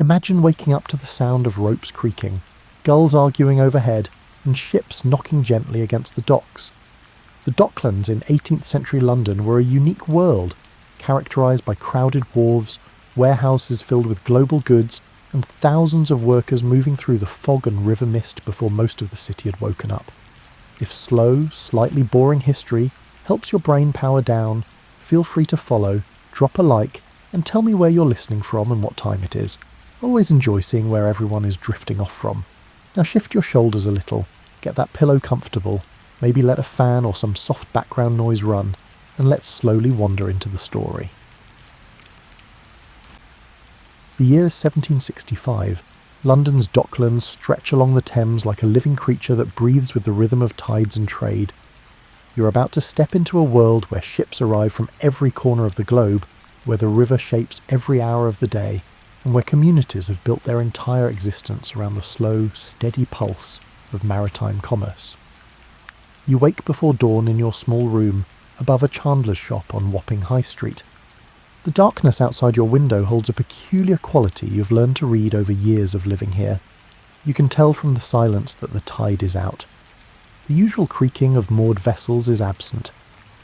Imagine waking up to the sound of ropes creaking, gulls arguing overhead, and ships knocking gently against the docks. The Docklands in 18th century London were a unique world, characterised by crowded wharves, warehouses filled with global goods, and thousands of workers moving through the fog and river mist before most of the city had woken up. If slow, slightly boring history helps your brain power down, feel free to follow, drop a like, and tell me where you're listening from and what time it is. I always enjoy seeing where everyone is drifting off from. Now shift your shoulders a little, get that pillow comfortable, maybe let a fan or some soft background noise run, and let's slowly wander into the story. The year is 1765. London's Docklands stretch along the Thames like a living creature that breathes with the rhythm of tides and trade. You're about to step into a world where ships arrive from every corner of the globe, where the river shapes every hour of the day, and where communities have built their entire existence around the slow, steady pulse of maritime commerce. You wake before dawn in your small room above a chandler's shop on Wapping High Street. The darkness outside your window holds a peculiar quality you've learned to read over years of living here. You can tell from the silence that the tide is out. The usual creaking of moored vessels is absent.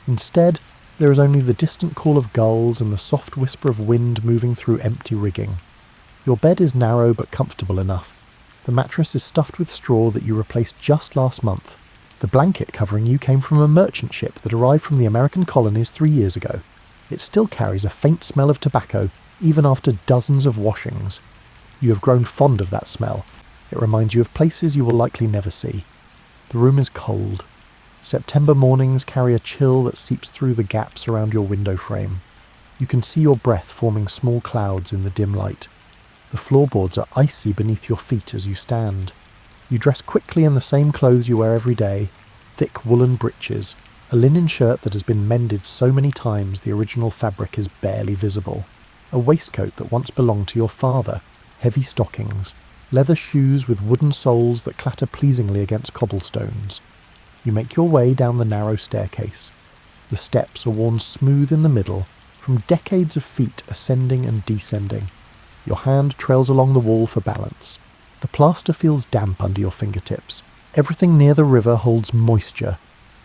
Instead, there is only the distant call of gulls and the soft whisper of wind moving through empty rigging. Your bed is narrow but comfortable enough. The mattress is stuffed with straw that you replaced just last month. The blanket covering you came from a merchant ship that arrived from the American colonies 3 years ago. It still carries a faint smell of tobacco, even after dozens of washings. You have grown fond of that smell. It reminds you of places you will likely never see. The room is cold. September mornings carry a chill that seeps through the gaps around your window frame. You can see your breath forming small clouds in the dim light. The floorboards are icy beneath your feet as you stand. You dress quickly in the same clothes you wear every day, thick woolen breeches, a linen shirt that has been mended so many times the original fabric is barely visible, a waistcoat that once belonged to your father, heavy stockings, leather shoes with wooden soles that clatter pleasingly against cobblestones. You make your way down the narrow staircase. The steps are worn smooth in the middle, from decades of feet ascending and descending. Your hand trails along the wall for balance. The plaster feels damp under your fingertips. Everything near the river holds moisture.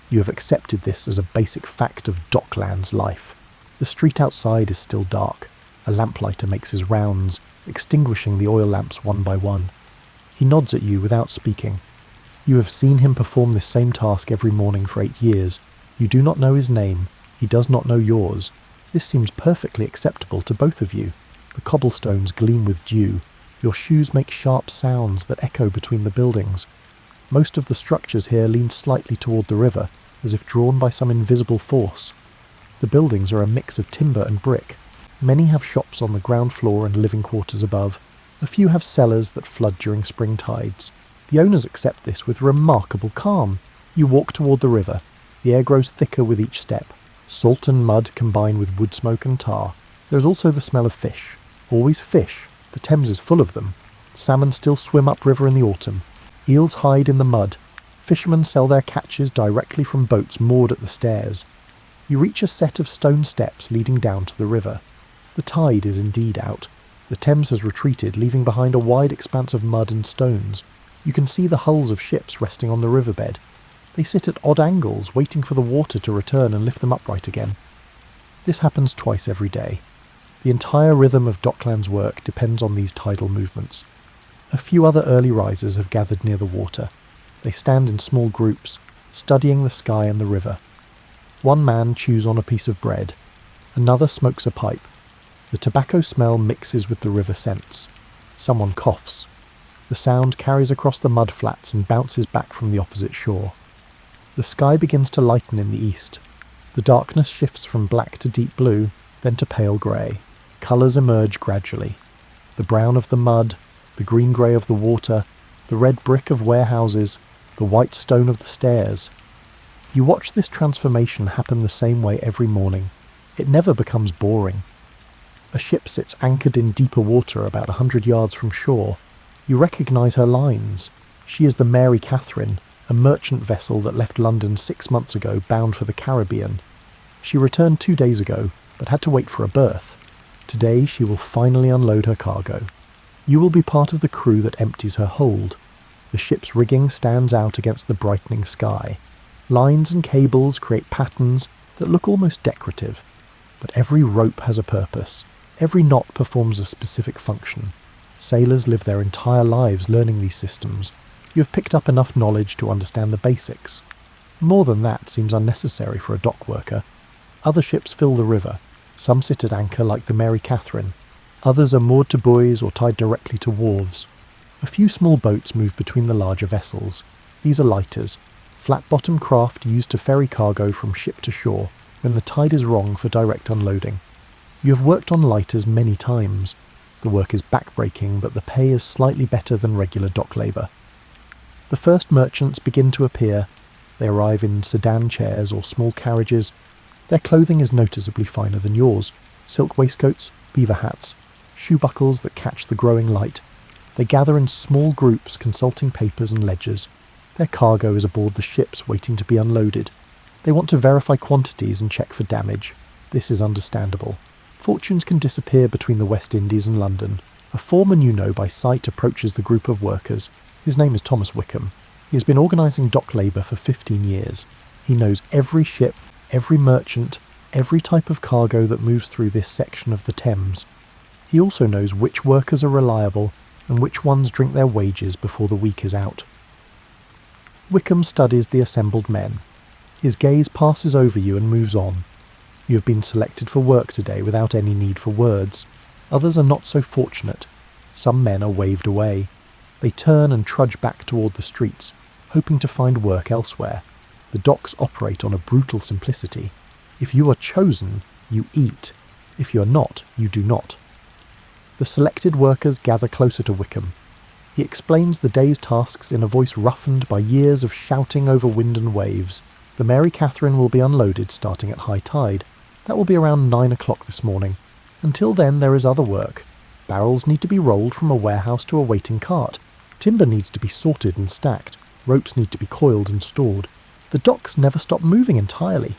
You have accepted this as a basic fact of Docklands life. The street outside is still dark. A lamplighter makes his rounds, extinguishing the oil lamps one by one. He nods at you without speaking. You have seen him perform this same task every morning for 8 years. You do not know his name. He does not know yours. This seems perfectly acceptable to both of you. The cobblestones gleam with dew. Your shoes make sharp sounds that echo between the buildings. Most of the structures here lean slightly toward the river, as if drawn by some invisible force. The buildings are a mix of timber and brick. Many have shops on the ground floor and living quarters above. A few have cellars that flood during spring tides. The owners accept this with remarkable calm. You walk toward the river. The air grows thicker with each step. Salt and mud combine with wood smoke and tar. There is also the smell of fish. Always fish. The Thames is full of them. Salmon still swim upriver in the autumn. Eels hide in the mud. Fishermen sell their catches directly from boats moored at the stairs. You reach a set of stone steps leading down to the river. The tide is indeed out. The Thames has retreated, leaving behind a wide expanse of mud and stones. You can see the hulls of ships resting on the riverbed. They sit at odd angles, waiting for the water to return and lift them upright again. This happens twice every day. The entire rhythm of Docklands work depends on these tidal movements. A few other early risers have gathered near the water. They stand in small groups, studying the sky and the river. One man chews on a piece of bread. Another smokes a pipe. The tobacco smell mixes with the river scents. Someone coughs. The sound carries across the mud flats and bounces back from the opposite shore. The sky begins to lighten in the east. The darkness shifts from black to deep blue, then to pale grey. Colours emerge gradually. The brown of the mud, the green-grey of the water, the red brick of warehouses, the white stone of the stairs. You watch this transformation happen the same way every morning. It never becomes boring. A ship sits anchored in deeper water about 100 yards from shore. You recognise her lines. She is the Mary Catherine, a merchant vessel that left London 6 months ago bound for the Caribbean. She returned 2 days ago, but had to wait for a berth. Today she will finally unload her cargo. You will be part of the crew that empties her hold. The ship's rigging stands out against the brightening sky. Lines and cables create patterns that look almost decorative, but every rope has a purpose. Every knot performs a specific function. Sailors live their entire lives learning these systems. You have picked up enough knowledge to understand the basics. More than that seems unnecessary for a dock worker. Other ships fill the river. Some sit at anchor like the Mary Catherine. Others are moored to buoys or tied directly to wharves. A few small boats move between the larger vessels. These are lighters, flat-bottom craft used to ferry cargo from ship to shore when the tide is wrong for direct unloading. You have worked on lighters many times. The work is back-breaking, but the pay is slightly better than regular dock labour. The first merchants begin to appear. They arrive in sedan chairs or small carriages. Their clothing is noticeably finer than yours. Silk waistcoats, beaver hats, shoe buckles that catch the growing light. They gather in small groups consulting papers and ledgers. Their cargo is aboard the ships waiting to be unloaded. They want to verify quantities and check for damage. This is understandable. Fortunes can disappear between the West Indies and London. A foreman you know by sight approaches the group of workers. His name is Thomas Wickham. He has been organising dock labour for 15 years. He knows every ship, every merchant, every type of cargo that moves through this section of the Thames. He also knows which workers are reliable and which ones drink their wages before the week is out. Wickham studies the assembled men. His gaze passes over you and moves on. You have been selected for work today without any need for words. Others are not so fortunate. Some men are waved away. They turn and trudge back toward the streets, hoping to find work elsewhere. The docks operate on a brutal simplicity. If you are chosen, you eat. If you are not, you do not. The selected workers gather closer to Wickham. He explains the day's tasks in a voice roughened by years of shouting over wind and waves. The Mary Catherine will be unloaded starting at high tide. That will be around 9 o'clock this morning. Until then there is other work. Barrels need to be rolled from a warehouse to a waiting cart. Timber needs to be sorted and stacked. Ropes need to be coiled and stored. The docks never stop moving entirely.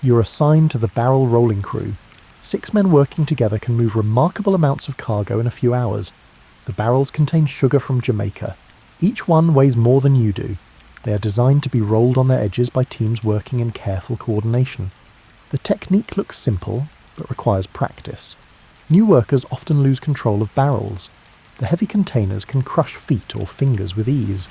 You are assigned to the barrel rolling crew. 6 men working together can move remarkable amounts of cargo in a few hours. The barrels contain sugar from Jamaica. Each one weighs more than you do. They are designed to be rolled on their edges by teams working in careful coordination. The technique looks simple, but requires practice. New workers often lose control of barrels. The heavy containers can crush feet or fingers with ease.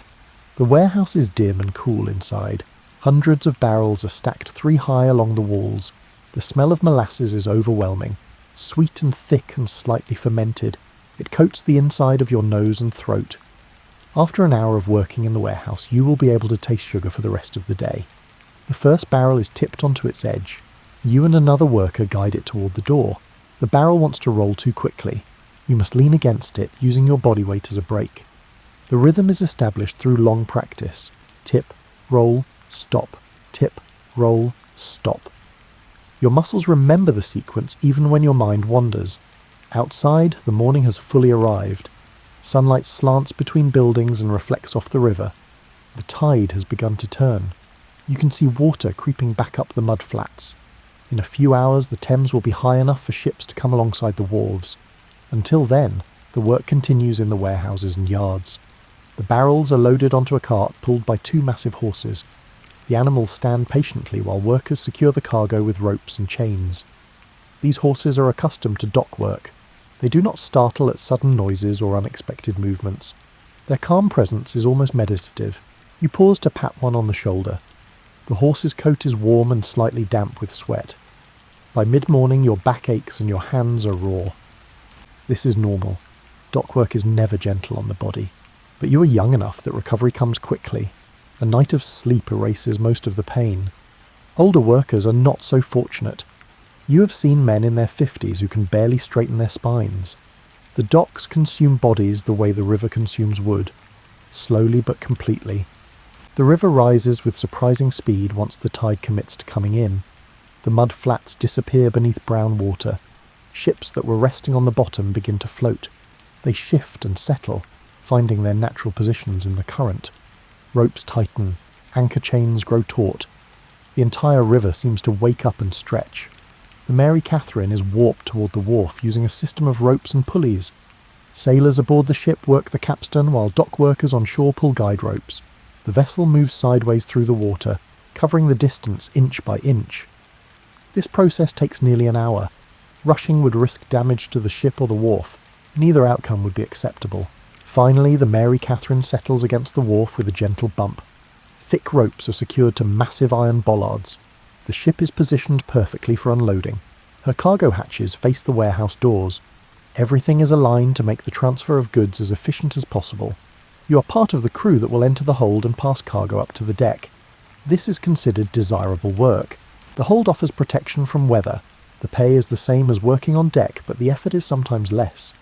The warehouse is dim and cool inside. Hundreds of barrels are stacked 3 high along the walls. The smell of molasses is overwhelming, sweet and thick and slightly fermented. It coats the inside of your nose and throat. After an hour of working in the warehouse, you will be able to taste sugar for the rest of the day. The first barrel is tipped onto its edge. You and another worker guide it toward the door. The barrel wants to roll too quickly. You must lean against it, using your body weight as a brake. The rhythm is established through long practice. Tip, roll, stop. Tip, roll, stop. Your muscles remember the sequence even when your mind wanders. Outside, the morning has fully arrived. Sunlight slants between buildings and reflects off the river. The tide has begun to turn. You can see water creeping back up the mud flats. In a few hours, the Thames will be high enough for ships to come alongside the wharves. Until then, the work continues in the warehouses and yards. The barrels are loaded onto a cart pulled by 2 massive horses. The animals stand patiently while workers secure the cargo with ropes and chains. These horses are accustomed to dock work. They do not startle at sudden noises or unexpected movements. Their calm presence is almost meditative. You pause to pat one on the shoulder. The horse's coat is warm and slightly damp with sweat. By mid-morning your back aches and your hands are raw. This is normal. Dock work is never gentle on the body. But you are young enough that recovery comes quickly. A night of sleep erases most of the pain. Older workers are not so fortunate. You have seen men in their 50s who can barely straighten their spines. The docks consume bodies the way the river consumes wood, slowly but completely. The river rises with surprising speed once the tide commits to coming in. The mud flats disappear beneath brown water. Ships that were resting on the bottom begin to float. They shift and settle, finding their natural positions in the current. Ropes tighten, anchor chains grow taut. The entire river seems to wake up and stretch. The Mary Catherine is warped toward the wharf using a system of ropes and pulleys. Sailors aboard the ship work the capstan while dock workers on shore pull guide ropes. The vessel moves sideways through the water, covering the distance inch by inch. This process takes nearly an hour. Rushing would risk damage to the ship or the wharf. Neither outcome would be acceptable. Finally, the Mary Catherine settles against the wharf with a gentle bump. Thick ropes are secured to massive iron bollards. The ship is positioned perfectly for unloading. Her cargo hatches face the warehouse doors. Everything is aligned to make the transfer of goods as efficient as possible. You are part of the crew that will enter the hold and pass cargo up to the deck. This is considered desirable work. The hold offers protection from weather. The pay is the same as working on deck, but the effort is sometimes less.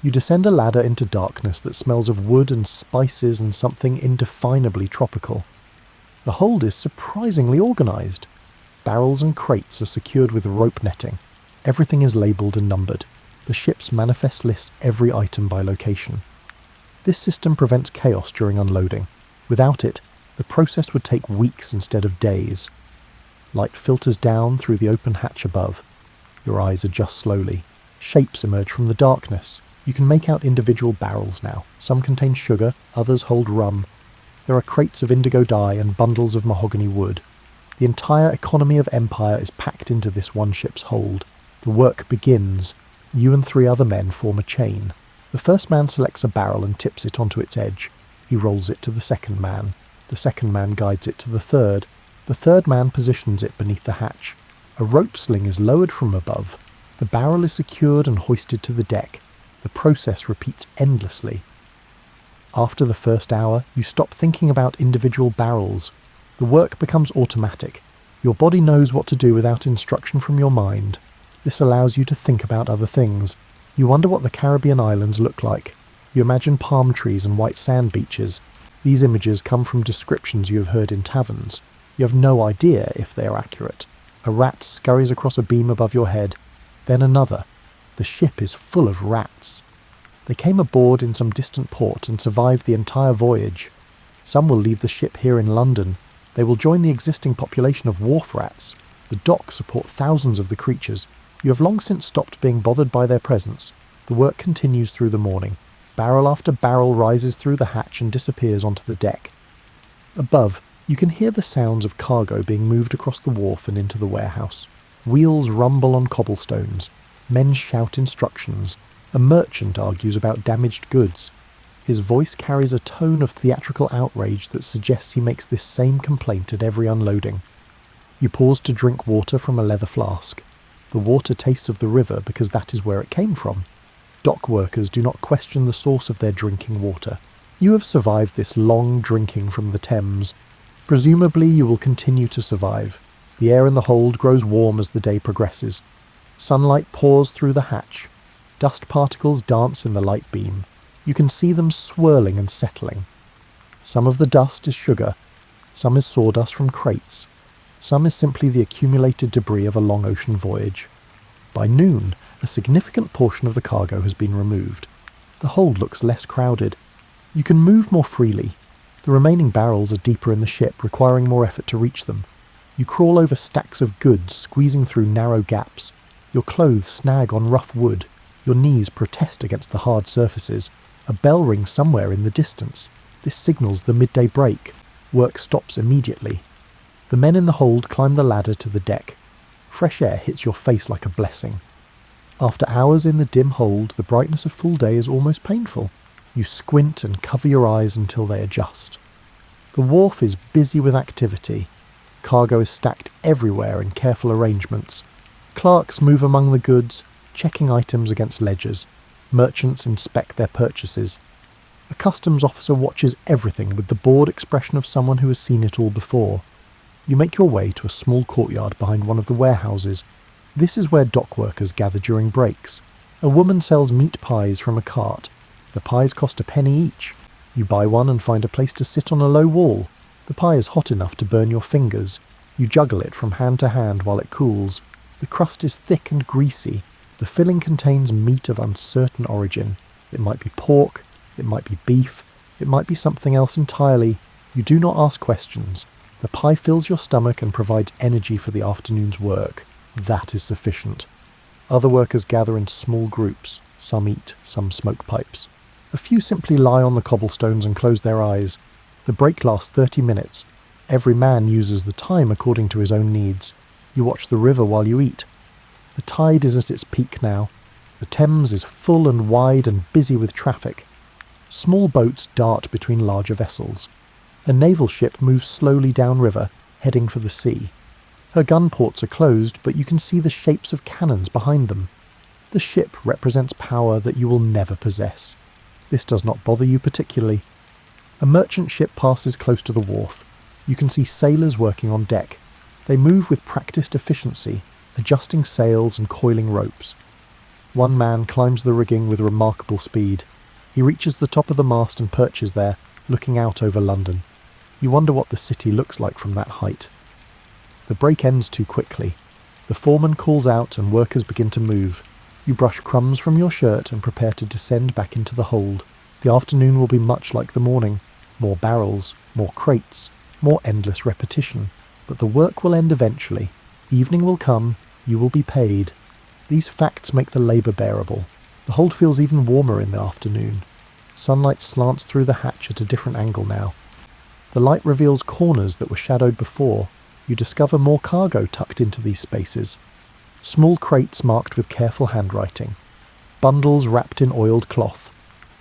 You descend a ladder into darkness that smells of wood and spices and something indefinably tropical. The hold is surprisingly organised. Barrels and crates are secured with rope netting. Everything is labelled and numbered. The ship's manifest lists every item by location. This system prevents chaos during unloading. Without it, the process would take weeks instead of days. Light filters down through the open hatch above. Your eyes adjust slowly. Shapes emerge from the darkness. You can make out individual barrels now. Some contain sugar, others hold rum. There are crates of indigo dye and bundles of mahogany wood. The entire economy of Empire is packed into this one ship's hold. The work begins. You and 3 other men form a chain. The first man selects a barrel and tips it onto its edge. He rolls it to the second man. The second man guides it to the third. The third man positions it beneath the hatch. A rope sling is lowered from above. The barrel is secured and hoisted to the deck. The process repeats endlessly. After the first hour, you stop thinking about individual barrels. The work becomes automatic. Your body knows what to do without instruction from your mind. This allows you to think about other things. You wonder what the Caribbean islands look like. You imagine palm trees and white sand beaches. These images come from descriptions you have heard in taverns. You have no idea if they are accurate. A rat scurries across a beam above your head. Then another. The ship is full of rats. They came aboard in some distant port and survived the entire voyage. Some will leave the ship here in London. They will join the existing population of wharf rats. The docks support thousands of the creatures. You have long since stopped being bothered by their presence. The work continues through the morning. Barrel after barrel rises through the hatch and disappears onto the deck. Above, you can hear the sounds of cargo being moved across the wharf and into the warehouse. Wheels rumble on cobblestones. Men shout instructions. A merchant argues about damaged goods. His voice carries a tone of theatrical outrage that suggests he makes this same complaint at every unloading. You pause to drink water from a leather flask. The water tastes of the river because that is where it came from. Dock workers do not question the source of their drinking water. You have survived this long drinking from the Thames. Presumably you will continue to survive. The air in the hold grows warm as the day progresses. Sunlight pours through the hatch. Dust particles dance in the light beam. You can see them swirling and settling. Some of the dust is sugar. Some is sawdust from crates. Some is simply the accumulated debris of a long ocean voyage. By noon, a significant portion of the cargo has been removed. The hold looks less crowded. You can move more freely. The remaining barrels are deeper in the ship, requiring more effort to reach them. You crawl over stacks of goods, squeezing through narrow gaps. Your clothes snag on rough wood. Your knees protest against the hard surfaces. A bell rings somewhere in the distance. This signals the midday break. Work stops immediately. The men in the hold climb the ladder to the deck. Fresh air hits your face like a blessing. After hours in the dim hold, the brightness of full day is almost painful. You squint and cover your eyes until they adjust. The wharf is busy with activity. Cargo is stacked everywhere in careful arrangements. Clerks move among the goods, checking items against ledgers. Merchants inspect their purchases. A customs officer watches everything with the bored expression of someone who has seen it all before. You make your way to a small courtyard behind one of the warehouses. This is where dock workers gather during breaks. A woman sells meat pies from a cart. The pies cost a penny each. You buy one and find a place to sit on a low wall. The pie is hot enough to burn your fingers. You juggle it from hand to hand while it cools. The crust is thick and greasy. The filling contains meat of uncertain origin. It might be pork, it might be beef, it might be something else entirely. You do not ask questions. The pie fills your stomach and provides energy for the afternoon's work. That is sufficient. Other workers gather in small groups. Some eat, some smoke pipes. A few simply lie on the cobblestones and close their eyes. The break lasts 30 minutes. Every man uses the time according to his own needs. You watch the river while you eat. The tide is at its peak now. The Thames is full and wide and busy with traffic. Small boats dart between larger vessels. A naval ship moves slowly downriver, heading for the sea. Her gun ports are closed, but you can see the shapes of cannons behind them. The ship represents power that you will never possess. This does not bother you particularly. A merchant ship passes close to the wharf. You can see sailors working on deck. They move with practiced efficiency, adjusting sails and coiling ropes. One man climbs the rigging with remarkable speed. He reaches the top of the mast and perches there, looking out over London. You wonder what the city looks like from that height. The break ends too quickly. The foreman calls out and workers begin to move. You brush crumbs from your shirt and prepare to descend back into the hold. The afternoon will be much like the morning. More barrels, more crates, more endless repetition. But the work will end eventually. Evening will come, you will be paid. These facts make the labour bearable. The hold feels even warmer in the afternoon. Sunlight slants through the hatch at a different angle now. The light reveals corners that were shadowed before. You discover more cargo tucked into these spaces. Small crates marked with careful handwriting. Bundles wrapped in oiled cloth.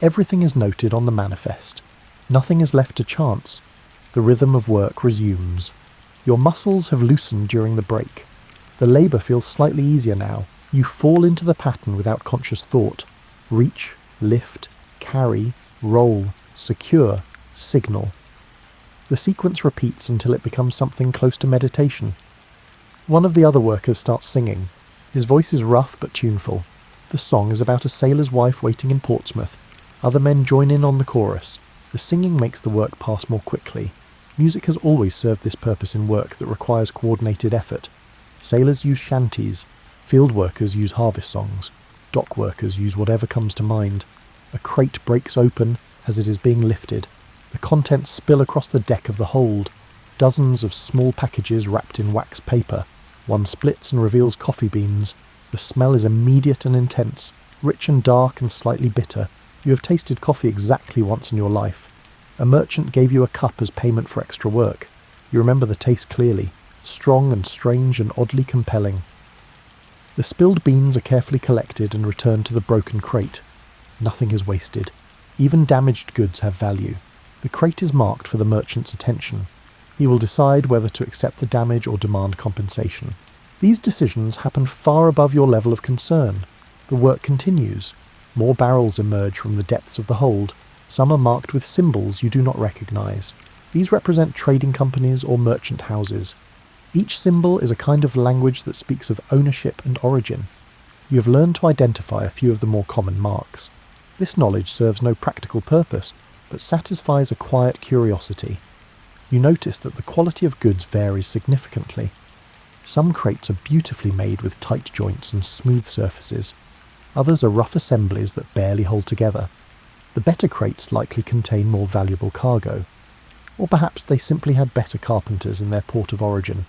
Everything is noted on the manifest. Nothing is left to chance. The rhythm of work resumes. Your muscles have loosened during the break. The labour feels slightly easier now. You fall into the pattern without conscious thought. Reach, lift, carry, roll, secure, signal. The sequence repeats until it becomes something close to meditation. One of the other workers starts singing. His voice is rough but tuneful. The song is about a sailor's wife waiting in Portsmouth. Other men join in on the chorus. The singing makes the work pass more quickly. Music has always served this purpose in work that requires coordinated effort. Sailors use shanties. Field workers use harvest songs. Dock workers use whatever comes to mind. A crate breaks open as it is being lifted. The contents spill across the deck of the hold. Dozens of small packages wrapped in wax paper. One splits and reveals coffee beans. The smell is immediate and intense, rich and dark and slightly bitter. You have tasted coffee exactly once in your life. A merchant gave you a cup as payment for extra work. You remember the taste clearly, strong and strange and oddly compelling. The spilled beans are carefully collected and returned to the broken crate. Nothing is wasted. Even damaged goods have value. The crate is marked for the merchant's attention. He will decide whether to accept the damage or demand compensation. These decisions happen far above your level of concern. The work continues. More barrels emerge from the depths of the hold. Some are marked with symbols you do not recognize. These represent trading companies or merchant houses. Each symbol is a kind of language that speaks of ownership and origin. You have learned to identify a few of the more common marks. This knowledge serves no practical purpose, but satisfies a quiet curiosity. You notice that the quality of goods varies significantly. Some crates are beautifully made with tight joints and smooth surfaces. Others are rough assemblies that barely hold together. The better crates likely contain more valuable cargo. Or perhaps they simply had better carpenters in their port of origin.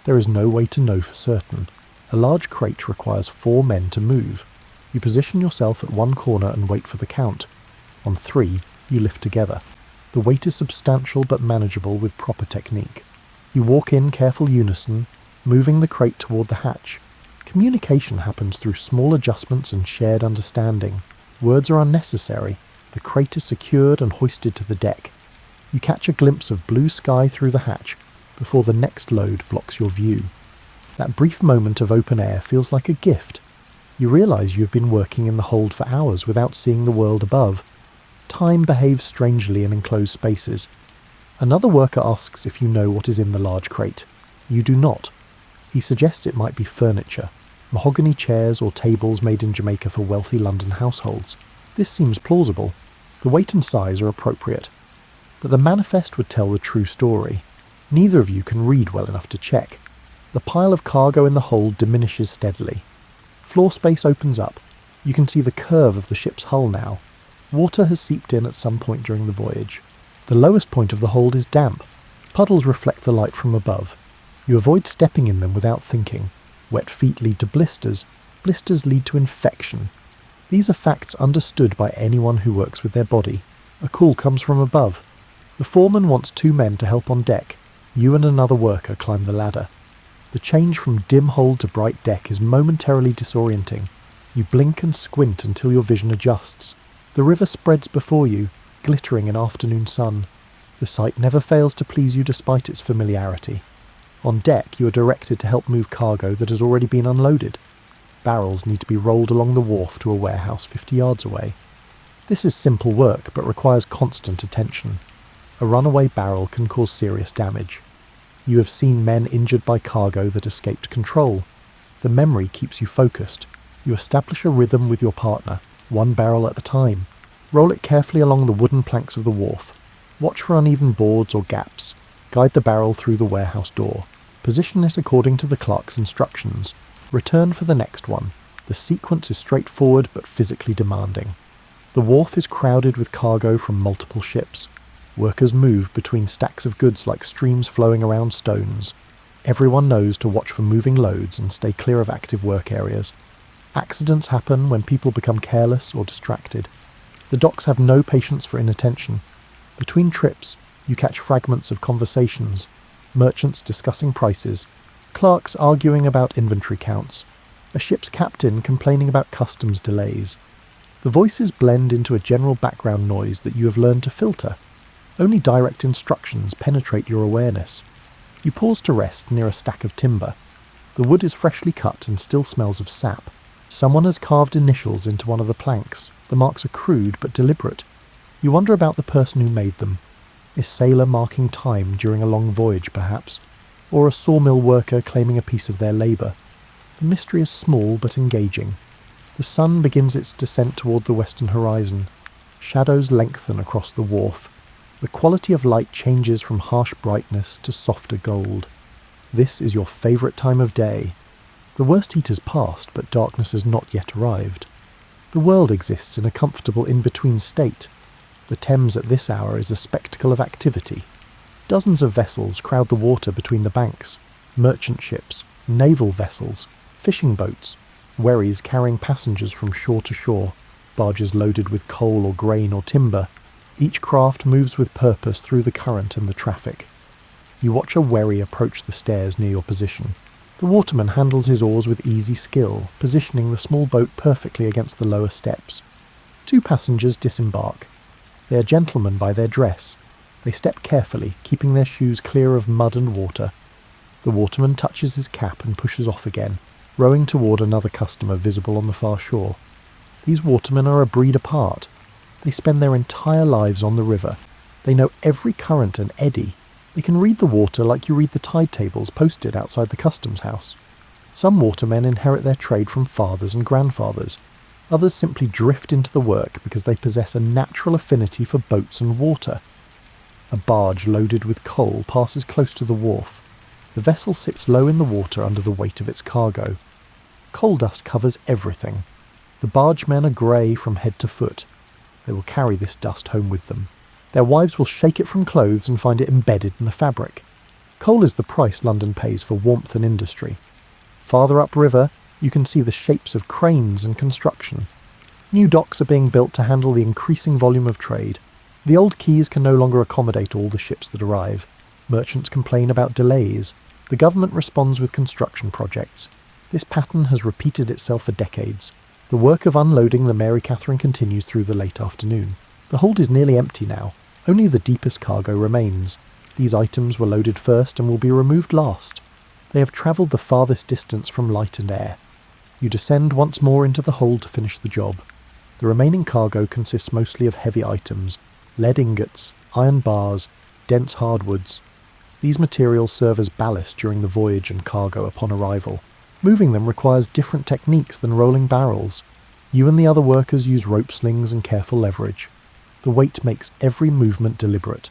There is no way to know for certain. A large crate requires 4 men to move. You position yourself at one corner and wait for the count. On 3, you lift together. The weight is substantial but manageable with proper technique. You walk in careful unison, moving the crate toward the hatch. Communication happens through small adjustments and shared understanding. Words are unnecessary. The crate is secured and hoisted to the deck. You catch a glimpse of blue sky through the hatch before the next load blocks your view. That brief moment of open air feels like a gift. You realise you have been working in the hold for hours without seeing the world above. Time behaves strangely in enclosed spaces. Another worker asks if you know what is in the large crate. You do not. He suggests it might be furniture, mahogany chairs or tables made in Jamaica for wealthy London households. This seems plausible. The weight and size are appropriate. But the manifest would tell the true story. Neither of you can read well enough to check. The pile of cargo in the hold diminishes steadily. Floor space opens up. You can see the curve of the ship's hull now. Water has seeped in at some point during the voyage. The lowest point of the hold is damp. Puddles reflect the light from above. You avoid stepping in them without thinking. Wet feet lead to blisters. Blisters lead to infection. These are facts understood by anyone who works with their body. A call comes from above. The foreman wants 2 men to help on deck. You and another worker climb the ladder. The change from dim hold to bright deck is momentarily disorienting. You blink and squint until your vision adjusts. The river spreads before you, glittering in afternoon sun. The sight never fails to please you despite its familiarity. On deck, you are directed to help move cargo that has already been unloaded. Barrels need to be rolled along the wharf to a warehouse 50 yards away. This is simple work, but requires constant attention. A runaway barrel can cause serious damage. You have seen men injured by cargo that escaped control. The memory keeps you focused. You establish a rhythm with your partner, 1 barrel at a time. Roll it carefully along the wooden planks of the wharf. Watch for uneven boards or gaps. Guide the barrel through the warehouse door. Position it according to the clerk's instructions. Return for the next one. The sequence is straightforward but physically demanding. The wharf is crowded with cargo from multiple ships. Workers move between stacks of goods like streams flowing around stones. Everyone knows to watch for moving loads and stay clear of active work areas. Accidents happen when people become careless or distracted. The docks have no patience for inattention. Between trips, you catch fragments of conversations, merchants discussing prices, clerks arguing about inventory counts, a ship's captain complaining about customs delays. The voices blend into a general background noise that you have learned to filter. Only direct instructions penetrate your awareness. You pause to rest near a stack of timber. The wood is freshly cut and still smells of sap. Someone has carved initials into one of the planks. The marks are crude but deliberate. You wonder about the person who made them. A sailor marking time during a long voyage, perhaps, or a sawmill worker claiming a piece of their labour. The mystery is small but engaging. The sun begins its descent toward the western horizon. Shadows lengthen across the wharf. The quality of light changes from harsh brightness to softer gold. This is your favourite time of day. The worst heat has passed, but darkness has not yet arrived. The world exists in a comfortable in-between state. The Thames at this hour is a spectacle of activity. Dozens of vessels crowd the water between the banks. Merchant ships, naval vessels, fishing boats, wherries carrying passengers from shore to shore, barges loaded with coal or grain or timber. Each craft moves with purpose through the current and the traffic. You watch a wherry approach the stairs near your position. The waterman handles his oars with easy skill, positioning the small boat perfectly against the lower steps. 2 passengers disembark. They are gentlemen by their dress. They step carefully, keeping their shoes clear of mud and water. The waterman touches his cap and pushes off again, rowing toward another customer visible on the far shore. These watermen are a breed apart. They spend their entire lives on the river. They know every current and eddy. They can read the water like you read the tide tables posted outside the customs house. Some watermen inherit their trade from fathers and grandfathers. Others simply drift into the work because they possess a natural affinity for boats and water. A barge loaded with coal passes close to the wharf. The vessel sits low in the water under the weight of its cargo. Coal dust covers everything. The bargemen are grey from head to foot. They will carry this dust home with them. Their wives will shake it from clothes and find it embedded in the fabric. Coal is the price London pays for warmth and industry. Farther upriver, you can see the shapes of cranes and construction. New docks are being built to handle the increasing volume of trade. The old quays can no longer accommodate all the ships that arrive. Merchants complain about delays. The government responds with construction projects. This pattern has repeated itself for decades. The work of unloading the Mary Catherine continues through the late afternoon. The hold is nearly empty now. Only the deepest cargo remains. These items were loaded first and will be removed last. They have travelled the farthest distance from light and air. You descend once more into the hold to finish the job. The remaining cargo consists mostly of heavy items, lead ingots, iron bars, dense hardwoods. These materials serve as ballast during the voyage and cargo upon arrival. Moving them requires different techniques than rolling barrels. You and the other workers use rope slings and careful leverage. The weight makes every movement deliberate.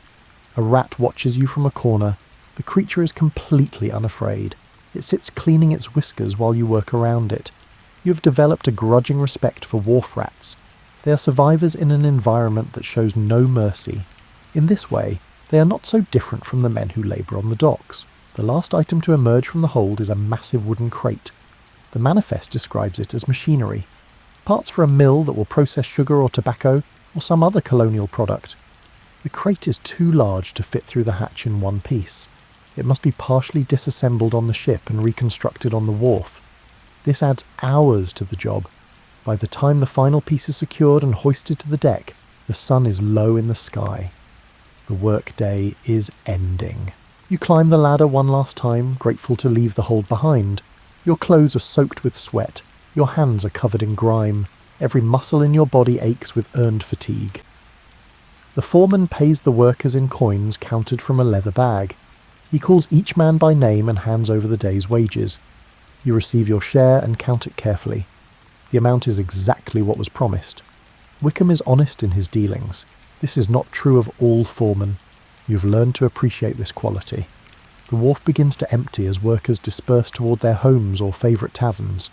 A rat watches you from a corner. The creature is completely unafraid. It sits cleaning its whiskers while you work around it. You have developed a grudging respect for wharf rats. They are survivors in an environment that shows no mercy. In this way, they are not so different from the men who labour on the docks. The last item to emerge from the hold is a massive wooden crate. The manifest describes it as machinery. Parts for a mill that will process sugar or tobacco, or some other colonial product. The crate is too large to fit through the hatch in one piece. It must be partially disassembled on the ship and reconstructed on the wharf. This adds hours to the job. By the time the final piece is secured and hoisted to the deck, the sun is low in the sky. The workday is ending. You climb the ladder one last time, grateful to leave the hold behind. Your clothes are soaked with sweat. Your hands are covered in grime. Every muscle in your body aches with earned fatigue. The foreman pays the workers in coins counted from a leather bag. He calls each man by name and hands over the day's wages. You receive your share and count it carefully. The amount is exactly what was promised. Wickham is honest in his dealings. This is not true of all foremen. You have learned to appreciate this quality. The wharf begins to empty as workers disperse toward their homes or favourite taverns.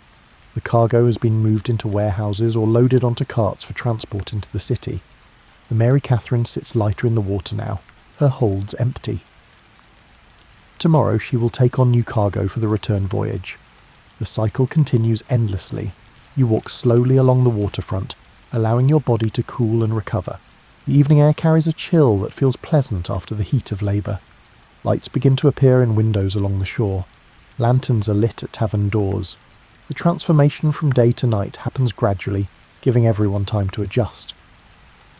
The cargo has been moved into warehouses or loaded onto carts for transport into the city. The Mary Catherine sits lighter in the water now. Her hold's empty. Tomorrow she will take on new cargo for the return voyage. The cycle continues endlessly. You walk slowly along the waterfront, allowing your body to cool and recover. The evening air carries a chill that feels pleasant after the heat of labour. Lights begin to appear in windows along the shore. Lanterns are lit at tavern doors. The transformation from day to night happens gradually, giving everyone time to adjust.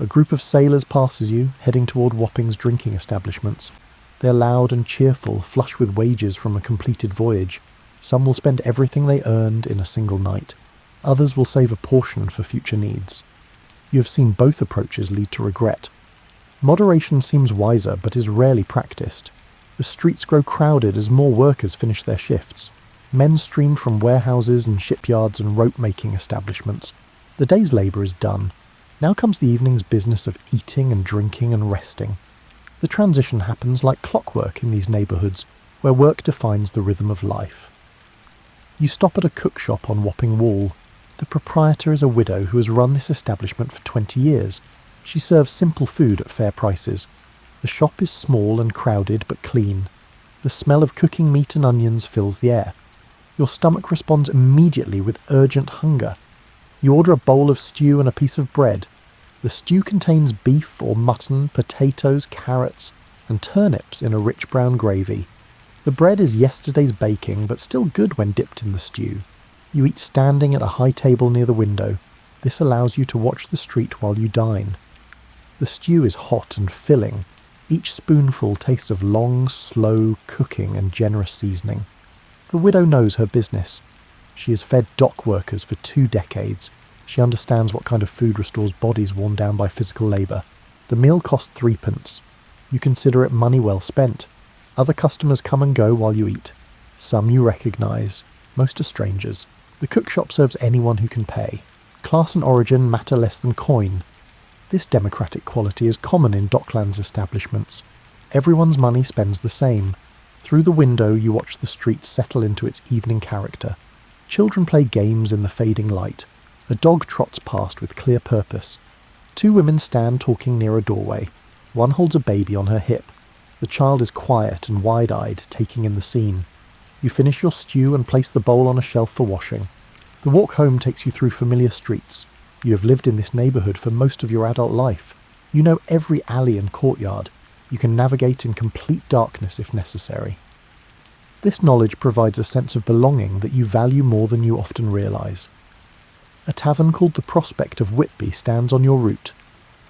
A group of sailors passes you, heading toward Wapping's drinking establishments. They are loud and cheerful, flush with wages from a completed voyage. Some will spend everything they earned in a single night. Others will save a portion for future needs. You have seen both approaches lead to regret. Moderation seems wiser, but is rarely practiced. The streets grow crowded as more workers finish their shifts. Men stream from warehouses and shipyards and rope-making establishments. The day's labour is done. Now comes the evening's business of eating and drinking and resting. The transition happens like clockwork in these neighbourhoods, where work defines the rhythm of life. You stop at a cook shop on Wapping Wall. The proprietor is a widow who has run this establishment for 20 years. She serves simple food at fair prices. The shop is small and crowded but clean. The smell of cooking meat and onions fills the air. Your stomach responds immediately with urgent hunger. You order a bowl of stew and a piece of bread. The stew contains beef or mutton, potatoes, carrots, and turnips in a rich brown gravy. The bread is yesterday's baking, but still good when dipped in the stew. You eat standing at a high table near the window. This allows you to watch the street while you dine. The stew is hot and filling. Each spoonful tastes of long, slow cooking and generous seasoning. The widow knows her business. She has fed dock workers for 2 decades. She understands what kind of food restores bodies worn down by physical labour. The meal costs 3p. You consider it money well spent. Other customers come and go while you eat. Some you recognise. Most are strangers. The cook shop serves anyone who can pay. Class and origin matter less than coin. This democratic quality is common in Docklands establishments. Everyone's money spends the same. Through the window you watch the street settle into its evening character. Children play games in the fading light. A dog trots past with clear purpose. 2 women stand talking near a doorway. One holds a baby on her hip. The child is quiet and wide-eyed, taking in the scene. You finish your stew and place the bowl on a shelf for washing. The walk home takes you through familiar streets. You have lived in this neighbourhood for most of your adult life. You know every alley and courtyard. You can navigate in complete darkness if necessary. This knowledge provides a sense of belonging that you value more than you often realise. A tavern called the Prospect of Whitby stands on your route.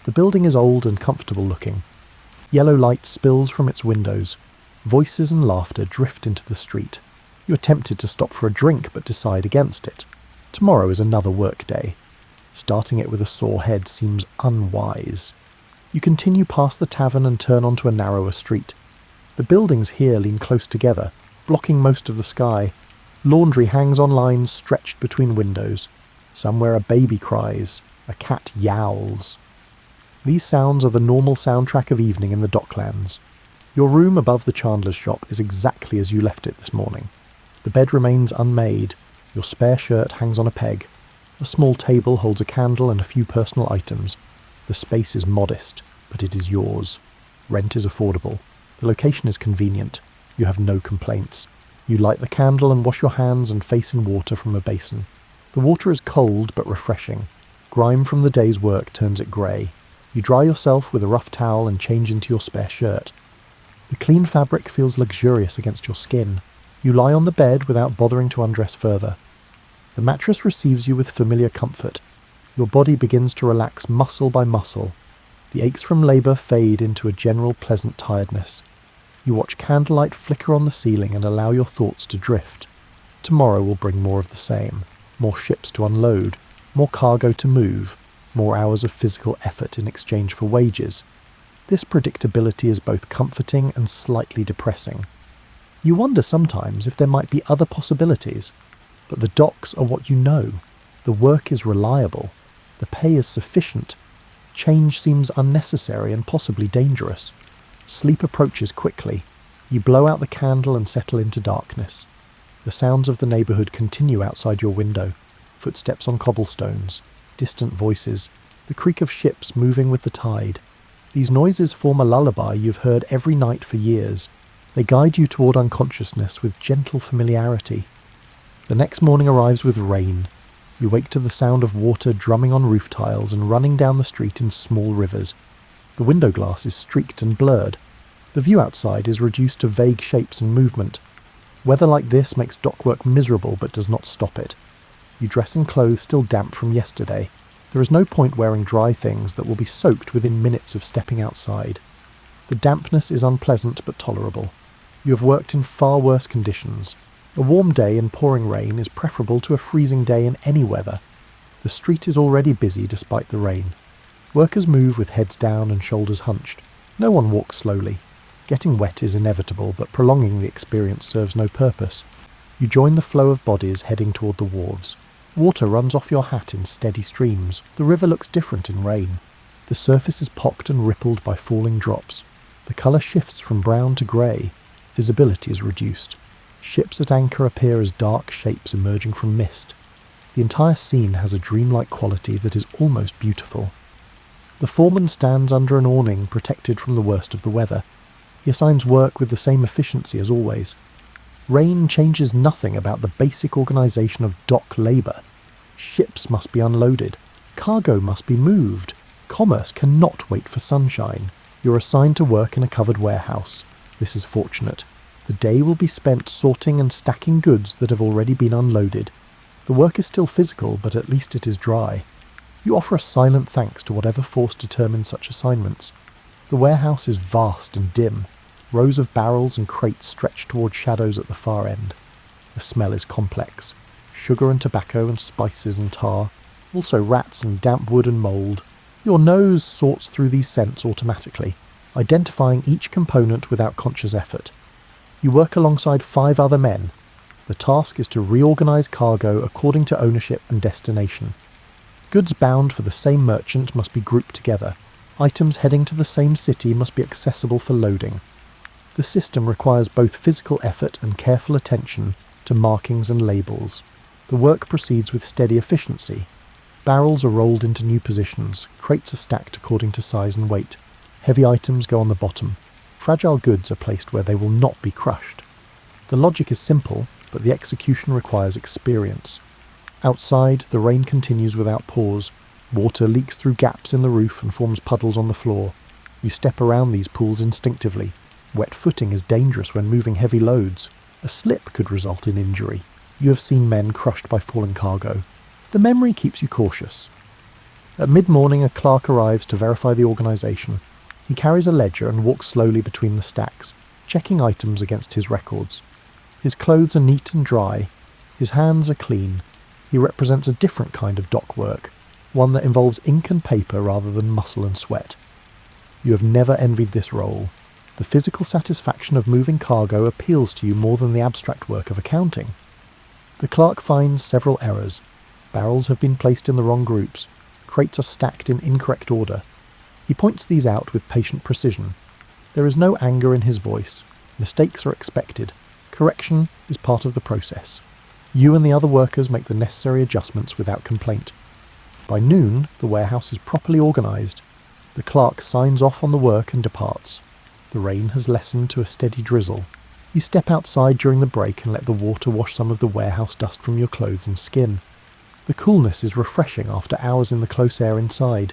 The building is old and comfortable looking. Yellow light spills from its windows. Voices and laughter drift into the street. You are tempted to stop for a drink but decide against it. Tomorrow is another work day. Starting it with a sore head seems unwise. You continue past the tavern and turn onto a narrower street. The buildings here lean close together, blocking most of the sky. Laundry hangs on lines stretched between windows. Somewhere a baby cries, a cat yowls. These sounds are the normal soundtrack of evening in the Docklands. Your room above the chandler's shop is exactly as you left it this morning. The bed remains unmade. Your spare shirt hangs on a peg. A small table holds a candle and a few personal items. The space is modest, but it is yours. Rent is affordable. The location is convenient. You have no complaints. You light the candle and wash your hands and face in water from a basin. The water is cold but refreshing. Grime from the day's work turns it grey. You dry yourself with a rough towel and change into your spare shirt. The clean fabric feels luxurious against your skin. You lie on the bed without bothering to undress further. The mattress receives you with familiar comfort. Your body begins to relax muscle by muscle. The aches from labour fade into a general pleasant tiredness. You watch candlelight flicker on the ceiling and allow your thoughts to drift. Tomorrow will bring more of the same. More ships to unload. More cargo to move. More hours of physical effort in exchange for wages. This predictability is both comforting and slightly depressing. You wonder sometimes if there might be other possibilities, but the docks are what you know. The work is reliable. The pay is sufficient. Change seems unnecessary and possibly dangerous. Sleep approaches quickly. You blow out the candle and settle into darkness. The sounds of the neighbourhood continue outside your window. Footsteps on cobblestones, distant voices, the creak of ships moving with the tide. These noises form a lullaby you've heard every night for years. They guide you toward unconsciousness with gentle familiarity. The next morning arrives with rain. You wake to the sound of water drumming on roof tiles and running down the street in small rivers. The window glass is streaked and blurred. The view outside is reduced to vague shapes and movement. Weather like this makes dockwork miserable but does not stop it. You dress in clothes still damp from yesterday. There is no point wearing dry things that will be soaked within minutes of stepping outside. The dampness is unpleasant but tolerable. You have worked in far worse conditions. A warm day in pouring rain is preferable to a freezing day in any weather. The street is already busy despite the rain. Workers move with heads down and shoulders hunched. No one walks slowly. Getting wet is inevitable, but prolonging the experience serves no purpose. You join the flow of bodies heading toward the wharves. Water runs off your hat in steady streams. The river looks different in rain. The surface is pocked and rippled by falling drops. The colour shifts from brown to grey. Visibility is reduced. Ships at anchor appear as dark shapes emerging from mist. The entire scene has a dreamlike quality that is almost beautiful. The foreman stands under an awning protected from the worst of the weather. He assigns work with the same efficiency as always. Rain changes nothing about the basic organisation of dock labour. Ships must be unloaded. Cargo must be moved. Commerce cannot wait for sunshine. You're assigned to work in a covered warehouse. This is fortunate. The day will be spent sorting and stacking goods that have already been unloaded. The work is still physical, but at least it is dry. You offer a silent thanks to whatever force determines such assignments. The warehouse is vast and dim. Rows of barrels and crates stretch toward shadows at the far end. The smell is complex. Sugar and tobacco and spices and tar. Also rats and damp wood and mould. Your nose sorts through these scents automatically, identifying each component without conscious effort. You work alongside 5 other men. The task is to reorganize cargo according to ownership and destination. Goods bound for the same merchant must be grouped together. Items heading to the same city must be accessible for loading. The system requires both physical effort and careful attention to markings and labels. The work proceeds with steady efficiency. Barrels are rolled into new positions. Crates are stacked according to size and weight. Heavy items go on the bottom. Fragile goods are placed where they will not be crushed. The logic is simple, but the execution requires experience. Outside, the rain continues without pause. Water leaks through gaps in the roof and forms puddles on the floor. You step around these pools instinctively. Wet footing is dangerous when moving heavy loads. A slip could result in injury. You have seen men crushed by falling cargo. The memory keeps you cautious. At mid-morning, a clerk arrives to verify the organisation. He carries a ledger and walks slowly between the stacks, checking items against his records. His clothes are neat and dry. His hands are clean. He represents a different kind of dock work, one that involves ink and paper rather than muscle and sweat. You have never envied this role. The physical satisfaction of moving cargo appeals to you more than the abstract work of accounting. The clerk finds several errors. Barrels have been placed in the wrong groups. Crates are stacked in incorrect order. He points these out with patient precision. There is no anger in his voice. Mistakes are expected. Correction is part of the process. You and the other workers make the necessary adjustments without complaint. By noon, the warehouse is properly organised. The clerk signs off on the work and departs. The rain has lessened to a steady drizzle. You step outside during the break and let the water wash some of the warehouse dust from your clothes and skin. The coolness is refreshing after hours in the close air inside.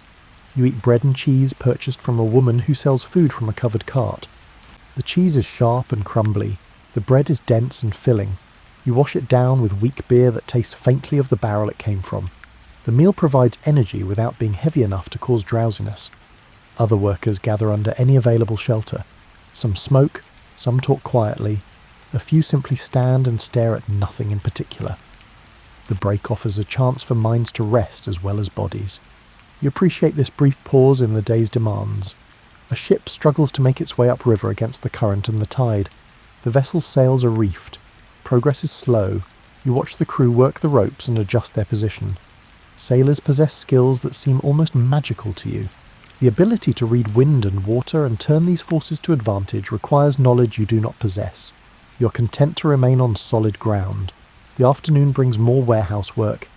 You eat bread and cheese purchased from a woman who sells food from a covered cart. The cheese is sharp and crumbly. The bread is dense and filling. You wash it down with weak beer that tastes faintly of the barrel it came from. The meal provides energy without being heavy enough to cause drowsiness. Other workers gather under any available shelter. Some smoke, some talk quietly. A few simply stand and stare at nothing in particular. The break offers a chance for minds to rest as well as bodies. You appreciate this brief pause in the day's demands. A ship struggles to make its way upriver against the current and the tide. The vessel's sails are reefed. Progress is slow. You watch the crew work the ropes and adjust their position. Sailors possess skills that seem almost magical to you. The ability to read wind and water and turn these forces to advantage requires knowledge you do not possess. You're content to remain on solid ground. The afternoon brings more warehouse work.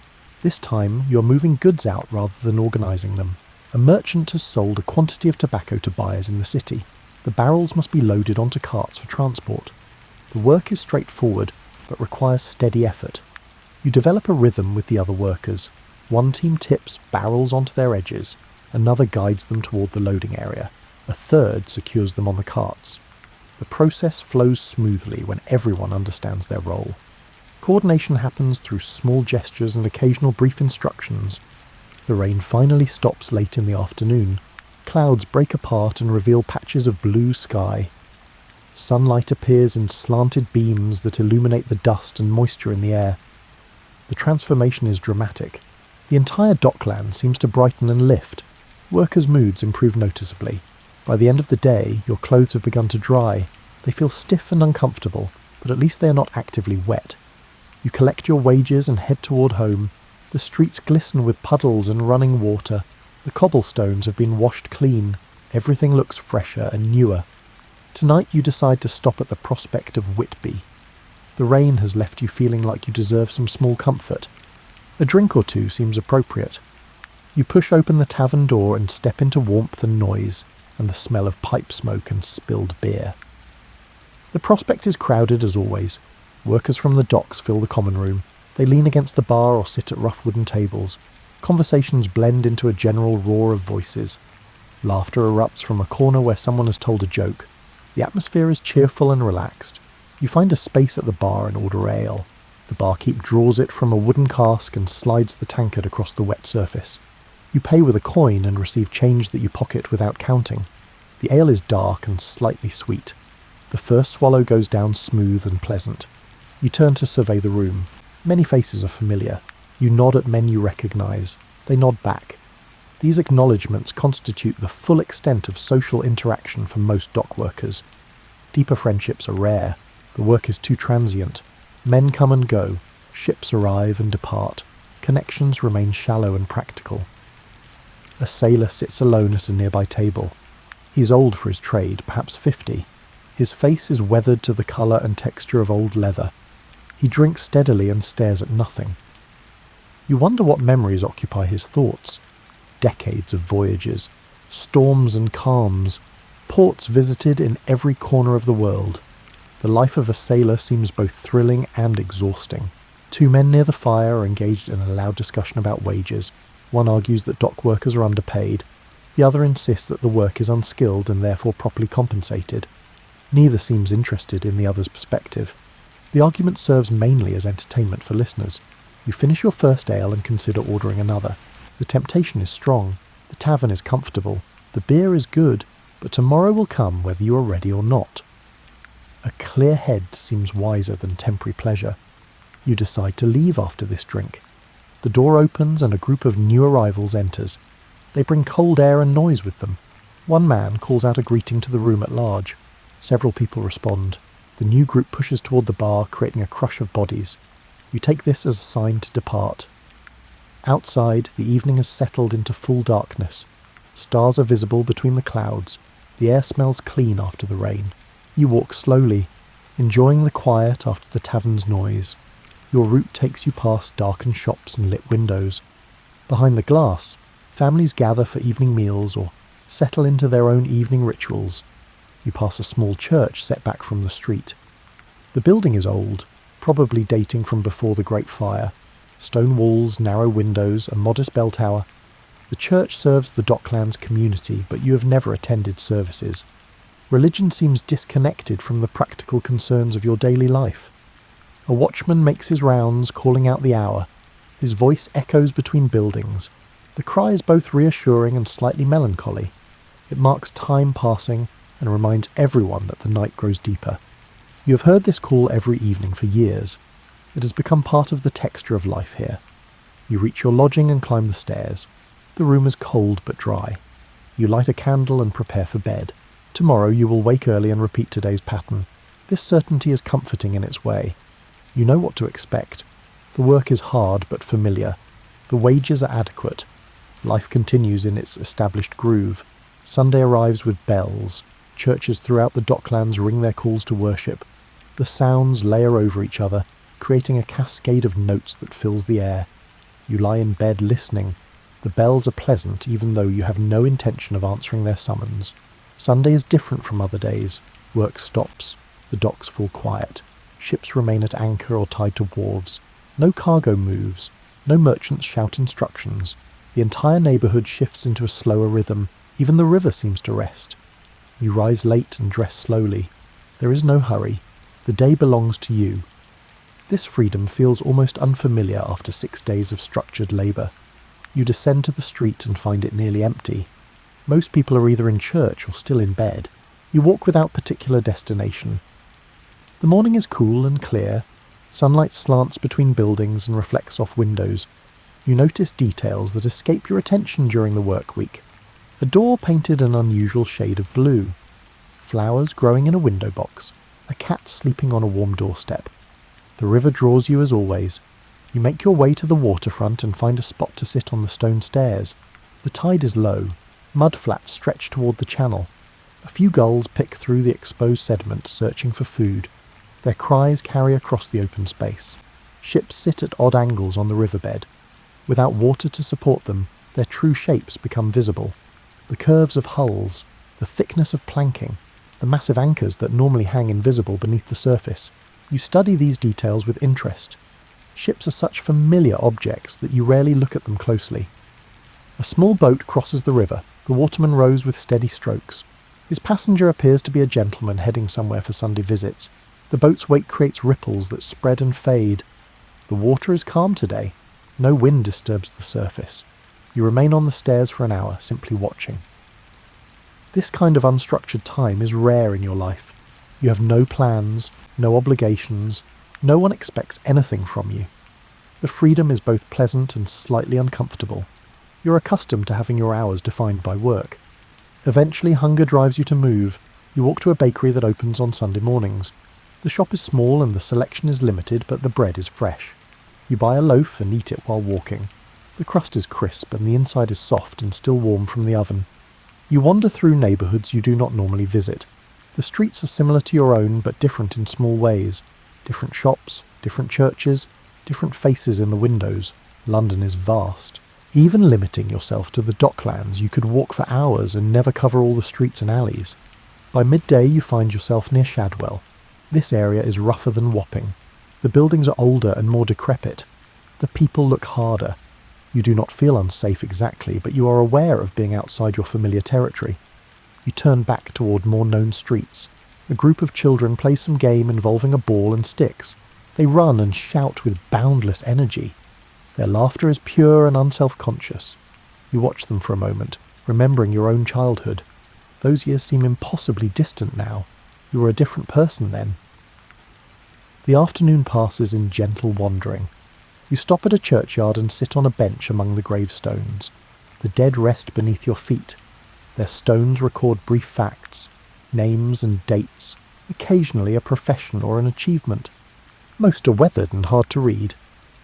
This time, you're moving goods out rather than organising them. A merchant has sold a quantity of tobacco to buyers in the city. The barrels must be loaded onto carts for transport. The work is straightforward, but requires steady effort. You develop a rhythm with the other workers. One team tips barrels onto their edges. Another guides them toward the loading area. A third secures them on the carts. The process flows smoothly when everyone understands their role. Coordination happens through small gestures and occasional brief instructions. The rain finally stops late in the afternoon. Clouds break apart and reveal patches of blue sky. Sunlight appears in slanted beams that illuminate the dust and moisture in the air. The transformation is dramatic. The entire Docklands seems to brighten and lift. Workers' moods improve noticeably. By the end of the day, your clothes have begun to dry. They feel stiff and uncomfortable, but at least they are not actively wet. You collect your wages and head toward home. The streets glisten with puddles and running water. The cobblestones have been washed clean. Everything looks fresher and newer. Tonight you decide to stop at the prospect of Whitby. The rain has left you feeling like you deserve some small comfort. A drink or two seems appropriate. You push open the tavern door and step into warmth and noise, and the smell of pipe smoke and spilled beer. The prospect is crowded as always. Workers from the docks fill the common room. They lean against the bar or sit at rough wooden tables. Conversations blend into a general roar of voices. Laughter erupts from a corner where someone has told a joke. The atmosphere is cheerful and relaxed. You find a space at the bar and order ale. The barkeep draws it from a wooden cask and slides the tankard across the wet surface. You pay with a coin and receive change that you pocket without counting. The ale is dark and slightly sweet. The first swallow goes down smooth and pleasant. You turn to survey the room. Many faces are familiar. You nod at men you recognise. They nod back. These acknowledgements constitute the full extent of social interaction for most dock workers. Deeper friendships are rare. The work is too transient. Men come and go. Ships arrive and depart. Connections remain shallow and practical. A sailor sits alone at a nearby table. He is old for his trade, perhaps 50. His face is weathered to the colour and texture of old leather. He drinks steadily and stares at nothing. You wonder what memories occupy his thoughts. Decades of voyages, storms and calms, ports visited in every corner of the world. The life of a sailor seems both thrilling and exhausting. Two men near the fire are engaged in a loud discussion about wages. One argues that dock workers are underpaid. The other insists that the work is unskilled and therefore properly compensated. Neither seems interested in the other's perspective. The argument serves mainly as entertainment for listeners. You finish your first ale and consider ordering another. The temptation is strong. The tavern is comfortable. The beer is good, but tomorrow will come whether you are ready or not. A clear head seems wiser than temporary pleasure. You decide to leave after this drink. The door opens and a group of new arrivals enters. They bring cold air and noise with them. One man calls out a greeting to the room at large. Several people respond. The new group pushes toward the bar, creating a crush of bodies. You take this as a sign to depart. Outside, the evening has settled into full darkness. Stars are visible between the clouds. The air smells clean after the rain. You walk slowly, enjoying the quiet after the tavern's noise. Your route takes you past darkened shops and lit windows. Behind the glass, families gather for evening meals or settle into their own evening rituals. You pass a small church set back from the street. The building is old, probably dating from before the Great Fire. Stone walls, narrow windows, a modest bell tower. The church serves the Docklands community, but you have never attended services. Religion seems disconnected from the practical concerns of your daily life. A watchman makes his rounds, calling out the hour. His voice echoes between buildings. The cry is both reassuring and slightly melancholy. It marks time passing and reminds everyone that the night grows deeper. You have heard this call every evening for years. It has become part of the texture of life here. You reach your lodging and climb the stairs. The room is cold but dry. You light a candle and prepare for bed. Tomorrow you will wake early and repeat today's pattern. This certainty is comforting in its way. You know what to expect. The work is hard but familiar. The wages are adequate. Life continues in its established groove. Sunday arrives with bells. Churches throughout the Docklands ring their calls to worship. The sounds layer over each other, creating a cascade of notes that fills the air. You lie in bed listening. The bells are pleasant even though you have no intention of answering their summons. Sunday is different from other days. Work stops. The docks fall quiet. Ships remain at anchor or tied to wharves. No cargo moves. No merchants shout instructions. The entire neighbourhood shifts into a slower rhythm. Even the river seems to rest. You rise late and dress slowly. There is no hurry. The day belongs to you. This freedom feels almost unfamiliar after 6 days of structured labour. You descend to the street and find it nearly empty. Most people are either in church or still in bed. You walk without particular destination. The morning is cool and clear. Sunlight slants between buildings and reflects off windows. You notice details that escape your attention during the work week. A door painted an unusual shade of blue. Flowers growing in a window box. A cat sleeping on a warm doorstep. The river draws you as always. You make your way to the waterfront and find a spot to sit on the stone stairs. The tide is low. Mud flats stretch toward the channel. A few gulls pick through the exposed sediment, searching for food. Their cries carry across the open space. Ships sit at odd angles on the riverbed. Without water to support them, their true shapes become visible. The curves of hulls, the thickness of planking, the massive anchors that normally hang invisible beneath the surface. You study these details with interest. Ships are such familiar objects that you rarely look at them closely. A small boat crosses the river. The waterman rows with steady strokes. His passenger appears to be a gentleman heading somewhere for Sunday visits. The boat's wake creates ripples that spread and fade. The water is calm today. No wind disturbs the surface. You remain on the stairs for an hour, simply watching. This kind of unstructured time is rare in your life. You have no plans, no obligations. No one expects anything from you. The freedom is both pleasant and slightly uncomfortable. You're accustomed to having your hours defined by work. Eventually hunger drives you to move. You walk to a bakery that opens on Sunday mornings. The shop is small and the selection is limited, but the bread is fresh. You buy a loaf and eat it while walking. The crust is crisp and the inside is soft and still warm from the oven. You wander through neighbourhoods you do not normally visit. The streets are similar to your own, but different in small ways. Different shops, different churches, different faces in the windows. London is vast. Even limiting yourself to the Docklands, you could walk for hours and never cover all the streets and alleys. By midday you find yourself near Shadwell. This area is rougher than Wapping. The buildings are older and more decrepit. The people look harder. You do not feel unsafe exactly, but you are aware of being outside your familiar territory. You turn back toward more known streets. A group of children play some game involving a ball and sticks. They run and shout with boundless energy. Their laughter is pure and unself-conscious. You watch them for a moment, remembering your own childhood. Those years seem impossibly distant now. You were a different person then. The afternoon passes in gentle wandering. You stop at a churchyard and sit on a bench among the gravestones. The dead rest beneath your feet. Their stones record brief facts, names and dates, occasionally a profession or an achievement. Most are weathered and hard to read.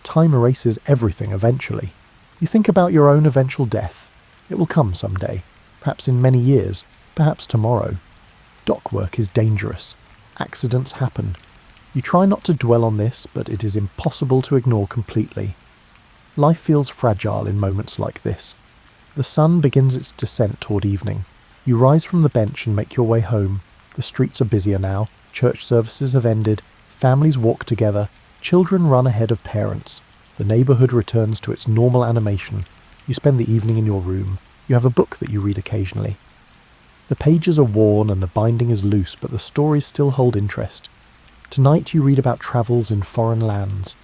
Time erases everything eventually. You think about your own eventual death. It will come someday, perhaps in many years, perhaps tomorrow. Dock work is dangerous. Accidents happen. You try not to dwell on this, but it is impossible to ignore completely. Life feels fragile in moments like this. The sun begins its descent toward evening. You rise from the bench and make your way home. The streets are busier now. Church services have ended. Families walk together, children run ahead of parents. The neighbourhood returns to its normal animation. You spend the evening in your room. You have a book that you read occasionally. The pages are worn and the binding is loose, but the stories still hold interest. Tonight you read about travels in foreign lands.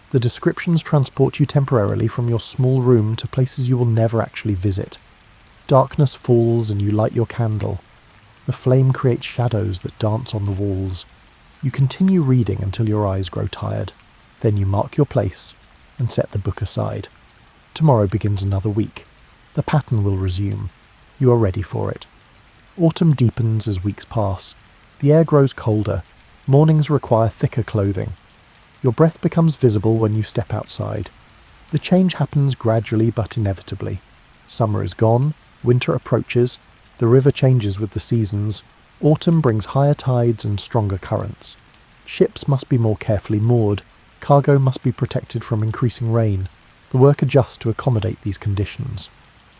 The descriptions transport you temporarily from your small room to places you will never actually visit. Darkness falls and you light your candle. The flame creates shadows that dance on the walls. You continue reading until your eyes grow tired. Then you mark your place and set the book aside. Tomorrow begins another week. The pattern will resume. You are ready for it. Autumn deepens as weeks pass. The air grows colder. Mornings require thicker clothing. Your breath becomes visible when you step outside. The change happens gradually but inevitably. Summer is gone, winter approaches, the river changes with the seasons, autumn brings higher tides and stronger currents. Ships must be more carefully moored, cargo must be protected from increasing rain. The work adjusts to accommodate these conditions.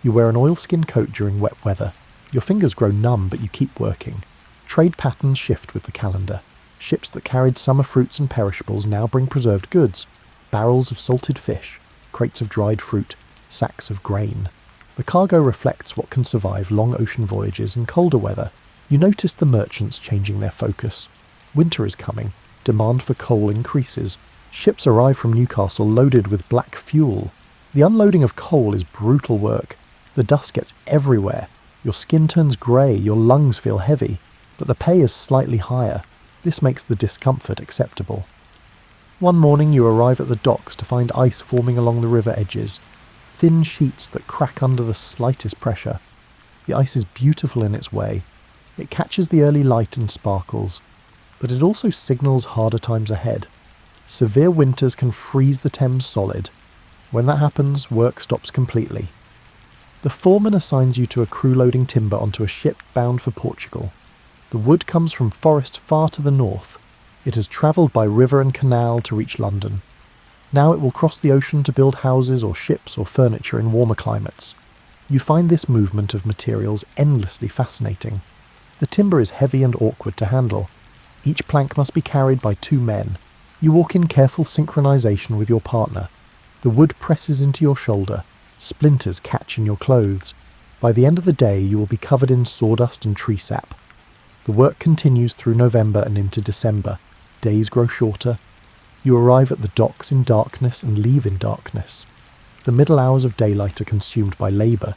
You wear an oilskin coat during wet weather. Your fingers grow numb, but you keep working. Trade patterns shift with the calendar. Ships that carried summer fruits and perishables now bring preserved goods, barrels of salted fish, crates of dried fruit, sacks of grain. The cargo reflects what can survive long ocean voyages in colder weather. You notice the merchants changing their focus. Winter is coming. Demand for coal increases. Ships arrive from Newcastle loaded with black fuel. The unloading of coal is brutal work. The dust gets everywhere. Your skin turns grey, your lungs feel heavy, but the pay is slightly higher. This makes the discomfort acceptable. One morning you arrive at the docks to find ice forming along the river edges, thin sheets that crack under the slightest pressure. The ice is beautiful in its way. It catches the early light and sparkles, but it also signals harder times ahead. Severe winters can freeze the Thames solid. When that happens, work stops completely. The foreman assigns you to a crew loading timber onto a ship bound for Portugal. The wood comes from forests far to the north. It has travelled by river and canal to reach London. Now it will cross the ocean to build houses or ships or furniture in warmer climates. You find this movement of materials endlessly fascinating. The timber is heavy and awkward to handle. Each plank must be carried by 2 men. You walk in careful synchronization with your partner. The wood presses into your shoulder. Splinters catch in your clothes. By the end of the day you will be covered in sawdust and tree sap. The work continues through November and into December. Days grow shorter. You arrive at the docks in darkness and leave in darkness. The middle hours of daylight are consumed by labour.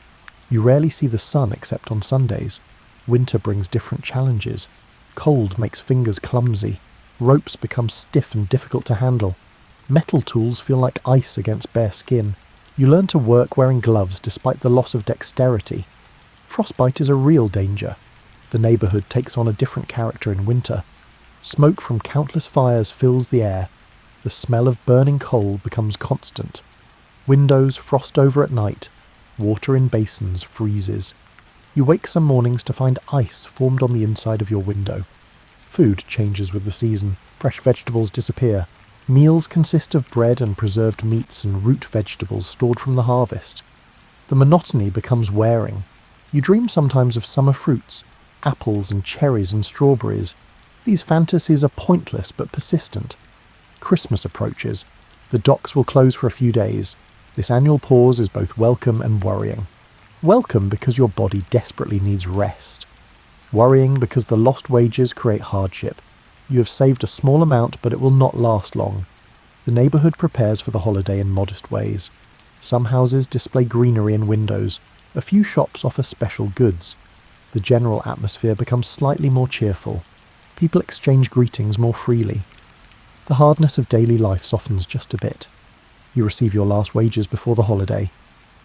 You rarely see the sun except on Sundays. Winter brings different challenges. Cold makes fingers clumsy. Ropes become stiff and difficult to handle. Metal tools feel like ice against bare skin. You learn to work wearing gloves despite the loss of dexterity. Frostbite is a real danger. The neighbourhood takes on a different character in winter. Smoke from countless fires fills the air. The smell of burning coal becomes constant. Windows frost over at night. Water in basins freezes. You wake some mornings to find ice formed on the inside of your window. Food changes with the season. Fresh vegetables disappear. Meals consist of bread and preserved meats and root vegetables stored from the harvest. The monotony becomes wearing. You dream sometimes of summer fruits, apples and cherries and strawberries. These fantasies are pointless but persistent. Christmas approaches. The docks will close for a few days. This annual pause is both welcome and worrying. Welcome because your body desperately needs rest. Worrying because the lost wages create hardship. You have saved a small amount, but it will not last long. The neighbourhood prepares for the holiday in modest ways. Some houses display greenery in windows. A few shops offer special goods. The general atmosphere becomes slightly more cheerful. People exchange greetings more freely. The hardness of daily life softens just a bit. You receive your last wages before the holiday.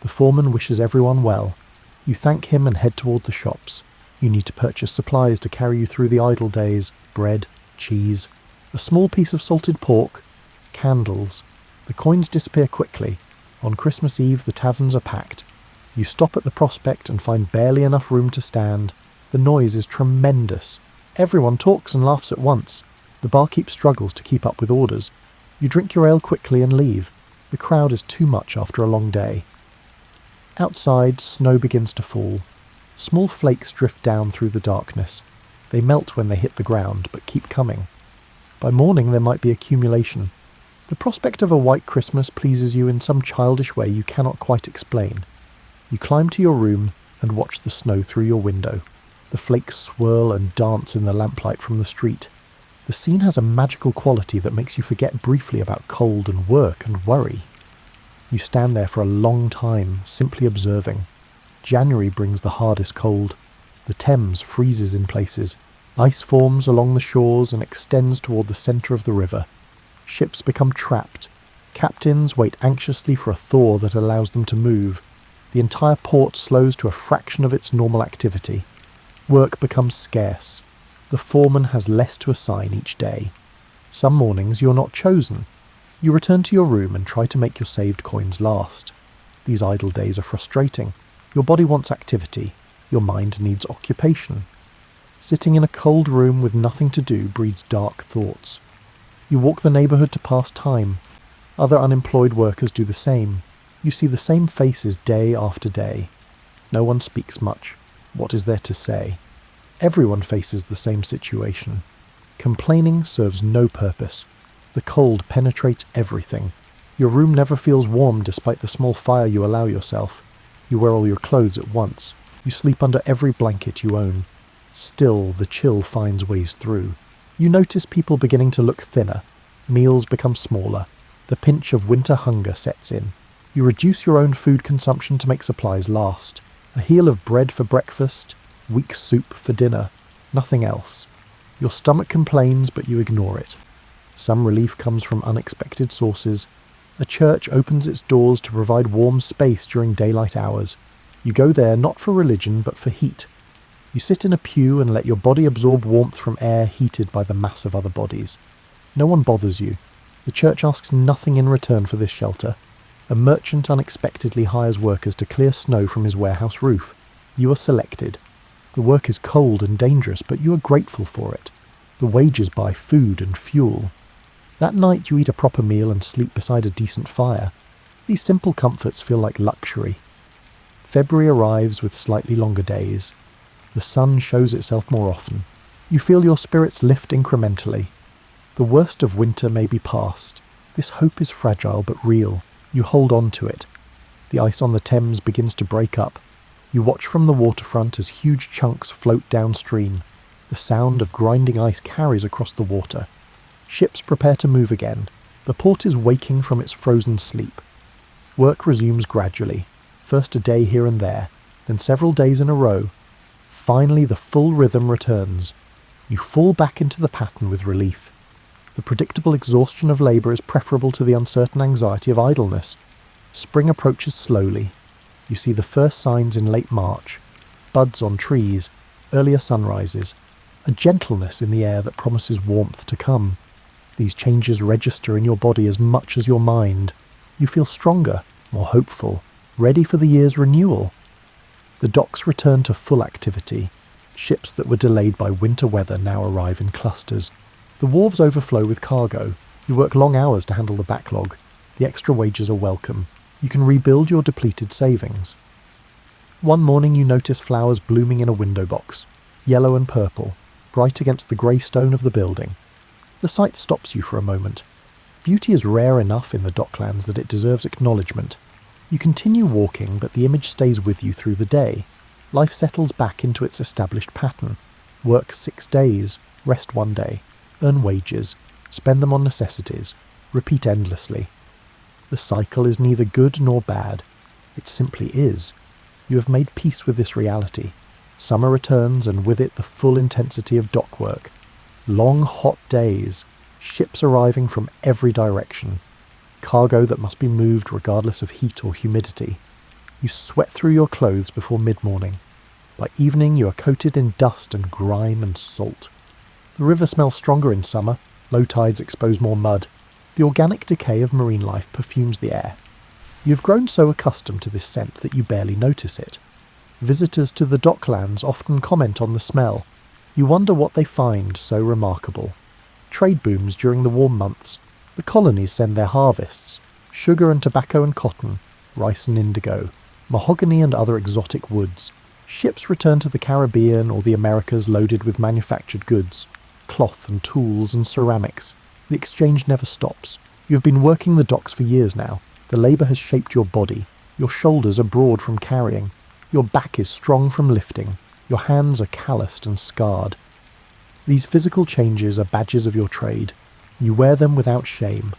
The foreman wishes everyone well. You thank him and head toward the shops. You need to purchase supplies to carry you through the idle days: bread, cheese, a small piece of salted pork, candles. The coins disappear quickly. On Christmas Eve the taverns are packed. You stop at the Prospect and find barely enough room to stand. The noise is tremendous. Everyone talks and laughs at once. The barkeep struggles to keep up with orders. You drink your ale quickly and leave. The crowd is too much after a long day. Outside, snow begins to fall. Small flakes drift down through the darkness. They melt when they hit the ground, but keep coming. By morning there might be accumulation. The prospect of a white Christmas pleases you in some childish way you cannot quite explain. You climb to your room and watch the snow through your window. The flakes swirl and dance in the lamplight from the street. The scene has a magical quality that makes you forget briefly about cold and work and worry. You stand there for a long time, simply observing. January brings the hardest cold. The Thames freezes in places. Ice forms along the shores and extends toward the centre of the river. Ships become trapped. Captains wait anxiously for a thaw that allows them to move. The entire port slows to a fraction of its normal activity. Work becomes scarce. The foreman has less to assign each day. Some mornings you're not chosen. You return to your room and try to make your saved coins last. These idle days are frustrating. Your body wants activity. Your mind needs occupation. Sitting in a cold room with nothing to do breeds dark thoughts. You walk the neighbourhood to pass time. Other unemployed workers do the same. You see the same faces day after day. No one speaks much. What is there to say? Everyone faces the same situation. Complaining serves no purpose. The cold penetrates everything. Your room never feels warm despite the small fire you allow yourself. You wear all your clothes at once. You sleep under every blanket you own. Still, the chill finds ways through. You notice people beginning to look thinner. Meals become smaller. The pinch of winter hunger sets in. You reduce your own food consumption to make supplies last. A heel of bread for breakfast, weak soup for dinner. Nothing else. Your stomach complains, but you ignore it. Some relief comes from unexpected sources. A church opens its doors to provide warm space during daylight hours. You go there not for religion, but for heat. You sit in a pew and let your body absorb warmth from air heated by the mass of other bodies. No one bothers you. The church asks nothing in return for this shelter. A merchant unexpectedly hires workers to clear snow from his warehouse roof. You are selected. The work is cold and dangerous, but you are grateful for it. The wages buy food and fuel. That night you eat a proper meal and sleep beside a decent fire. These simple comforts feel like luxury. February arrives with slightly longer days. The sun shows itself more often. You feel your spirits lift incrementally. The worst of winter may be past. This hope is fragile but real. You hold on to it. The ice on the Thames begins to break up. You watch from the waterfront as huge chunks float downstream. The sound of grinding ice carries across the water. Ships prepare to move again. The port is waking from its frozen sleep. Work resumes gradually. First a day here and there, then several days in a row. Finally the full rhythm returns. You fall back into the pattern with relief. The predictable exhaustion of labour is preferable to the uncertain anxiety of idleness. Spring approaches slowly. You see the first signs in late March. Buds on trees, earlier sunrises, a gentleness in the air that promises warmth to come. These changes register in your body as much as your mind. You feel stronger, more hopeful, ready for the year's renewal. The docks return to full activity. Ships that were delayed by winter weather now arrive in clusters. The wharves overflow with cargo. You work long hours to handle the backlog. The extra wages are welcome. You can rebuild your depleted savings. One morning you notice flowers blooming in a window box, yellow and purple, bright against the grey stone of the building. The sight stops you for a moment. Beauty is rare enough in the Docklands that it deserves acknowledgement. You continue walking, but the image stays with you through the day. Life settles back into its established pattern. Work 6 days, rest 1 day, earn wages, spend them on necessities, repeat endlessly. The cycle is neither good nor bad. It simply is. You have made peace with this reality. Summer returns, and with it the full intensity of dock work. Long, hot days, ships arriving from every direction, cargo that must be moved regardless of heat or humidity. You sweat through your clothes before mid-morning. By evening you are coated in dust and grime and salt. The river smells stronger in summer. Low tides expose more mud. The organic decay of marine life perfumes the air. You have grown so accustomed to this scent that you barely notice it. Visitors to the Docklands often comment on the smell. You wonder what they find so remarkable. Trade booms during the warm months. The colonies send their harvests. Sugar and tobacco and cotton, rice and indigo, mahogany and other exotic woods. Ships return to the Caribbean or the Americas loaded with manufactured goods. cloth and tools and ceramics. The exchange never stops. You have been working the docks for years now. The labour has shaped your body. Your shoulders are broad from carrying. Your back is strong from lifting. Your hands are calloused and scarred. These physical changes are badges of your trade. You wear them without shame.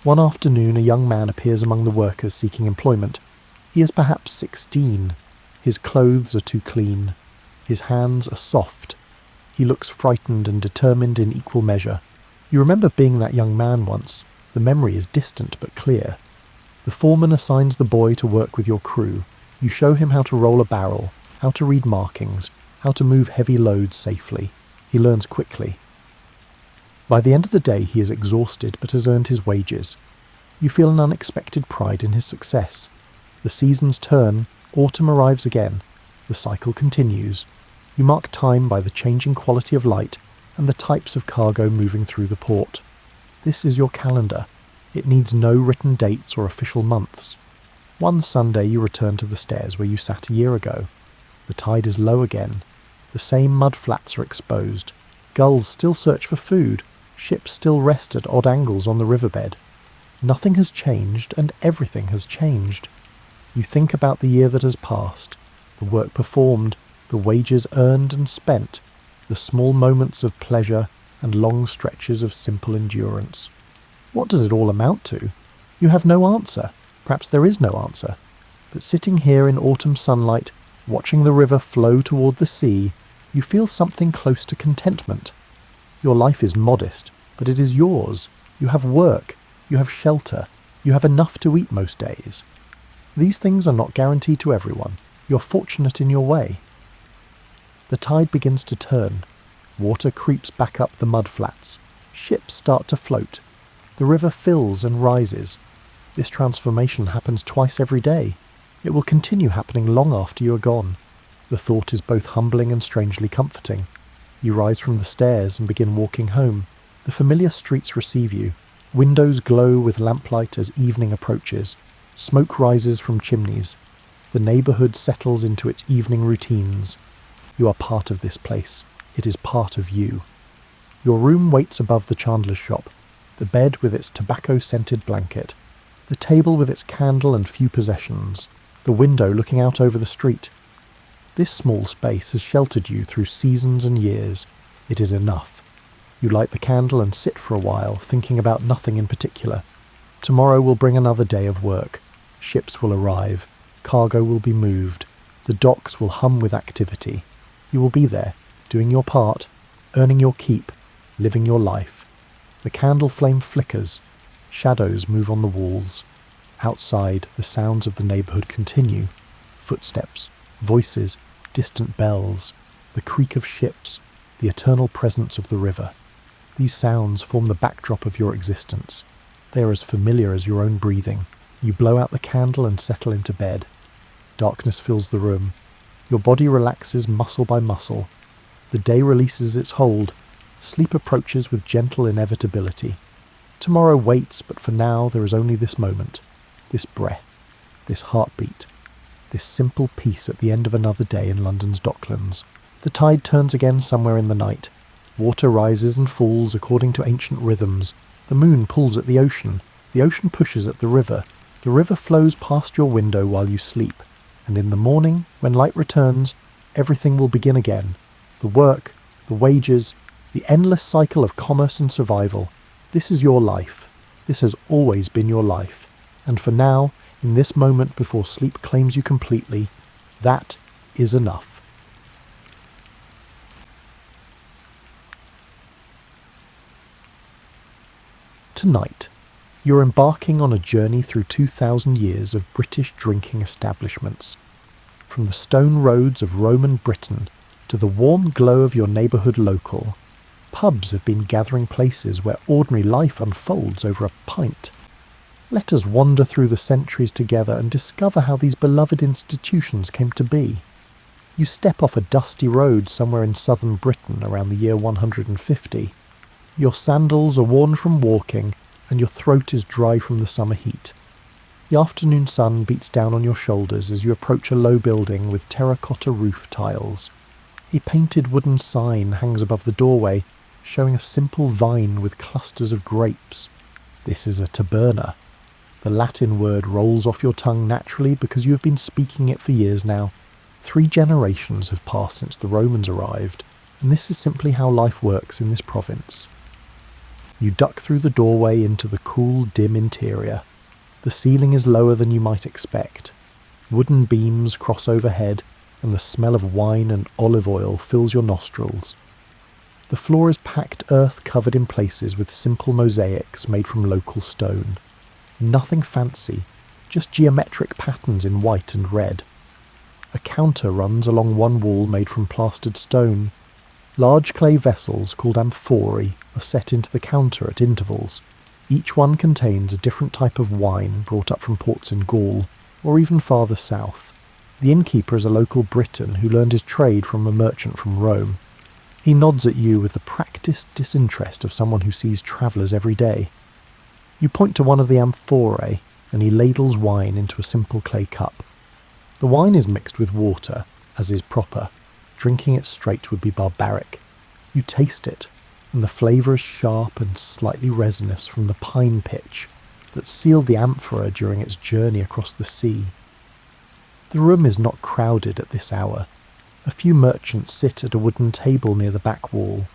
One afternoon a young man appears among the workers seeking employment. He is perhaps 16. His clothes are too clean. His hands are soft. He looks frightened and determined in equal measure. You remember being that young man once. The memory is distant but clear. The foreman assigns the boy to work with your crew. You show him how to roll a barrel, how to read markings, how to move heavy loads safely. He learns quickly. By the end of the day he is exhausted but has earned his wages. You feel an unexpected pride in his success. The seasons turn, autumn arrives again. The cycle continues. You mark time by the changing quality of light and the types of cargo moving through the port. This is your calendar. It needs no written dates or official months. One Sunday you return to the stairs where you sat a year ago. The tide is low again. The same mud flats are exposed. Gulls still search for food. Ships still rest at odd angles on the riverbed. Nothing has changed and everything has changed. You think about the year that has passed, the work performed, the wages earned and spent, the small moments of pleasure and long stretches of simple endurance. What does it all amount to? You have no answer. Perhaps there is no answer. But sitting here in autumn sunlight, watching the river flow toward the sea, you feel something close to contentment. Your life is modest, but it is yours. You have work. You have shelter. You have enough to eat most days. These things are not guaranteed to everyone. You're fortunate in your way. The tide begins to turn. Water creeps back up the mud flats. Ships start to float. The river fills and rises. This transformation happens twice every day. It will continue happening long after you are gone. The thought is both humbling and strangely comforting. You rise from the stairs and begin walking home. The familiar streets receive you. Windows glow with lamplight as evening approaches. Smoke rises from chimneys. The neighbourhood settles into its evening routines. You are part of this place. It is part of you. Your room waits above the chandler's shop. The bed with its tobacco-scented blanket. The table with its candle and few possessions. The window looking out over the street. This small space has sheltered you through seasons and years. It is enough. You light the candle and sit for a while, thinking about nothing in particular. Tomorrow will bring another day of work. Ships will arrive. Cargo will be moved. The docks will hum with activity. You will be there, doing your part, earning your keep, living your life. The candle flame flickers. Shadows move on the walls. Outside, the sounds of the neighbourhood continue. Footsteps, voices, distant bells, the creak of ships, the eternal presence of the river. These sounds form the backdrop of your existence. They are as familiar as your own breathing. You blow out the candle and settle into bed. Darkness fills the room. Your body relaxes muscle by muscle. The day releases its hold. Sleep approaches with gentle inevitability. Tomorrow waits, but for now there is only this moment, this breath, this heartbeat, this simple peace at the end of another day in London's Docklands. The tide turns again somewhere in the night. Water rises and falls according to ancient rhythms. The moon pulls at the ocean pushes at the river flows past your window while you sleep, and in the morning, when light returns, everything will begin again. The work, the wages, the endless cycle of commerce and survival. This is your life. This has always been your life. And for now, in this moment before sleep claims you completely, that is enough. Tonight, you're embarking on a journey through 2,000 years of British drinking establishments. From the stone roads of Roman Britain to the warm glow of your neighbourhood local, pubs have been gathering places where ordinary life unfolds over a pint. Let us wander through the centuries together and discover how these beloved institutions came to be. You step off a dusty road somewhere in southern Britain around the year 150. Your sandals are worn from walking, and your throat is dry from the summer heat. The afternoon sun beats down on your shoulders as you approach a low building with terracotta roof tiles. A painted wooden sign hangs above the doorway, showing a simple vine with clusters of grapes. This is a taberna. The Latin word rolls off your tongue naturally because you have been speaking it for years now. 3 generations have passed since the Romans arrived, and this is simply how life works in this province. You duck through the doorway into the cool, dim interior. The ceiling is lower than you might expect. Wooden beams cross overhead, and the smell of wine and olive oil fills your nostrils. The floor is packed earth covered in places with simple mosaics made from local stone. Nothing fancy, just geometric patterns in white and red. A counter runs along one wall made from plastered stone. Large clay vessels called amphorae are set into the counter at intervals. Each one contains a different type of wine brought up from ports in Gaul, or even farther south. The innkeeper is a local Briton who learned his trade from a merchant from Rome. He nods at you with the practised disinterest of someone who sees travellers every day. You point to one of the amphorae, and he ladles wine into a simple clay cup. The wine is mixed with water, as is proper. Drinking it straight would be barbaric. You taste it, and the flavour is sharp and slightly resinous from the pine pitch that sealed the amphora during its journey across the sea. The room is not crowded at this hour. A few merchants sit at a wooden table near the back wall.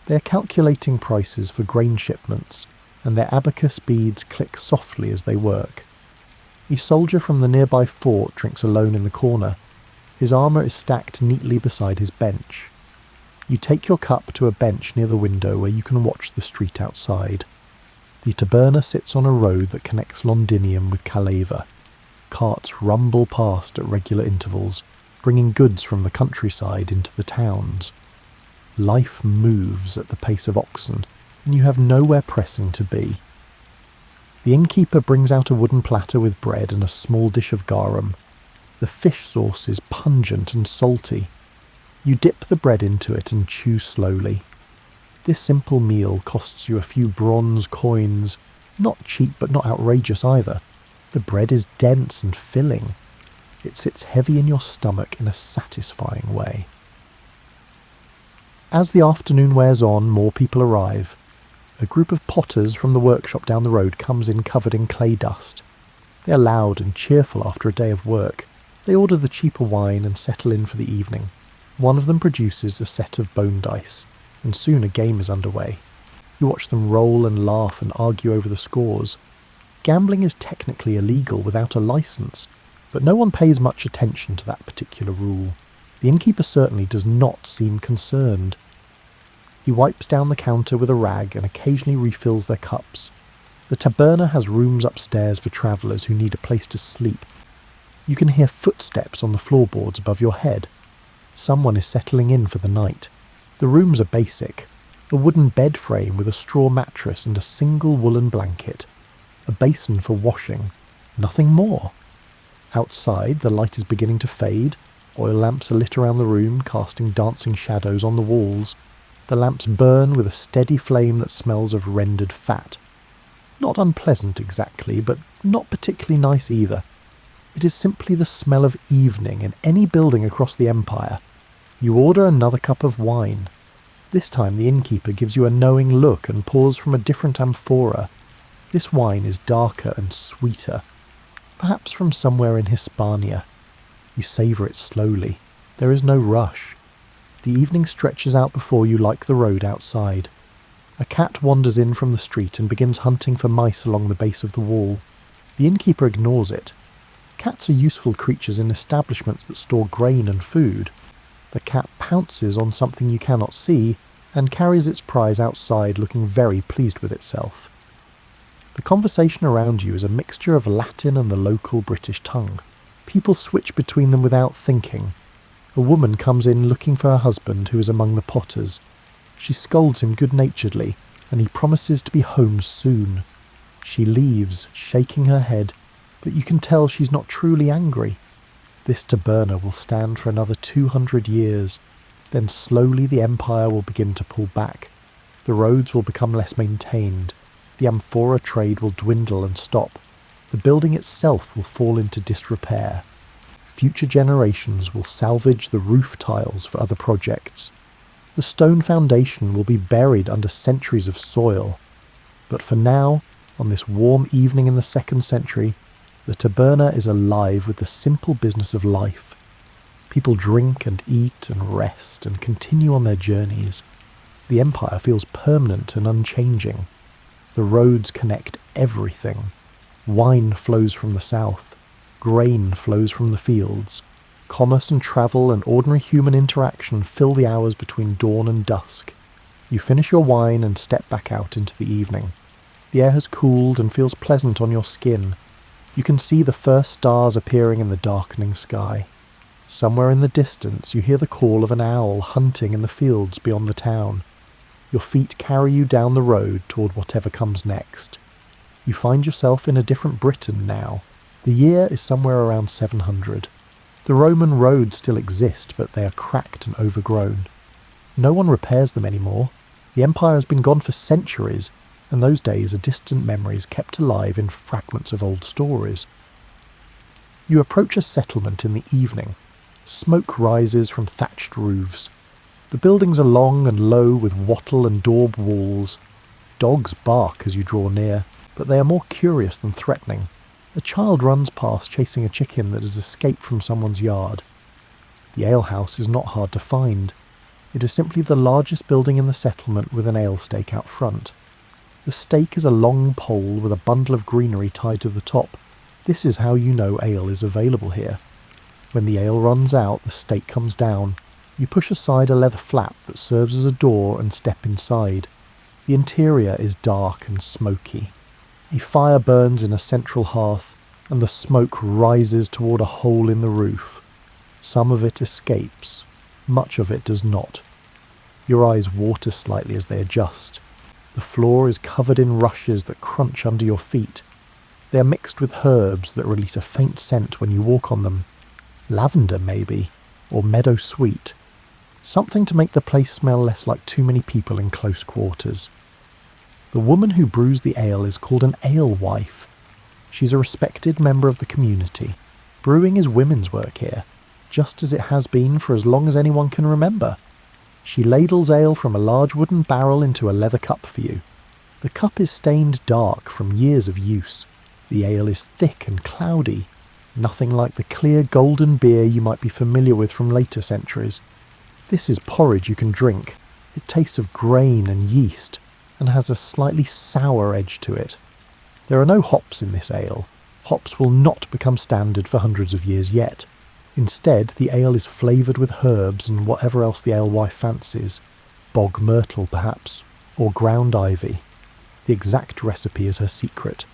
They are calculating prices for grain shipments, and their abacus beads click softly as they work. A soldier from the nearby fort drinks alone in the corner. His armour is stacked neatly beside his bench. You take your cup to a bench near the window where you can watch the street outside. The taberna sits on a road that connects Londinium with Caleva. Carts rumble past at regular intervals, bringing goods from the countryside into the towns. Life moves at the pace of oxen, and you have nowhere pressing to be. The innkeeper brings out a wooden platter with bread and a small dish of garum. The fish sauce is pungent and salty. You dip the bread into it and chew slowly. This simple meal costs you a few bronze coins, not cheap but not outrageous either. The bread is dense and filling. It sits heavy in your stomach in a satisfying way. As the afternoon wears on, more people arrive. A group of potters from the workshop down the road comes in covered in clay dust. They are loud and cheerful after a day of work. They order the cheaper wine and settle in for the evening. One of them produces a set of bone dice, and soon a game is underway. You watch them roll and laugh and argue over the scores. Gambling is technically illegal without a license, but no one pays much attention to that particular rule. The innkeeper certainly does not seem concerned. He wipes down the counter with a rag and occasionally refills their cups. The taberna has rooms upstairs for travellers who need a place to sleep. You can hear footsteps on the floorboards above your head. Someone is settling in for the night. The rooms are basic. A wooden bed frame with a straw mattress and a single woolen blanket. A basin for washing. Nothing more. Outside, the light is beginning to fade. Oil lamps are lit around the room, casting dancing shadows on the walls. The lamps burn with a steady flame that smells of rendered fat. Not unpleasant exactly, but not particularly nice either. It is simply the smell of evening in any building across the empire. You order another cup of wine. This time the innkeeper gives you a knowing look and pours from a different amphora. This wine is darker and sweeter, perhaps from somewhere in Hispania. You savour it slowly. There is no rush. The evening stretches out before you like the road outside. A cat wanders in from the street and begins hunting for mice along the base of the wall. The innkeeper ignores it. Cats are useful creatures in establishments that store grain and food. The cat pounces on something you cannot see and carries its prize outside looking very pleased with itself. The conversation around you is a mixture of Latin and the local British tongue. People switch between them without thinking. A woman comes in looking for her husband who is among the potters. She scolds him good-naturedly, and he promises to be home soon. She leaves, shaking her head, but you can tell she's not truly angry. This taberna will stand for another 200 years. Then slowly the empire will begin to pull back. The roads will become less maintained. The amphora trade will dwindle and stop. The building itself will fall into disrepair. Future generations will salvage the roof tiles for other projects. The stone foundation will be buried under centuries of soil. But for now, on this warm evening in the 2nd century, the taberna is alive with the simple business of life. People drink and eat and rest and continue on their journeys. The empire feels permanent and unchanging. The roads connect everything. Wine flows from the south. Grain flows from the fields. Commerce and travel and ordinary human interaction fill the hours between dawn and dusk. You finish your wine and step back out into the evening. The air has cooled and feels pleasant on your skin. You can see the first stars appearing in the darkening sky. Somewhere in the distance you hear the call of an owl hunting in the fields beyond the town. Your feet carry you down the road toward whatever comes next. You find yourself in a different Britain now. The year is somewhere around 700. The Roman roads still exist, but they are cracked and overgrown. No one repairs them anymore. The empire has been gone for centuries, and those days are distant memories kept alive in fragments of old stories. You approach a settlement in the evening. Smoke rises from thatched roofs. The buildings are long and low with wattle and daub walls. Dogs bark as you draw near, but they are more curious than threatening. A child runs past chasing a chicken that has escaped from someone's yard. The alehouse is not hard to find. It is simply the largest building in the settlement with an ale stake out front. The stake is a long pole with a bundle of greenery tied to the top. This is how you know ale is available here. When the ale runs out, the stake comes down. You push aside a leather flap that serves as a door and step inside. The interior is dark and smoky. A fire burns in a central hearth, and the smoke rises toward a hole in the roof. Some of it escapes. Much of it does not. Your eyes water slightly as they adjust. The floor is covered in rushes that crunch under your feet. They are mixed with herbs that release a faint scent when you walk on them. Lavender, maybe, or meadow sweet. Something to make the place smell less like too many people in close quarters. The woman who brews the ale is called an alewife. She's a respected member of the community. Brewing is women's work here, just as it has been for as long as anyone can remember. She ladles ale from a large wooden barrel into a leather cup for you. The cup is stained dark from years of use. The ale is thick and cloudy, nothing like the clear golden beer you might be familiar with from later centuries. This is porridge you can drink. It tastes of grain and yeast, and has a slightly sour edge to it. There are no hops in this ale. Hops will not become standard for hundreds of years yet. Instead, the ale is flavoured with herbs and whatever else the alewife fancies. Bog myrtle, perhaps, or ground ivy. The exact recipe is her secret.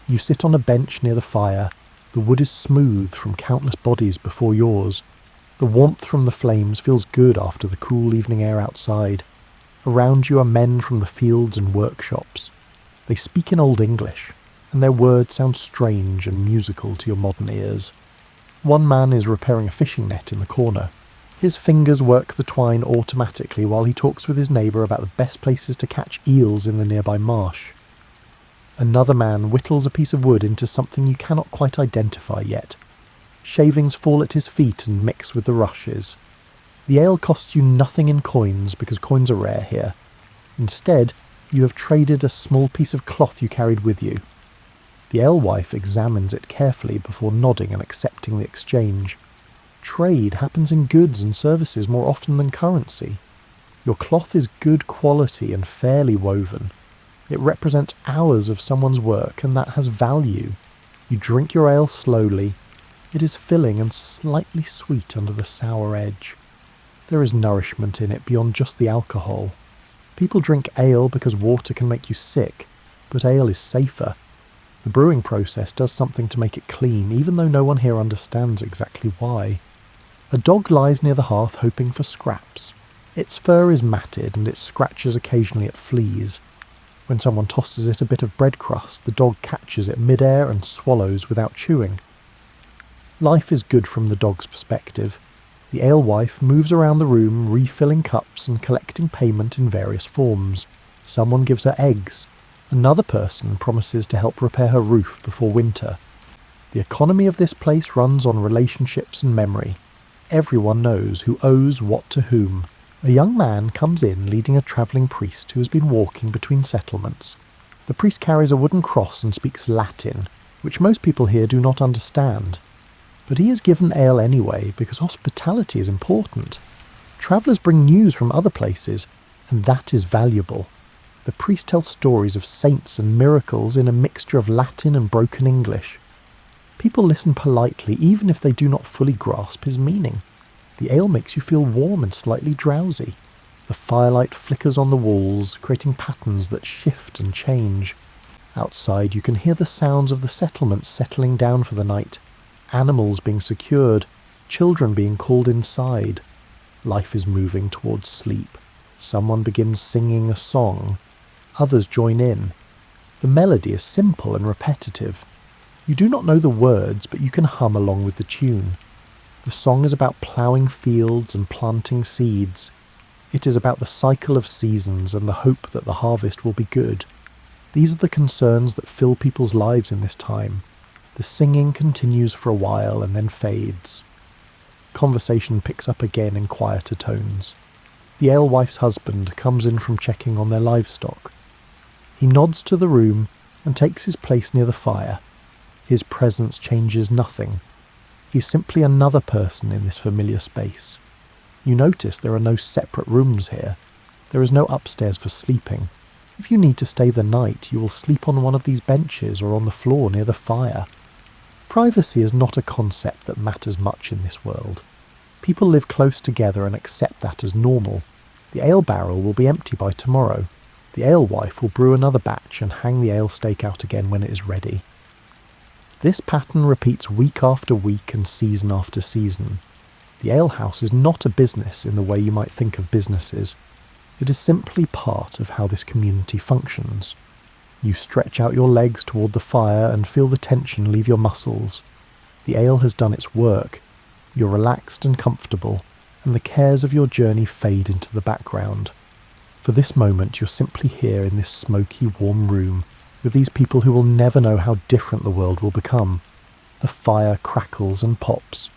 You sit on a bench near the fire. The wood is smooth from countless bodies before yours. The warmth from the flames feels good after the cool evening air outside. Around you are men from the fields and workshops. They speak in Old English, and their words sound strange and musical to your modern ears. One man is repairing a fishing net in the corner. His fingers work the twine automatically while he talks with his neighbour about the best places to catch eels in the nearby marsh. Another man whittles a piece of wood into something you cannot quite identify yet. Shavings fall at his feet and mix with the rushes. The ale costs you nothing in coins because coins are rare here. Instead, you have traded a small piece of cloth you carried with you. The alewife examines it carefully before nodding and accepting the exchange. Trade happens in goods and services more often than currency. Your cloth is good quality and fairly woven. It represents hours of someone's work, and that has value. You drink your ale slowly. It is filling and slightly sweet under the sour edge. There is nourishment in it beyond just the alcohol. People drink ale because water can make you sick, but ale is safer. The brewing process does something to make it clean, even though no one here understands exactly why. A dog lies near the hearth hoping for scraps. Its fur is matted and it scratches occasionally at fleas. When someone tosses it a bit of bread crust, the dog catches it mid-air and swallows without chewing. Life is good from the dog's perspective. The alewife moves around the room, refilling cups and collecting payment in various forms. Someone gives her eggs. Another person promises to help repair her roof before winter. The economy of this place runs on relationships and memory. Everyone knows who owes what to whom. A young man comes in leading a travelling priest who has been walking between settlements. The priest carries a wooden cross and speaks Latin, which most people here do not understand. But he is given ale anyway because hospitality is important. Travellers bring news from other places, and that is valuable. The priest tells stories of saints and miracles in a mixture of Latin and broken English. People listen politely even if they do not fully grasp his meaning. The ale makes you feel warm and slightly drowsy. The firelight flickers on the walls, creating patterns that shift and change. Outside you can hear the sounds of the settlements settling down for the night, animals being secured, children being called inside. Life is moving towards sleep. Someone begins singing a song. Others join in. The melody is simple and repetitive. You do not know the words, but you can hum along with the tune. The song is about ploughing fields and planting seeds. It is about the cycle of seasons and the hope that the harvest will be good. These are the concerns that fill people's lives in this time. The singing continues for a while and then fades. Conversation picks up again in quieter tones. The alewife's husband comes in from checking on their livestock. He nods to the room and takes his place near the fire. His presence changes nothing. He's simply another person in this familiar space. You notice there are no separate rooms here. There is no upstairs for sleeping. If you need to stay the night, you will sleep on one of these benches or on the floor near the fire. Privacy is not a concept that matters much in this world. People live close together and accept that as normal. The ale barrel will be empty by tomorrow. The alewife will brew another batch and hang the ale stake out again when it is ready. This pattern repeats week after week and season after season. The alehouse is not a business in the way you might think of businesses. It is simply part of how this community functions. You stretch out your legs toward the fire and feel the tension leave your muscles. The ale has done its work. You're relaxed and comfortable, and the cares of your journey fade into the background. For this moment you're simply here in this smoky, warm room, with these people who will never know how different the world will become. The fire crackles and pops.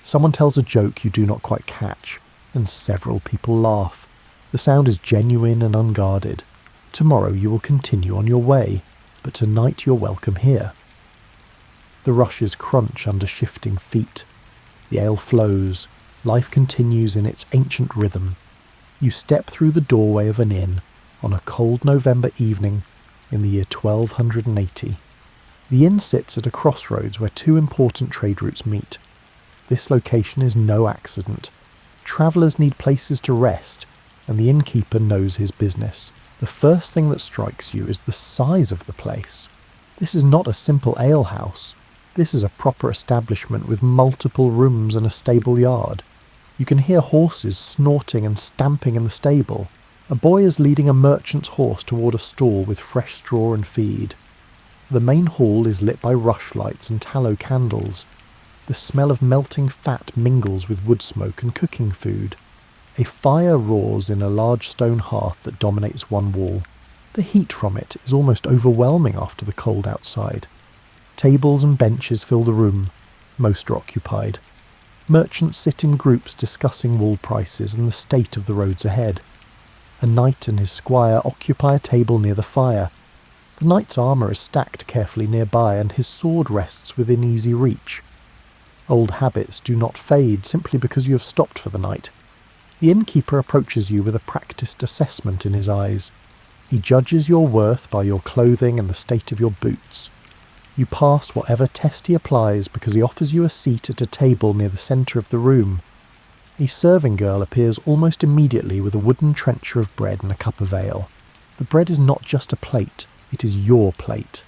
Someone tells a joke you do not quite catch, and several people laugh. The sound is genuine and unguarded. Tomorrow you will continue on your way, but tonight you're welcome here. The rushes crunch under shifting feet. The ale flows. Life continues in its ancient rhythm. You step through the doorway of an inn on a cold November evening in the year 1280. The inn sits at a crossroads where two important trade routes meet. This location is no accident. Travellers need places to rest, and the innkeeper knows his business. The first thing that strikes you is the size of the place. This is not a simple alehouse. This is a proper establishment with multiple rooms and a stable yard. You can hear horses snorting and stamping in the stable. A boy is leading a merchant's horse toward a stall with fresh straw and feed. The main hall is lit by rushlights and tallow candles. The smell of melting fat mingles with wood smoke and cooking food. A fire roars in a large stone hearth that dominates one wall. The heat from it is almost overwhelming after the cold outside. Tables and benches fill the room. Most are occupied. Merchants sit in groups discussing wool prices and the state of the roads ahead. A knight and his squire occupy a table near the fire. The knight's armour is stacked carefully nearby, and his sword rests within easy reach. Old habits do not fade simply because you have stopped for the night. The innkeeper approaches you with a practised assessment in his eyes. He judges your worth by your clothing and the state of your boots. You pass whatever test he applies because he offers you a seat at a table near the centre of the room. A serving girl appears almost immediately with a wooden trencher of bread and a cup of ale. The bread is not just a plate, it is your plate.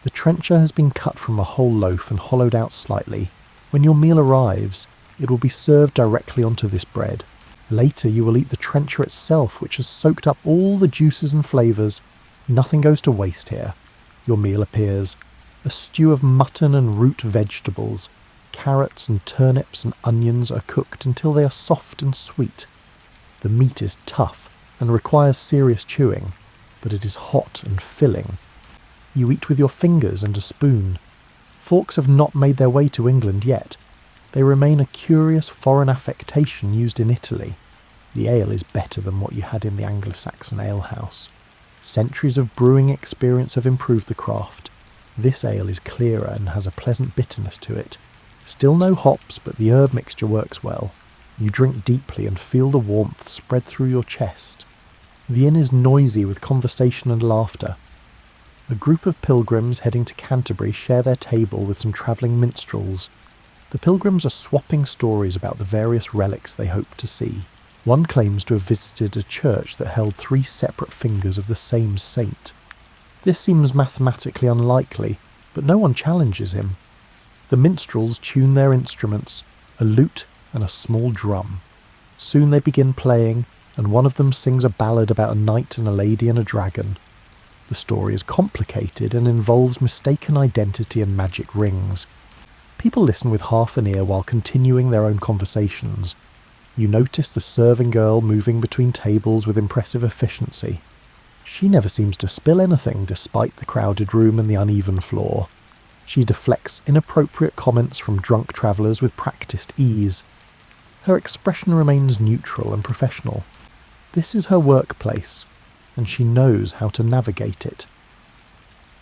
The trencher has been cut from a whole loaf and hollowed out slightly. When your meal arrives, it will be served directly onto this bread. Later you will eat the trencher itself, which has soaked up all the juices and flavours. Nothing goes to waste here. Your meal appears. A stew of mutton and root vegetables. Carrots and turnips and onions are cooked until they are soft and sweet. The meat is tough and requires serious chewing, but it is hot and filling. You eat with your fingers and a spoon. Forks have not made their way to England yet. They remain a curious foreign affectation used in Italy. The ale is better than what you had in the Anglo-Saxon alehouse. Centuries of brewing experience have improved the craft. This ale is clearer and has a pleasant bitterness to it. Still no hops, but the herb mixture works well. You drink deeply and feel the warmth spread through your chest. The inn is noisy with conversation and laughter. A group of pilgrims heading to Canterbury share their table with some travelling minstrels. The pilgrims are swapping stories about the various relics they hope to see. One claims to have visited a church that held 3 separate fingers of the same saint. This seems mathematically unlikely, but no one challenges him. The minstrels tune their instruments, a lute and a small drum. Soon they begin playing, and one of them sings a ballad about a knight and a lady and a dragon. The story is complicated and involves mistaken identity and magic rings. People listen with half an ear while continuing their own conversations. You notice the serving girl moving between tables with impressive efficiency. She never seems to spill anything despite the crowded room and the uneven floor. She deflects inappropriate comments from drunk travellers with practised ease. Her expression remains neutral and professional. This is her workplace, and she knows how to navigate it.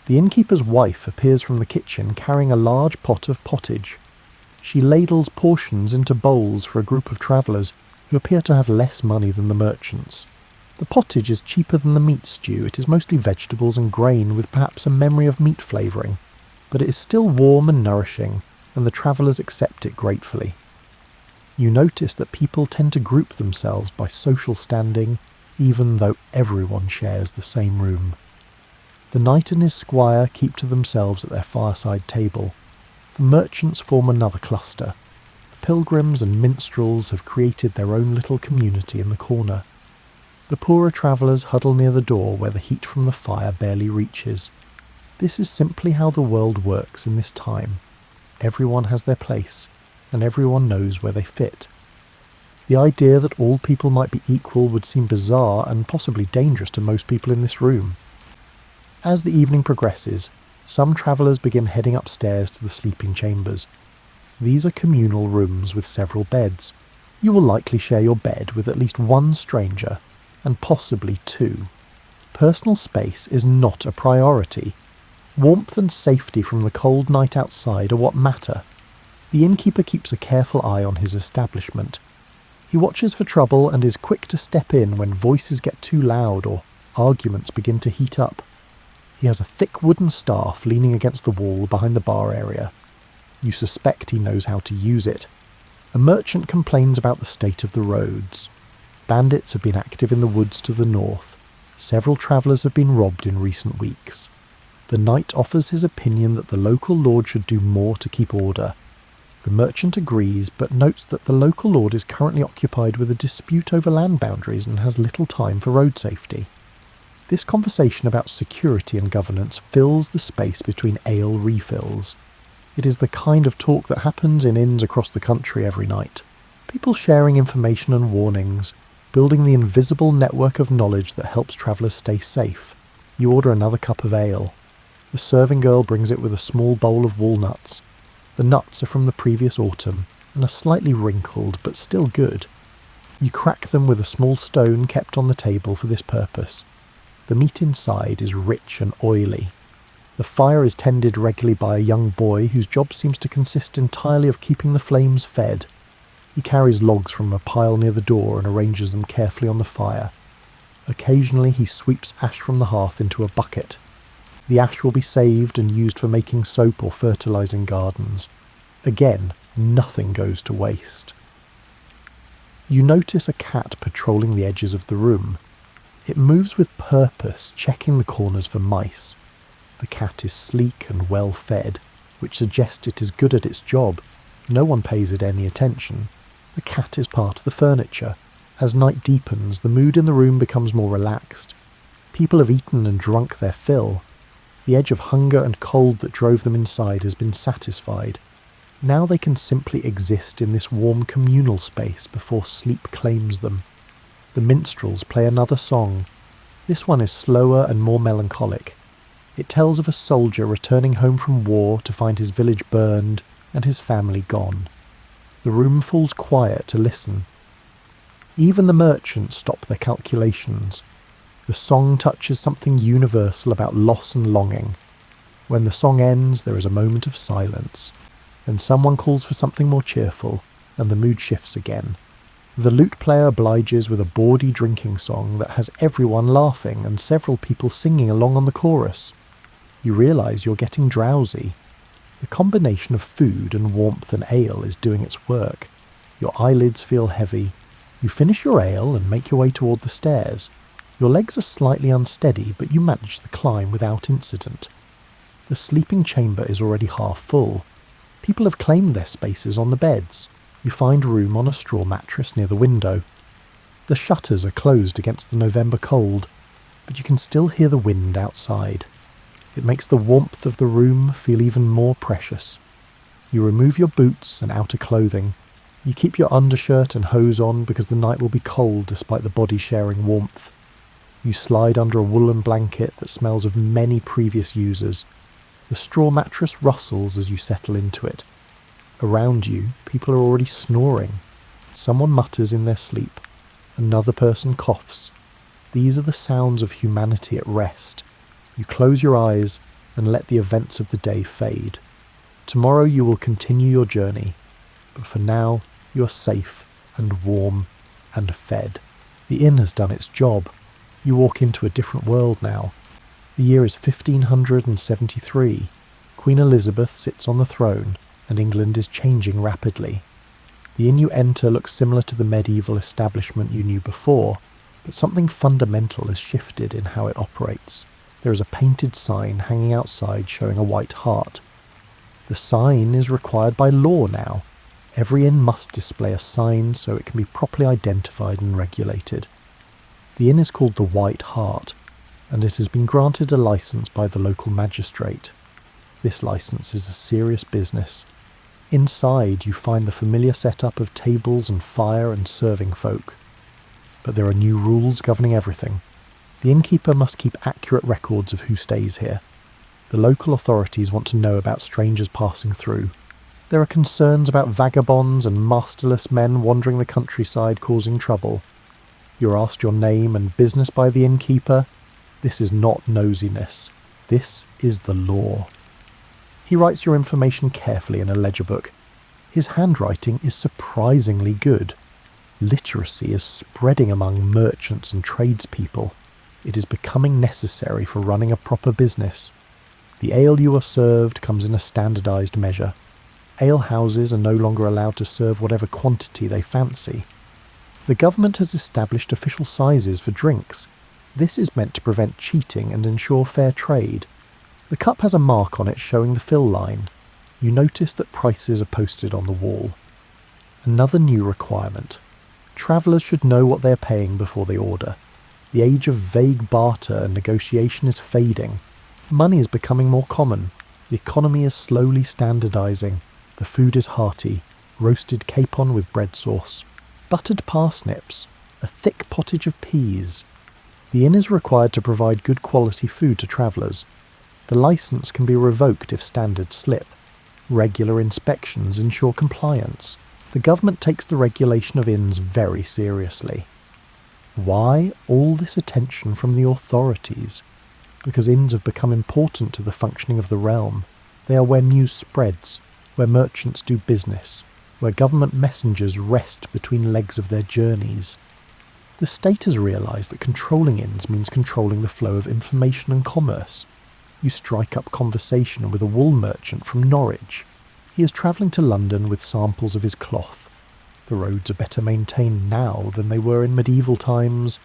The innkeeper's wife appears from the kitchen carrying a large pot of pottage. She ladles portions into bowls for a group of travellers who appear to have less money than the merchants. The pottage is cheaper than the meat stew. It is mostly vegetables and grain with perhaps a memory of meat flavouring, but it is still warm and nourishing, and the travellers accept it gratefully. You notice that people tend to group themselves by social standing, even though everyone shares the same room. The knight and his squire keep to themselves at their fireside table. The merchants form another cluster. The pilgrims and minstrels have created their own little community in the corner. The poorer travellers huddle near the door where the heat from the fire barely reaches. This is simply how the world works in this time. Everyone has their place, and everyone knows where they fit. The idea that all people might be equal would seem bizarre and possibly dangerous to most people in this room. As the evening progresses, some travellers begin heading upstairs to the sleeping chambers. These are communal rooms with several beds. You will likely share your bed with at least one stranger, and possibly 2. Personal space is not a priority. Warmth and safety from the cold night outside are what matter. The innkeeper keeps a careful eye on his establishment. He watches for trouble and is quick to step in when voices get too loud or arguments begin to heat up. He has a thick wooden staff leaning against the wall behind the bar area. You suspect he knows how to use it. A merchant complains about the state of the roads. Bandits have been active in the woods to the north. Several travellers have been robbed in recent weeks. The knight offers his opinion that the local lord should do more to keep order. The merchant agrees, but notes that the local lord is currently occupied with a dispute over land boundaries and has little time for road safety. This conversation about security and governance fills the space between ale refills. It is the kind of talk that happens in inns across the country every night. People sharing information and warnings, building the invisible network of knowledge that helps travellers stay safe. You order another cup of ale. The serving girl brings it with a small bowl of walnuts. The nuts are from the previous autumn and are slightly wrinkled but still good. You crack them with a small stone kept on the table for this purpose. The meat inside is rich and oily. The fire is tended regularly by a young boy whose job seems to consist entirely of keeping the flames fed. He carries logs from a pile near the door and arranges them carefully on the fire. Occasionally he sweeps ash from the hearth into a bucket. The ash will be saved and used for making soap or fertilising gardens. Again, nothing goes to waste. You notice a cat patrolling the edges of the room. It moves with purpose, checking the corners for mice. The cat is sleek and well fed, which suggests it is good at its job. No one pays it any attention. The cat is part of the furniture. As night deepens, the mood in the room becomes more relaxed. People have eaten and drunk their fill. The edge of hunger and cold that drove them inside has been satisfied. Now they can simply exist in this warm communal space before sleep claims them. The minstrels play another song. This one is slower and more melancholic. It tells of a soldier returning home from war to find his village burned and his family gone. The room falls quiet to listen. Even the merchants stop their calculations. The song touches something universal about loss and longing. When the song ends, there is a moment of silence. Then someone calls for something more cheerful, and the mood shifts again. The lute player obliges with a bawdy drinking song that has everyone laughing and several people singing along on the chorus. You realise you're getting drowsy. The combination of food and warmth and ale is doing its work. Your eyelids feel heavy. You finish your ale and make your way toward the stairs. Your legs are slightly unsteady, but you manage the climb without incident. The sleeping chamber is already half full. People have claimed their spaces on the beds. You find room on a straw mattress near the window. The shutters are closed against the November cold, but you can still hear the wind outside. It makes the warmth of the room feel even more precious. You remove your boots and outer clothing. You keep your undershirt and hose on because the night will be cold despite the body sharing warmth. You slide under a woolen blanket that smells of many previous users. The straw mattress rustles as you settle into it. Around you, people are already snoring. Someone mutters in their sleep. Another person coughs. These are the sounds of humanity at rest. You close your eyes and let the events of the day fade. Tomorrow you will continue your journey, but for now you are safe and warm and fed. The inn has done its job. You walk into a different world now. The year is 1573. Queen Elizabeth sits on the throne, and England is changing rapidly. The inn you enter looks similar to the medieval establishment you knew before, but something fundamental has shifted in how it operates. There is a painted sign hanging outside showing a white heart. The sign is required by law now. Every inn must display a sign so it can be properly identified and regulated. The inn is called the White Hart, and it has been granted a license by the local magistrate. This license is a serious business. Inside you find the familiar setup of tables and fire and serving folk. But there are new rules governing everything. The innkeeper must keep accurate records of who stays here. The local authorities want to know about strangers passing through. There are concerns about vagabonds and masterless men wandering the countryside causing trouble. You're asked your name and business by the innkeeper. This is not nosiness. This is the law. He writes your information carefully in a ledger book. His handwriting is surprisingly good. Literacy is spreading among merchants and tradespeople. It is becoming necessary for running a proper business. The ale you are served comes in a standardised measure. Ale houses are no longer allowed to serve whatever quantity they fancy. The government has established official sizes for drinks. This is meant to prevent cheating and ensure fair trade. The cup has a mark on it showing the fill line. You notice that prices are posted on the wall. Another new requirement. Travellers should know what they are paying before they order. The age of vague barter and negotiation is fading. Money is becoming more common. The economy is slowly standardising. The food is hearty. Roasted capon with bread sauce. Buttered parsnips. A thick pottage of peas. The inn is required to provide good quality food to travellers. The licence can be revoked if standards slip. Regular inspections ensure compliance. The government takes the regulation of inns very seriously. Why all this attention from the authorities? Because inns have become important to the functioning of the realm. They are where news spreads, where merchants do business, where government messengers rest between legs of their journeys. The state has realised that controlling inns means controlling the flow of information and commerce. You strike up conversation with a wool merchant from Norwich. He is travelling to London with samples of his cloth. The roads are better maintained now than they were in medieval times.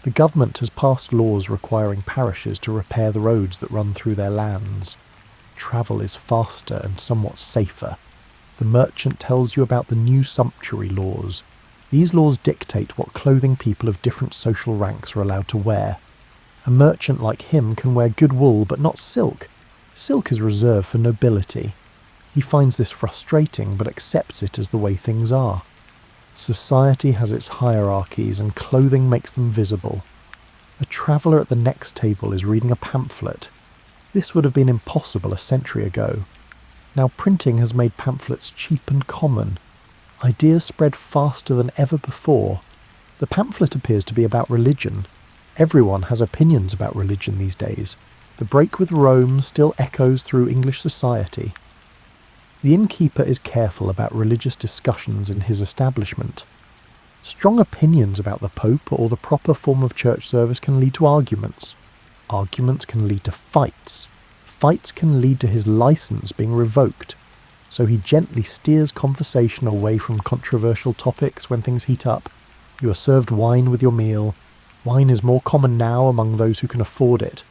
The government has passed laws requiring parishes to repair the roads that run through their lands. Travel is faster and somewhat safer. The merchant tells you about the new sumptuary laws. These laws dictate what clothing people of different social ranks are allowed to wear. A merchant like him can wear good wool but not silk. Silk is reserved for nobility. He finds this frustrating but accepts it as the way things are. Society has its hierarchies and clothing makes them visible. A traveller at the next table is reading a pamphlet. This would have been impossible a century ago. Now printing has made pamphlets cheap and common. Ideas spread faster than ever before. The pamphlet appears to be about religion. Everyone has opinions about religion these days. The break with Rome still echoes through English society. The innkeeper is careful about religious discussions in his establishment. Strong opinions about the Pope or the proper form of church service can lead to arguments. Arguments can lead to fights. Fights can lead to his license being revoked. So he gently steers conversation away from controversial topics when things heat up. You are served wine with your meal. Wine is more common now among those who can afford it.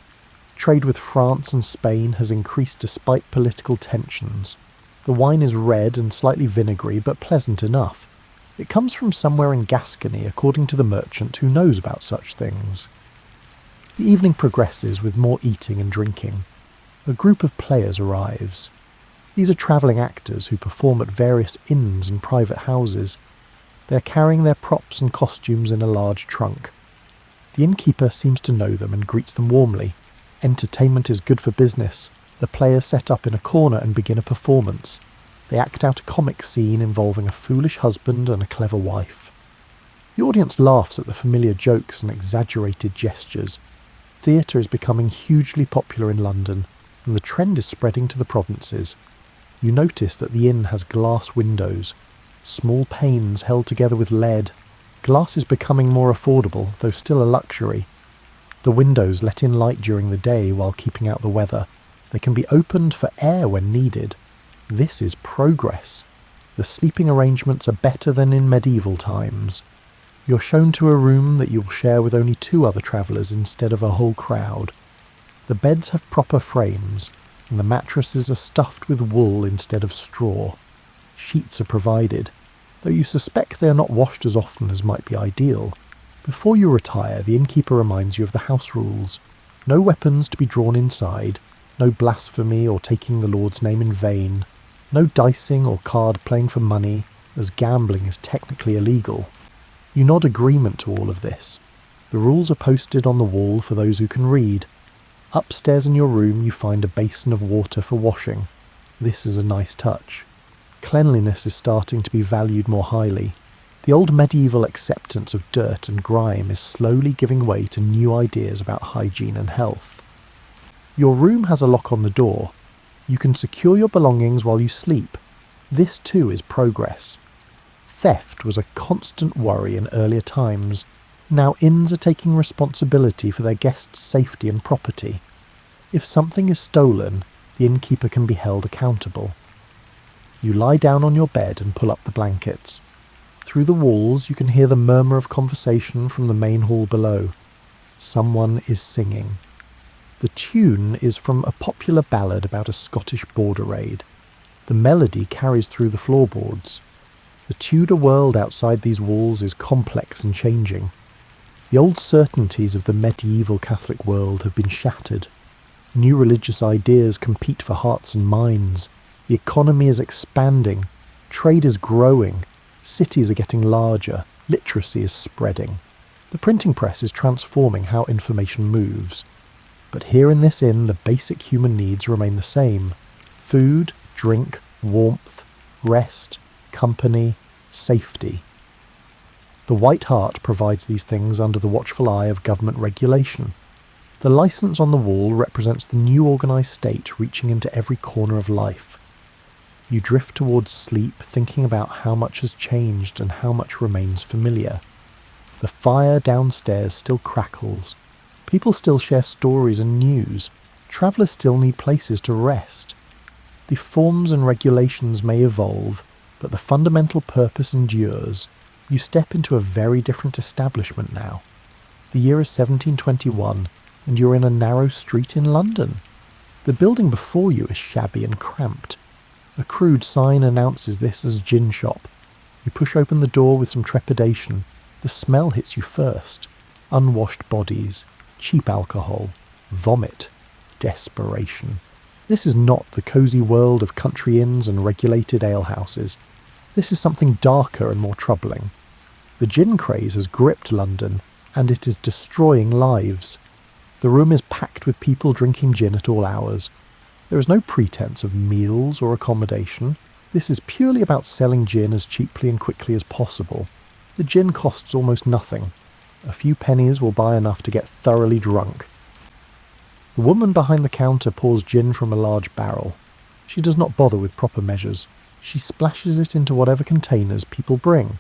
Trade with France and Spain has increased despite political tensions. The wine is red and slightly vinegary, but pleasant enough. It comes from somewhere in Gascony, according to the merchant who knows about such things. The evening progresses with more eating and drinking. A group of players arrives. These are travelling actors who perform at various inns and private houses. They are carrying their props and costumes in a large trunk. The innkeeper seems to know them and greets them warmly. Entertainment is good for business. The players set up in a corner and begin a performance. They act out a comic scene involving a foolish husband and a clever wife. The audience laughs at the familiar jokes and exaggerated gestures. Theatre is becoming hugely popular in London, and the trend is spreading to the provinces. You notice that the inn has glass windows, small panes held together with lead. Glass is becoming more affordable, though still a luxury. The windows let in light during the day while keeping out the weather. They can be opened for air when needed. This is progress. The sleeping arrangements are better than in medieval times. You're shown to a room that you will share with only 2 other travellers instead of a whole crowd. The beds have proper frames, and the mattresses are stuffed with wool instead of straw. Sheets are provided, though you suspect they are not washed as often as might be ideal. Before you retire, the innkeeper reminds you of the house rules. No weapons to be drawn inside, no blasphemy or taking the Lord's name in vain, no dicing or card playing for money, as gambling is technically illegal. You nod agreement to all of this. The rules are posted on the wall for those who can read. Upstairs in your room you find a basin of water for washing. This is a nice touch. Cleanliness is starting to be valued more highly. The old medieval acceptance of dirt and grime is slowly giving way to new ideas about hygiene and health. Your room has a lock on the door. You can secure your belongings while you sleep. This too is progress. Theft was a constant worry in earlier times. Now inns are taking responsibility for their guests' safety and property. If something is stolen, the innkeeper can be held accountable. You lie down on your bed and pull up the blankets. Through the walls you can hear the murmur of conversation from the main hall below. Someone is singing. The tune is from a popular ballad about a Scottish border raid. The melody carries through the floorboards. The Tudor world outside these walls is complex and changing. The old certainties of the medieval Catholic world have been shattered. New religious ideas compete for hearts and minds. The economy is expanding. Trade is growing. Cities are getting larger. Literacy is spreading. The printing press is transforming how information moves. But here in this inn, the basic human needs remain the same. Food, drink, warmth, rest, company, safety. The White Hart provides these things under the watchful eye of government regulation. The licence on the wall represents the new organised state reaching into every corner of life. You drift towards sleep, thinking about how much has changed and how much remains familiar. The fire downstairs still crackles. People still share stories and news. Travellers still need places to rest. The forms and regulations may evolve, but the fundamental purpose endures. You step into a very different establishment now. The year is 1721, and you're in a narrow street in London. The building before you is shabby and cramped. A crude sign announces this as a gin shop. You push open the door with some trepidation. The smell hits you first. Unwashed bodies, cheap alcohol, vomit, desperation. This is not the cosy world of country inns and regulated alehouses. This is something darker and more troubling. The gin craze has gripped London, and it is destroying lives. The room is packed with people drinking gin at all hours. There is no pretense of meals or accommodation. This is purely about selling gin as cheaply and quickly as possible. The gin costs almost nothing. A few pennies will buy enough to get thoroughly drunk. The woman behind the counter pours gin from a large barrel. She does not bother with proper measures. She splashes it into whatever containers people bring.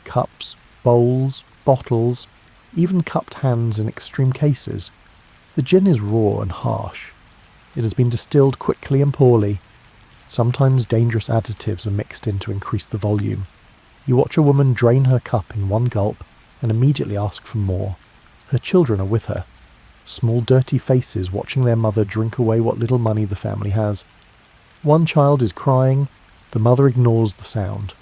Cups, bowls, bottles, even cupped hands in extreme cases. The gin is raw and harsh. It has been distilled quickly and poorly. Sometimes dangerous additives are mixed in to increase the volume. You watch a woman drain her cup in one gulp and immediately ask for more. Her children are with her. Small dirty faces watching their mother drink away what little money the family has. One child is crying. The mother ignores the sound.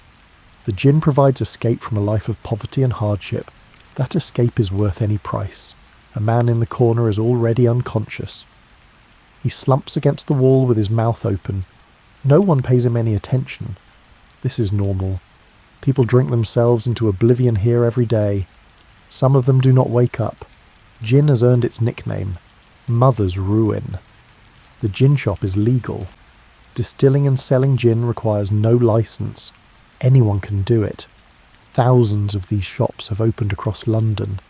The gin provides escape from a life of poverty and hardship. That escape is worth any price. A man in the corner is already unconscious. He slumps against the wall with his mouth open. No one pays him any attention. This is normal. People drink themselves into oblivion here every day. Some of them do not wake up. Gin has earned its nickname, Mother's Ruin. The gin shop is legal. Distilling and selling gin requires no license. Anyone can do it. Thousands of these shops have opened across London.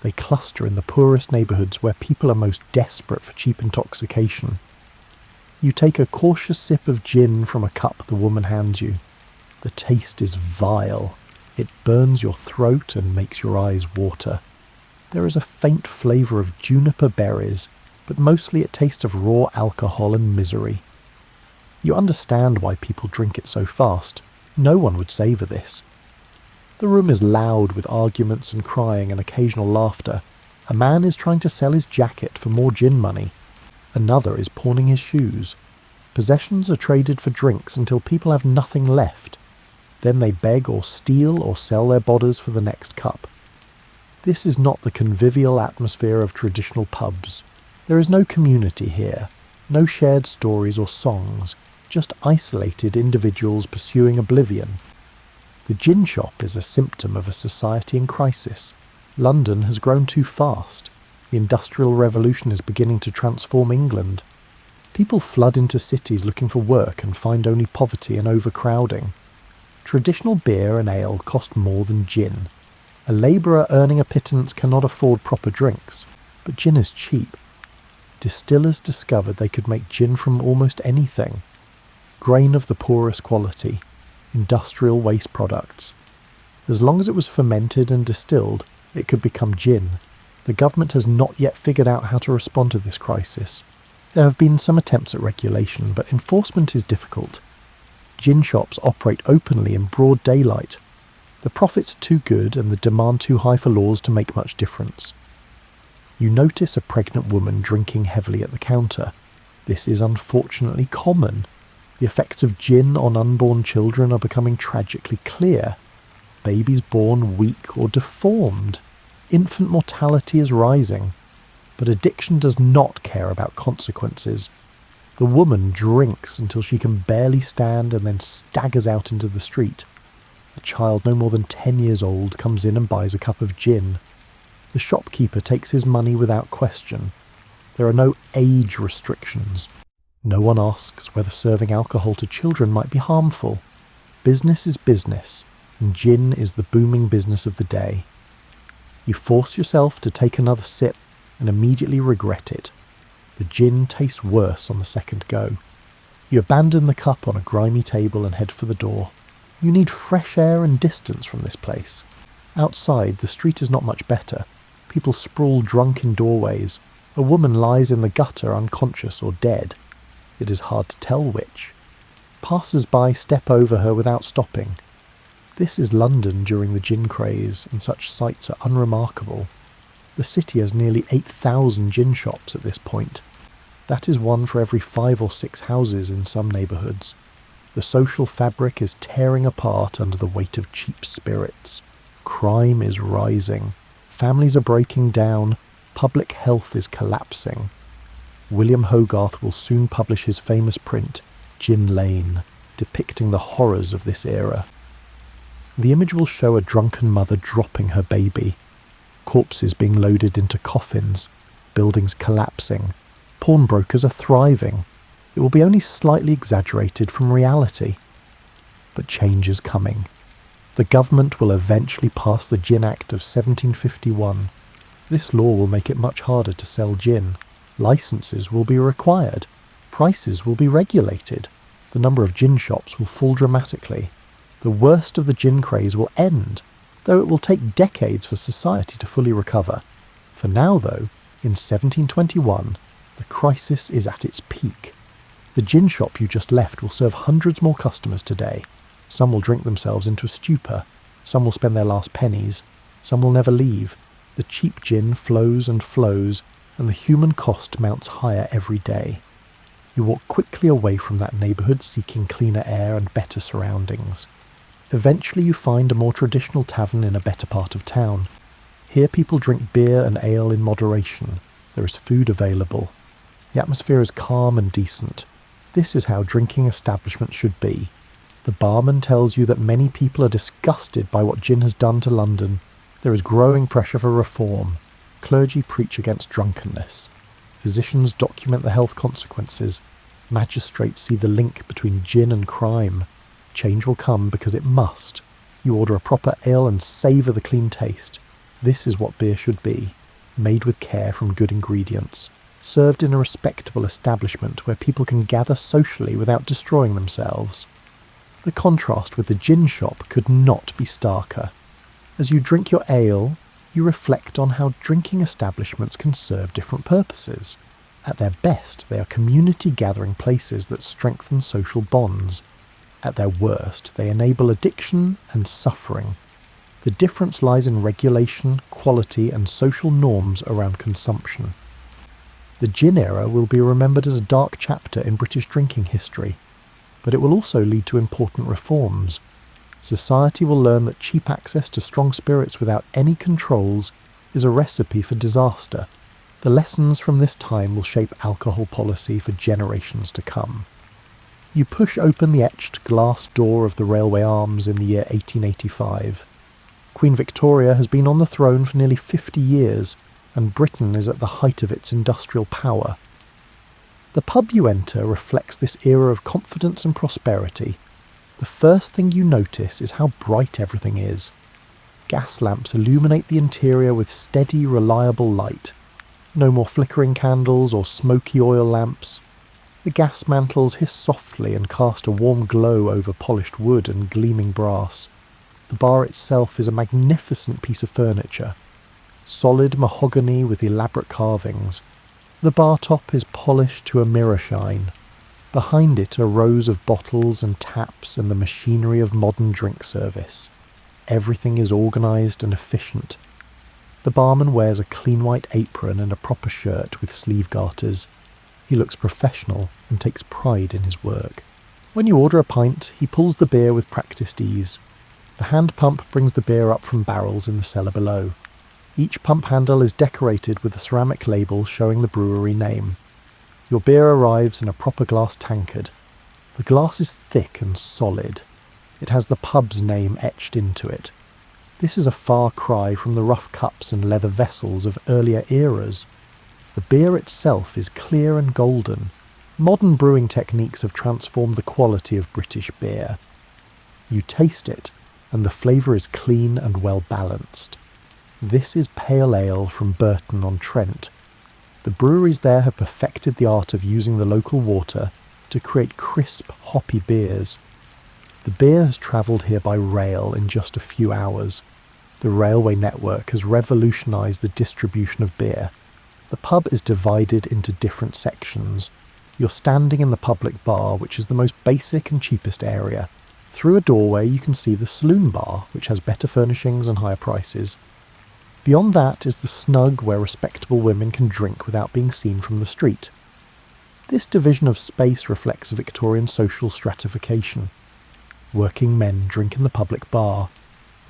They cluster in the poorest neighbourhoods where people are most desperate for cheap intoxication. You take a cautious sip of gin from a cup the woman hands you. The taste is vile. It burns your throat and makes your eyes water. There is a faint flavour of juniper berries, but mostly it tastes of raw alcohol and misery. You understand why people drink it so fast. No one would savour this. The room is loud with arguments and crying and occasional laughter. A man is trying to sell his jacket for more gin money. Another is pawning his shoes. Possessions are traded for drinks until people have nothing left. Then they beg or steal or sell their bodders for the next cup. This is not the convivial atmosphere of traditional pubs. There is no community here, no shared stories or songs, just isolated individuals pursuing oblivion. The gin shop is a symptom of a society in crisis. London has grown too fast. The Industrial Revolution is beginning to transform England. People flood into cities looking for work and find only poverty and overcrowding. Traditional beer and ale cost more than gin. A labourer earning a pittance cannot afford proper drinks, but gin is cheap. Distillers discovered they could make gin from almost anything. Grain of the poorest quality, industrial waste products. As long as it was fermented and distilled, it could become gin. The government has not yet figured out how to respond to this crisis. There have been some attempts at regulation, but enforcement is difficult. Gin shops operate openly in broad daylight. The profits are too good and the demand too high for laws to make much difference. You notice a pregnant woman drinking heavily at the counter. This is unfortunately common. The effects of gin on unborn children are becoming tragically clear. Babies born weak or deformed. Infant mortality is rising. But addiction does not care about consequences. The woman drinks until she can barely stand and then staggers out into the street. A child no more than 10 years old comes in and buys a cup of gin. The shopkeeper takes his money without question. There are no age restrictions. No one asks whether serving alcohol to children might be harmful. Business is business, and gin is the booming business of the day. You force yourself to take another sip and immediately regret it. The gin tastes worse on the second go. You abandon the cup on a grimy table and head for the door. You need fresh air and distance from this place. Outside, the street is not much better. People sprawl drunk in doorways. A woman lies in the gutter unconscious or dead. It is hard to tell which. Passers-by step over her without stopping. This is London during the gin craze, and such sights are unremarkable. The city has nearly 8,000 gin shops at this point. That is one for every 5 or 6 houses in some neighbourhoods. The social fabric is tearing apart under the weight of cheap spirits. Crime is rising. Families are breaking down. Public health is collapsing. William Hogarth will soon publish his famous print, Gin Lane, depicting the horrors of this era. The image will show a drunken mother dropping her baby, corpses being loaded into coffins, buildings collapsing. Pawnbrokers are thriving. It will be only slightly exaggerated from reality. But change is coming. The government will eventually pass the Gin Act of 1751. This law will make it much harder to sell gin. Licenses will be required. Prices will be regulated. The number of gin shops will fall dramatically. The worst of the gin craze will end, though it will take decades for society to fully recover. For now, though, in 1721, the crisis is at its peak. The gin shop you just left will serve hundreds more customers today. Some will drink themselves into a stupor. Some will spend their last pennies. Some will never leave. The cheap gin flows and flows, and the human cost mounts higher every day. You walk quickly away from that neighbourhood seeking cleaner air and better surroundings. Eventually you find a more traditional tavern in a better part of town. Here people drink beer and ale in moderation. There is food available. The atmosphere is calm and decent. This is how drinking establishments should be. The barman tells you that many people are disgusted by what gin has done to London. There is growing pressure for reform. Clergy preach against drunkenness. Physicians document the health consequences. Magistrates see the link between gin and crime. Change will come because it must. You order a proper ale and savour the clean taste. This is what beer should be, made with care from good ingredients, served in a respectable establishment where people can gather socially without destroying themselves. The contrast with the gin shop could not be starker. As you drink your ale, you reflect on how drinking establishments can serve different purposes. At their best, they are community gathering places that strengthen social bonds. At their worst, they enable addiction and suffering. The difference lies in regulation, quality, and social norms around consumption. The gin era will be remembered as a dark chapter in British drinking history, but it will also lead to important reforms. Society will learn that cheap access to strong spirits without any controls is a recipe for disaster. The lessons from this time will shape alcohol policy for generations to come. You push open the etched glass door of the Railway Arms in the year 1885. Queen Victoria has been on the throne for nearly 50 years, and Britain is at the height of its industrial power. The pub you enter reflects this era of confidence and prosperity. The first thing you notice is how bright everything is. Gas lamps illuminate the interior with steady, reliable light. No more flickering candles or smoky oil lamps. The gas mantles hiss softly and cast a warm glow over polished wood and gleaming brass. The bar itself is a magnificent piece of furniture. Solid mahogany with elaborate carvings. The bar top is polished to a mirror shine. Behind it are rows of bottles and taps and the machinery of modern drink service. Everything is organised and efficient. The barman wears a clean white apron and a proper shirt with sleeve garters. He looks professional and takes pride in his work. When you order a pint, he pulls the beer with practised ease. The hand pump brings the beer up from barrels in the cellar below. Each pump handle is decorated with a ceramic label showing the brewery name. Your beer arrives in a proper glass tankard. The glass is thick and solid. It has the pub's name etched into it. This is a far cry from the rough cups and leather vessels of earlier eras. The beer itself is clear and golden. Modern brewing techniques have transformed the quality of British beer. You taste it, and the flavour is clean and well balanced. This is pale ale from Burton-on-Trent. The breweries there have perfected the art of using the local water to create crisp, hoppy beers. The beer has travelled here by rail in just a few hours. The railway network has revolutionised the distribution of beer. The pub is divided into different sections. You're standing in the public bar, which is the most basic and cheapest area. Through a doorway you can see the saloon bar, which has better furnishings and higher prices. Beyond that is the snug where respectable women can drink without being seen from the street. This division of space reflects Victorian social stratification. Working men drink in the public bar.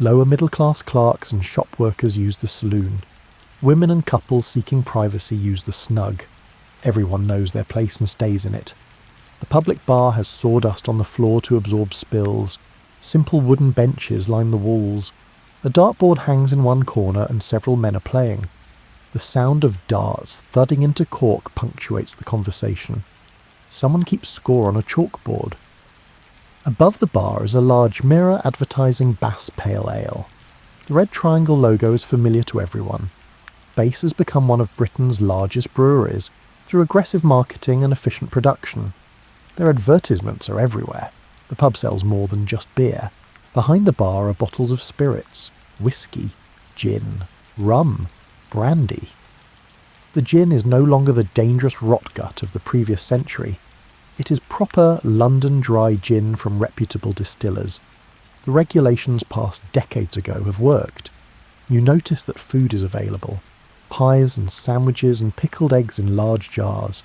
Lower middle-class clerks and shop workers use the saloon. Women and couples seeking privacy use the snug. Everyone knows their place and stays in it. The public bar has sawdust on the floor to absorb spills. Simple wooden benches line the walls. A dartboard hangs in one corner and several men are playing. The sound of darts thudding into cork punctuates the conversation. Someone keeps score on a chalkboard. Above the bar is a large mirror advertising Bass Pale Ale. The red triangle logo is familiar to everyone. Bass has become one of Britain's largest breweries through aggressive marketing and efficient production. Their advertisements are everywhere. The pub sells more than just beer. Behind the bar are bottles of spirits, whiskey, gin, rum, brandy. The gin is no longer the dangerous rotgut of the previous century. It is proper London dry gin from reputable distillers. The regulations passed decades ago have worked. You notice that food is available. Pies and sandwiches and pickled eggs in large jars.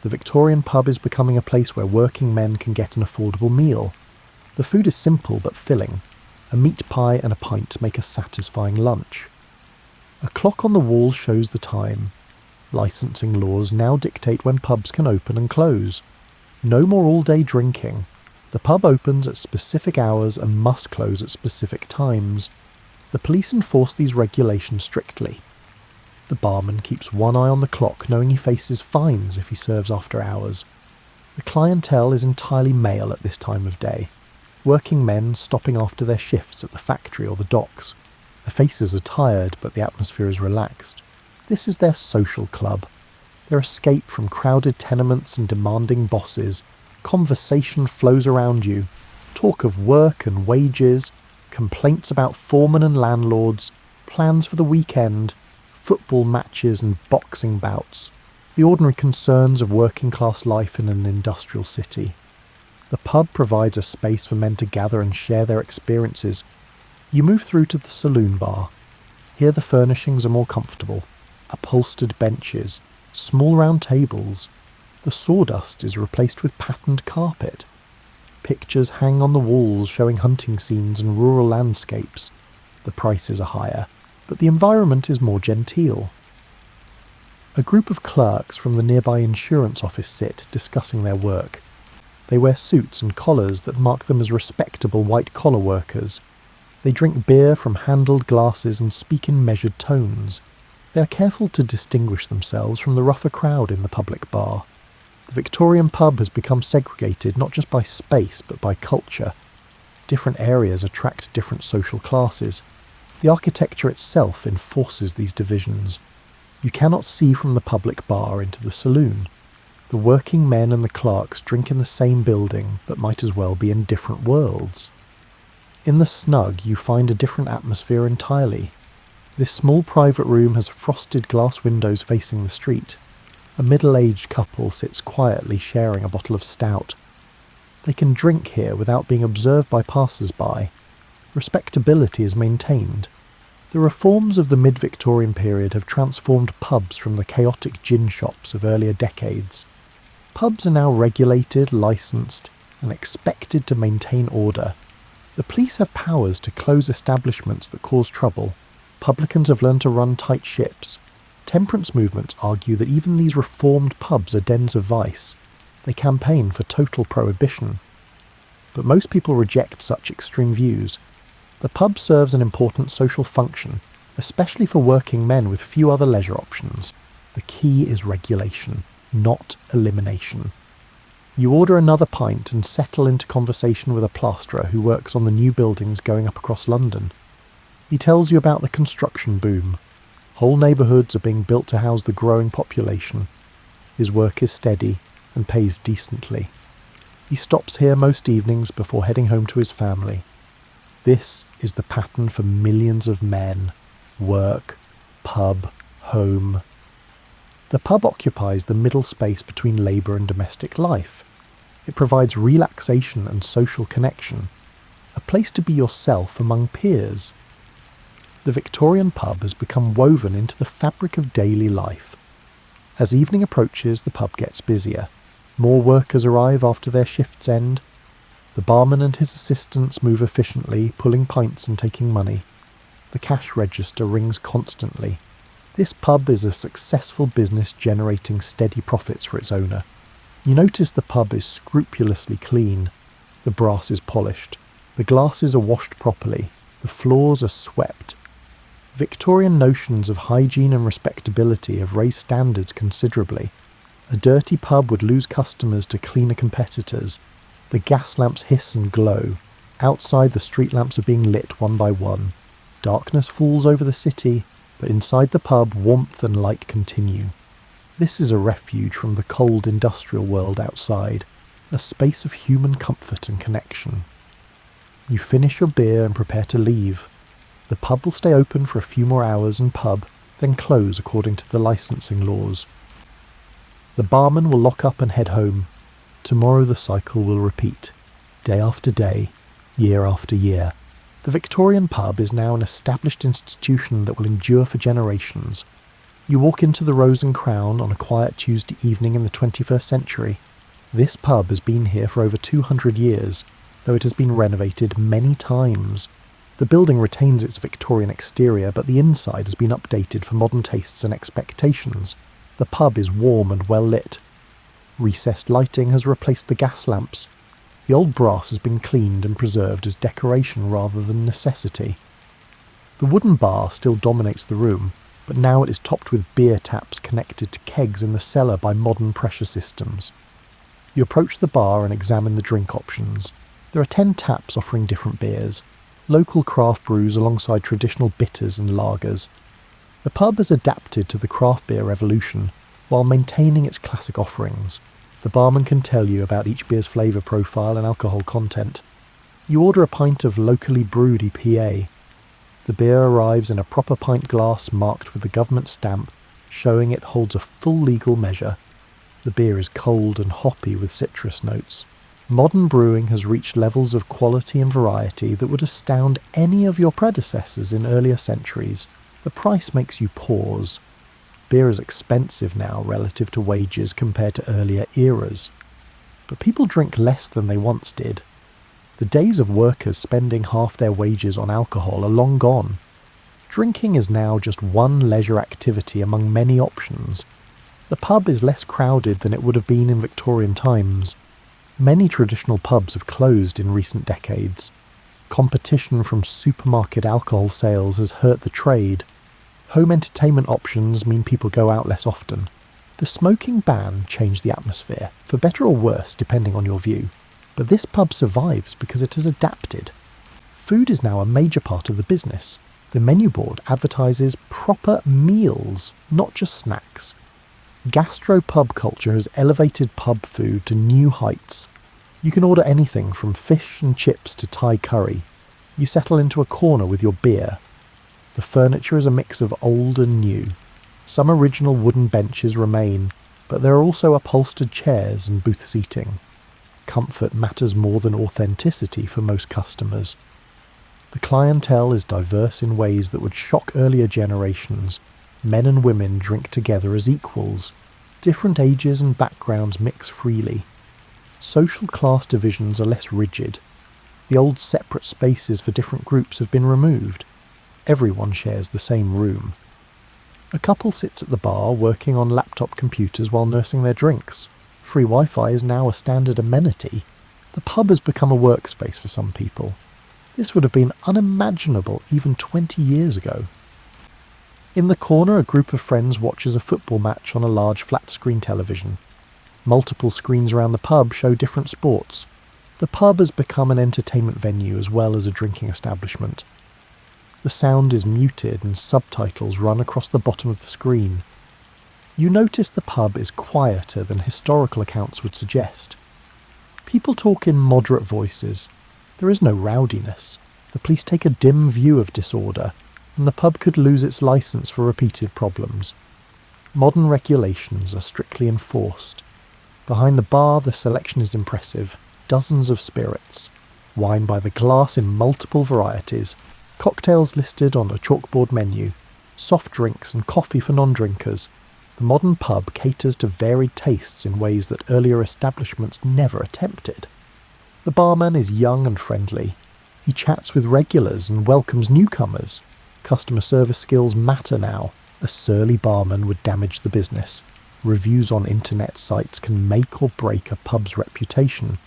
The Victorian pub is becoming a place where working men can get an affordable meal. The food is simple but filling. A meat pie and a pint make a satisfying lunch. A clock on the wall shows the time. Licensing laws now dictate when pubs can open and close. No more all-day drinking. The pub opens at specific hours and must close at specific times. The police enforce these regulations strictly. The barman keeps one eye on the clock, knowing he faces fines if he serves after hours. The clientele is entirely male at this time of day. Working men stopping after their shifts at the factory or the docks. Their faces are tired, but the atmosphere is relaxed. This is their social club. Their escape from crowded tenements and demanding bosses. Conversation flows around you. Talk of work and wages, complaints about foremen and landlords, plans for the weekend, football matches and boxing bouts. The ordinary concerns of working-class life in an industrial city. The pub provides a space for men to gather and share their experiences. You move through to the saloon bar. Here the furnishings are more comfortable. Upholstered benches, small round tables. The sawdust is replaced with patterned carpet. Pictures hang on the walls showing hunting scenes and rural landscapes. The prices are higher, but the environment is more genteel. A group of clerks from the nearby insurance office sit, discussing their work. They wear suits and collars that mark them as respectable white-collar workers. They drink beer from handled glasses and speak in measured tones. They are careful to distinguish themselves from the rougher crowd in the public bar. The Victorian pub has become segregated not just by space but by culture. Different areas attract different social classes. The architecture itself enforces these divisions. You cannot see from the public bar into the saloon. The working men and the clerks drink in the same building but might as well be in different worlds. In the snug you find a different atmosphere entirely. This small private room has frosted glass windows facing the street. A middle-aged couple sits quietly sharing a bottle of stout. They can drink here without being observed by passers-by. Respectability is maintained. The reforms of the mid-Victorian period have transformed pubs from the chaotic gin shops of earlier decades. Pubs are now regulated, licensed, and expected to maintain order. The police have powers to close establishments that cause trouble. Publicans have learned to run tight ships. Temperance movements argue that even these reformed pubs are dens of vice. They campaign for total prohibition. But most people reject such extreme views. The pub serves an important social function, especially for working men with few other leisure options. The key is regulation, not elimination. You order another pint and settle into conversation with a plasterer who works on the new buildings going up across London. He tells you about the construction boom. Whole neighbourhoods are being built to house the growing population. His work is steady and pays decently. He stops here most evenings before heading home to his family. This is the pattern for millions of men. Work, pub, home. The pub occupies the middle space between labour and domestic life. It provides relaxation and social connection, a place to be yourself among peers. The Victorian pub has become woven into the fabric of daily life. As evening approaches, the pub gets busier. More workers arrive after their shifts end. The barman and his assistants move efficiently, pulling pints and taking money. The cash register rings constantly. This pub is a successful business generating steady profits for its owner. You notice the pub is scrupulously clean. The brass is polished. The glasses are washed properly. The floors are swept. Victorian notions of hygiene and respectability have raised standards considerably. A dirty pub would lose customers to cleaner competitors. The gas lamps hiss and glow. Outside, the street lamps are being lit one by one. Darkness falls over the city, but inside the pub, warmth and light continue. This is a refuge from the cold industrial world outside, a space of human comfort and connection. You finish your beer and prepare to leave. The pub will stay open for a few more hours and pub, then close according to the licensing laws. The barman will lock up and head home. Tomorrow the cycle will repeat, day after day, year after year. The Victorian pub is now an established institution that will endure for generations. You walk into the Rose and Crown on a quiet Tuesday evening in the 21st century. This pub has been here for over 200 years, though it has been renovated many times. The building retains its Victorian exterior, but the inside has been updated for modern tastes and expectations. The pub is warm and well lit. Recessed lighting has replaced the gas lamps. The old brass has been cleaned and preserved as decoration rather than necessity. The wooden bar still dominates the room, but now it is topped with beer taps connected to kegs in the cellar by modern pressure systems. You approach the bar and examine the drink options. There are 10 taps offering different beers, local craft brews alongside traditional bitters and lagers. The pub has adapted to the craft beer revolution while maintaining its classic offerings. The barman can tell you about each beer's flavour profile and alcohol content. You order a pint of locally brewed EPA. The beer arrives in a proper pint glass marked with the government stamp, showing it holds a full legal measure. The beer is cold and hoppy with citrus notes. Modern brewing has reached levels of quality and variety that would astound any of your predecessors in earlier centuries. The price makes you pause. Beer is expensive now relative to wages compared to earlier eras. But people drink less than they once did. The days of workers spending half their wages on alcohol are long gone. Drinking is now just one leisure activity among many options. The pub is less crowded than it would have been in Victorian times. Many traditional pubs have closed in recent decades. Competition from supermarket alcohol sales has hurt the trade. Home entertainment options mean people go out less often. The smoking ban changed the atmosphere, for better or worse depending on your view. But this pub survives because it has adapted. Food is now a major part of the business. The menu board advertises proper meals, not just snacks. Gastro-pub culture has elevated pub food to new heights. You can order anything from fish and chips to Thai curry. You settle into a corner with your beer. The furniture is a mix of old and new. Some original wooden benches remain, but there are also upholstered chairs and booth seating. Comfort matters more than authenticity for most customers. The clientele is diverse in ways that would shock earlier generations. Men and women drink together as equals. Different ages and backgrounds mix freely. Social class divisions are less rigid. The old separate spaces for different groups have been removed. Everyone shares the same room. A couple sits at the bar working on laptop computers while nursing their drinks. Free Wi-Fi is now a standard amenity. The pub has become a workspace for some people. This would have been unimaginable even 20 years ago. In the corner, a group of friends watches a football match on a large flat-screen television. Multiple screens around the pub show different sports. The pub has become an entertainment venue as well as a drinking establishment. The sound is muted and subtitles run across the bottom of the screen. You notice the pub is quieter than historical accounts would suggest. People talk in moderate voices. There is no rowdiness. The police take a dim view of disorder, and the pub could lose its licence for repeated problems. Modern regulations are strictly enforced. Behind the bar, the selection is impressive. Dozens of spirits. Wine by the glass in multiple varieties. Cocktails listed on a chalkboard menu. Soft drinks and coffee for non-drinkers. The modern pub caters to varied tastes in ways that earlier establishments never attempted. The barman is young and friendly. He chats with regulars and welcomes newcomers. Customer service skills matter now. A surly barman would damage the business. Reviews on internet sites can make or break a pub's reputation.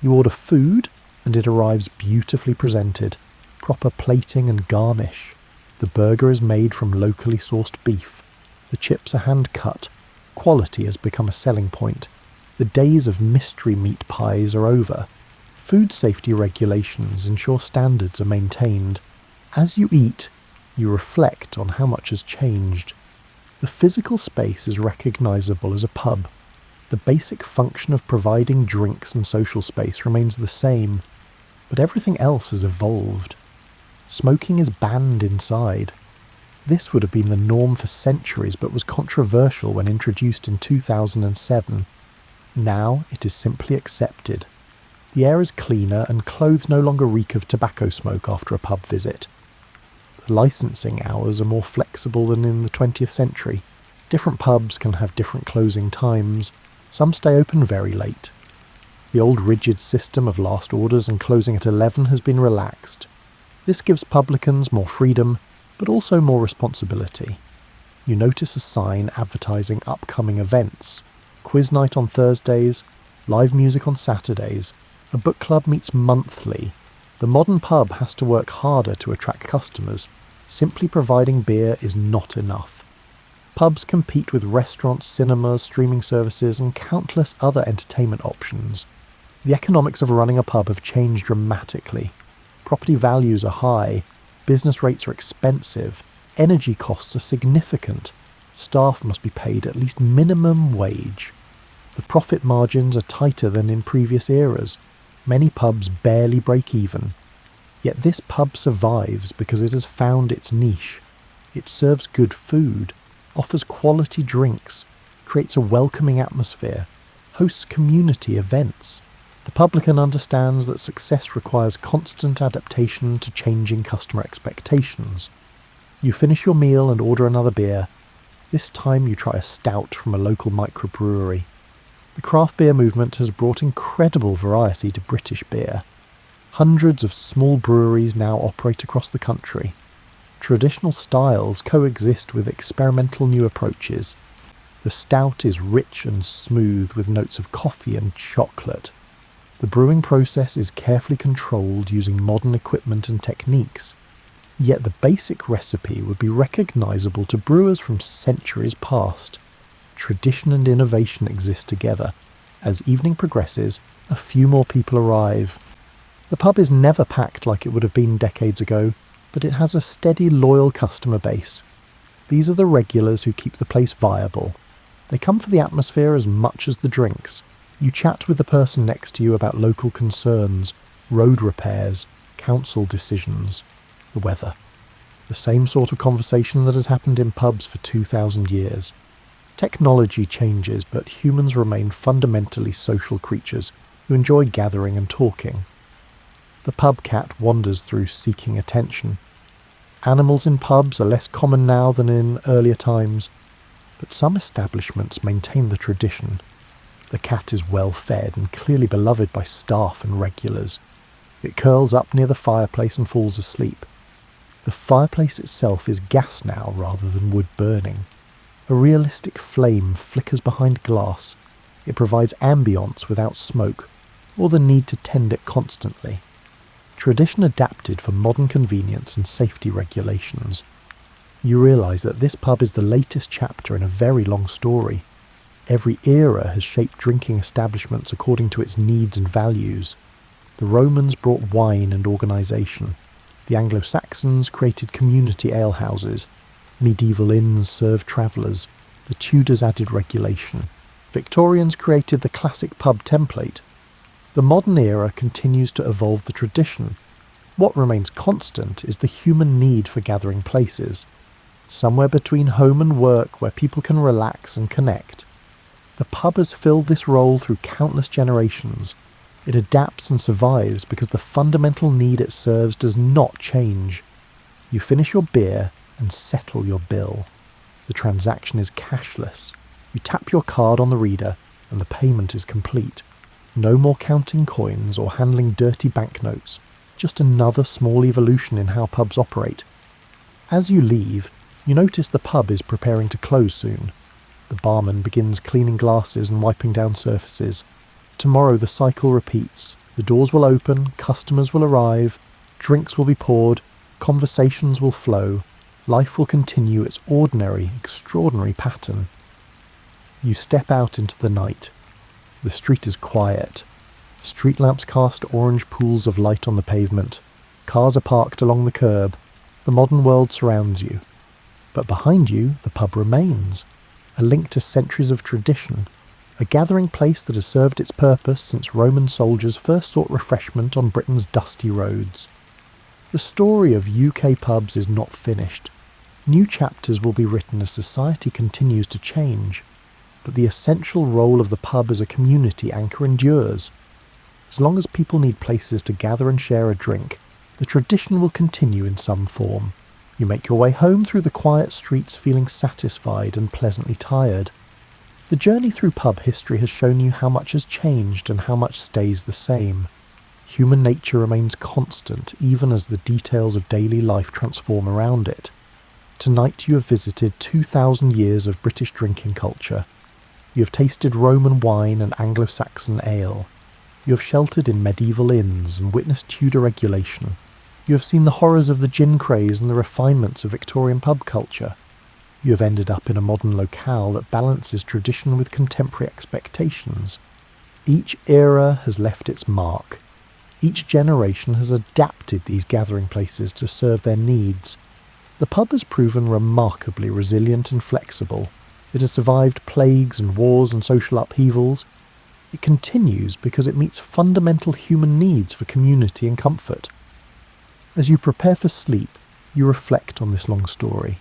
You order food, and it arrives beautifully presented. Proper plating and garnish. The burger is made from locally sourced beef. The chips are hand-cut. Quality has become a selling point. The days of mystery meat pies are over. Food safety regulations ensure standards are maintained. As you eat, you reflect on how much has changed. The physical space is recognisable as a pub. The basic function of providing drinks and social space remains the same, but everything else has evolved. Smoking is banned inside. This would have been the norm for centuries but was controversial when introduced in 2007. Now it is simply accepted. The air is cleaner and clothes no longer reek of tobacco smoke after a pub visit. The licensing hours are more flexible than in the 20th century. Different pubs can have different closing times. Some stay open very late. The old rigid system of last orders and closing at 11 has been relaxed. This gives publicans more freedom, but also more responsibility. You notice a sign advertising upcoming events. Quiz night on Thursdays, live music on Saturdays. A book club meets monthly. The modern pub has to work harder to attract customers. Simply providing beer is not enough. Pubs compete with restaurants, cinemas, streaming services, and countless other entertainment options. The economics of running a pub have changed dramatically. Property values are high, business rates are expensive, energy costs are significant, staff must be paid at least minimum wage. The profit margins are tighter than in previous eras. Many pubs barely break even. Yet this pub survives because it has found its niche. It serves good food, offers quality drinks, creates a welcoming atmosphere, hosts community events. The publican understands that success requires constant adaptation to changing customer expectations. You finish your meal and order another beer. This time you try a stout from a local microbrewery. The craft beer movement has brought incredible variety to British beer. Hundreds of small breweries now operate across the country. Traditional styles coexist with experimental new approaches. The stout is rich and smooth with notes of coffee and chocolate. The brewing process is carefully controlled using modern equipment and techniques. Yet the basic recipe would be recognisable to brewers from centuries past. Tradition and innovation exist together. As evening progresses, a few more people arrive. The pub is never packed like it would have been decades ago, but it has a steady, loyal customer base. These are the regulars who keep the place viable. They come for the atmosphere as much as the drinks. You chat with the person next to you about local concerns, road repairs, council decisions, the weather. The same sort of conversation that has happened in pubs for 2,000 years. Technology changes, but humans remain fundamentally social creatures who enjoy gathering and talking. The pub cat wanders through seeking attention. Animals in pubs are less common now than in earlier times, but some establishments maintain the tradition. The cat is well fed and clearly beloved by staff and regulars. It curls up near the fireplace and falls asleep. The fireplace itself is gas now rather than wood burning. A realistic flame flickers behind glass. It provides ambience without smoke, or the need to tend it constantly. Tradition adapted for modern convenience and safety regulations. You realise that this pub is the latest chapter in a very long story. Every era has shaped drinking establishments according to its needs and values. The Romans brought wine and organisation. The Anglo-Saxons created community alehouses. Medieval inns served travellers. The Tudors added regulation. Victorians created the classic pub template. The modern era continues to evolve the tradition. What remains constant is the human need for gathering places. Somewhere between home and work where people can relax and connect. The pub has filled this role through countless generations. It adapts and survives because the fundamental need it serves does not change. You finish your beer and settle your bill. The transaction is cashless. You tap your card on the reader and the payment is complete. No more counting coins or handling dirty banknotes. Just another small evolution in how pubs operate. As you leave, you notice the pub is preparing to close soon. The barman begins cleaning glasses and wiping down surfaces. Tomorrow the cycle repeats. The doors will open, customers will arrive, drinks will be poured, conversations will flow. Life will continue its ordinary, extraordinary pattern. You step out into the night. The street is quiet. Street lamps cast orange pools of light on the pavement. Cars are parked along the curb. The modern world surrounds you. But behind you, the pub remains, a link to centuries of tradition, a gathering place that has served its purpose since Roman soldiers first sought refreshment on Britain's dusty roads. The story of UK pubs is not finished. New chapters will be written as society continues to change, but the essential role of the pub as a community anchor endures. As long as people need places to gather and share a drink, the tradition will continue in some form. You make your way home through the quiet streets feeling satisfied and pleasantly tired. The journey through pub history has shown you how much has changed and how much stays the same. Human nature remains constant even as the details of daily life transform around it. Tonight you have visited 2,000 years of British drinking culture. You have tasted Roman wine and Anglo-Saxon ale. You have sheltered in medieval inns and witnessed Tudor regulation. You have seen the horrors of the gin craze and the refinements of Victorian pub culture. You have ended up in a modern locale that balances tradition with contemporary expectations. Each era has left its mark. Each generation has adapted these gathering places to serve their needs. The pub has proven remarkably resilient and flexible. It has survived plagues and wars and social upheavals. It continues because it meets fundamental human needs for community and comfort. As you prepare for sleep, you reflect on this long story.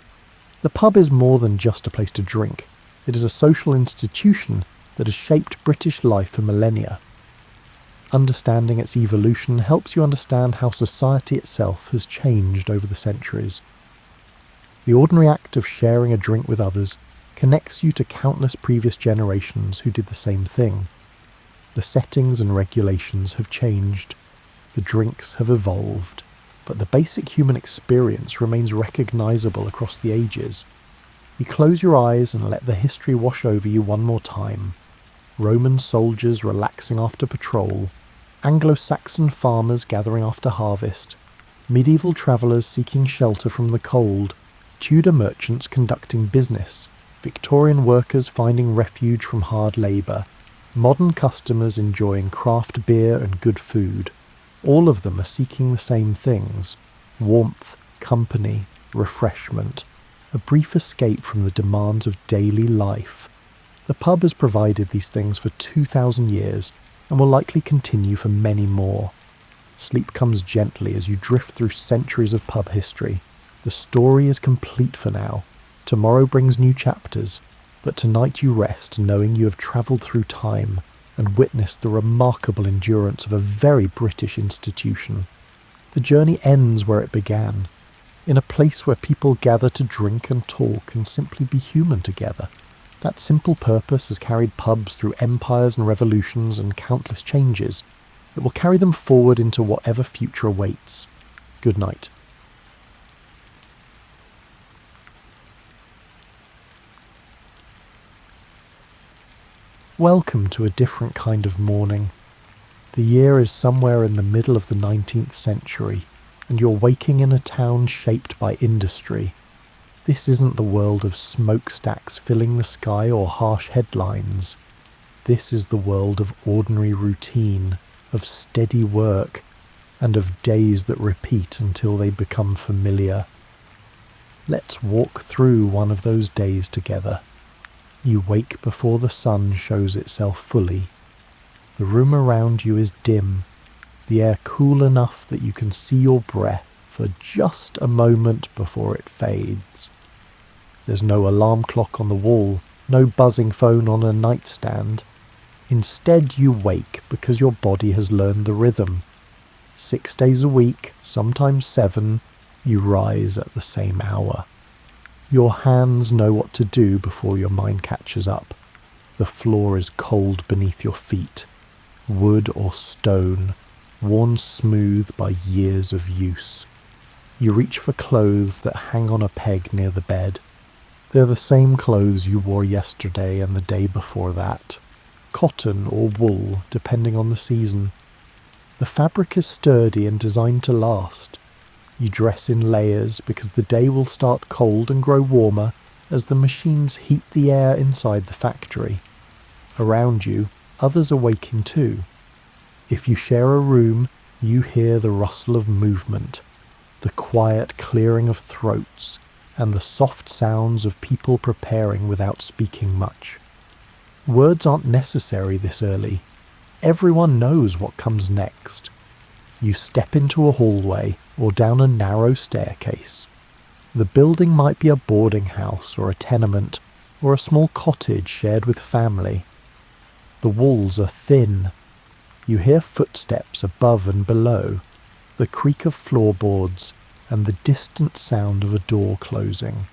The pub is more than just a place to drink. It is a social institution that has shaped British life for millennia. Understanding its evolution helps you understand how society itself has changed over the centuries. The ordinary act of sharing a drink with others connects you to countless previous generations who did the same thing. The settings and regulations have changed. The drinks have evolved. But the basic human experience remains recognisable across the ages. You close your eyes and let the history wash over you one more time. Roman soldiers relaxing after patrol, Anglo-Saxon farmers gathering after harvest, medieval travellers seeking shelter from the cold, Tudor merchants conducting business, Victorian workers finding refuge from hard labour, modern customers enjoying craft beer and good food. All of them are seeking the same things: warmth, company, refreshment, a brief escape from the demands of daily life. The pub has provided these things for 2,000 years and will likely continue for many more. Sleep comes gently as you drift through centuries of pub history. The story is complete for now. Tomorrow brings new chapters, but tonight you rest knowing you have travelled through time and witnessed the remarkable endurance of a very British institution. The journey ends where it began, in a place where people gather to drink and talk and simply be human together. That simple purpose has carried pubs through empires and revolutions and countless changes. It will carry them forward into whatever future awaits. Good night. Welcome to a different kind of morning. The year is somewhere in the middle of the 19th century, and you're waking in a town shaped by industry. This isn't the world of smokestacks filling the sky or harsh headlines. This is the world of ordinary routine, of steady work, and of days that repeat until they become familiar. Let's walk through one of those days together. You wake before the sun shows itself fully. The room around you is dim, the air cool enough that you can see your breath for just a moment before it fades. There's no alarm clock on the wall, no buzzing phone on a nightstand. Instead, you wake because your body has learned the rhythm. 6 days a week, sometimes 7, you rise at the same hour. Your hands know what to do before your mind catches up. The floor is cold beneath your feet, wood or stone, worn smooth by years of use. You reach for clothes that hang on a peg near the bed. They're the same clothes you wore yesterday and the day before that. Cotton or wool, depending on the season. The fabric is sturdy and designed to last. You dress in layers because the day will start cold and grow warmer as the machines heat the air inside the factory. Around you, others are waking too. If you share a room, you hear the rustle of movement, the quiet clearing of throats, and the soft sounds of people preparing without speaking much. Words aren't necessary this early. Everyone knows what comes next. You step into a hallway or down a narrow staircase. The building might be a boarding house or a tenement or a small cottage shared with family. The walls are thin. You hear footsteps above and below, the creak of floorboards, and the distant sound of a door closing.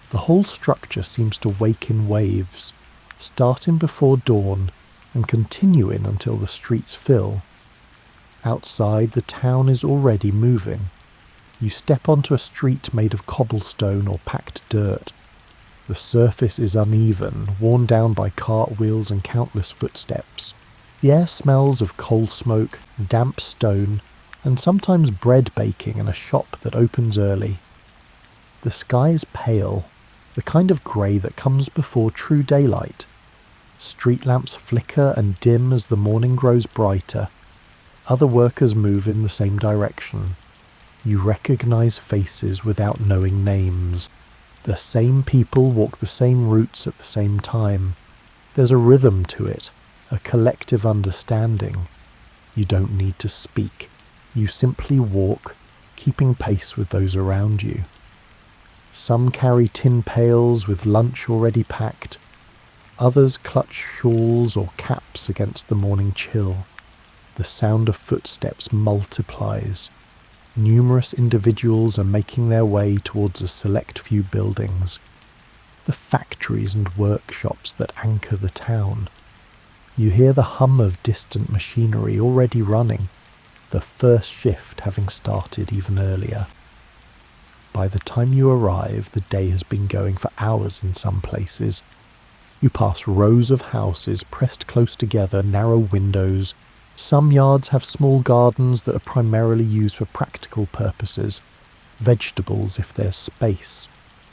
The whole structure seems to wake in waves, starting before dawn and continuing until the streets fill. Outside, the town is already moving. You step onto a street made of cobblestone or packed dirt. The surface is uneven, worn down by cartwheels and countless footsteps. The air smells of coal smoke, damp stone, and sometimes bread baking in a shop that opens early. The sky is pale, the kind of grey that comes before true daylight. Street lamps flicker and dim as the morning grows brighter. Other workers move in the same direction. You recognise faces without knowing names. The same people walk the same routes at the same time. There's a rhythm to it, a collective understanding. You don't need to speak. You simply walk, keeping pace with those around you. Some carry tin pails with lunch already packed. Others clutch shawls or caps against the morning chill. The sound of footsteps multiplies. Numerous individuals are making their way towards a select few buildings, the factories and workshops that anchor the town. You hear the hum of distant machinery already running, the first shift having started even earlier. By the time you arrive, the day has been going for hours in some places. You pass rows of houses pressed close together, narrow windows. Some yards have small gardens that are primarily used for practical purposes, vegetables if there's space,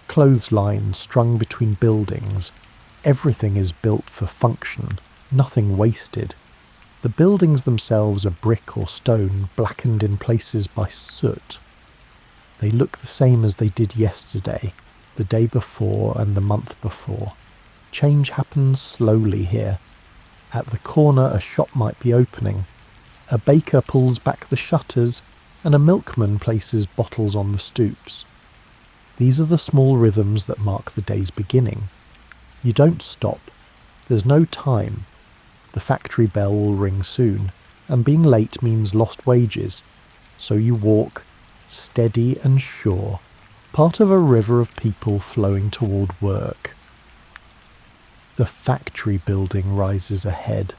clotheslines strung between buildings. Everything is built for function, nothing wasted. The buildings themselves are brick or stone, blackened in places by soot. They look the same as they did yesterday, the day before and the month before. Change happens slowly here. At the corner a shop might be opening. A baker pulls back the shutters and a milkman places bottles on the stoops. These are the small rhythms that mark the day's beginning. You don't stop. There's no time. The factory bell will ring soon, and being late means lost wages. So you walk, steady and sure, part of a river of people flowing toward work. The factory building rises ahead.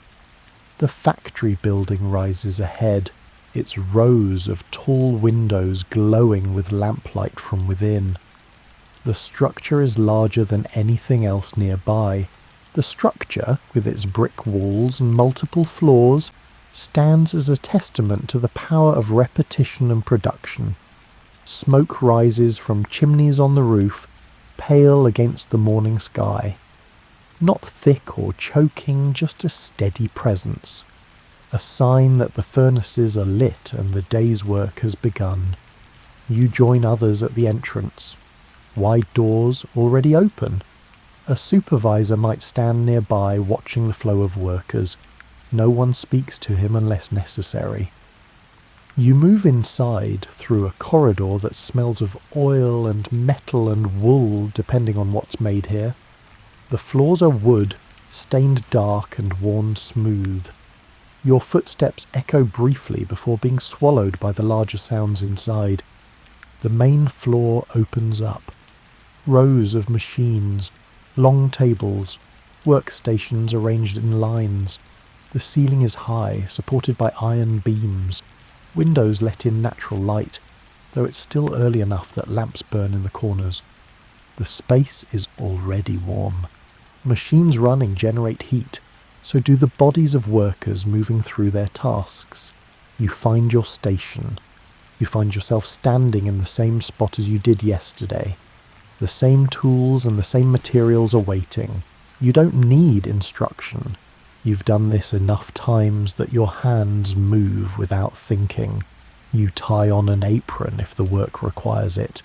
The factory building rises ahead, its rows of tall windows glowing with lamplight from within. The structure is larger than anything else nearby. The structure, with its brick walls and multiple floors, stands as a testament to the power of repetition and production. Smoke rises from chimneys on the roof, pale against the morning sky. Not thick or choking, just a steady presence. A sign that the furnaces are lit and the day's work has begun. You join others at the entrance. Wide doors already open. A supervisor might stand nearby watching the flow of workers. No one speaks to him unless necessary. You move inside through a corridor that smells of oil and metal and wool depending on what's made here. The floors are wood, stained dark and worn smooth. Your footsteps echo briefly before being swallowed by the larger sounds inside. The main floor opens up. Rows of machines, long tables, workstations arranged in lines. The ceiling is high, supported by iron beams. Windows let in natural light, though it's still early enough that lamps burn in the corners. The space is already warm. Machines running generate heat, so do the bodies of workers moving through their tasks. You find your station. You find yourself standing in the same spot as you did yesterday. The same tools and the same materials are waiting. You don't need instruction. You've done this enough times that your hands move without thinking. You tie on an apron if the work requires it.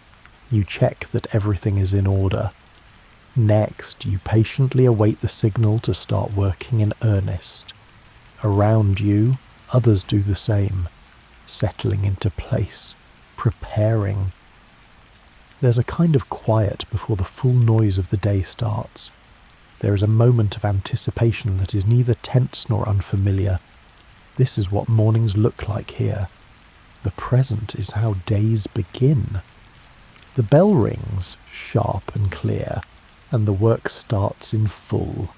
You check that everything is in order. Next, you patiently await the signal to start working in earnest. Around you, others do the same, settling into place, preparing. There's a kind of quiet before the full noise of the day starts. There is a moment of anticipation that is neither tense nor unfamiliar. This is what mornings look like here. The present is how days begin. The bell rings, sharp and clear, and the work starts in full.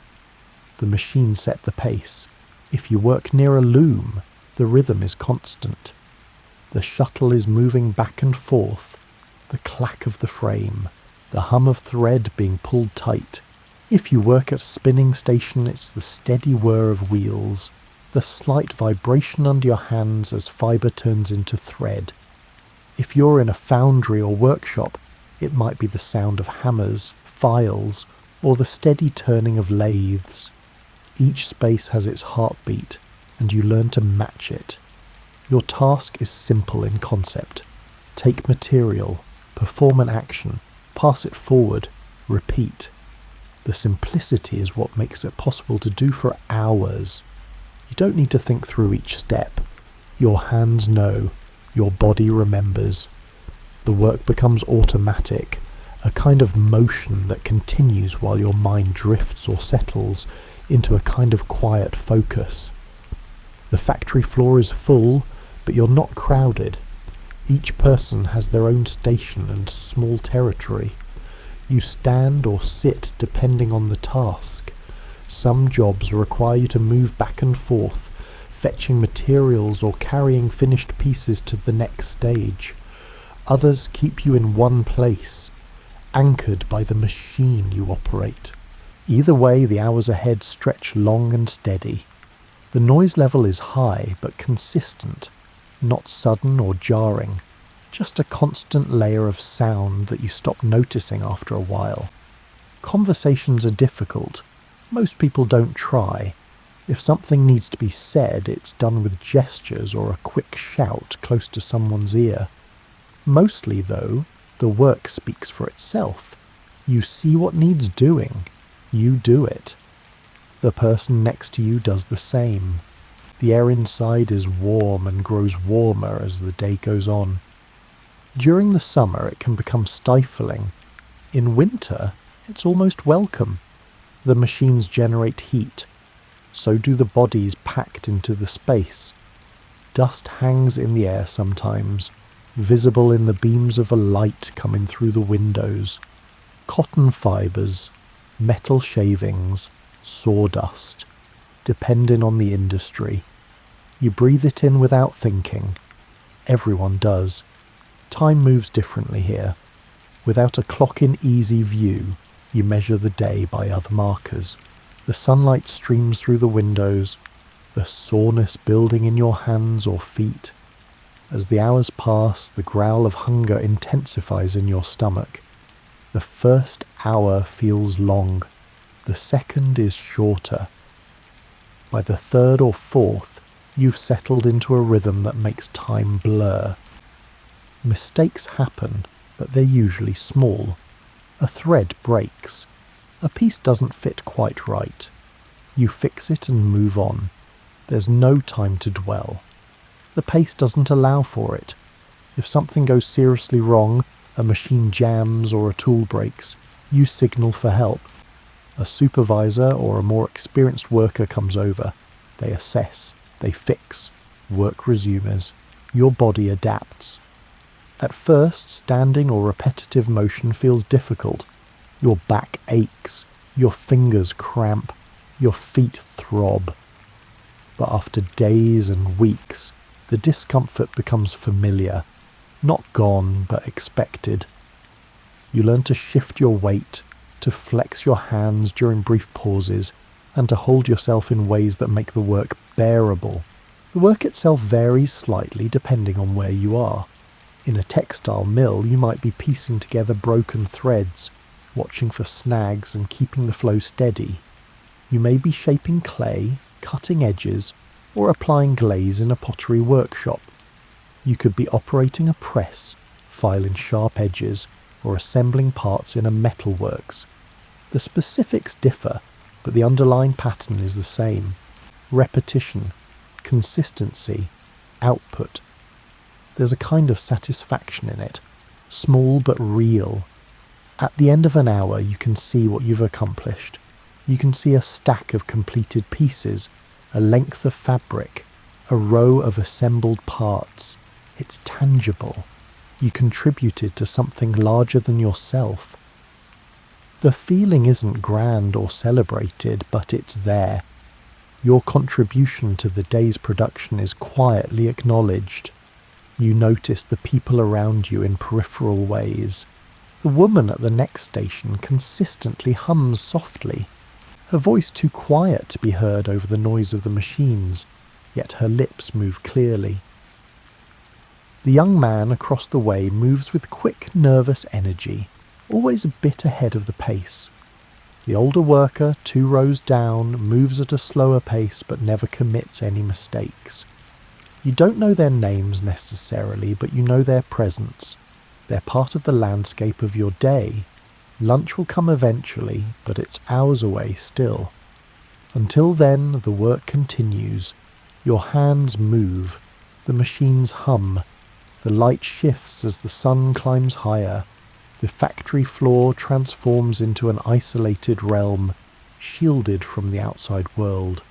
The machine set the pace. If you work near a loom, the rhythm is constant. The shuttle is moving back and forth, the clack of the frame, the hum of thread being pulled tight. If you work at a spinning station, it's the steady whir of wheels, the slight vibration under your hands as fibre turns into thread. If you're in a foundry or workshop, it might be the sound of hammers, files, or the steady turning of lathes. Each space has its heartbeat, and you learn to match it. Your task is simple in concept. Take material, perform an action, pass it forward, repeat. The simplicity is what makes it possible to do for hours. You don't need to think through each step. Your hands know, your body remembers. The work becomes automatic, a kind of motion that continues while your mind drifts or settles into a kind of quiet focus. The factory floor is full, but you're not crowded. Each person has their own station and small territory. You stand or sit depending on the task. Some jobs require you to move back and forth, fetching materials or carrying finished pieces to the next stage. Others keep you in one place, anchored by the machine you operate. Either way, the hours ahead stretch long and steady. The noise level is high but consistent, not sudden or jarring, just a constant layer of sound that you stop noticing after a while. Conversations are difficult. Most people don't try. If something needs to be said, it's done with gestures or a quick shout close to someone's ear. Mostly, though, the work speaks for itself. You see what needs doing. You do it. The person next to you does the same. The air inside is warm and grows warmer as the day goes on. During the summer it can become stifling. In winter it's almost welcome. The machines generate heat. So do the bodies packed into the space. Dust hangs in the air sometimes, visible in the beams of a light coming through the windows. Cotton fibres, metal shavings, sawdust, depending on the industry. You breathe it in without thinking. Everyone does. Time moves differently here. Without a clock in easy view, you measure the day by other markers. The sunlight streams through the windows, the soreness building in your hands or feet. As the hours pass, the growl of hunger intensifies in your stomach. The first hour feels long. The second is shorter. By the third or fourth, you've settled into a rhythm that makes time blur. Mistakes happen, but they're usually small. A thread breaks. A piece doesn't fit quite right. You fix it and move on. There's no time to dwell. The pace doesn't allow for it. If something goes seriously wrong, a machine jams or a tool breaks, you signal for help. A supervisor or a more experienced worker comes over. They assess, they fix, work resumes. Your body adapts. At first, standing or repetitive motion feels difficult. Your back aches, your fingers cramp, your feet throb. But after days and weeks, the discomfort becomes familiar. Not gone, but expected. You learn to shift your weight, to flex your hands during brief pauses, and to hold yourself in ways that make the work bearable. The work itself varies slightly depending on where you are. In a textile mill, you might be piecing together broken threads, watching for snags and keeping the flow steady. You may be shaping clay, cutting edges, or applying glaze in a pottery workshop. You could be operating a press, filing sharp edges, or assembling parts in a metalworks. The specifics differ, but the underlying pattern is the same. Repetition, consistency, output. There's a kind of satisfaction in it, small but real. At the end of an hour you can see what you've accomplished. You can see a stack of completed pieces, a length of fabric, a row of assembled parts. It's tangible. You contributed to something larger than yourself. The feeling isn't grand or celebrated, but it's there. Your contribution to the day's production is quietly acknowledged. You notice the people around you in peripheral ways. The woman at the next station consistently hums softly, her voice too quiet to be heard over the noise of the machines, yet her lips move clearly. The young man across the way moves with quick, nervous energy, always a bit ahead of the pace. The older worker, 2 rows down, moves at a slower pace but never commits any mistakes. You don't know their names necessarily, but you know their presence. They're part of the landscape of your day. Lunch will come eventually, but it's hours away still. Until then, the work continues. Your hands move. The machines hum. The light shifts as the sun climbs higher. The factory floor transforms into an isolated realm, shielded from the outside world.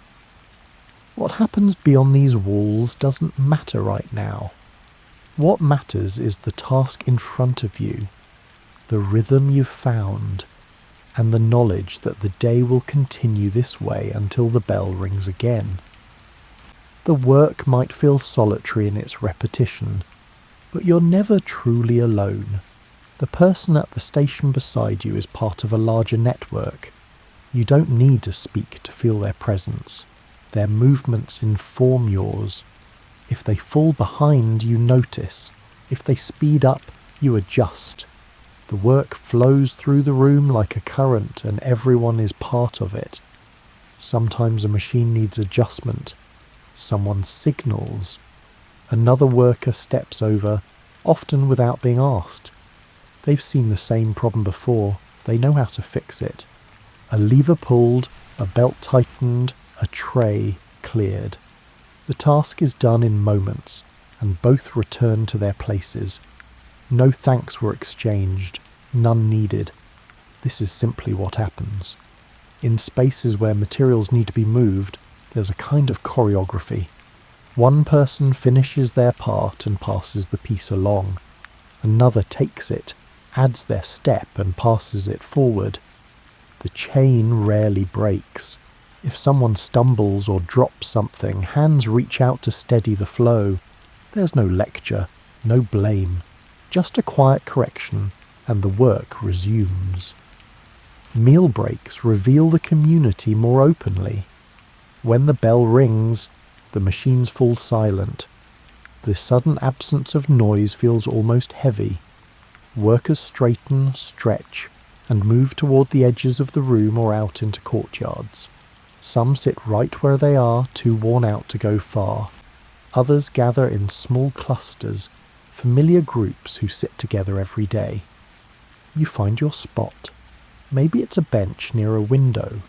What happens beyond these walls doesn't matter right now. What matters is the task in front of you, the rhythm you've found, and the knowledge that the day will continue this way until the bell rings again. The work might feel solitary in its repetition, but you're never truly alone. The person at the station beside you is part of a larger network. You don't need to speak to feel their presence. Their movements inform yours. If they fall behind, you notice. If they speed up, you adjust. The work flows through the room like a current, and everyone is part of it. Sometimes a machine needs adjustment. Someone signals. Another worker steps over, often without being asked. They've seen the same problem before. They know how to fix it. A lever pulled, a belt tightened, a tray cleared. The task is done in moments, and both return to their places. No thanks were exchanged, none needed. This is simply what happens. In spaces where materials need to be moved, there's a kind of choreography. One person finishes their part and passes the piece along. Another takes it, adds their step and passes it forward. The chain rarely breaks. If someone stumbles or drops something, hands reach out to steady the flow. There's no lecture, no blame. Just a quiet correction, and the work resumes. Meal breaks reveal the community more openly. When the bell rings, the machines fall silent. The sudden absence of noise feels almost heavy. Workers straighten, stretch, and move toward the edges of the room or out into courtyards. Some sit right where they are, too worn out to go far. Others gather in small clusters, familiar groups who sit together every day. You find your spot. Maybe it's a bench near a window.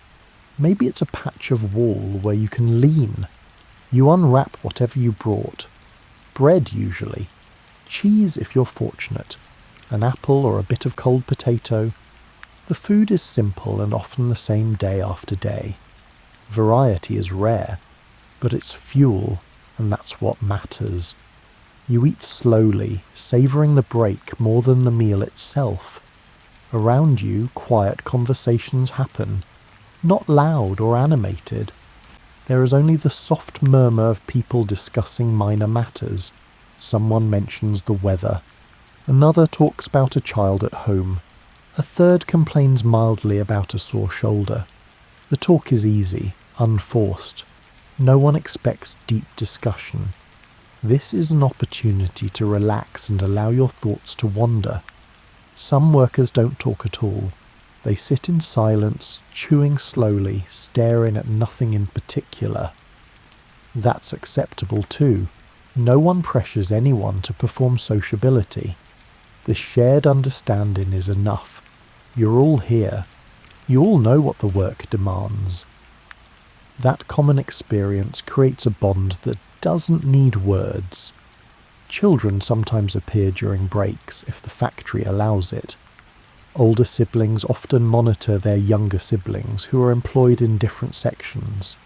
Maybe it's a patch of wall where you can lean. You unwrap whatever you brought. Bread usually. Cheese if you're fortunate. An apple or a bit of cold potato. The food is simple and often the same day after day. Variety is rare, but it's fuel, and that's what matters. You eat slowly, savouring the break more than the meal itself. Around you, quiet conversations happen, not loud or animated. There is only the soft murmur of people discussing minor matters. Someone mentions the weather. Another talks about a child at home. A third complains mildly about a sore shoulder. The talk is easy, unforced. No one expects deep discussion. This is an opportunity to relax and allow your thoughts to wander. Some workers don't talk at all. They sit in silence, chewing slowly, staring at nothing in particular. That's acceptable too. No one pressures anyone to perform sociability. The shared understanding is enough. You're all here. You all know what the work demands. That common experience creates a bond that doesn't need words. Children sometimes appear during breaks if the factory allows it. Older siblings often monitor their younger siblings who are employed in different sections.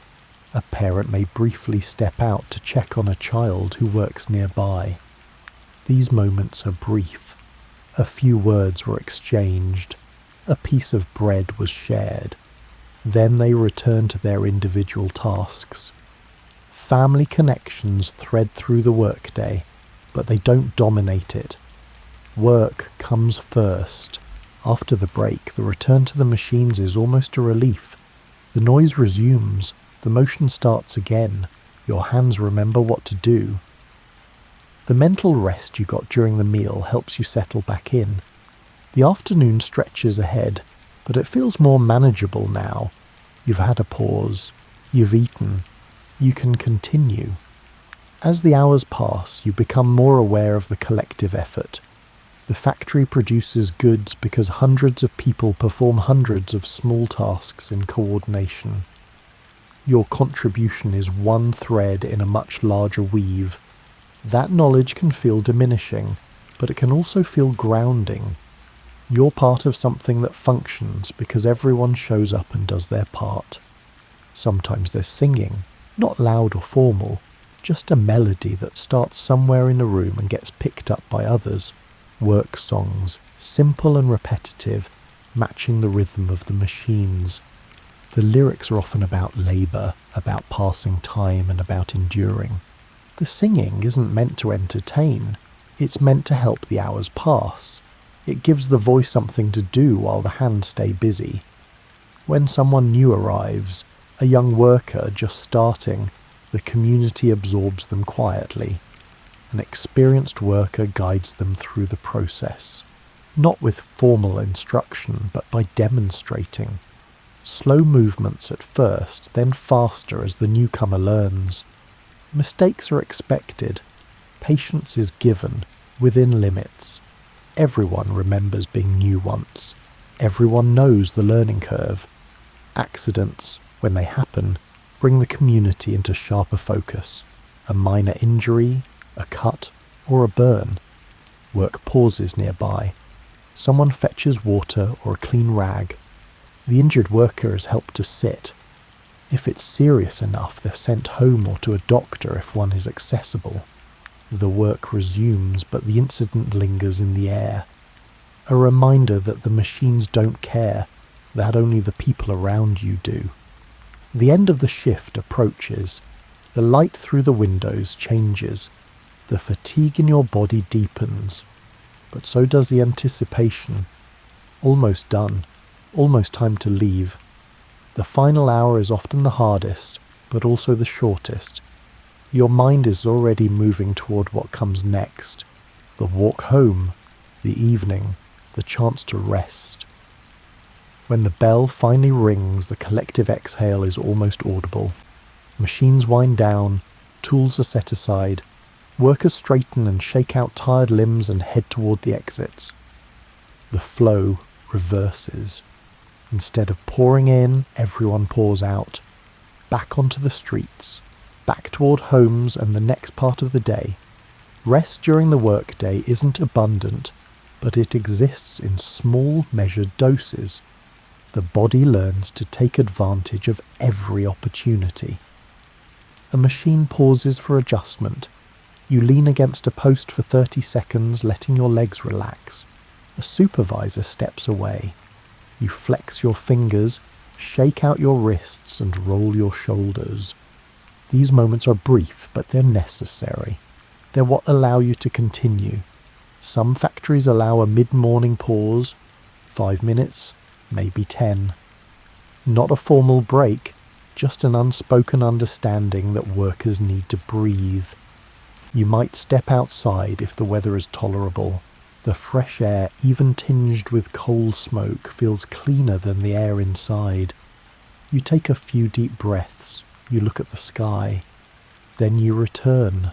A parent may briefly step out to check on a child who works nearby. These moments are brief. A few words were exchanged. A piece of bread was shared. Then they return to their individual tasks. Family connections thread through the workday, but they don't dominate it. Work comes first. After the break, the return to the machines is almost a relief. The noise resumes. The motion starts again. Your hands remember what to do. The mental rest you got during the meal helps you settle back in. The afternoon stretches ahead, but it feels more manageable now. You've had a pause. You've eaten. You can continue. As the hours pass, you become more aware of the collective effort. The factory produces goods because hundreds of people perform hundreds of small tasks in coordination. Your contribution is one thread in a much larger weave. That knowledge can feel diminishing, but it can also feel grounding. You're part of something that functions because everyone shows up and does their part. Sometimes there's singing, not loud or formal, just a melody that starts somewhere in a room and gets picked up by others. Work songs, simple and repetitive, matching the rhythm of the machines. The lyrics are often about labour, about passing time and about enduring. The singing isn't meant to entertain, it's meant to help the hours pass. It gives the voice something to do while the hands stay busy. When someone new arrives, a young worker just starting, the community absorbs them quietly. An experienced worker guides them through the process, not with formal instruction, but by demonstrating. Slow movements at first, then faster as the newcomer learns. Mistakes are expected. Patience is given, within limits. Everyone remembers being new once. Everyone knows the learning curve. Accidents, when they happen, bring the community into sharper focus. A minor injury, a cut, or a burn. Work pauses nearby. Someone fetches water or a clean rag. The injured worker is helped to sit. If it's serious enough, they're sent home or to a doctor if one is accessible. The work resumes, but the incident lingers in the air. A reminder that the machines don't care, that only the people around you do. The end of the shift approaches. The light through the windows changes. The fatigue in your body deepens. But so does the anticipation. Almost done. Almost time to leave. The final hour is often the hardest, but also the shortest. Your mind is already moving toward what comes next. The walk home, the evening, the chance to rest. When the bell finally rings, the collective exhale is almost audible. Machines wind down, tools are set aside. Workers straighten and shake out tired limbs and head toward the exits. The flow reverses. Instead of pouring in, everyone pours out. Back onto the streets. Back toward homes and the next part of the day. Rest during the workday isn't abundant, but it exists in small, measured doses. The body learns to take advantage of every opportunity. A machine pauses for adjustment. You lean against a post for 30 seconds, letting your legs relax. A supervisor steps away. You flex your fingers, shake out your wrists, and roll your shoulders. These moments are brief, but they're necessary. They're what allow you to continue. Some factories allow a mid-morning pause, 5 minutes, maybe 10. Not a formal break, just an unspoken understanding that workers need to breathe. You might step outside if the weather is tolerable. The fresh air, even tinged with coal smoke, feels cleaner than the air inside. You take a few deep breaths, you look at the sky, then you return.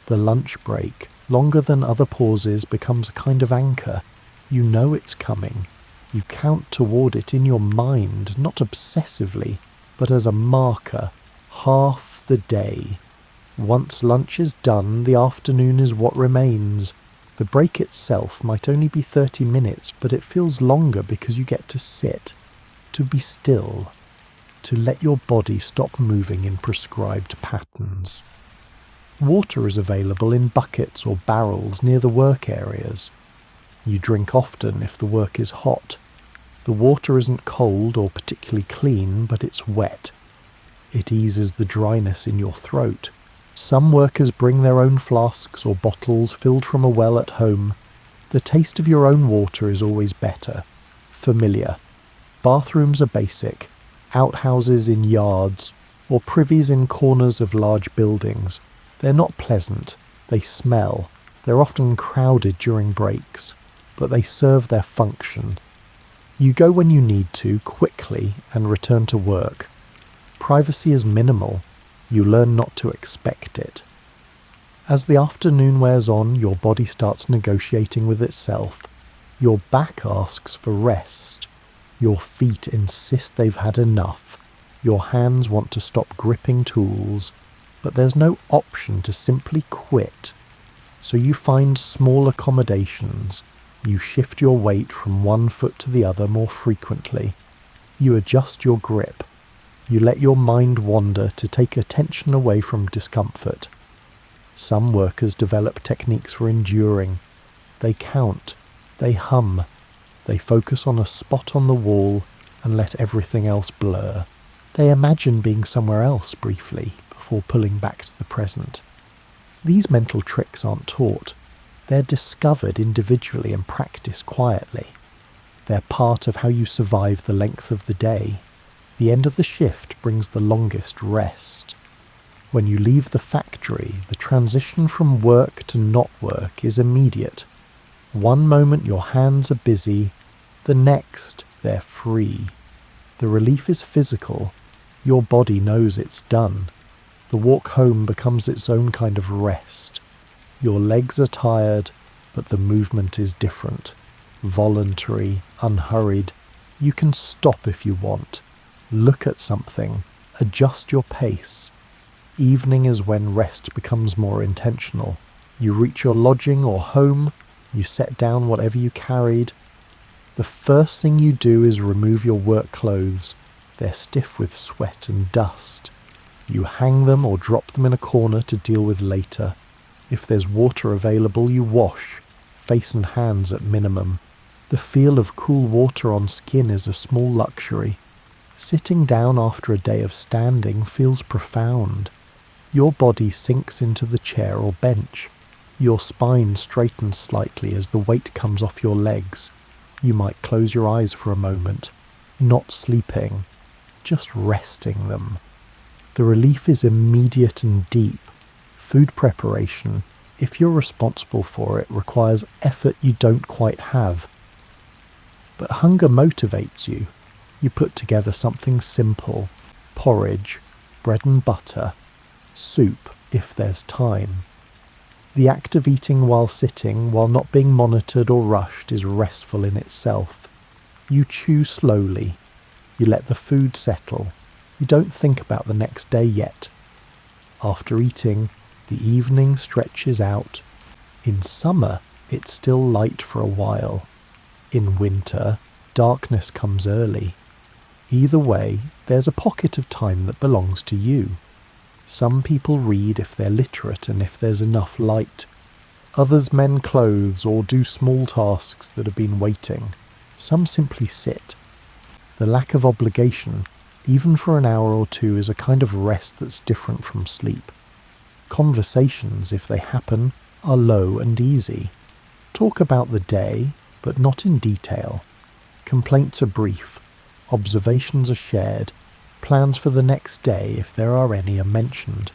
The lunch break, longer than other pauses, becomes a kind of anchor. You know it's coming. You count toward it in your mind, not obsessively, but as a marker, half the day. Once lunch is done, the afternoon is what remains. The break itself might only be 30 minutes, but it feels longer because you get to sit, to be still, to let your body stop moving in prescribed patterns. Water is available in buckets or barrels near the work areas. You drink often if the work is hot. The water isn't cold or particularly clean, but it's wet. It eases the dryness in your throat. Some workers bring their own flasks or bottles filled from a well at home. The taste of your own water is always better, familiar. Bathrooms are basic, outhouses in yards, or privies in corners of large buildings. They're not pleasant, they smell, they're often crowded during breaks, but they serve their function. You go when you need to, quickly, and return to work. Privacy is minimal. You learn not to expect it. As the afternoon wears on, your body starts negotiating with itself. Your back asks for rest. Your feet insist they've had enough. Your hands want to stop gripping tools, but there's no option to simply quit. So you find small accommodations. You shift your weight from one foot to the other more frequently. You adjust your grip. You let your mind wander to take attention away from discomfort. Some workers develop techniques for enduring. They count. They hum. They focus on a spot on the wall and let everything else blur. They imagine being somewhere else briefly before pulling back to the present. These mental tricks aren't taught. They're discovered individually and practiced quietly. They're part of how you survive the length of the day. The end of the shift brings the longest rest. When you leave the factory, the transition from work to not work is immediate. One moment your hands are busy, the next they're free. The relief is physical. Your body knows it's done. The walk home becomes its own kind of rest. Your legs are tired, but the movement is different. Voluntary, unhurried. You can stop if you want. Look at something. Adjust your pace. Evening is when rest becomes more intentional. You reach your lodging or home. You set down whatever you carried. The first thing you do is remove your work clothes. They're stiff with sweat and dust. You hang them or drop them in a corner to deal with later. If there's water available, you wash, face and hands at minimum. The feel of cool water on skin is a small luxury. Sitting down after a day of standing feels profound. Your body sinks into the chair or bench. Your spine straightens slightly as the weight comes off your legs. You might close your eyes for a moment, not sleeping, just resting them. The relief is immediate and deep. Food preparation, if you're responsible for it, requires effort you don't quite have. But hunger motivates you. You put together something simple, porridge, bread and butter, soup if there's time. The act of eating while sitting, while not being monitored or rushed, is restful in itself. You chew slowly. You let the food settle. You don't think about the next day yet. After eating, the evening stretches out. In summer, it's still light for a while. In winter, darkness comes early. Either way, there's a pocket of time that belongs to you. Some people read if they're literate and if there's enough light. Others mend clothes or do small tasks that have been waiting. Some simply sit. The lack of obligation, even for an hour or two, is a kind of rest that's different from sleep. Conversations, if they happen, are low and easy. Talk about the day, but not in detail. Complaints are brief. Observations are shared. Plans for the next day, if there are any, are mentioned.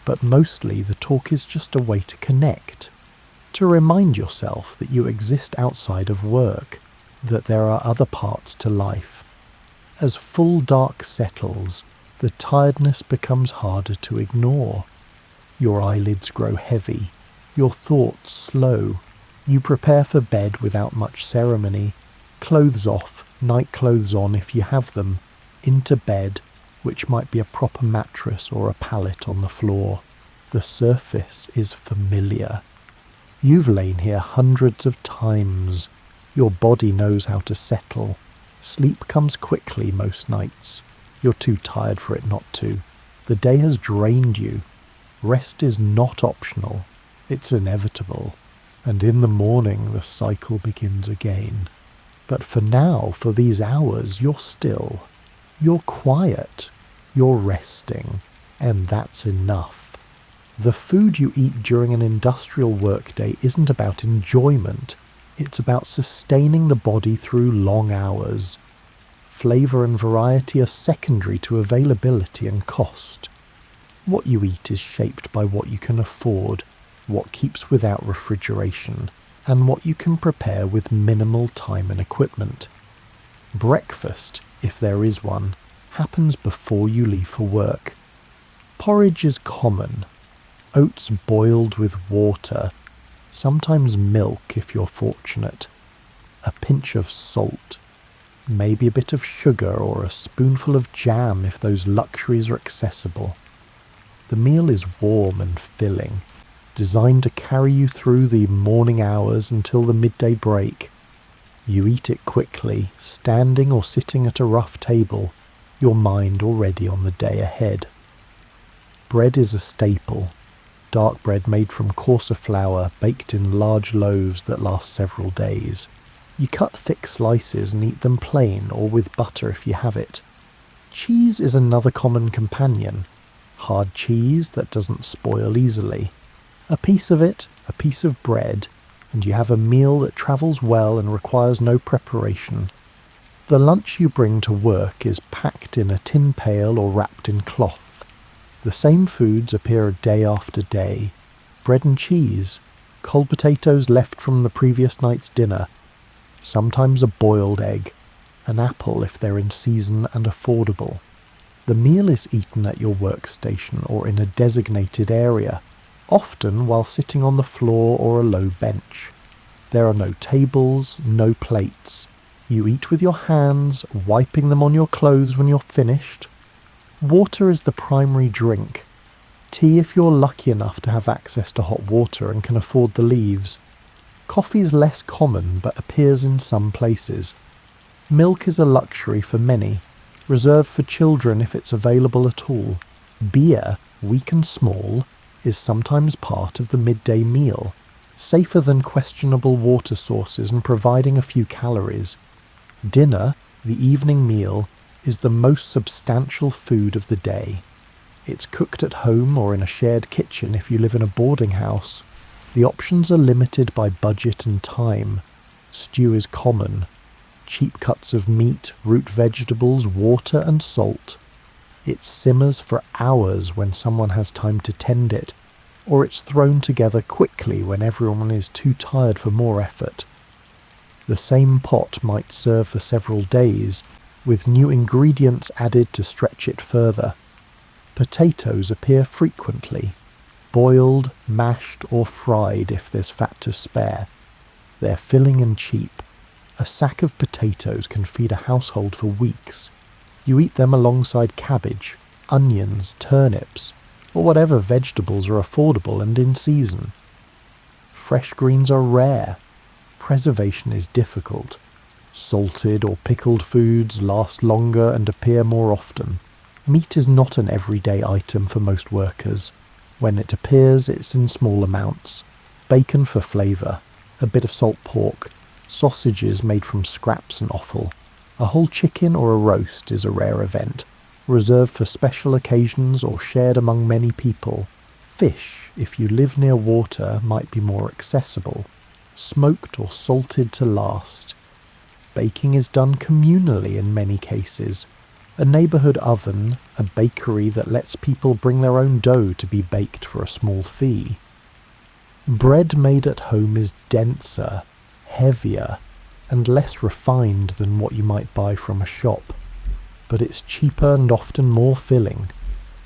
But mostly the talk is just a way to connect. to remind yourself that you exist outside of work, that there are other parts to life. As full dark settles, the tiredness becomes harder to ignore. Your eyelids grow heavy, your thoughts slow. You prepare for bed without much ceremony, clothes off, night clothes on if you have them, into bed, which might be a proper mattress or a pallet on the floor. The surface is familiar. You've lain here hundreds of times. Your body knows how to settle. Sleep comes quickly most nights. You're too tired for it not to. The day has drained you. Rest is not optional. It's inevitable. And in the morning the cycle begins again. But for now, for these hours, you're still. You're quiet. You're resting. And that's enough. The food you eat during an industrial workday isn't about enjoyment. It's about sustaining the body through long hours. Flavour and variety are secondary to availability and cost. What you eat is shaped by what you can afford, what keeps without refrigeration, and what you can prepare with minimal time and equipment. Breakfast, if there is one, happens before you leave for work. Porridge is common. Oats boiled with water, sometimes milk if you're fortunate, a pinch of salt, maybe a bit of sugar or a spoonful of jam if those luxuries are accessible. The meal is warm and filling, designed to carry you through the morning hours until the midday break. You eat it quickly, standing or sitting at a rough table, your mind already on the day ahead. Bread is a staple. Dark bread made from coarser flour, baked in large loaves that last several days. You cut thick slices and eat them plain or with butter if you have it. Cheese is another common companion. Hard cheese that doesn't spoil easily. A piece of it, a piece of bread, and you have a meal that travels well and requires no preparation. The lunch you bring to work is packed in a tin pail or wrapped in cloth. The same foods appear day after day. Bread and cheese, cold potatoes left from the previous night's dinner, sometimes a boiled egg, an apple if they're in season and affordable. The meal is eaten at your workstation or in a designated area, often while sitting on the floor or a low bench. There are no tables, no plates. You eat with your hands, wiping them on your clothes when you're finished. Water is the primary drink. Tea if you're lucky enough to have access to hot water and can afford the leaves. Coffee is less common but appears in some places. Milk is a luxury for many, reserved for children if it's available at all. Beer, weak and small, is sometimes part of the midday meal, safer than questionable water sources and providing a few calories. Dinner, the evening meal, is the most substantial food of the day. It's cooked at home or in a shared kitchen if you live in a boarding house. The options are limited by budget and time. Stew is common. Cheap cuts of meat, root vegetables, water and salt. It simmers for hours when someone has time to tend it, or it's thrown together quickly when everyone is too tired for more effort. The same pot might serve for several days, with new ingredients added to stretch it further. Potatoes appear frequently, boiled, mashed or fried if there's fat to spare. They're filling and cheap. A sack of potatoes can feed a household for weeks. You eat them alongside cabbage, onions, turnips, or whatever vegetables are affordable and in season. Fresh greens are rare. Preservation is difficult. Salted or pickled foods last longer and appear more often. Meat is not an everyday item for most workers. When it appears, it's in small amounts. Bacon for flavour, a bit of salt pork, sausages made from scraps and offal. A whole chicken or a roast is a rare event, reserved for special occasions or shared among many people. Fish, if you live near water, might be more accessible. Smoked or salted to last. Baking is done communally in many cases. A neighbourhood oven, a bakery that lets people bring their own dough to be baked for a small fee. Bread made at home is denser, heavier, and less refined than what you might buy from a shop, but it's cheaper and often more filling.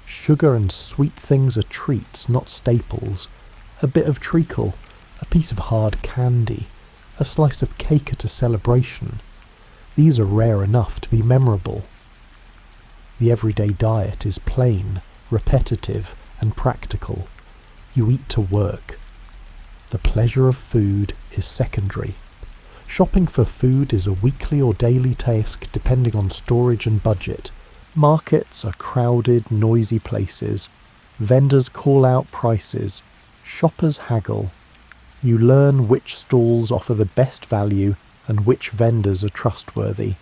Sugar and sweet things are treats, not staples. A bit of treacle, a piece of hard candy, a slice of cake at a celebration. These are rare enough to be memorable. The everyday diet is plain, repetitive, and practical. You eat to work. The pleasure of food is secondary. Shopping for food is a weekly or daily task depending on storage and budget. Markets are crowded, noisy places. Vendors call out prices. Shoppers haggle. You learn which stalls offer the best value and which vendors are trustworthy.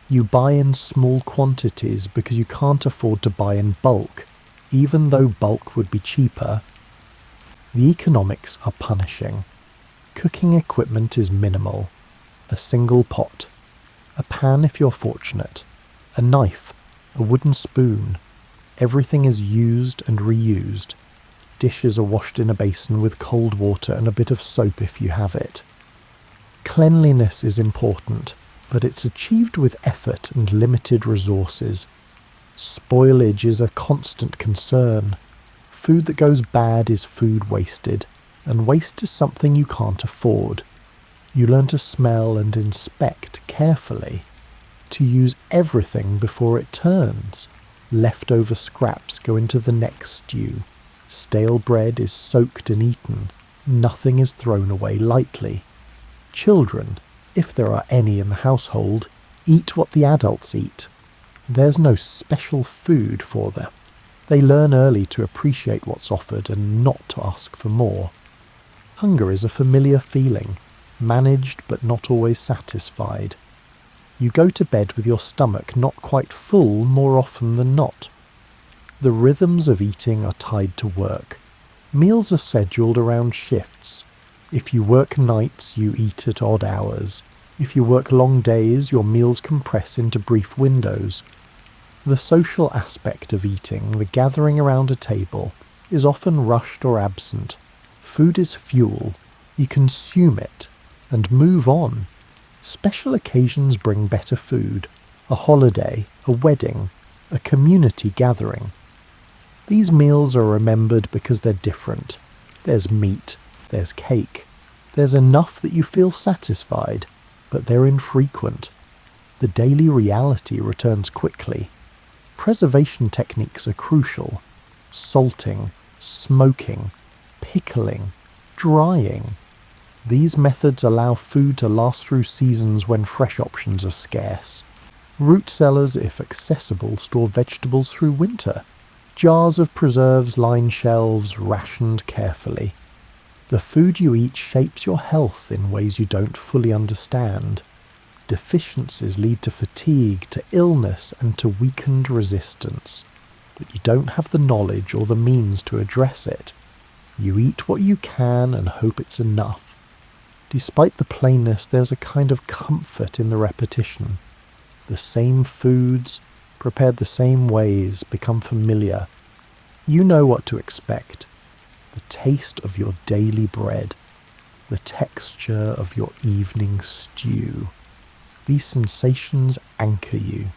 You buy in small quantities because you can't afford to buy in bulk, even though bulk would be cheaper. The economics are punishing. Cooking equipment is minimal. A single pot. A pan if you're fortunate. A knife. A wooden spoon. Everything is used and reused. Dishes are washed in a basin with cold water and a bit of soap if you have it. Cleanliness is important, but it's achieved with effort and limited resources. Spoilage is a constant concern. Food that goes bad is food wasted, and waste is something you can't afford. You learn to smell and inspect carefully, to use everything before it turns. Leftover scraps go into the next stew. Stale bread is soaked and eaten. Nothing is thrown away lightly. Children, if there are any in the household, eat what the adults eat. There's no special food for them. They learn early to appreciate what's offered and not to ask for more. Hunger is a familiar feeling, managed but not always satisfied. You go to bed with your stomach not quite full more often than not. The rhythms of eating are tied to work. Meals are scheduled around shifts. If you work nights, you eat at odd hours. If you work long days, your meals compress into brief windows. The social aspect of eating, the gathering around a table, is often rushed or absent. Food is fuel. You consume it and move on. Special occasions bring better food. A holiday, a wedding, a community gathering. These meals are remembered because they're different. There's meat, there's cake. There's enough that you feel satisfied, but they're infrequent. The daily reality returns quickly. Preservation techniques are crucial. Salting, smoking, pickling, drying. These methods allow food to last through seasons when fresh options are scarce. Root cellars, if accessible, store vegetables through winter. Jars of preserves line shelves, rationed carefully. The food you eat shapes your health in ways you don't fully understand. Deficiencies lead to fatigue, to illness, and to weakened resistance. But you don't have the knowledge or the means to address it. You eat what you can and hope it's enough. Despite the plainness, there's a kind of comfort in the repetition. The same foods, prepared the same ways, become familiar. You know what to expect. The taste of your daily bread. The texture of your evening stew. These sensations anchor you.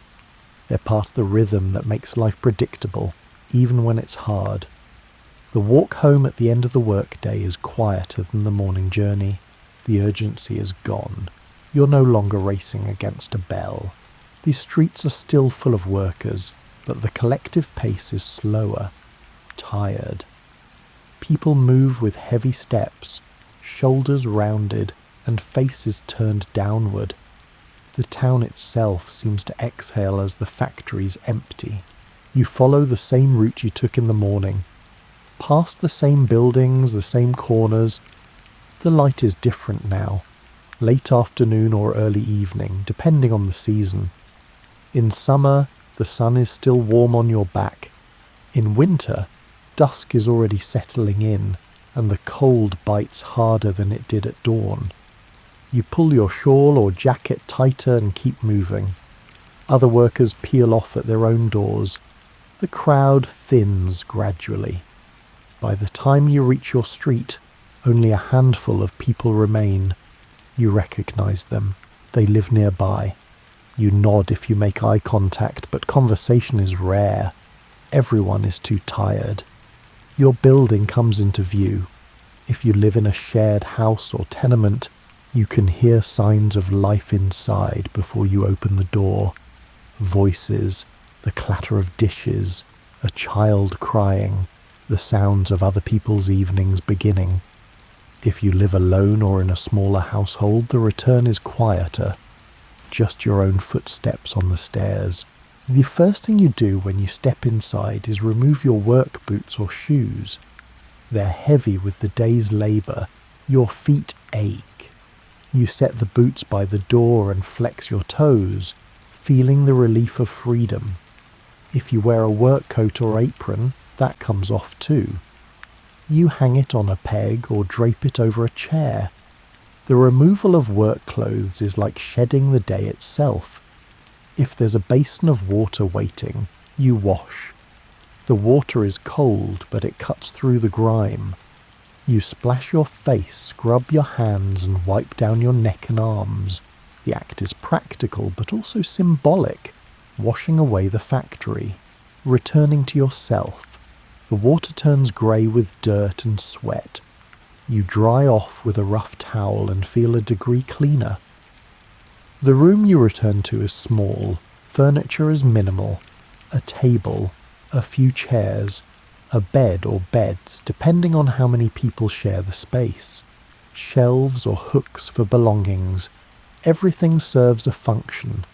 They're part of the rhythm that makes life predictable, even when it's hard. The walk home at the end of the workday is quieter than the morning journey. The urgency is gone. You're no longer racing against a bell. These streets are still full of workers, but the collective pace is slower, tired. People move with heavy steps, shoulders rounded and faces turned downward. The town itself seems to exhale as the factories empty. You follow the same route you took in the morning. Past the same buildings, the same corners. The light is different now, late afternoon or early evening, depending on the season. In summer, the sun is still warm on your back. In winter, dusk is already settling in, and the cold bites harder than it did at dawn. You pull your shawl or jacket tighter and keep moving. Other workers peel off at their own doors. The crowd thins gradually. By the time you reach your street, Only a handful of people remain. You recognize them. They live nearby. You nod if you make eye contact, but conversation is rare. Everyone is too tired. Your building comes into view. If you live in a shared house or tenement, you can hear signs of life inside before you open the door. Voices, the clatter of dishes, a child crying, the sounds of other people's evenings beginning. If you live alone or in a smaller household, the return is quieter. Just your own footsteps on the stairs. The first thing you do when you step inside is remove your work boots or shoes. They're heavy with the day's labour. Your feet ache. You set the boots by the door and flex your toes, feeling the relief of freedom. If you wear a work coat or apron, that comes off too. You hang it on a peg or drape it over a chair. The removal of work clothes is like shedding the day itself. If there's a basin of water waiting, you wash. The water is cold, but it cuts through the grime. You splash your face, scrub your hands, and wipe down your neck and arms. The act is practical, but also symbolic, washing away the factory, returning to yourself. The water turns grey with dirt and sweat. You dry off with a rough towel and feel a degree cleaner. The room you return to is small. Furniture is minimal. A table, a few chairs, a bed or beds, depending on how many people share the space. Shelves or hooks for belongings. Everything serves a function.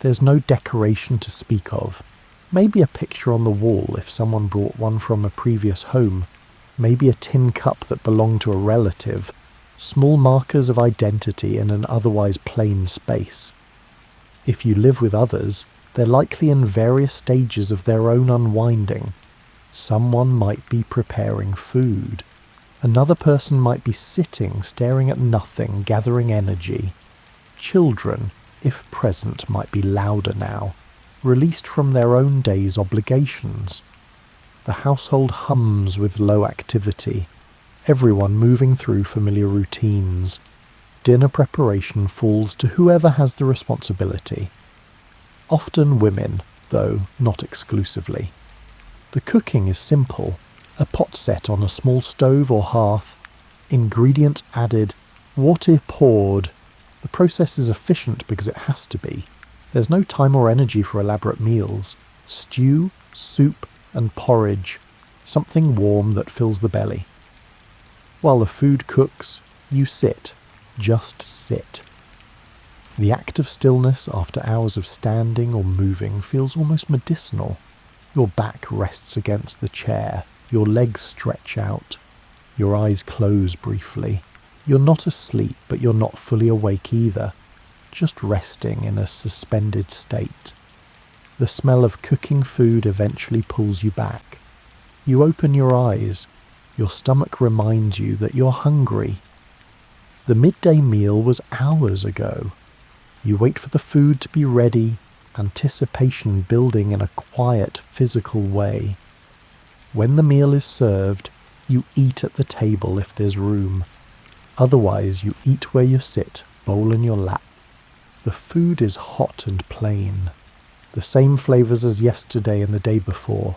There's no decoration to speak of. Maybe a picture on the wall if someone brought one from a previous home. Maybe a tin cup that belonged to a relative. Small markers of identity in an otherwise plain space. If you live with others, they're likely in various stages of their own unwinding. Someone might be preparing food. Another person might be sitting, staring at nothing, gathering energy. Children, if present, might be louder now, released from their own day's obligations. The household hums with low activity, everyone moving through familiar routines. Dinner preparation falls to whoever has the responsibility. Often women, though not exclusively. The cooking is simple, a pot set on a small stove or hearth, ingredients added, water poured. The process is efficient because it has to be. There's no time or energy for elaborate meals. Stew, soup, and porridge, something warm that fills the belly. While the food cooks, you sit, just sit. The act of stillness after hours of standing or moving feels almost medicinal. Your back rests against the chair, your legs stretch out, your eyes close briefly. You're not asleep, but you're not fully awake either, just resting in a suspended state. The smell of cooking food eventually pulls you back. You open your eyes. Your stomach reminds you that you're hungry. The midday meal was hours ago. You wait for the food to be ready, anticipation building in a quiet, physical way. When the meal is served, you eat at the table if there's room. Otherwise, you eat where you sit, bowl in your lap. The food is hot and plain, the same flavours as yesterday and the day before.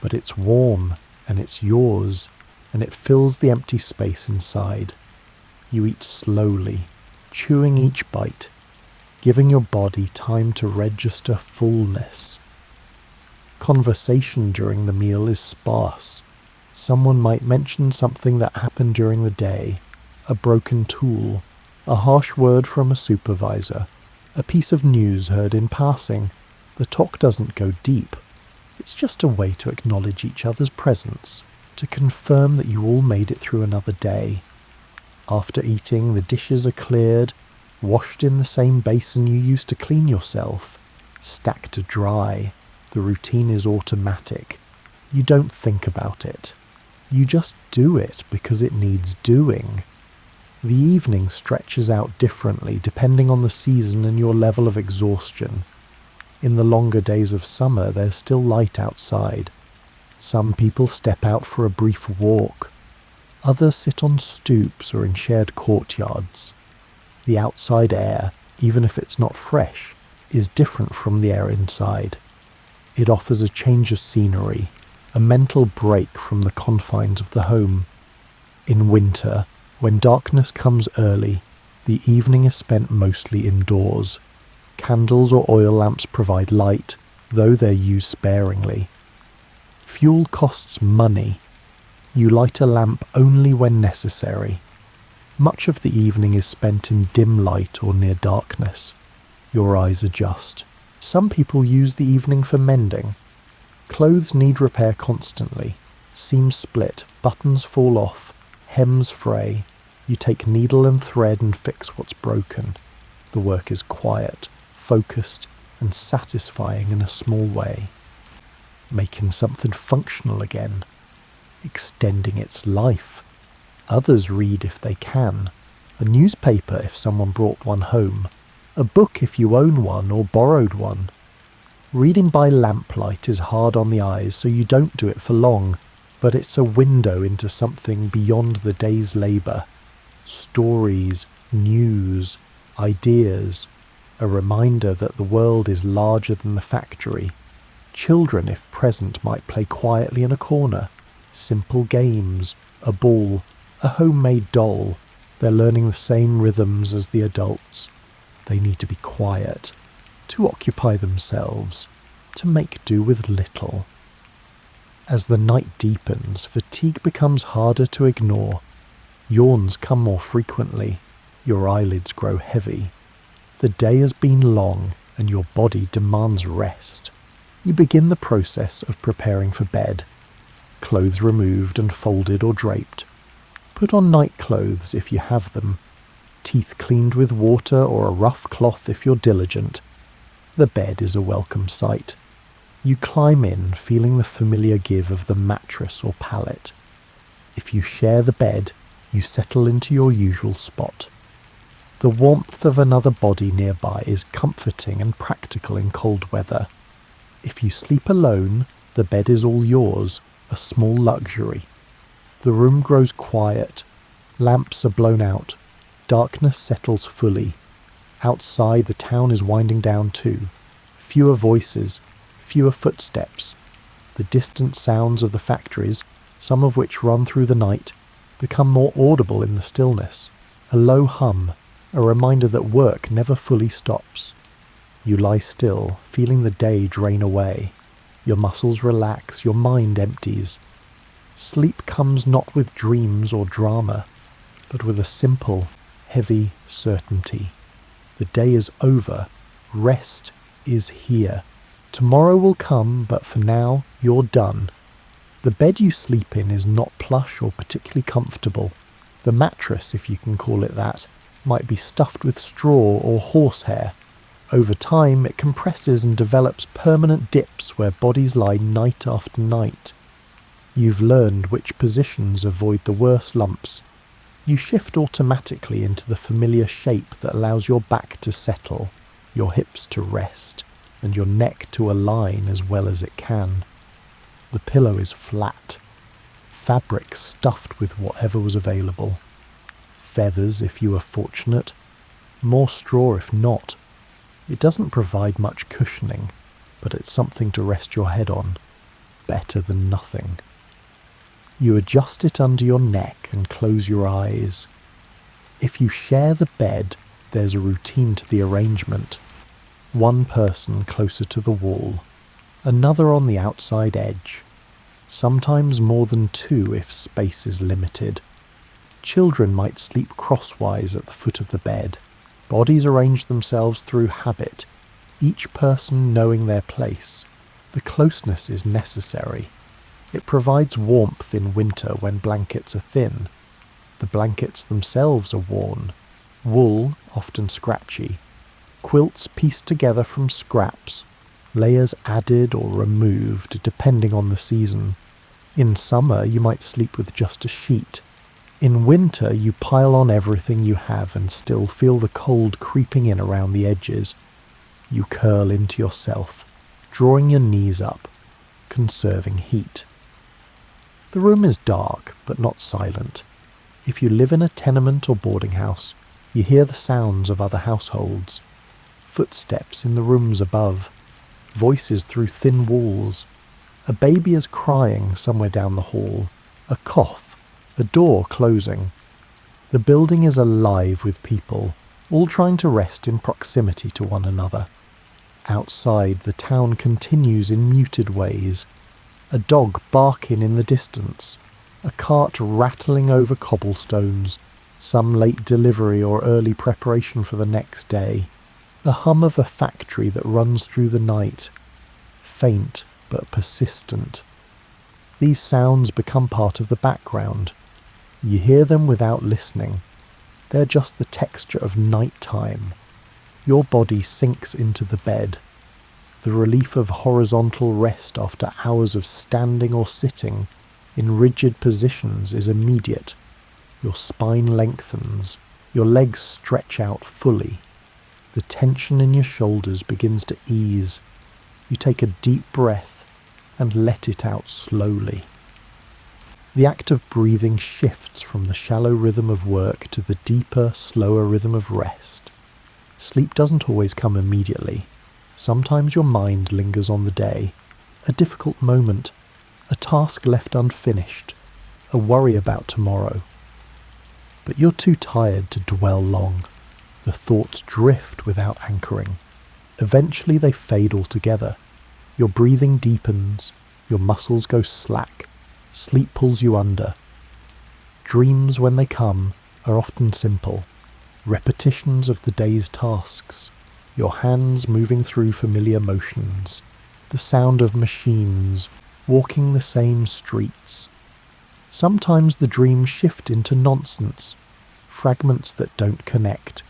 But it's warm, and it's yours, and it fills the empty space inside. You eat slowly, chewing each bite, giving your body time to register fullness. Conversation during the meal is sparse. Someone might mention something that happened during the day, a broken tool, a harsh word from a supervisor, a piece of news heard in passing. The talk doesn't go deep. It's just a way to acknowledge each other's presence, to confirm that you all made it through another day. After eating, the dishes are cleared, washed in the same basin you used to clean yourself, stacked to dry. The routine is automatic. You don't think about it. You just do it because it needs doing. The evening stretches out differently depending on the season and your level of exhaustion. In the longer days of summer, there's still light outside. Some people step out for a brief walk. Others sit on stoops or in shared courtyards. The outside air, even if it's not fresh, is different from the air inside. It offers a change of scenery, a mental break from the confines of the home. In winter, when darkness comes early, the evening is spent mostly indoors. Candles or oil lamps provide light, though they're used sparingly. Fuel costs money. You light a lamp only when necessary. Much of the evening is spent in dim light or near darkness. Your eyes adjust. Some people use the evening for mending. Clothes need repair constantly. Seams split, buttons fall off, hems fray. You take needle and thread and fix what's broken. The work is quiet, focused, and satisfying in a small way. Making something functional again. Extending its life. Others read if they can. A newspaper if someone brought one home. A book if you own one or borrowed one. Reading by lamplight is hard on the eyes, so you don't do it for long, but it's a window into something beyond the day's labour. Stories, news, ideas, a reminder that the world is larger than the factory. Children, if present, might play quietly in a corner. Simple games, a ball, a homemade doll. They're learning the same rhythms as the adults. They need to be quiet, to occupy themselves, to make do with little. As the night deepens, fatigue becomes harder to ignore. Yawns come more frequently. Your eyelids grow heavy. The day has been long, and your body demands rest. You begin the process of preparing for bed. Clothes removed and folded or draped. Put on night clothes if you have them. Teeth cleaned with water or a rough cloth if you're diligent. The bed is a welcome sight. You climb in, feeling the familiar give of the mattress or pallet. If you share the bed, you settle into your usual spot. The warmth of another body nearby is comforting and practical in cold weather. If you sleep alone, the bed is all yours, a small luxury. The room grows quiet. Lamps are blown out. Darkness settles fully. Outside, the town is winding down too. Fewer voices, fewer footsteps. The distant sounds of the factories, some of which run through the night, become more audible in the stillness. A low hum, a reminder that work never fully stops. You lie still, feeling the day drain away. Your muscles relax, your mind empties. Sleep comes not with dreams or drama, but with a simple, heavy certainty. The day is over. Rest is here. Tomorrow will come, but for now, you're done. The bed you sleep in is not plush or particularly comfortable. The mattress, if you can call it that, might be stuffed with straw or horsehair. Over time, it compresses and develops permanent dips where bodies lie night after night. You've learned which positions avoid the worst lumps. You shift automatically into the familiar shape that allows your back to settle, your hips to rest, and your neck to align as well as it can. The pillow is flat, fabric stuffed with whatever was available. Feathers if you are fortunate, more straw if not. It doesn't provide much cushioning, but it's something to rest your head on. Better than nothing. You adjust it under your neck and close your eyes. If you share the bed, there's a routine to the arrangement. One person closer to the wall, another on the outside edge. Sometimes more than two if space is limited. Children might sleep crosswise at the foot of the bed. Bodies arrange themselves through habit, each person knowing their place. The closeness is necessary. It provides warmth in winter when blankets are thin. The blankets themselves are worn. Wool, often scratchy. Quilts pieced together from scraps. Layers added or removed depending on the season. In summer you might sleep with just a sheet. In winter you pile on everything you have and still feel the cold creeping in around the edges. You curl into yourself, drawing your knees up, conserving heat. The room is dark, but not silent. If you live in a tenement or boarding house, you hear the sounds of other households. Footsteps in the rooms above, voices through thin walls. A baby is crying somewhere down the hall, a cough, a door closing. The building is alive with people, all trying to rest in proximity to one another. Outside, the town continues in muted ways. A dog barking in the distance, a cart rattling over cobblestones, some late delivery or early preparation for the next day. The hum of a factory that runs through the night, faint but persistent. These sounds become part of the background. You hear them without listening. They're just the texture of night time. Your body sinks into the bed. The relief of horizontal rest after hours of standing or sitting in rigid positions is immediate. Your spine lengthens. Your legs stretch out fully. The tension in your shoulders begins to ease. You take a deep breath and let it out slowly. The act of breathing shifts from the shallow rhythm of work to the deeper, slower rhythm of rest. Sleep doesn't always come immediately. Sometimes your mind lingers on the day, a difficult moment, a task left unfinished, a worry about tomorrow. But you're too tired to dwell long. The thoughts drift without anchoring. Eventually they fade altogether. Your breathing deepens, your muscles go slack, sleep pulls you under. Dreams, when they come, are often simple. Repetitions of the day's tasks, your hands moving through familiar motions, the sound of machines, walking the same streets. Sometimes the dreams shift into nonsense, fragments that don't connect.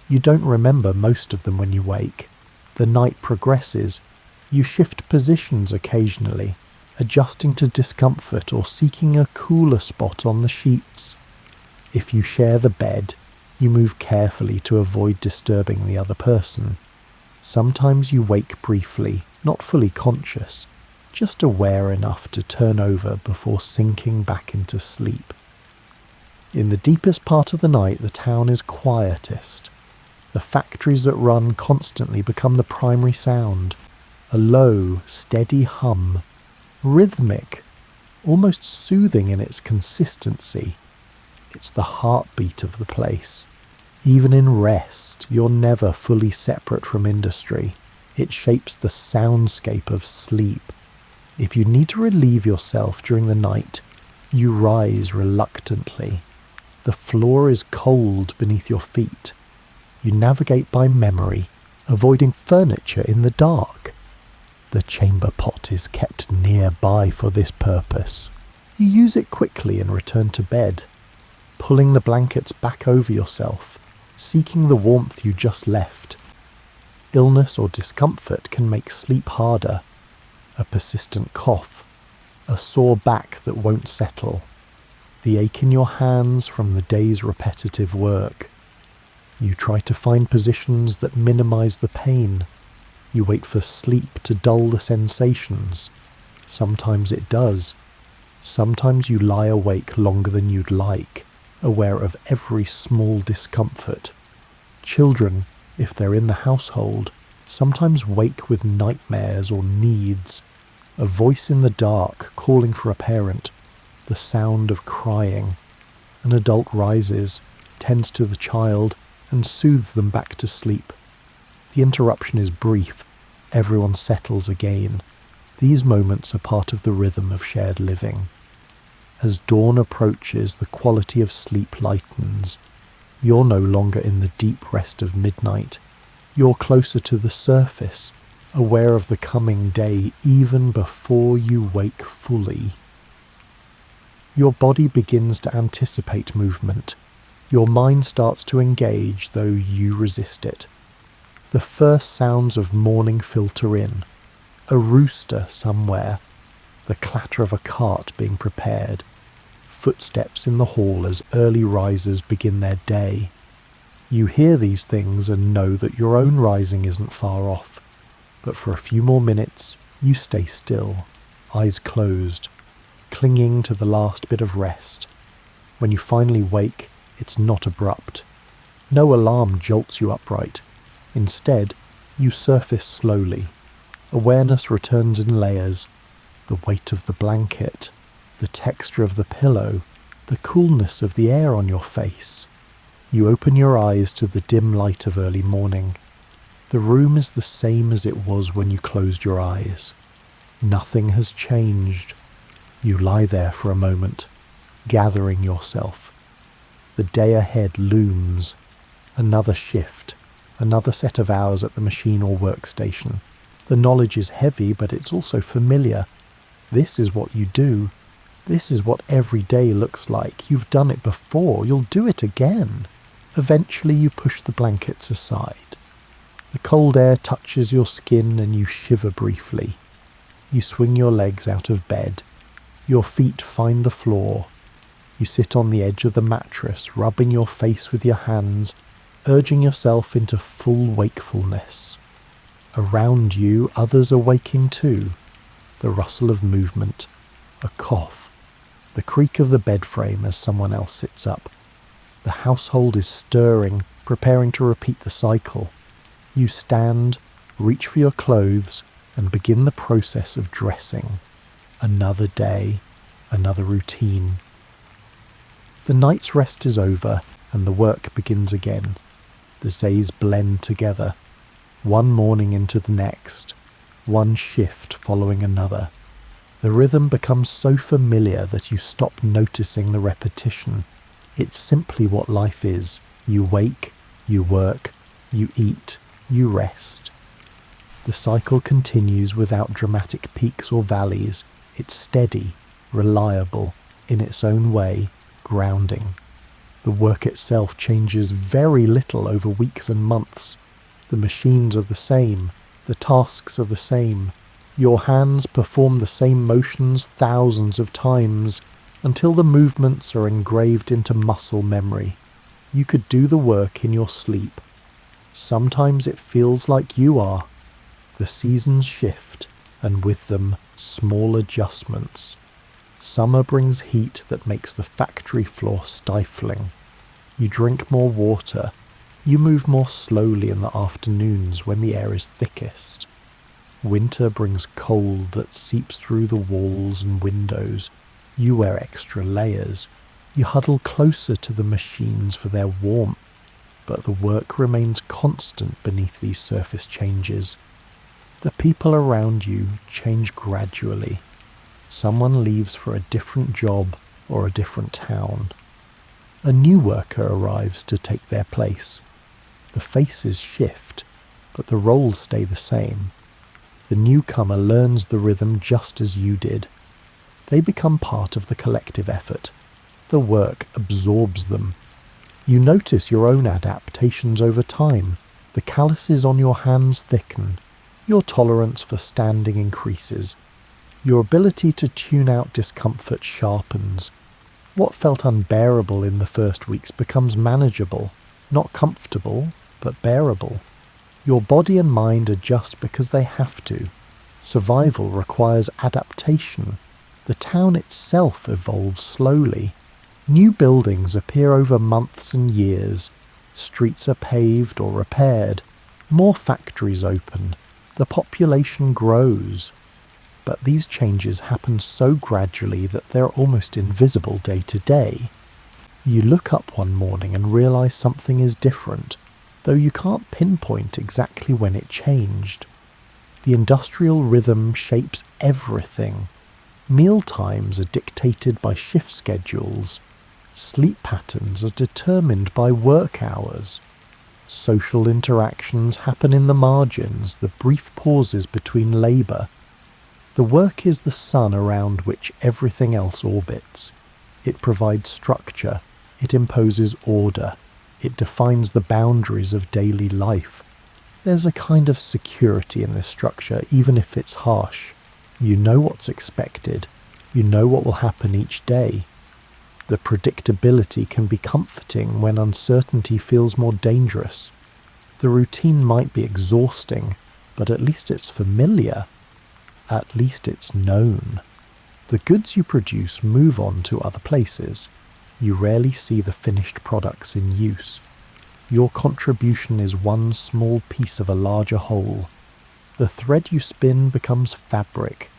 You don't remember most of them when you wake. The night progresses. You shift positions occasionally, adjusting to discomfort or seeking a cooler spot on the sheets. If you share the bed, you move carefully to avoid disturbing the other person. Sometimes you wake briefly, not fully conscious, just aware enough to turn over before sinking back into sleep. In the deepest part of the night, the town is quietest. The factories that run constantly become the primary sound, a low, steady hum, rhythmic, almost soothing in its consistency. It's the heartbeat of the place. Even in rest, you're never fully separate from industry. It shapes the soundscape of sleep. If you need to relieve yourself during the night, you rise reluctantly. The floor is cold beneath your feet. You navigate by memory, avoiding furniture in the dark. The chamber pot is kept nearby for this purpose. You use it quickly and return to bed, pulling the blankets back over yourself, seeking the warmth you just left. Illness or discomfort can make sleep harder. A persistent cough, a sore back that won't settle, the ache in your hands from the day's repetitive work. You try to find positions that minimize the pain. You wait for sleep to dull the sensations. Sometimes it does. Sometimes you lie awake longer than you'd like, aware of every small discomfort. Children, if they're in the household, sometimes wake with nightmares or needs. A voice in the dark calling for a parent, the sound of crying. An adult rises, tends to the child, and soothes them back to sleep. The interruption is brief. Everyone settles again. These moments are part of the rhythm of shared living. As dawn approaches, the quality of sleep lightens. You're no longer in the deep rest of midnight. You're closer to the surface, aware of the coming day even before you wake fully. Your body begins to anticipate movement. Your mind starts to engage, though you resist it. The first sounds of morning filter in. A rooster somewhere, the clatter of a cart being prepared, footsteps in the hall as early risers begin their day. You hear these things and know that your own rising isn't far off, but for a few more minutes you stay still, eyes closed, clinging to the last bit of rest. When you finally wake, it's not abrupt. No alarm jolts you upright. Instead, you surface slowly. Awareness returns in layers. The weight of the blanket, the texture of the pillow, the coolness of the air on your face. You open your eyes to the dim light of early morning. The room is the same as it was when you closed your eyes. Nothing has changed. You lie there for a moment, gathering yourself. The day ahead looms. Another shift, another set of hours at the machine or workstation. The knowledge is heavy, but it's also familiar. This is what you do. This is what every day looks like. You've done it before. You'll do it again. Eventually you push the blankets aside. The cold air touches your skin and you shiver briefly. You swing your legs out of bed. Your feet find the floor. You sit on the edge of the mattress, rubbing your face with your hands, urging yourself into full wakefulness. Around you, others are waking too. The rustle of movement, a cough, the creak of the bed frame as someone else sits up. The household is stirring, preparing to repeat the cycle. You stand, reach for your clothes, and begin the process of dressing. Another day, another routine. The night's rest is over, and the work begins again. The days blend together, one morning into the next, one shift following another. The rhythm becomes so familiar that you stop noticing the repetition. It's simply what life is. You wake, you work, you eat, you rest. The cycle continues without dramatic peaks or valleys. It's steady, reliable, in its own way, grounding. The work itself changes very little over weeks and months. The machines are the same. The tasks are the same. Your hands perform the same motions thousands of times until the movements are engraved into muscle memory. You could do the work in your sleep. Sometimes it feels like you are. The seasons shift, and with them, small adjustments. Summer brings heat that makes the factory floor stifling. You drink more water. You move more slowly in the afternoons when the air is thickest. Winter brings cold that seeps through the walls and windows. You wear extra layers. You huddle closer to the machines for their warmth. But the work remains constant beneath these surface changes. The people around you change gradually. Someone leaves for a different job or a different town. A new worker arrives to take their place. The faces shift, but the roles stay the same. The newcomer learns the rhythm just as you did. They become part of the collective effort. The work absorbs them. You notice your own adaptations over time. The calluses on your hands thicken. Your tolerance for standing increases. Your ability to tune out discomfort sharpens. What felt unbearable in the first weeks becomes manageable, not comfortable, but bearable. Your body and mind adjust because they have to. Survival requires adaptation. The town itself evolves slowly. New buildings appear over months and years. Streets are paved or repaired. More factories open. The population grows. But these changes happen so gradually that they're almost invisible day to day. You look up one morning and realize something is different, though you can't pinpoint exactly when it changed. The industrial rhythm shapes everything. Meal times are dictated by shift schedules. Sleep patterns are determined by work hours. Social interactions happen in the margins, the brief pauses between labour. The work is the sun around which everything else orbits. It provides structure. It imposes order. It defines the boundaries of daily life. There's a kind of security in this structure, even if it's harsh. You know what's expected. You know what will happen each day. The predictability can be comforting when uncertainty feels more dangerous. The routine might be exhausting, but at least it's familiar. At least it's known. The goods you produce move on to other places. You rarely see the finished products in use. Your contribution is one small piece of a larger whole. The thread you spin becomes fabric.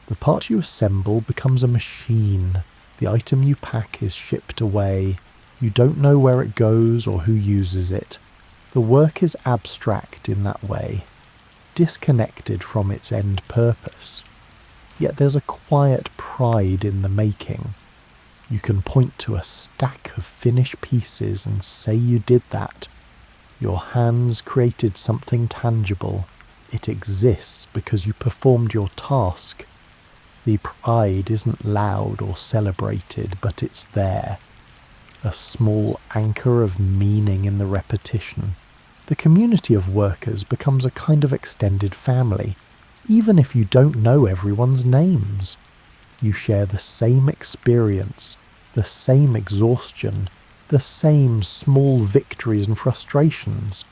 The part you assemble becomes a machine. The item you pack is shipped away. You don't know where it goes or who uses it. The work is abstract in that way, disconnected from its end purpose. Yet there's a quiet pride in the making. You can point to a stack of finished pieces and say you did that. Your hands created something tangible. It exists because you performed your task. The pride isn't loud or celebrated, but it's there. A small anchor of meaning in the repetition. The community of workers becomes a kind of extended family, even if you don't know everyone's names. You share the same experience, the same exhaustion, the same small victories and frustrations.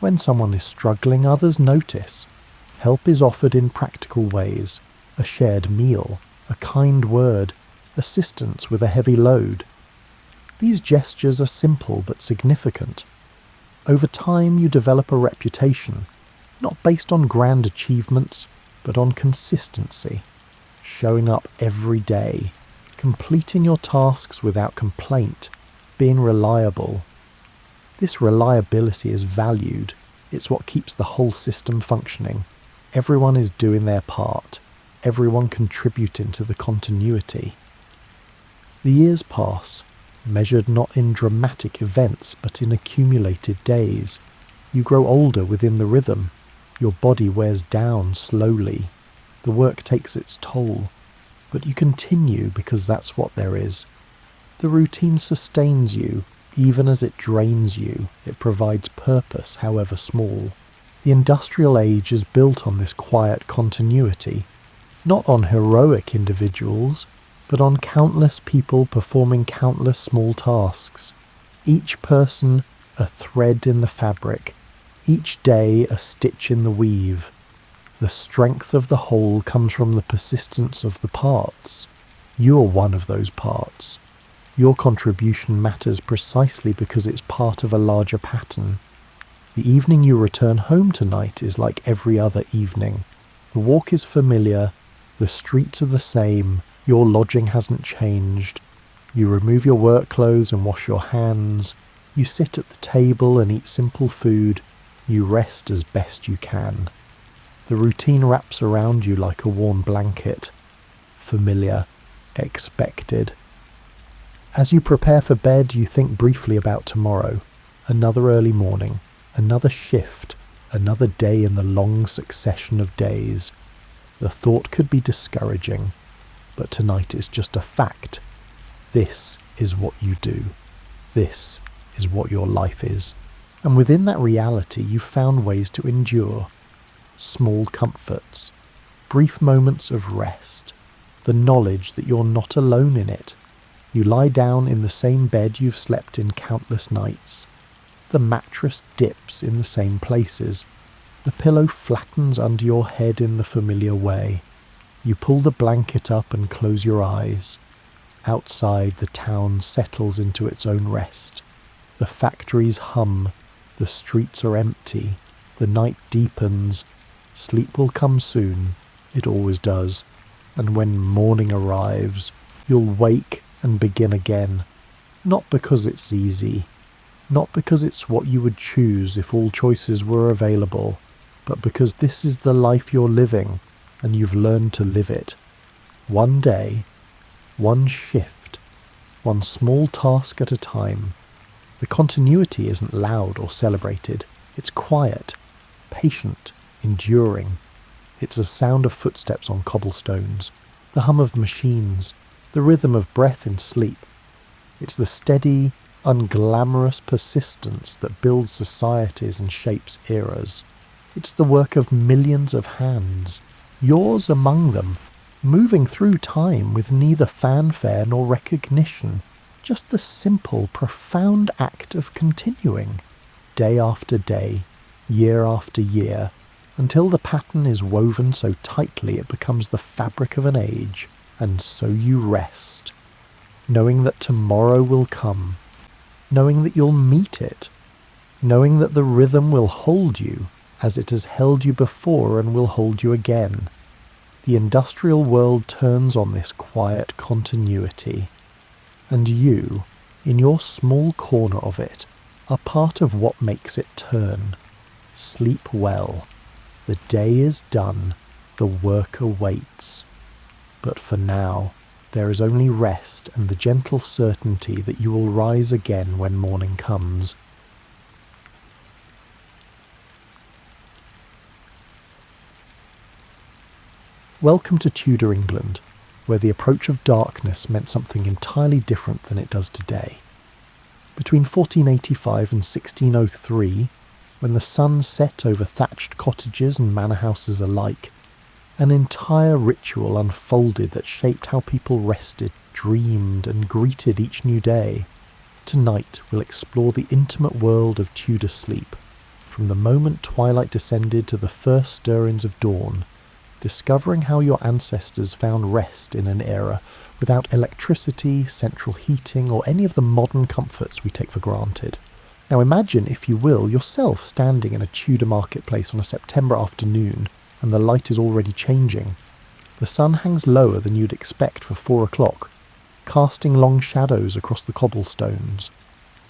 When someone is struggling, others notice. Help is offered in practical ways. A shared meal, a kind word, assistance with a heavy load. These gestures are simple but significant. Over time you develop a reputation, not based on grand achievements, but on consistency. Showing up every day, completing your tasks without complaint, being reliable. This reliability is valued. It's what keeps the whole system functioning. Everyone is doing their part. Everyone contributing to the continuity. The years pass, measured not in dramatic events but in accumulated days. You grow older within the rhythm. Your body wears down slowly. The work takes its toll, but you continue because that's what there is. The routine sustains you, even as it drains you. It provides purpose, however small. The industrial age is built on this quiet continuity, not on heroic individuals, but on countless people performing countless small tasks. Each person a thread in the fabric, each day a stitch in the weave. The strength of the whole comes from the persistence of the parts. You're one of those parts. Your contribution matters precisely because it's part of a larger pattern. The evening you return home tonight is like every other evening. The walk is familiar, the streets are the same, your lodging hasn't changed. You remove your work clothes and wash your hands. You sit at the table and eat simple food. You rest as best you can. The routine wraps around you like a warm blanket. Familiar, expected. As you prepare for bed, you think briefly about tomorrow. Another early morning, another shift, another day in the long succession of days. The thought could be discouraging, but tonight is just a fact. This is what you do. This is what your life is. And within that reality, you've found ways to endure. Small comforts, brief moments of rest, the knowledge that you're not alone in it. You lie down in the same bed you've slept in countless nights. The mattress dips in the same places. The pillow flattens under your head in the familiar way. You pull the blanket up and close your eyes. Outside, the town settles into its own rest. The factories hum. The streets are empty. The night deepens. Sleep will come soon. It always does. And when morning arrives, you'll wake and begin again. Not because it's easy. Not because it's what you would choose if all choices were available, but because this is the life you're living, and you've learned to live it. One day, one shift, one small task at a time. The continuity isn't loud or celebrated. It's quiet, patient, enduring. It's a sound of footsteps on cobblestones, the hum of machines, the rhythm of breath in sleep. It's the steady, unglamorous persistence that builds societies and shapes eras. It's the work of millions of hands, yours among them, moving through time with neither fanfare nor recognition, just the simple, profound act of continuing, day after day, year after year, until the pattern is woven so tightly it becomes the fabric of an age, and so you rest. knowing that tomorrow will come, knowing that you'll meet it, knowing that the rhythm will hold you as it has held you before and will hold you again. The industrial world turns on this quiet continuity, and you, in your small corner of it, are part of what makes it turn. Sleep well. The day is done. The work awaits. But for now, there is only rest and the gentle certainty that you will rise again when morning comes. Welcome to Tudor England, where the approach of darkness meant something entirely different than it does today. Between 1485 and 1603, when the sun set over thatched cottages and manor houses alike, an entire ritual unfolded that shaped how people rested, dreamed, and greeted each new day. Tonight we'll explore the intimate world of Tudor sleep, from the moment twilight descended to the first stirrings of dawn, discovering how your ancestors found rest in an era without electricity, central heating, or any of the modern comforts we take for granted. Now imagine, if you will, yourself standing in a Tudor marketplace on a September afternoon, and the light is already changing. The sun hangs lower than you'd expect for 4 o'clock, casting long shadows across the cobblestones.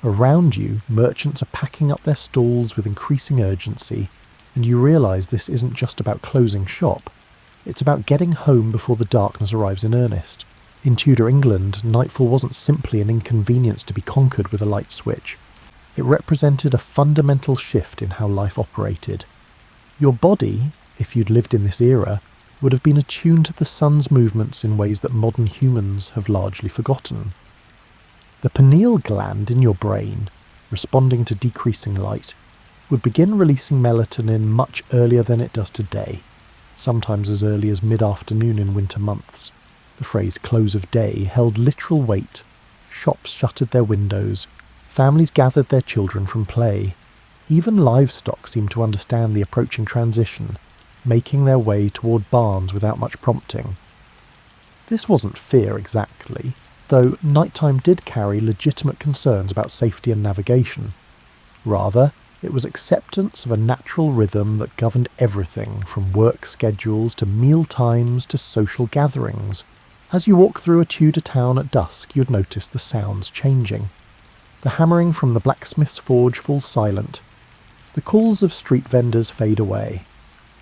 Around you, merchants are packing up their stalls with increasing urgency, and you realise this isn't just about closing shop. It's about getting home before the darkness arrives in earnest. In Tudor England, nightfall wasn't simply an inconvenience to be conquered with a light switch. It represented a fundamental shift in how life operated. Your body, if you'd lived in this era, would have been attuned to the sun's movements in ways that modern humans have largely forgotten. The pineal gland in your brain, responding to decreasing light, would begin releasing melatonin much earlier than it does today, sometimes as early as mid-afternoon in winter months. The phrase close of day held literal weight. Shops shuttered their windows, families gathered their children from play. Even livestock seemed to understand the approaching transition, making their way toward barns without much prompting. This wasn't fear exactly, though nighttime did carry legitimate concerns about safety and navigation. Rather, it was acceptance of a natural rhythm that governed everything from work schedules to meal times to social gatherings. As you walk through a Tudor town at dusk, you'd notice the sounds changing. The hammering from the blacksmith's forge falls silent. The calls of street vendors fade away.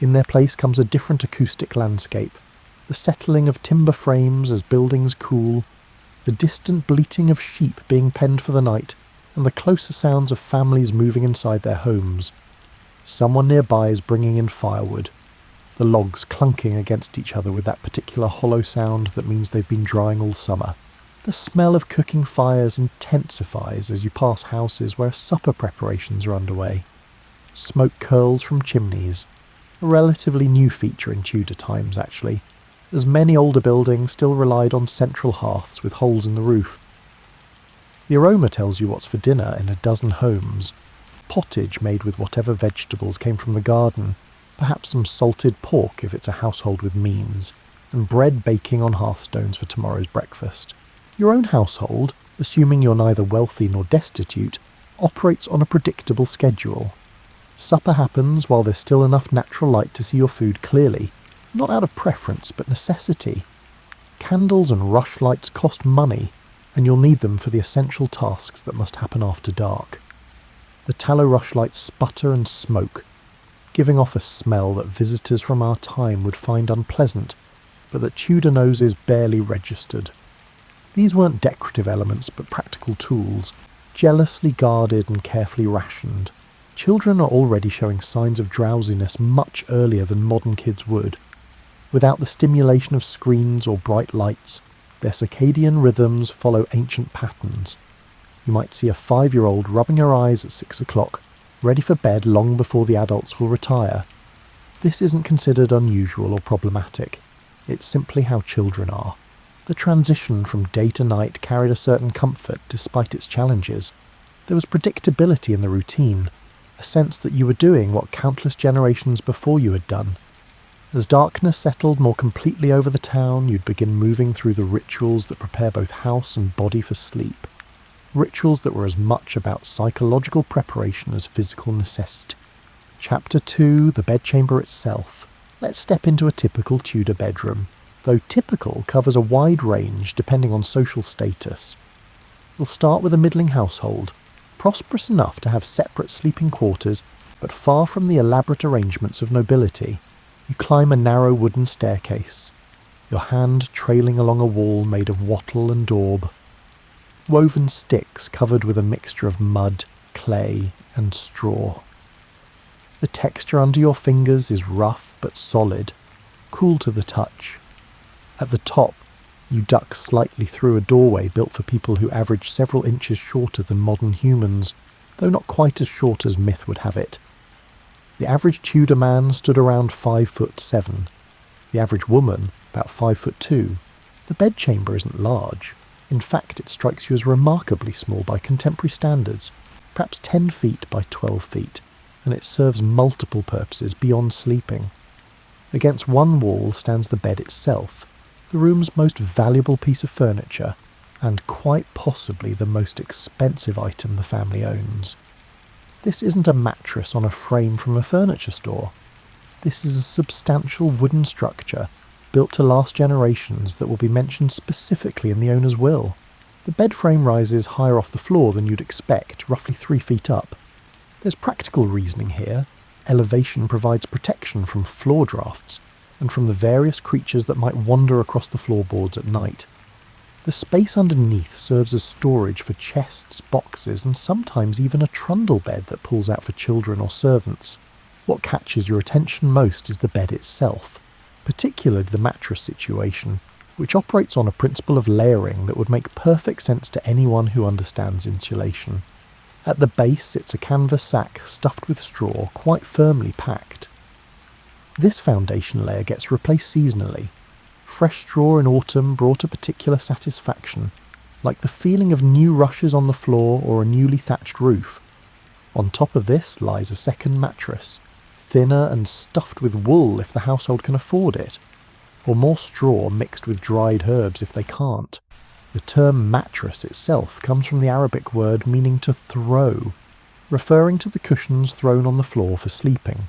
In their place comes a different acoustic landscape, the settling of timber frames as buildings cool, the distant bleating of sheep being penned for the night, and the closer sounds of families moving inside their homes. Someone nearby is bringing in firewood, the logs clunking against each other with that particular hollow sound that means they've been drying all summer. The smell of cooking fires intensifies as you pass houses where supper preparations are underway. Smoke curls from chimneys, a relatively new feature in Tudor times actually, as many older buildings still relied on central hearths with holes in the roof. The aroma tells you what's for dinner in a dozen homes. Pottage made with whatever vegetables came from the garden, perhaps some salted pork if it's a household with means, and bread baking on hearthstones for tomorrow's breakfast. Your own household, assuming you're neither wealthy nor destitute, operates on a predictable schedule. Supper happens while there's still enough natural light to see your food clearly, not out of preference but necessity. Candles and rushlights cost money, and you'll need them for the essential tasks that must happen after dark. The tallow rushlights sputter and smoke, giving off a smell that visitors from our time would find unpleasant, but that Tudor noses barely registered. These weren't decorative elements but practical tools, jealously guarded and carefully rationed. Children are already showing signs of drowsiness much earlier than modern kids would. Without the stimulation of screens or bright lights, their circadian rhythms follow ancient patterns. You might see a 5-year-old rubbing her eyes at 6 o'clock, ready for bed long before the adults will retire. This isn't considered unusual or problematic. It's simply how children are. The transition from day to night carried a certain comfort despite its challenges. There was predictability in the routine, a sense that you were doing what countless generations before you had done. As darkness settled more completely over the town, you'd begin moving through the rituals that prepare both house and body for sleep. Rituals that were as much about psychological preparation as physical necessity. Chapter 2, the bedchamber itself. Let's step into a typical Tudor bedroom, though typical covers a wide range depending on social status. We'll start with a middling household, prosperous enough to have separate sleeping quarters, but far from the elaborate arrangements of nobility. You climb a narrow wooden staircase, your hand trailing along a wall made of wattle and daub. Woven sticks covered with a mixture of mud, clay, and straw. The texture under your fingers is rough but solid, cool to the touch. At the top, you duck slightly through a doorway built for people who average several inches shorter than modern humans, though not quite as short as myth would have it. The average Tudor man stood around 5'7". The average woman, about 5'2". The bedchamber isn't large. In fact, it strikes you as remarkably small by contemporary standards, perhaps 10 feet by 12 feet, and it serves multiple purposes beyond sleeping. Against one wall stands the bed itself, the room's most valuable piece of furniture, and quite possibly the most expensive item the family owns. This isn't a mattress on a frame from a furniture store. This is a substantial wooden structure built to last generations that will be mentioned specifically in the owner's will. The bed frame rises higher off the floor than you'd expect, roughly 3 feet up. There's practical reasoning here. Elevation provides protection from floor drafts and from the various creatures that might wander across the floorboards at night. The space underneath serves as storage for chests, boxes, and sometimes even a trundle bed that pulls out for children or servants. What catches your attention most is the bed itself, particularly the mattress situation, which operates on a principle of layering that would make perfect sense to anyone who understands insulation. At the base sits a canvas sack stuffed with straw, quite firmly packed. This foundation layer gets replaced seasonally. Fresh straw in autumn brought a particular satisfaction, like the feeling of new rushes on the floor or a newly thatched roof. On top of this lies a second mattress, thinner and stuffed with wool if the household can afford it, or more straw mixed with dried herbs if they can't. The term mattress itself comes from the Arabic word meaning to throw, referring to the cushions thrown on the floor for sleeping.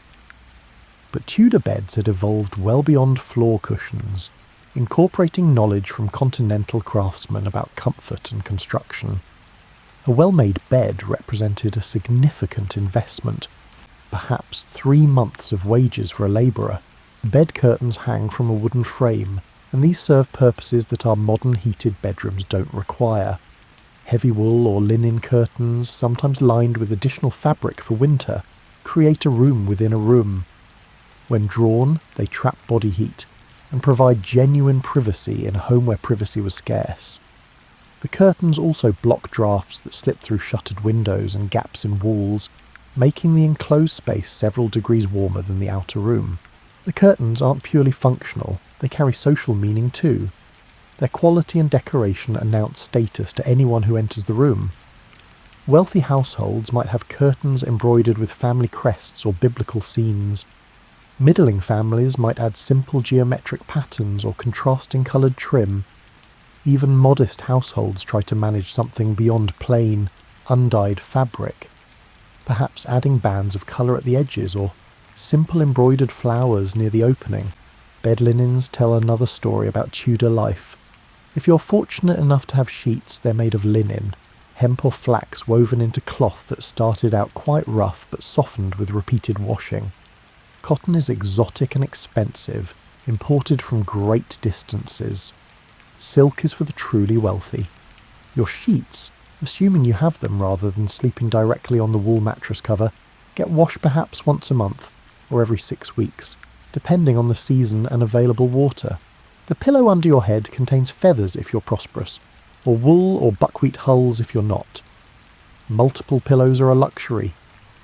But Tudor beds had evolved well beyond floor cushions, incorporating knowledge from continental craftsmen about comfort and construction. A well-made bed represented a significant investment, perhaps 3 months of wages for a labourer. Bed curtains hang from a wooden frame, and these serve purposes that our modern heated bedrooms don't require. Heavy wool or linen curtains, sometimes lined with additional fabric for winter, create a room within a room. When drawn, they trap body heat and provide genuine privacy in a home where privacy was scarce. The curtains also block drafts that slip through shuttered windows and gaps in walls, making the enclosed space several degrees warmer than the outer room. The curtains aren't purely functional, they carry social meaning too. Their quality and decoration announce status to anyone who enters the room. Wealthy households might have curtains embroidered with family crests or biblical scenes. Middling families might add simple geometric patterns or contrasting coloured trim. Even modest households try to manage something beyond plain, undyed fabric, perhaps adding bands of colour at the edges or simple embroidered flowers near the opening. Bed linens tell another story about Tudor life. If you're fortunate enough to have sheets, they're made of linen, hemp or flax woven into cloth that started out quite rough but softened with repeated washing. Cotton is exotic and expensive, imported from great distances. Silk is for the truly wealthy. Your sheets, assuming you have them rather than sleeping directly on the wool mattress cover, get washed perhaps once a month, or every 6 weeks, depending on the season and available water. The pillow under your head contains feathers if you're prosperous, or wool or buckwheat hulls if you're not. Multiple pillows are a luxury.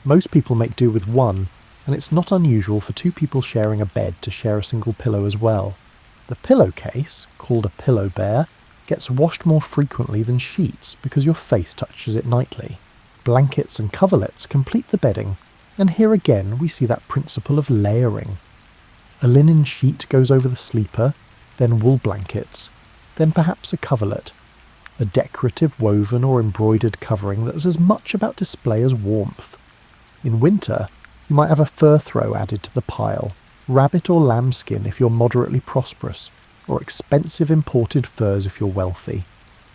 Most people make do with one, and it's not unusual for 2 people sharing a bed to share a single pillow as well. The pillowcase, called a pillow bear, gets washed more frequently than sheets because your face touches it nightly. Blankets and coverlets complete the bedding, and here again we see that principle of layering. A linen sheet goes over the sleeper, then wool blankets, then perhaps a coverlet, a decorative woven or embroidered covering that's as much about display as warmth. In winter, you might have a fur throw added to the pile, rabbit or lambskin if you're moderately prosperous, or expensive imported furs if you're wealthy.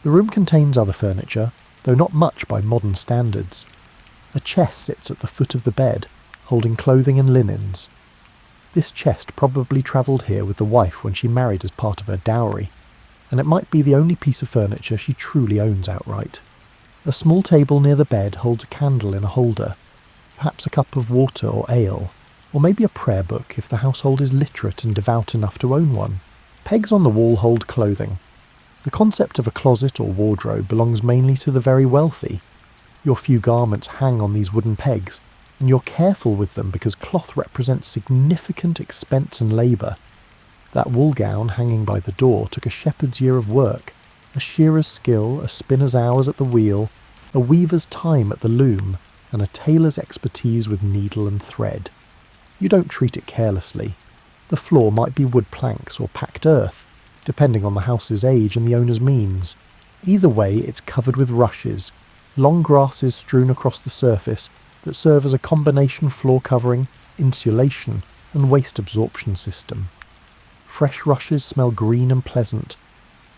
The room contains other furniture, though not much by modern standards. A chest sits at the foot of the bed, holding clothing and linens. This chest probably travelled here with the wife when she married as part of her dowry, and it might be the only piece of furniture she truly owns outright. A small table near the bed holds a candle in a holder, perhaps a cup of water or ale, or maybe a prayer book if the household is literate and devout enough to own one. Pegs on the wall hold clothing. The concept of a closet or wardrobe belongs mainly to the very wealthy. Your few garments hang on these wooden pegs, and you're careful with them because cloth represents significant expense and labour. That wool gown hanging by the door took a shepherd's year of work, a shearer's skill, a spinner's hours at the wheel, a weaver's time at the loom, and a tailor's expertise with needle and thread. You don't treat it carelessly. The floor might be wood planks or packed earth, depending on the house's age and the owner's means. Either way, it's covered with rushes, long grasses strewn across the surface that serve as a combination floor covering, insulation, and waste absorption system. Fresh rushes smell green and pleasant.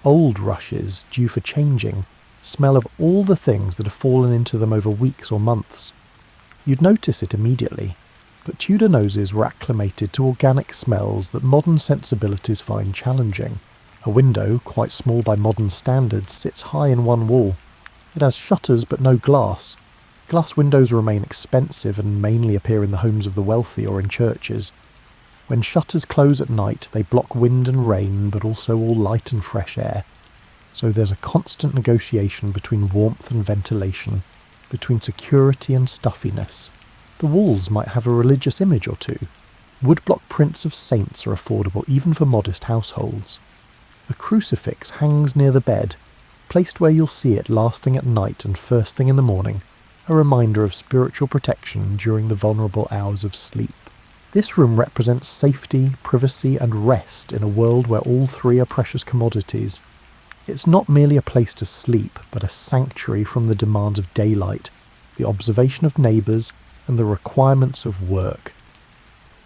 Old rushes, due for changing, smell of all the things that have fallen into them over weeks or months. You'd notice it immediately, but Tudor noses were acclimated to organic smells that modern sensibilities find challenging. A window, quite small by modern standards, sits high in one wall. It has shutters but no glass. Glass windows remain expensive and mainly appear in the homes of the wealthy or in churches. When shutters close at night, they block wind and rain, but also all light and fresh air. So there's a constant negotiation between warmth and ventilation, between security and stuffiness. The walls might have a religious image or two. Woodblock prints of saints are affordable even for modest households. A crucifix hangs near the bed, placed where you'll see it last thing at night and first thing in the morning, a reminder of spiritual protection during the vulnerable hours of sleep. This room represents safety, privacy, and rest in a world where all three are precious commodities. It's not merely a place to sleep, but a sanctuary from the demands of daylight, the observation of neighbours, and the requirements of work.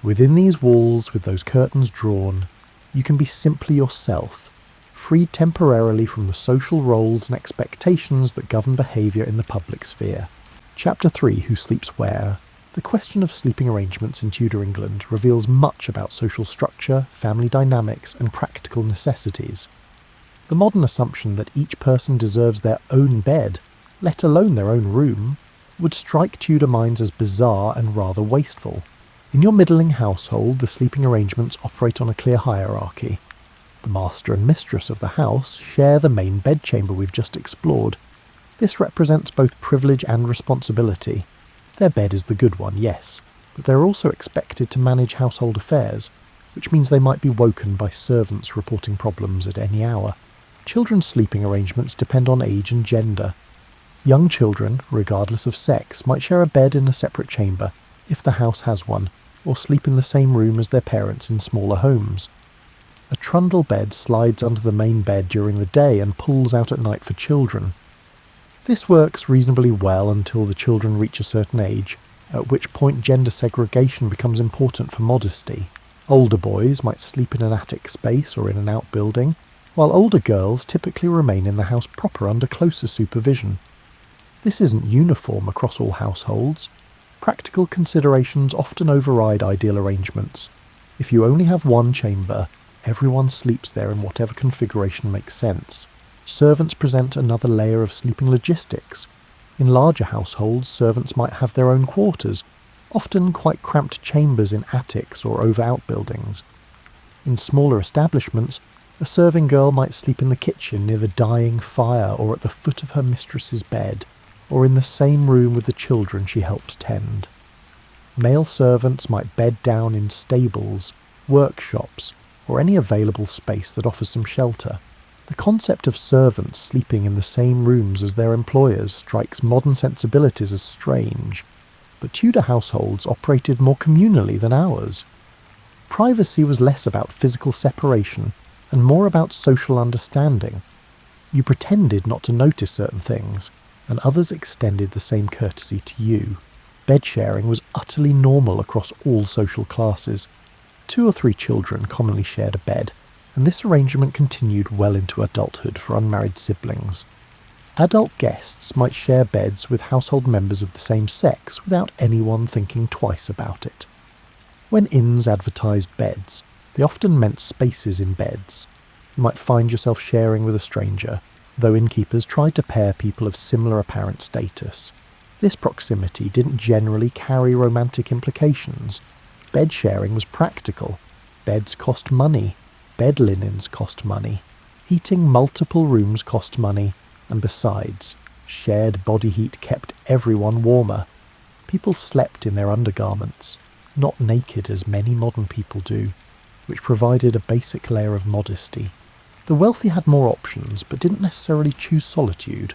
Within these walls, with those curtains drawn, you can be simply yourself, freed temporarily from the social roles and expectations that govern behaviour in the public sphere. Chapter 3, Who Sleeps Where? The question of sleeping arrangements in Tudor England reveals much about social structure, family dynamics, and practical necessities. The modern assumption that each person deserves their own bed, let alone their own room, would strike Tudor minds as bizarre and rather wasteful. In your middling household, the sleeping arrangements operate on a clear hierarchy. The master and mistress of the house share the main bedchamber we've just explored. This represents both privilege and responsibility. Their bed is the good one, yes, but they're also expected to manage household affairs, which means they might be woken by servants reporting problems at any hour. Children's sleeping arrangements depend on age and gender. Young children, regardless of sex, might share a bed in a separate chamber, if the house has one, or sleep in the same room as their parents in smaller homes. A trundle bed slides under the main bed during the day and pulls out at night for children. This works reasonably well until the children reach a certain age, at which point gender segregation becomes important for modesty. Older boys might sleep in an attic space or in an outbuilding, while older girls typically remain in the house proper under closer supervision. This isn't uniform across all households. Practical considerations often override ideal arrangements. If you only have one chamber, everyone sleeps there in whatever configuration makes sense. Servants present another layer of sleeping logistics. In larger households, servants might have their own quarters, often quite cramped chambers in attics or over outbuildings. In smaller establishments, a serving girl might sleep in the kitchen near the dying fire or at the foot of her mistress's bed, or in the same room with the children she helps tend. Male servants might bed down in stables, workshops, or any available space that offers some shelter. The concept of servants sleeping in the same rooms as their employers strikes modern sensibilities as strange, but Tudor households operated more communally than ours. Privacy was less about physical separation and more about social understanding. You pretended not to notice certain things, and others extended the same courtesy to you. Bed sharing was utterly normal across all social classes. 2 or 3 children commonly shared a bed, and this arrangement continued well into adulthood for unmarried siblings. Adult guests might share beds with household members of the same sex without anyone thinking twice about it. When inns advertised beds, they often meant spaces in beds. You might find yourself sharing with a stranger, though innkeepers tried to pair people of similar apparent status. This proximity didn't generally carry romantic implications. Bed sharing was practical. Beds cost money. Bed linens cost money. Heating multiple rooms cost money. And besides, shared body heat kept everyone warmer. People slept in their undergarments, not naked as many modern people do, which provided a basic layer of modesty. The wealthy had more options, but didn't necessarily choose solitude.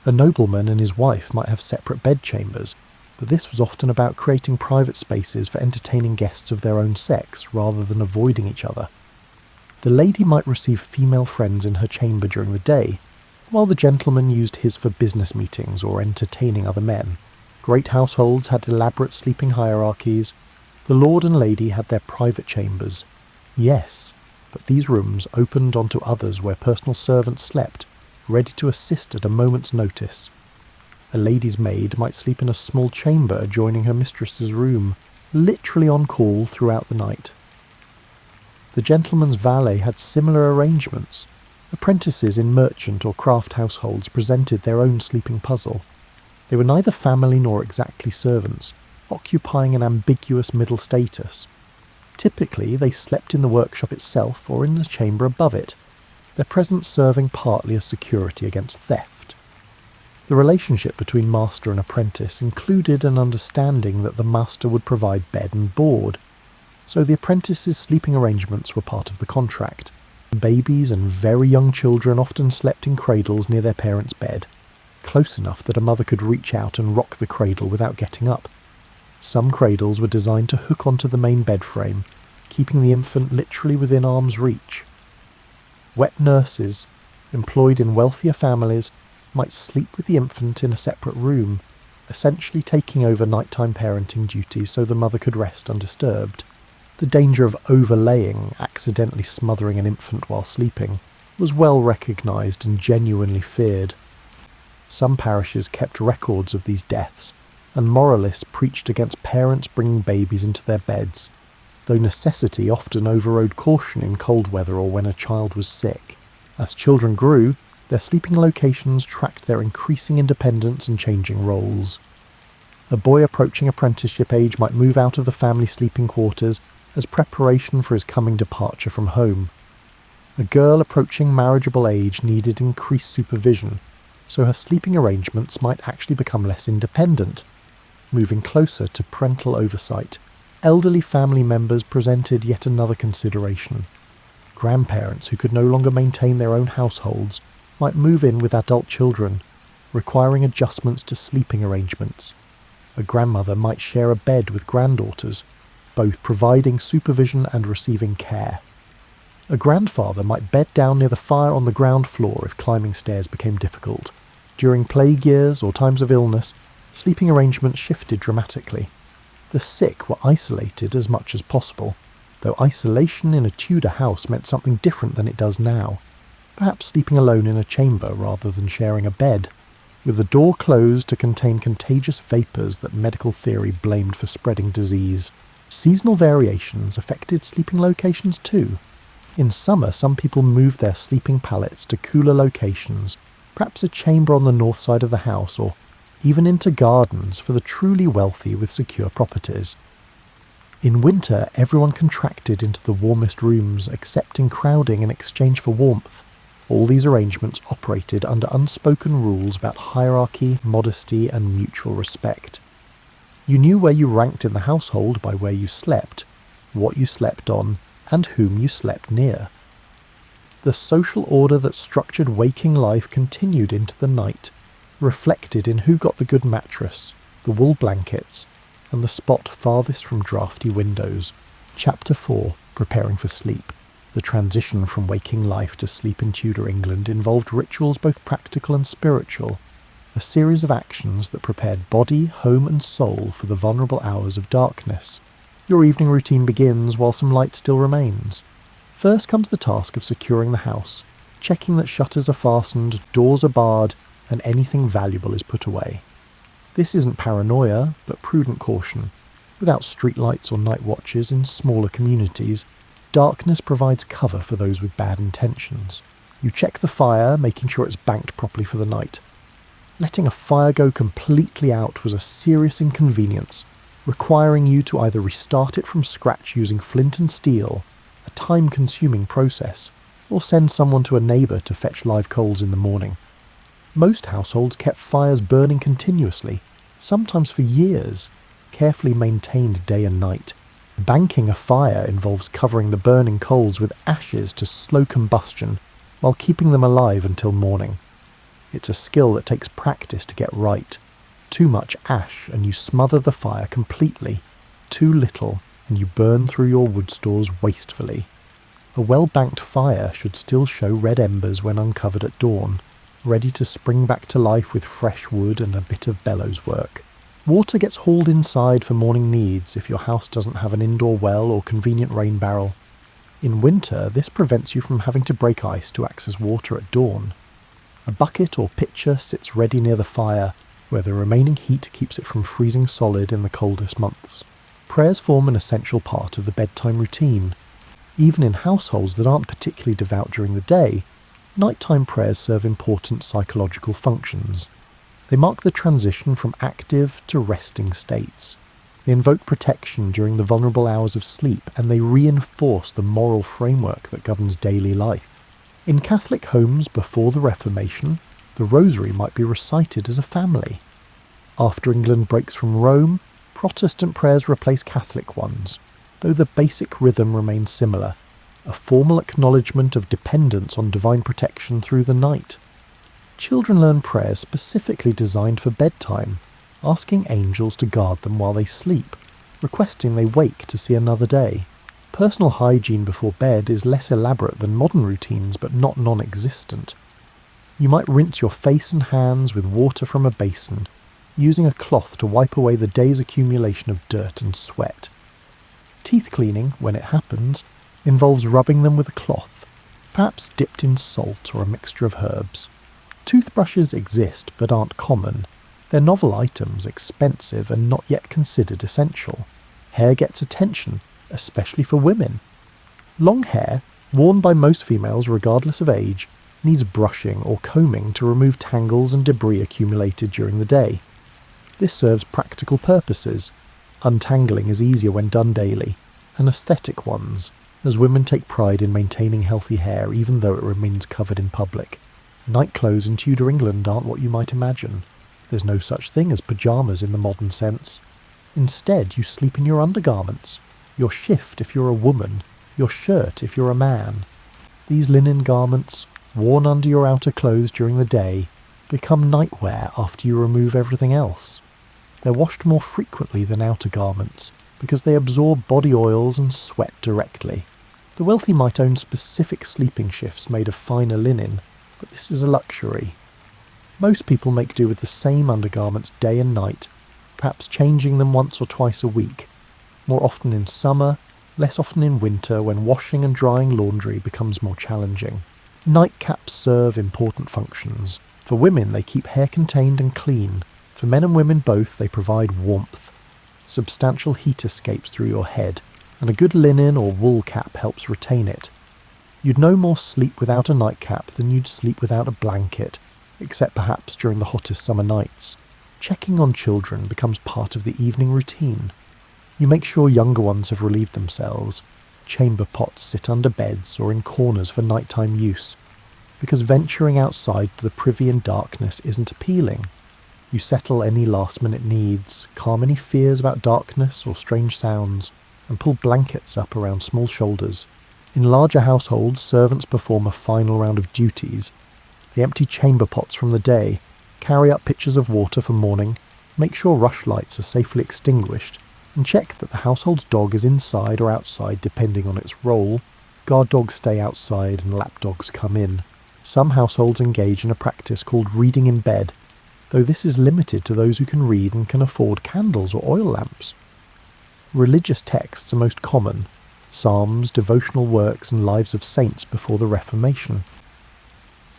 A nobleman and his wife might have separate bedchambers, but this was often about creating private spaces for entertaining guests of their own sex rather than avoiding each other. The lady might receive female friends in her chamber during the day, while the gentleman used his for business meetings or entertaining other men. Great households had elaborate sleeping hierarchies. The lord and lady had their private chambers. Yes, but these rooms opened onto others where personal servants slept, ready to assist at a moment's notice. A lady's maid might sleep in a small chamber adjoining her mistress's room, literally on call throughout the night. The gentleman's valet had similar arrangements. Apprentices in merchant or craft households presented their own sleeping puzzle. They were neither family nor exactly servants, occupying an ambiguous middle status. Typically, they slept in the workshop itself or in the chamber above it, their presence serving partly as security against theft. The relationship between master and apprentice included an understanding that the master would provide bed and board, so the apprentice's sleeping arrangements were part of the contract. Babies and very young children often slept in cradles near their parents' bed, close enough that a mother could reach out and rock the cradle without getting up. Some cradles were designed to hook onto the main bed frame, keeping the infant literally within arm's reach. Wet nurses, employed in wealthier families, might sleep with the infant in a separate room, essentially taking over nighttime parenting duties so the mother could rest undisturbed. The danger of overlaying, accidentally smothering an infant while sleeping, was well recognised and genuinely feared. Some parishes kept records of these deaths, and moralists preached against parents bringing babies into their beds, though necessity often overrode caution in cold weather or when a child was sick. As children grew, their sleeping locations tracked their increasing independence and changing roles. A boy approaching apprenticeship age might move out of the family sleeping quarters as preparation for his coming departure from home. A girl approaching marriageable age needed increased supervision, so her sleeping arrangements might actually become less independent, moving closer to parental oversight. Elderly family members presented yet another consideration. Grandparents who could no longer maintain their own households might move in with adult children, requiring adjustments to sleeping arrangements. A grandmother might share a bed with granddaughters, both providing supervision and receiving care. A grandfather might bed down near the fire on the ground floor if climbing stairs became difficult. During plague years or times of illness, sleeping arrangements shifted dramatically. The sick were isolated as much as possible, though isolation in a Tudor house meant something different than it does now, perhaps sleeping alone in a chamber rather than sharing a bed, with the door closed to contain contagious vapours that medical theory blamed for spreading disease. Seasonal variations affected sleeping locations too. In summer, some people moved their sleeping pallets to cooler locations, perhaps a chamber on the north side of the house, or even into gardens for the truly wealthy with secure properties. In winter, everyone contracted into the warmest rooms, accepting crowding in exchange for warmth. All these arrangements operated under unspoken rules about hierarchy, modesty, and mutual respect. You knew where you ranked in the household by where you slept, what you slept on, and whom you slept near. The social order that structured waking life continued into the night, reflected in who got the good mattress, the wool blankets, and the spot farthest from drafty windows. Chapter 4, Preparing for Sleep. The transition from waking life to sleep in Tudor England involved rituals both practical and spiritual, a series of actions that prepared body, home and soul for the vulnerable hours of darkness. Your evening routine begins while some light still remains. First comes the task of securing the house, checking that shutters are fastened, doors are barred, and anything valuable is put away. This isn't paranoia, but prudent caution. Without streetlights or night watches in smaller communities, darkness provides cover for those with bad intentions. You check the fire, making sure it's banked properly for the night. Letting a fire go completely out was a serious inconvenience, requiring you to either restart it from scratch using flint and steel, a time-consuming process, or send someone to a neighbour to fetch live coals in the morning. Most households kept fires burning continuously, sometimes for years, carefully maintained day and night. Banking a fire involves covering the burning coals with ashes to slow combustion while keeping them alive until morning. It's a skill that takes practice to get right. Too much ash and you smother the fire completely. Too little and you burn through your wood stores wastefully. A well-banked fire should still show red embers when uncovered at dawn, ready to spring back to life with fresh wood and a bit of bellows work. Water gets hauled inside for morning needs if your house doesn't have an indoor well or convenient rain barrel. In winter, this prevents you from having to break ice to access water at dawn. A bucket or pitcher sits ready near the fire, where the remaining heat keeps it from freezing solid in the coldest months. Prayers form an essential part of the bedtime routine. Even in households that aren't particularly devout during the day, nighttime prayers serve important psychological functions. They mark the transition from active to resting states. They invoke protection during the vulnerable hours of sleep, and they reinforce the moral framework that governs daily life. In Catholic homes before the Reformation, the Rosary might be recited as a family. After England breaks from Rome, Protestant prayers replace Catholic ones, though the basic rhythm remains similar, a formal acknowledgement of dependence on divine protection through the night. Children learn prayers specifically designed for bedtime, asking angels to guard them while they sleep, requesting they wake to see another day. Personal hygiene before bed is less elaborate than modern routines, but not non-existent. You might rinse your face and hands with water from a basin, using a cloth to wipe away the day's accumulation of dirt and sweat. Teeth cleaning, when it happens, involves rubbing them with a cloth, perhaps dipped in salt or a mixture of herbs. Toothbrushes exist but aren't common. They're novel items, expensive and not yet considered essential. Hair gets attention, especially for women. Long hair, worn by most females regardless of age, needs brushing or combing to remove tangles and debris accumulated during the day. This serves practical purposes. Untangling is easier when done daily, and aesthetic ones, as women take pride in maintaining healthy hair even though it remains covered in public. Night clothes in Tudor England aren't what you might imagine. There's no such thing as pyjamas in the modern sense. Instead, you sleep in your undergarments, your shift if you're a woman, your shirt if you're a man. These linen garments, worn under your outer clothes during the day, become nightwear after you remove everything else. They're washed more frequently than outer garments because they absorb body oils and sweat directly. The wealthy might own specific sleeping shifts made of finer linen, but this is a luxury. Most people make do with the same undergarments day and night, perhaps changing them once or twice a week, more often in summer, less often in winter when washing and drying laundry becomes more challenging. Nightcaps serve important functions. For women, they keep hair contained and clean. For men and women both, they provide warmth. Substantial heat escapes through your head, and a good linen or wool cap helps retain it. You'd no more sleep without a nightcap than you'd sleep without a blanket, except perhaps during the hottest summer nights. Checking on children becomes part of the evening routine. You make sure younger ones have relieved themselves. Chamber pots sit under beds or in corners for nighttime use, because venturing outside to the privy in darkness isn't appealing. You settle any last-minute needs, calm any fears about darkness or strange sounds, and pull blankets up around small shoulders. In larger households, servants perform a final round of duties. They empty chamber pots from the day, carry up pitchers of water for morning, make sure rush lights are safely extinguished, and check that the household's dog is inside or outside depending on its role. Guard dogs stay outside and lap dogs come in. Some households engage in a practice called reading in bed, though this is limited to those who can read and can afford candles or oil lamps. Religious texts are most common: psalms, devotional works, and lives of saints before the Reformation.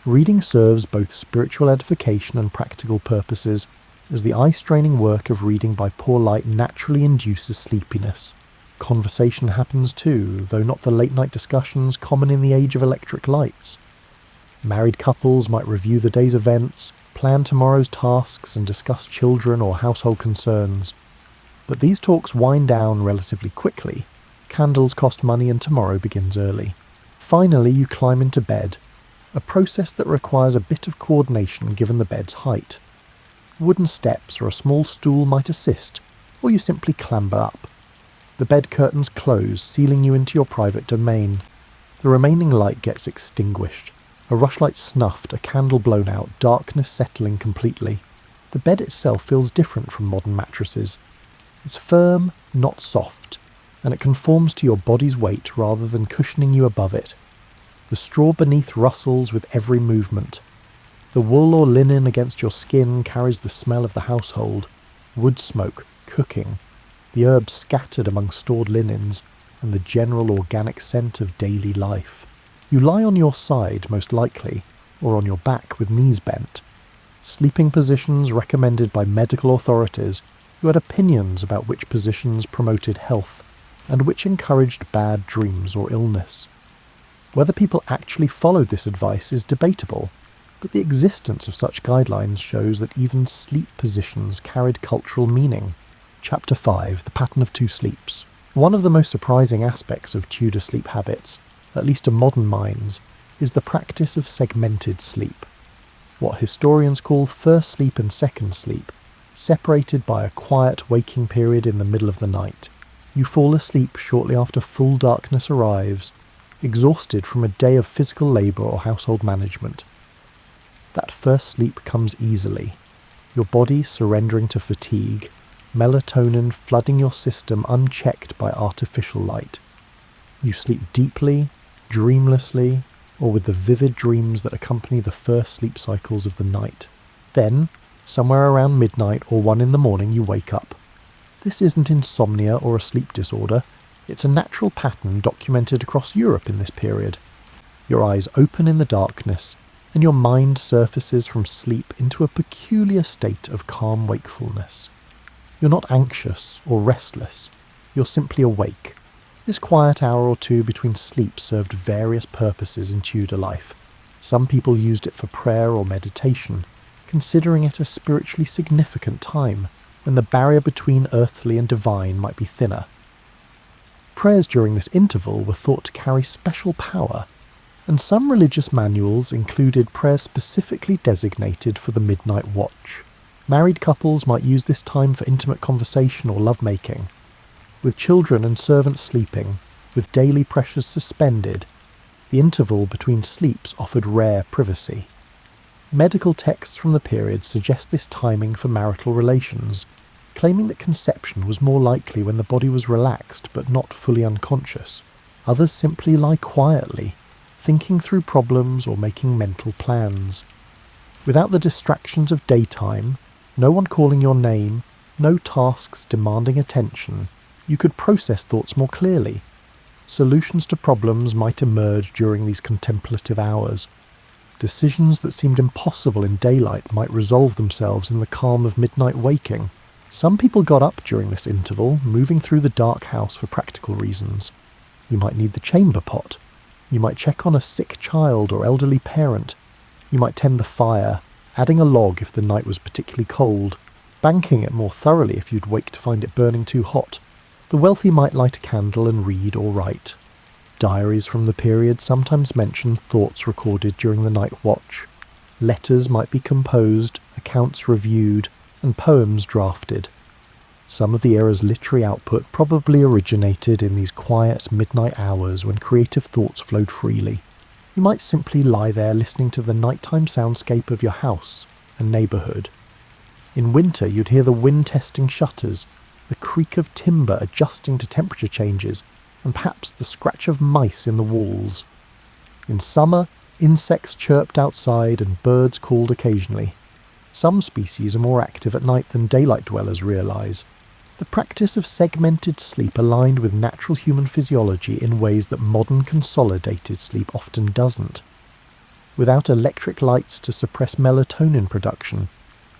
Reading serves both spiritual edification and practical purposes, as the eye-straining work of reading by poor light naturally induces sleepiness. Conversation happens too, though not the late-night discussions common in the age of electric lights. Married couples might review the day's events, plan tomorrow's tasks, and discuss children or household concerns. But these talks wind down relatively quickly. Candles cost money and tomorrow begins early. Finally, you climb into bed, a process that requires a bit of coordination given the bed's height. Wooden steps or a small stool might assist, or you simply clamber up. The bed curtains close, sealing you into your private domain. The remaining light gets extinguished. A rushlight snuffed, a candle blown out, darkness settling completely. The bed itself feels different from modern mattresses. It's firm, not soft, and it conforms to your body's weight rather than cushioning you above it. The straw beneath rustles with every movement. The wool or linen against your skin carries the smell of the household, wood smoke, cooking, the herbs scattered among stored linens, and the general organic scent of daily life. You lie on your side, most likely, or on your back with knees bent. Sleeping positions recommended by medical authorities who had opinions about which positions promoted health and which encouraged bad dreams or illness. Whether people actually followed this advice is debatable, but the existence of such guidelines shows that even sleep positions carried cultural meaning. Chapter 5, The Pattern of Two Sleeps. One of the most surprising aspects of Tudor sleep habits, at least to modern minds, is the practice of segmented sleep. What historians call first sleep and second sleep, separated by a quiet waking period in the middle of the night. You fall asleep shortly after full darkness arrives, exhausted from a day of physical labour or household management. That first sleep comes easily, your body surrendering to fatigue, melatonin flooding your system unchecked by artificial light. You sleep deeply, dreamlessly, or with the vivid dreams that accompany the first sleep cycles of the night. Then, somewhere around midnight or 1 in the morning, you wake up. This isn't insomnia or a sleep disorder. It's a natural pattern documented across Europe in this period. Your eyes open in the darkness, and your mind surfaces from sleep into a peculiar state of calm wakefulness. You're not anxious or restless. You're simply awake. This quiet hour or two between sleep served various purposes in Tudor life. Some people used it for prayer or meditation, considering it a spiritually significant time when the barrier between earthly and divine might be thinner. Prayers during this interval were thought to carry special power, and some religious manuals included prayers specifically designated for the midnight watch. Married couples might use this time for intimate conversation or lovemaking. With children and servants sleeping, with daily pressures suspended, the interval between sleeps offered rare privacy. Medical texts from the period suggest this timing for marital relations, claiming that conception was more likely when the body was relaxed but not fully unconscious. Others simply lie quietly, thinking through problems or making mental plans. Without the distractions of daytime, no one calling your name, no tasks demanding attention, you could process thoughts more clearly. Solutions to problems might emerge during these contemplative hours. Decisions that seemed impossible in daylight might resolve themselves in the calm of midnight waking. Some people got up during this interval, moving through the dark house for practical reasons. You might need the chamber pot. You might check on a sick child or elderly parent. You might tend the fire, adding a log if the night was particularly cold, banking it more thoroughly if you'd wake to find it burning too hot. The wealthy might light a candle and read or write. Diaries from the period sometimes mention thoughts recorded during the night watch. Letters might be composed, accounts reviewed, and poems drafted. Some of the era's literary output probably originated in these quiet midnight hours when creative thoughts flowed freely. You might simply lie there listening to the nighttime soundscape of your house and neighbourhood. In winter you'd hear the wind testing shutters, the creak of timber adjusting to temperature changes, and perhaps the scratch of mice in the walls. In summer, insects chirped outside and birds called occasionally. Some species are more active at night than daylight dwellers realise. The practice of segmented sleep aligned with natural human physiology in ways that modern consolidated sleep often doesn't. Without electric lights to suppress melatonin production,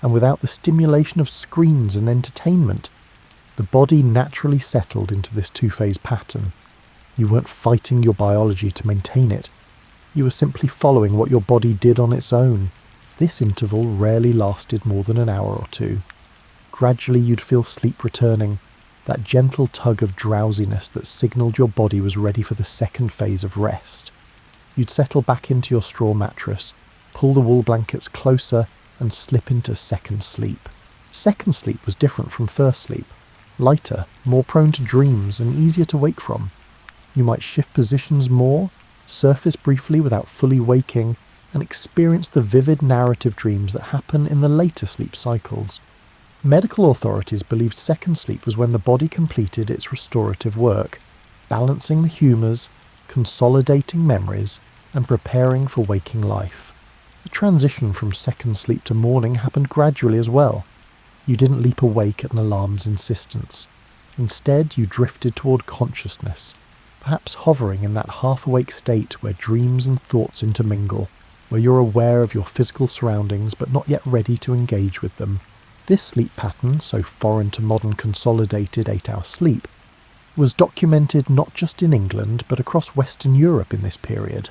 and without the stimulation of screens and entertainment, the body naturally settled into this two-phase pattern. You weren't fighting your biology to maintain it. You were simply following what your body did on its own. This interval rarely lasted more than an hour or two. Gradually you'd feel sleep returning, that gentle tug of drowsiness that signalled your body was ready for the second phase of rest. You'd settle back into your straw mattress, pull the wool blankets closer, and slip into second sleep. Second sleep was different from first sleep. Lighter, more prone to dreams, and easier to wake from. You might shift positions more, surface briefly without fully waking, and experience the vivid narrative dreams that happen in the later sleep cycles. Medical authorities believed second sleep was when the body completed its restorative work, balancing the humours, consolidating memories, and preparing for waking life. The transition from second sleep to morning happened gradually as well. You didn't leap awake at an alarm's insistence. Instead, you drifted toward consciousness, perhaps hovering in that half-awake state where dreams and thoughts intermingle, where you're aware of your physical surroundings but not yet ready to engage with them. This sleep pattern, so foreign to modern consolidated 8-hour sleep, was documented not just in England but across Western Europe in this period.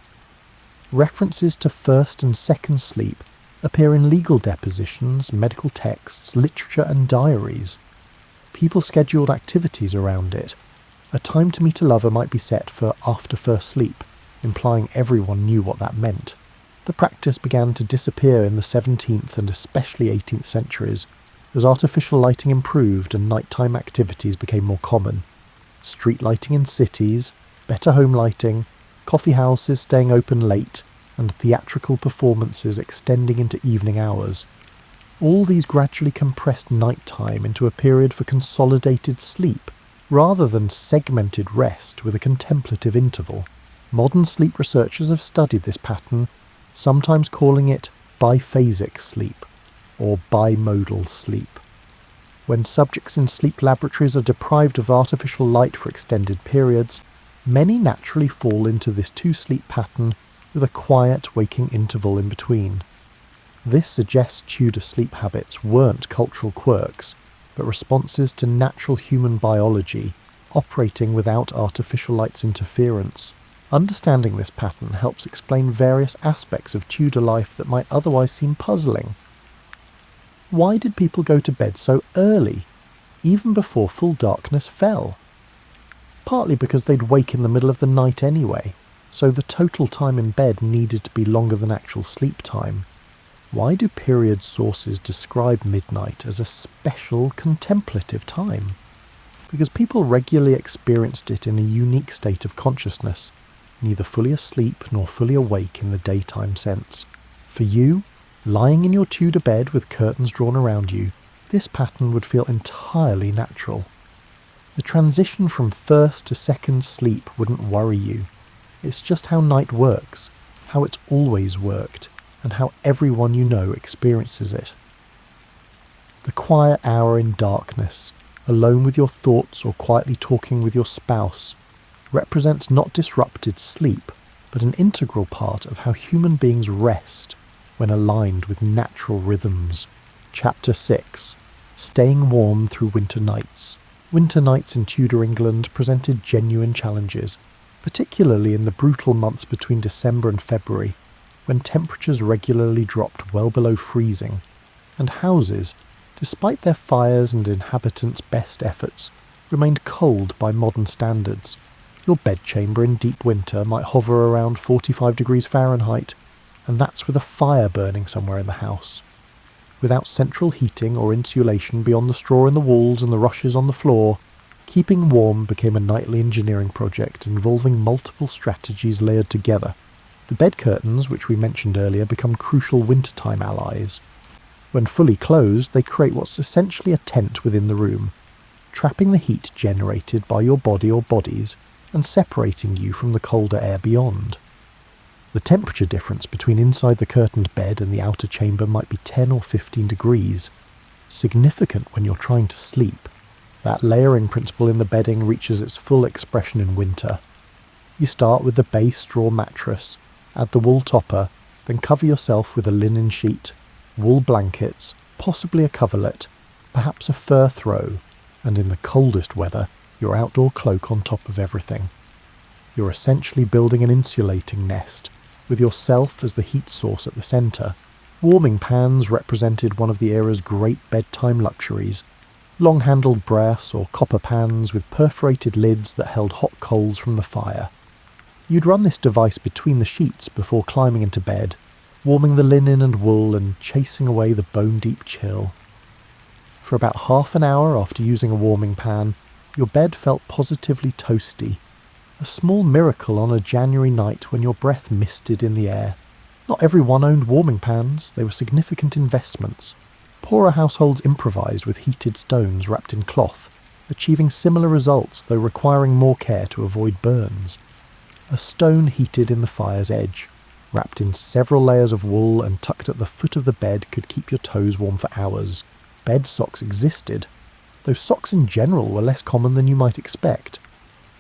References to first and second sleep appear in legal depositions, medical texts, literature and diaries. People scheduled activities around it. A time to meet a lover might be set for after first sleep, implying everyone knew what that meant. The practice began to disappear in the 17th and especially 18th centuries, as artificial lighting improved and nighttime activities became more common. Street lighting in cities, better home lighting, coffee houses staying open late, and theatrical performances extending into evening hours. All these gradually compressed nighttime into a period for consolidated sleep, rather than segmented rest with a contemplative interval. Modern sleep researchers have studied this pattern, sometimes calling it biphasic sleep, or bimodal sleep. When subjects in sleep laboratories are deprived of artificial light for extended periods, many naturally fall into this two-sleep pattern with a quiet waking interval in between. This suggests Tudor sleep habits weren't cultural quirks, but responses to natural human biology, operating without artificial light's interference. Understanding this pattern helps explain various aspects of Tudor life that might otherwise seem puzzling. Why did people go to bed so early, even before full darkness fell? Partly because they'd wake in the middle of the night anyway, so the total time in bed needed to be longer than actual sleep time. Why do period sources describe midnight as a special contemplative time? Because people regularly experienced it in a unique state of consciousness, neither fully asleep nor fully awake in the daytime sense. For you, lying in your Tudor bed with curtains drawn around you, this pattern would feel entirely natural. The transition from first to second sleep wouldn't worry you. It's just how night works, how it's always worked, and how everyone you know experiences it. The quiet hour in darkness, alone with your thoughts or quietly talking with your spouse, represents not disrupted sleep, but an integral part of how human beings rest when aligned with natural rhythms. Chapter 6. Staying warm through winter nights. Winter nights in Tudor England presented genuine challenges, particularly in the brutal months between December and February, when temperatures regularly dropped well below freezing, and houses, despite their fires and inhabitants' best efforts, remained cold by modern standards. Your bedchamber in deep winter might hover around 45 degrees Fahrenheit, and that's with a fire burning somewhere in the house. Without central heating or insulation beyond the straw in the walls and the rushes on the floor, keeping warm became a nightly engineering project involving multiple strategies layered together. The bed curtains, which we mentioned earlier, become crucial wintertime allies. When fully closed, they create what's essentially a tent within the room. trapping the heat generated by your body or bodies and separating you from the colder air beyond. The temperature difference between inside the curtained bed and the outer chamber might be 10 or 15 degrees, significant when you're trying to sleep. That layering principle in the bedding reaches its full expression in winter. You start with the base straw mattress, add the wool topper, then cover yourself with a linen sheet, wool blankets, possibly a coverlet, perhaps a fur throw, and in the coldest weather, your outdoor cloak on top of everything. You're essentially building an insulating nest, with yourself as the heat source at the centre. Warming pans represented one of the era's great bedtime luxuries, long-handled brass or copper pans with perforated lids that held hot coals from the fire. You'd run this device between the sheets before climbing into bed, warming the linen and wool and chasing away the bone-deep chill. For about half an hour after using a warming pan, your bed felt positively toasty, a small miracle on a January night when your breath misted in the air. Not everyone owned warming pans, they were significant investments. Poorer households improvised with heated stones wrapped in cloth, achieving similar results though requiring more care to avoid burns. A stone heated in the fire's edge, wrapped in several layers of wool and tucked at the foot of the bed could keep your toes warm for hours. Bed socks existed, though socks in general were less common than you might expect.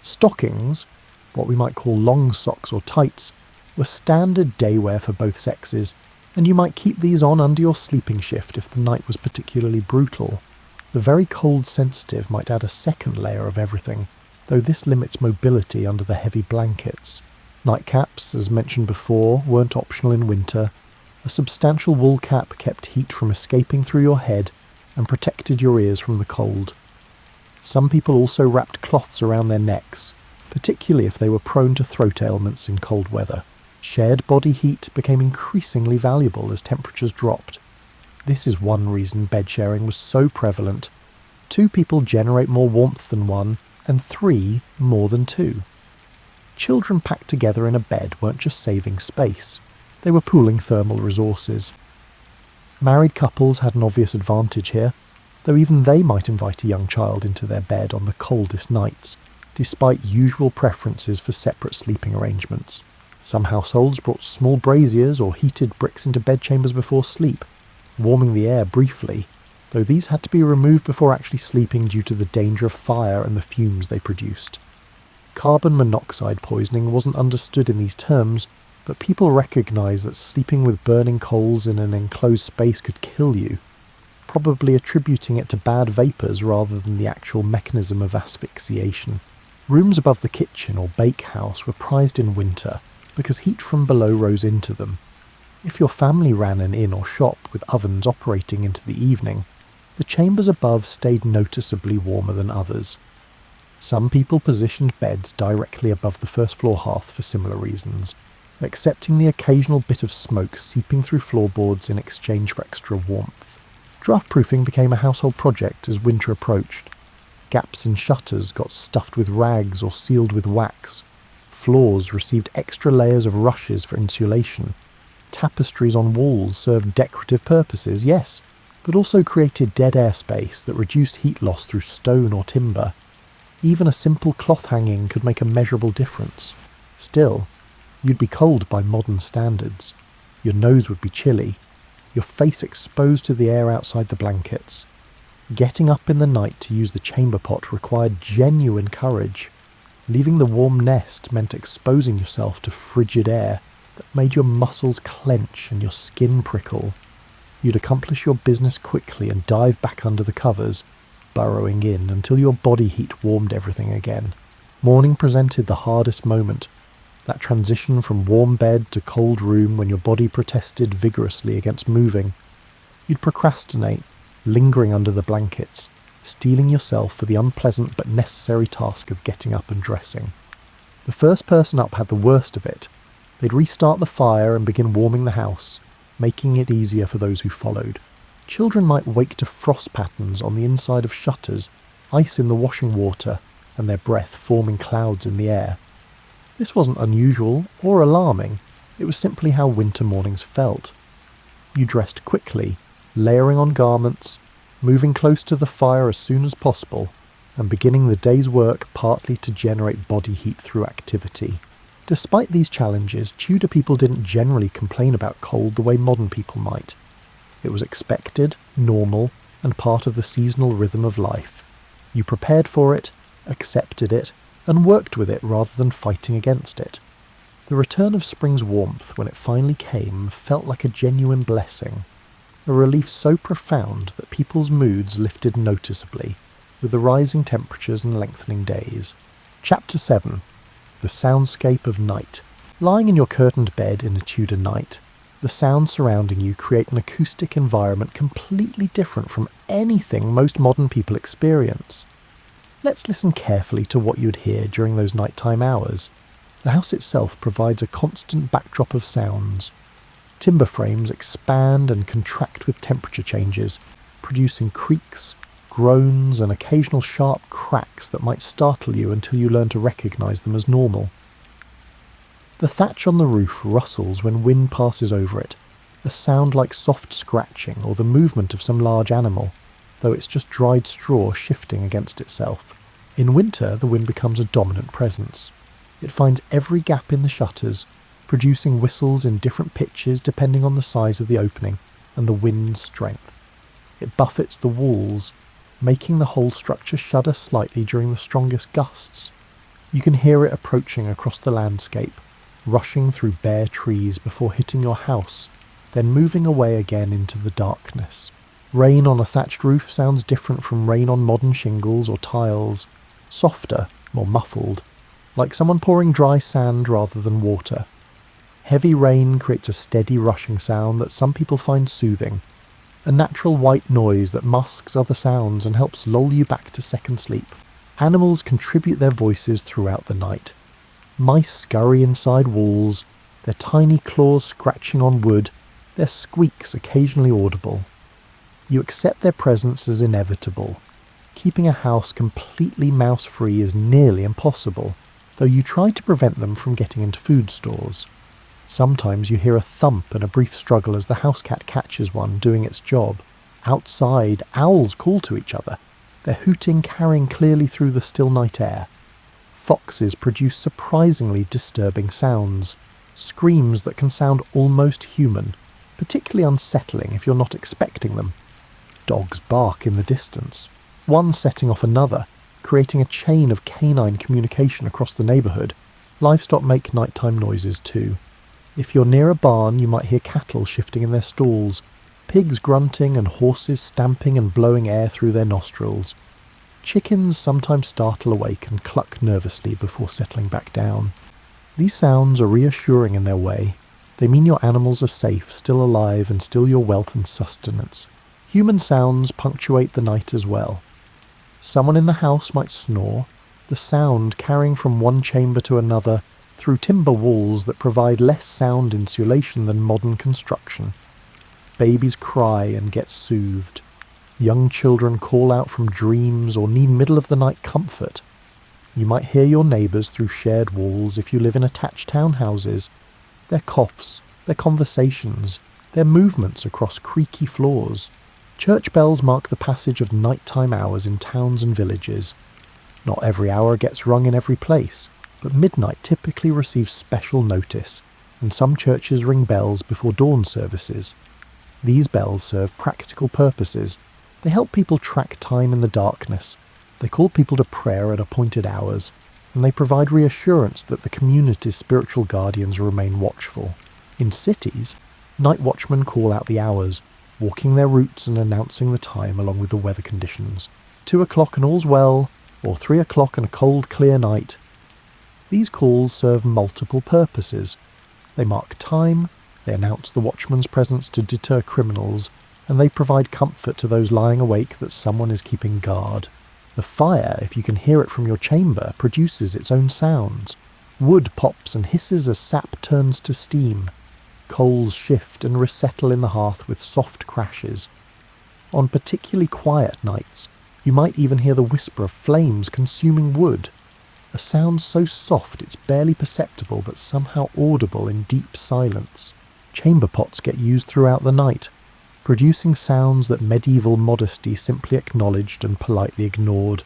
Stockings, what we might call long socks or tights, were standard day wear for both sexes, and you might keep these on under your sleeping shift if the night was particularly brutal. The very cold sensitive might add a second layer of everything, though this limits mobility under the heavy blankets. Nightcaps, as mentioned before, weren't optional in winter. A substantial wool cap kept heat from escaping through your head and protected your ears from the cold. Some people also wrapped cloths around their necks, particularly if they were prone to throat ailments in cold weather. Shared body heat became increasingly valuable as temperatures dropped. This is one reason bed sharing was so prevalent. 2 people generate more warmth than 1, and 3 more than 2. Children packed together in a bed weren't just saving space, they were pooling thermal resources. Married couples had an obvious advantage here, though even they might invite a young child into their bed on the coldest nights, despite usual preferences for separate sleeping arrangements. Some households brought small braziers or heated bricks into bedchambers before sleep, warming the air briefly, though these had to be removed before actually sleeping due to the danger of fire and the fumes they produced. Carbon monoxide poisoning wasn't understood in these terms, but people recognised that sleeping with burning coals in an enclosed space could kill you, probably attributing it to bad vapours rather than the actual mechanism of asphyxiation. Rooms above the kitchen or bakehouse were prized in winter because heat from below rose into them. If your family ran an inn or shop with ovens operating into the evening, the chambers above stayed noticeably warmer than others. Some people positioned beds directly above the first floor hearth for similar reasons, accepting the occasional bit of smoke seeping through floorboards in exchange for extra warmth. Draft-proofing became a household project as winter approached. Gaps in shutters got stuffed with rags or sealed with wax. Floors received extra layers of rushes for insulation. Tapestries on walls served decorative purposes, yes, but also created dead air space that reduced heat loss through stone or timber. Even a simple cloth hanging could make a measurable difference. Still, you'd be cold by modern standards. Your nose would be chilly, your face exposed to the air outside the blankets. Getting up in the night to use the chamber pot required genuine courage. Leaving the warm nest meant exposing yourself to frigid air that made your muscles clench and your skin prickle. You'd accomplish your business quickly and dive back under the covers, burrowing in until your body heat warmed everything again. Morning presented the hardest moment, that transition from warm bed to cold room when your body protested vigorously against moving. You'd procrastinate, lingering under the blankets, steeling yourself for the unpleasant but necessary task of getting up and dressing. The first person up had the worst of it. They'd restart the fire and begin warming the house, making it easier for those who followed. Children might wake to frost patterns on the inside of shutters, ice in the washing water, and their breath forming clouds in the air. This wasn't unusual or alarming, it was simply how winter mornings felt. You dressed quickly, layering on garments, moving close to the fire as soon as possible, and beginning the day's work partly to generate body heat through activity. Despite these challenges, Tudor people didn't generally complain about cold the way modern people might. It was expected, normal, and part of the seasonal rhythm of life. You prepared for it, accepted it, and worked with it rather than fighting against it. The return of spring's warmth, when it finally came, felt like a genuine blessing, a relief so profound that people's moods lifted noticeably, with the rising temperatures and lengthening days. Chapter 7. The Soundscape of Night. Lying in your curtained bed in a Tudor night, the sounds surrounding you create an acoustic environment completely different from anything most modern people experience. Let's listen carefully to what you'd hear during those nighttime hours. The house itself provides a constant backdrop of sounds. Timber frames expand and contract with temperature changes, producing creaks, groans, and occasional sharp cracks that might startle you until you learn to recognise them as normal. The thatch on the roof rustles when wind passes over it, a sound like soft scratching or the movement of some large animal, though it's just dried straw shifting against itself. In winter, the wind becomes a dominant presence. It finds every gap in the shutters, producing whistles in different pitches depending on the size of the opening and the wind's strength. It buffets the walls, making the whole structure shudder slightly during the strongest gusts. You can hear it approaching across the landscape, rushing through bare trees before hitting your house, then moving away again into the darkness. Rain on a thatched roof sounds different from rain on modern shingles or tiles, softer, more muffled, like someone pouring dry sand rather than water. Heavy rain creates a steady rushing sound that some people find soothing, a natural white noise that masks other sounds and helps lull you back to second sleep. Animals contribute their voices throughout the night. Mice scurry inside walls, their tiny claws scratching on wood, their squeaks occasionally audible. You accept their presence as inevitable. Keeping a house completely mouse-free is nearly impossible, though you try to prevent them from getting into food stores. Sometimes you hear a thump and a brief struggle as the house cat catches one doing its job. Outside, owls call to each other, their hooting carrying clearly through the still night air. Foxes produce surprisingly disturbing sounds, screams that can sound almost human, particularly unsettling if you're not expecting them. Dogs bark in the distance, one setting off another, creating a chain of canine communication across the neighbourhood. Livestock make nighttime noises too. If you're near a barn, you might hear cattle shifting in their stalls, pigs grunting and horses stamping and blowing air through their nostrils. Chickens sometimes startle awake and cluck nervously before settling back down. These sounds are reassuring in their way. They mean your animals are safe, still alive, and still your wealth and sustenance. Human sounds punctuate the night as well. Someone in the house might snore, the sound carrying from one chamber to another through timber walls that provide less sound insulation than modern construction. Babies cry and get soothed. Young children call out from dreams or need middle-of-the-night comfort. You might hear your neighbours through shared walls if you live in attached townhouses. Their coughs, their conversations, their movements across creaky floors. Church bells mark the passage of nighttime hours in towns and villages. Not every hour gets rung in every place, but midnight typically receives special notice, and some churches ring bells before dawn services. These bells serve practical purposes. They help people track time in the darkness. They call people to prayer at appointed hours, and they provide reassurance that the community's spiritual guardians remain watchful. In cities, night watchmen call out the hours, walking their routes and announcing the time along with the weather conditions. 2 o'clock and all's well, or 3 o'clock and a cold, clear night. These calls serve multiple purposes. They mark time, they announce the watchman's presence to deter criminals, and they provide comfort to those lying awake that someone is keeping guard. The fire, if you can hear it from your chamber, produces its own sounds. Wood pops and hisses as sap turns to steam. Coals shift and resettle in the hearth with soft crashes. On particularly quiet nights, you might even hear the whisper of flames consuming wood, a sound so soft it's barely perceptible but somehow audible in deep silence. Chamber pots get used throughout the night, producing sounds that medieval modesty simply acknowledged and politely ignored.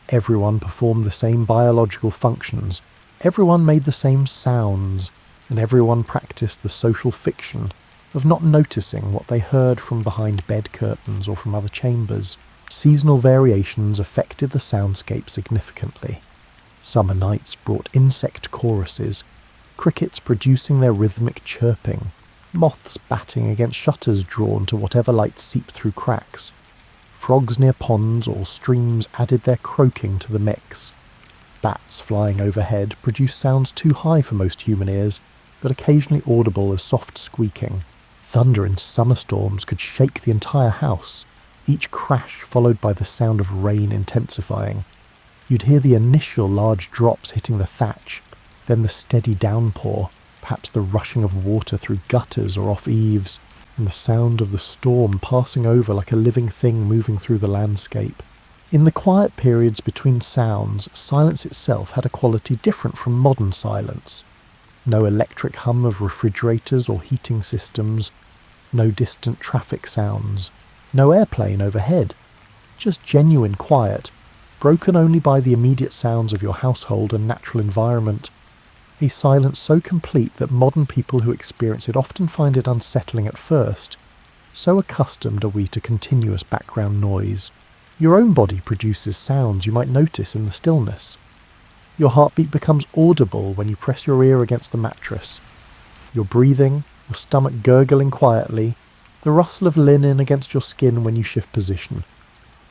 Everyone performed the same biological functions, everyone made the same sounds, and everyone practiced the social fiction of not noticing what they heard from behind bed curtains or from other chambers. Seasonal variations affected the soundscape significantly. Summer nights brought insect choruses, crickets producing their rhythmic chirping, moths batting against shutters drawn to whatever light seeped through cracks. Frogs near ponds or streams added their croaking to the mix. Bats flying overhead produced sounds too high for most human ears, but occasionally audible as soft squeaking. Thunder in summer storms could shake the entire house, each crash followed by the sound of rain intensifying. You'd hear the initial large drops hitting the thatch, then the steady downpour, perhaps the rushing of water through gutters or off eaves, and the sound of the storm passing over like a living thing moving through the landscape. In the quiet periods between sounds, silence itself had a quality different from modern silence. No electric hum of refrigerators or heating systems, no distant traffic sounds, no airplane overhead, just genuine quiet, broken only by the immediate sounds of your household and natural environment. A silence so complete that modern people who experience it often find it unsettling at first. So accustomed are we to continuous background noise. Your own body produces sounds you might notice in the stillness. Your heartbeat becomes audible when you press your ear against the mattress. Your breathing, your stomach gurgling quietly, the rustle of linen against your skin when you shift position.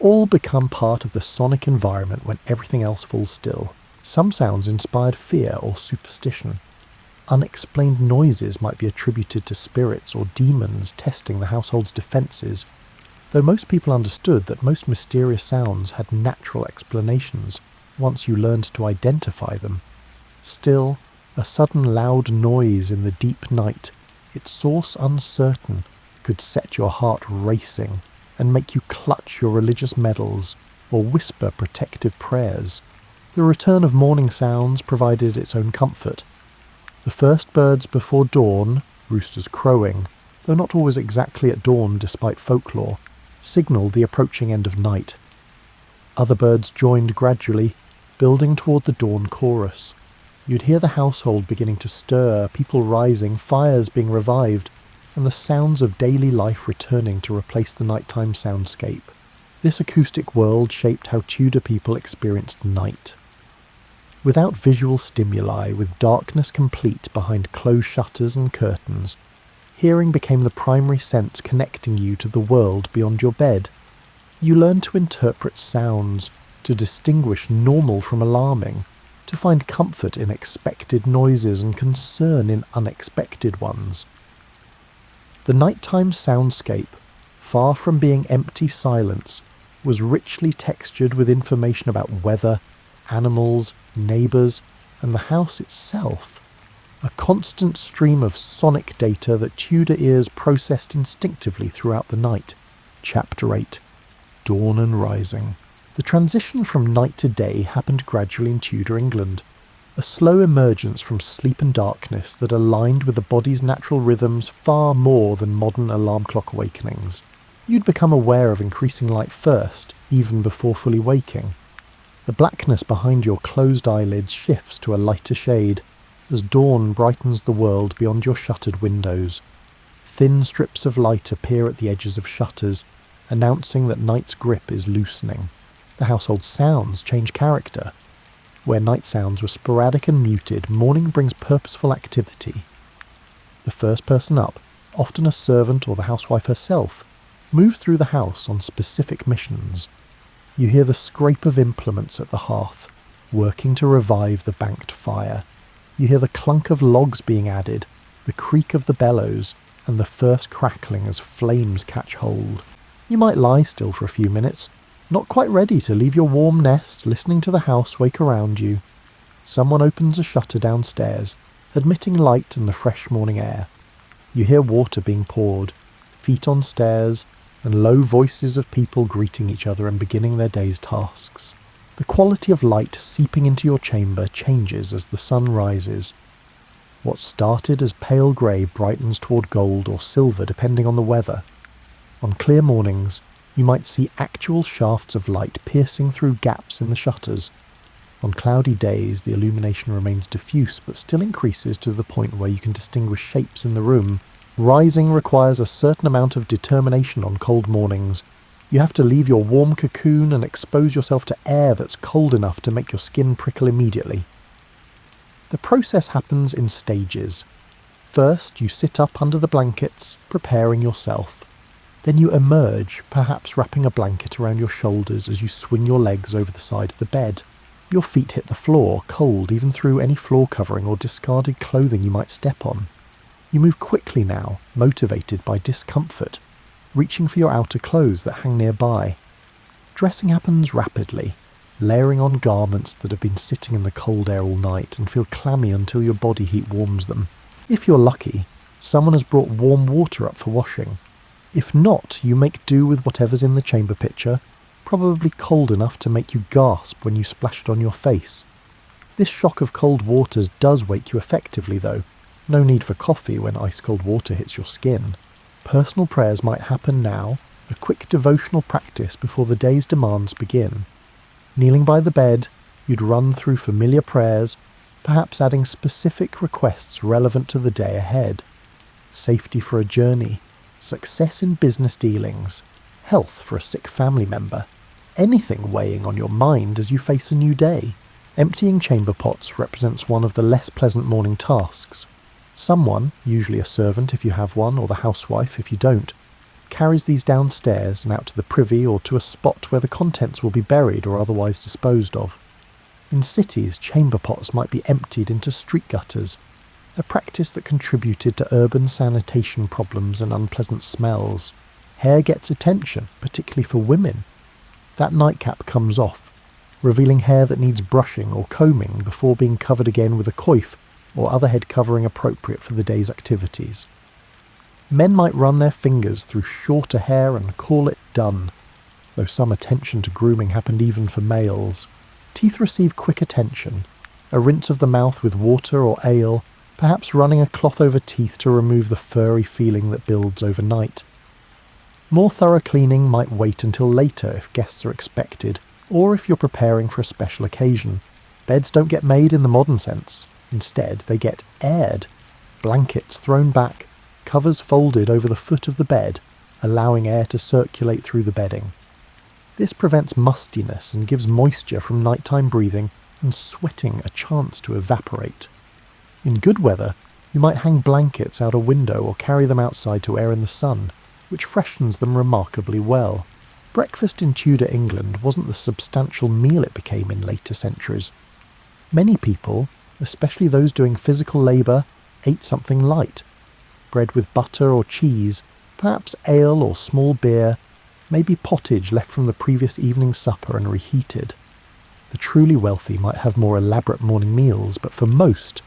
All become part of the sonic environment when everything else falls still. Some sounds inspired fear or superstition. Unexplained noises might be attributed to spirits or demons testing the household's defences, though most people understood that most mysterious sounds had natural explanations once you learned to identify them. Still, a sudden loud noise in the deep night, its source uncertain, could set your heart racing and make you clutch your religious medals or whisper protective prayers. The return of morning sounds provided its own comfort. The first birds before dawn, roosters crowing, though not always exactly at dawn despite folklore, signalled the approaching end of night. Other birds joined gradually, building toward the dawn chorus. You'd hear the household beginning to stir, people rising, fires being revived, and the sounds of daily life returning to replace the nighttime soundscape. This acoustic world shaped how Tudor people experienced night. Without visual stimuli, with darkness complete behind closed shutters and curtains, hearing became the primary sense connecting you to the world beyond your bed. You learned to interpret sounds, to distinguish normal from alarming, to find comfort in expected noises and concern in unexpected ones. The nighttime soundscape, far from being empty silence, was richly textured with information about weather, animals, neighbours, and the house itself. A constant stream of sonic data that Tudor ears processed instinctively throughout the night. Chapter 8. Dawn and Rising. The transition from night to day happened gradually in Tudor England, a slow emergence from sleep and darkness that aligned with the body's natural rhythms far more than modern alarm clock awakenings. You'd become aware of increasing light first, even before fully waking. The blackness behind your closed eyelids shifts to a lighter shade, as dawn brightens the world beyond your shuttered windows. Thin strips of light appear at the edges of shutters, announcing that night's grip is loosening. The household sounds change character. Where night sounds were sporadic and muted, morning brings purposeful activity. The first person up, often a servant or the housewife herself, moves through the house on specific missions. You hear the scrape of implements at the hearth, working to revive the banked fire. You hear the clunk of logs being added, the creak of the bellows, and the first crackling as flames catch hold. You might lie still for a few minutes, not quite ready to leave your warm nest, listening to the house wake around you. Someone opens a shutter downstairs, admitting light and the fresh morning air. You hear water being poured, feet on stairs, and low voices of people greeting each other and beginning their day's tasks. The quality of light seeping into your chamber changes as the sun rises. What started as pale grey brightens toward gold or silver depending on the weather. On clear mornings, You might see actual shafts of light piercing through gaps in the shutters. On cloudy days, the illumination remains diffuse but still increases to the point where you can distinguish shapes in the room. Rising requires a certain amount of determination on cold mornings. You have to leave your warm cocoon and expose yourself to air that's cold enough to make your skin prickle immediately. The process happens in stages. First, you sit up under the blankets, preparing yourself. Then you emerge, perhaps wrapping a blanket around your shoulders as you swing your legs over the side of the bed. Your feet hit the floor, cold even through any floor covering or discarded clothing you might step on. You move quickly now, motivated by discomfort, reaching for your outer clothes that hang nearby. Dressing happens rapidly, layering on garments that have been sitting in the cold air all night and feel clammy until your body heat warms them. If you're lucky, someone has brought warm water up for washing. If not, you make do with whatever's in the chamber pitcher, probably cold enough to make you gasp when you splash it on your face. This shock of cold waters does wake you effectively though. No need for coffee when ice-cold water hits your skin. Personal prayers might happen now, a quick devotional practice before the day's demands begin. Kneeling by the bed, you'd run through familiar prayers, perhaps adding specific requests relevant to the day ahead. Safety for a journey, success in business dealings, health for a sick family member, anything weighing on your mind as you face a new day. Emptying chamber pots represents one of the less pleasant morning tasks. Someone, usually a servant if you have one or the housewife if you don't, carries these downstairs and out to the privy or to a spot where the contents will be buried or otherwise disposed of. In cities, chamber pots might be emptied into street gutters, a practice that contributed to urban sanitation problems and unpleasant smells. Hair gets attention, particularly for women. That nightcap comes off, revealing hair that needs brushing or combing before being covered again with a coif or other head covering appropriate for the day's activities. Men might run their fingers through shorter hair and call it done, though some attention to grooming happened even for males. Teeth receive quick attention, a rinse of the mouth with water or ale, perhaps running a cloth over teeth to remove the furry feeling that builds overnight. More thorough cleaning might wait until later if guests are expected, or if you're preparing for a special occasion. Beds don't get made in the modern sense. Instead, they get aired. Blankets thrown back, covers folded over the foot of the bed, allowing air to circulate through the bedding. This prevents mustiness and gives moisture from nighttime breathing and sweating a chance to evaporate. In good weather, you might hang blankets out a window or carry them outside to air in the sun, which freshens them remarkably well. Breakfast in Tudor England wasn't the substantial meal it became in later centuries. Many people, especially those doing physical labour, ate something light. Bread with butter or cheese, perhaps ale or small beer, maybe pottage left from the previous evening's supper and reheated. The truly wealthy might have more elaborate morning meals, but for most,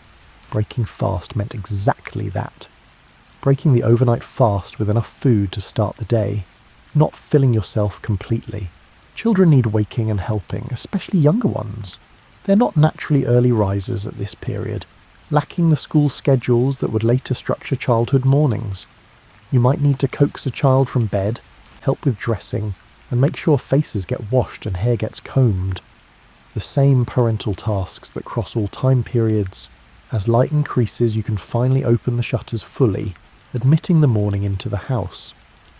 breaking fast meant exactly that. Breaking the overnight fast with enough food to start the day, not filling yourself completely. Children need waking and helping, especially younger ones. They're not naturally early risers at this period, lacking the school schedules that would later structure childhood mornings. You might need to coax a child from bed, help with dressing, and make sure faces get washed and hair gets combed. The same parental tasks that cross all time periods. As light increases, you can finally open the shutters fully, admitting the morning into the house.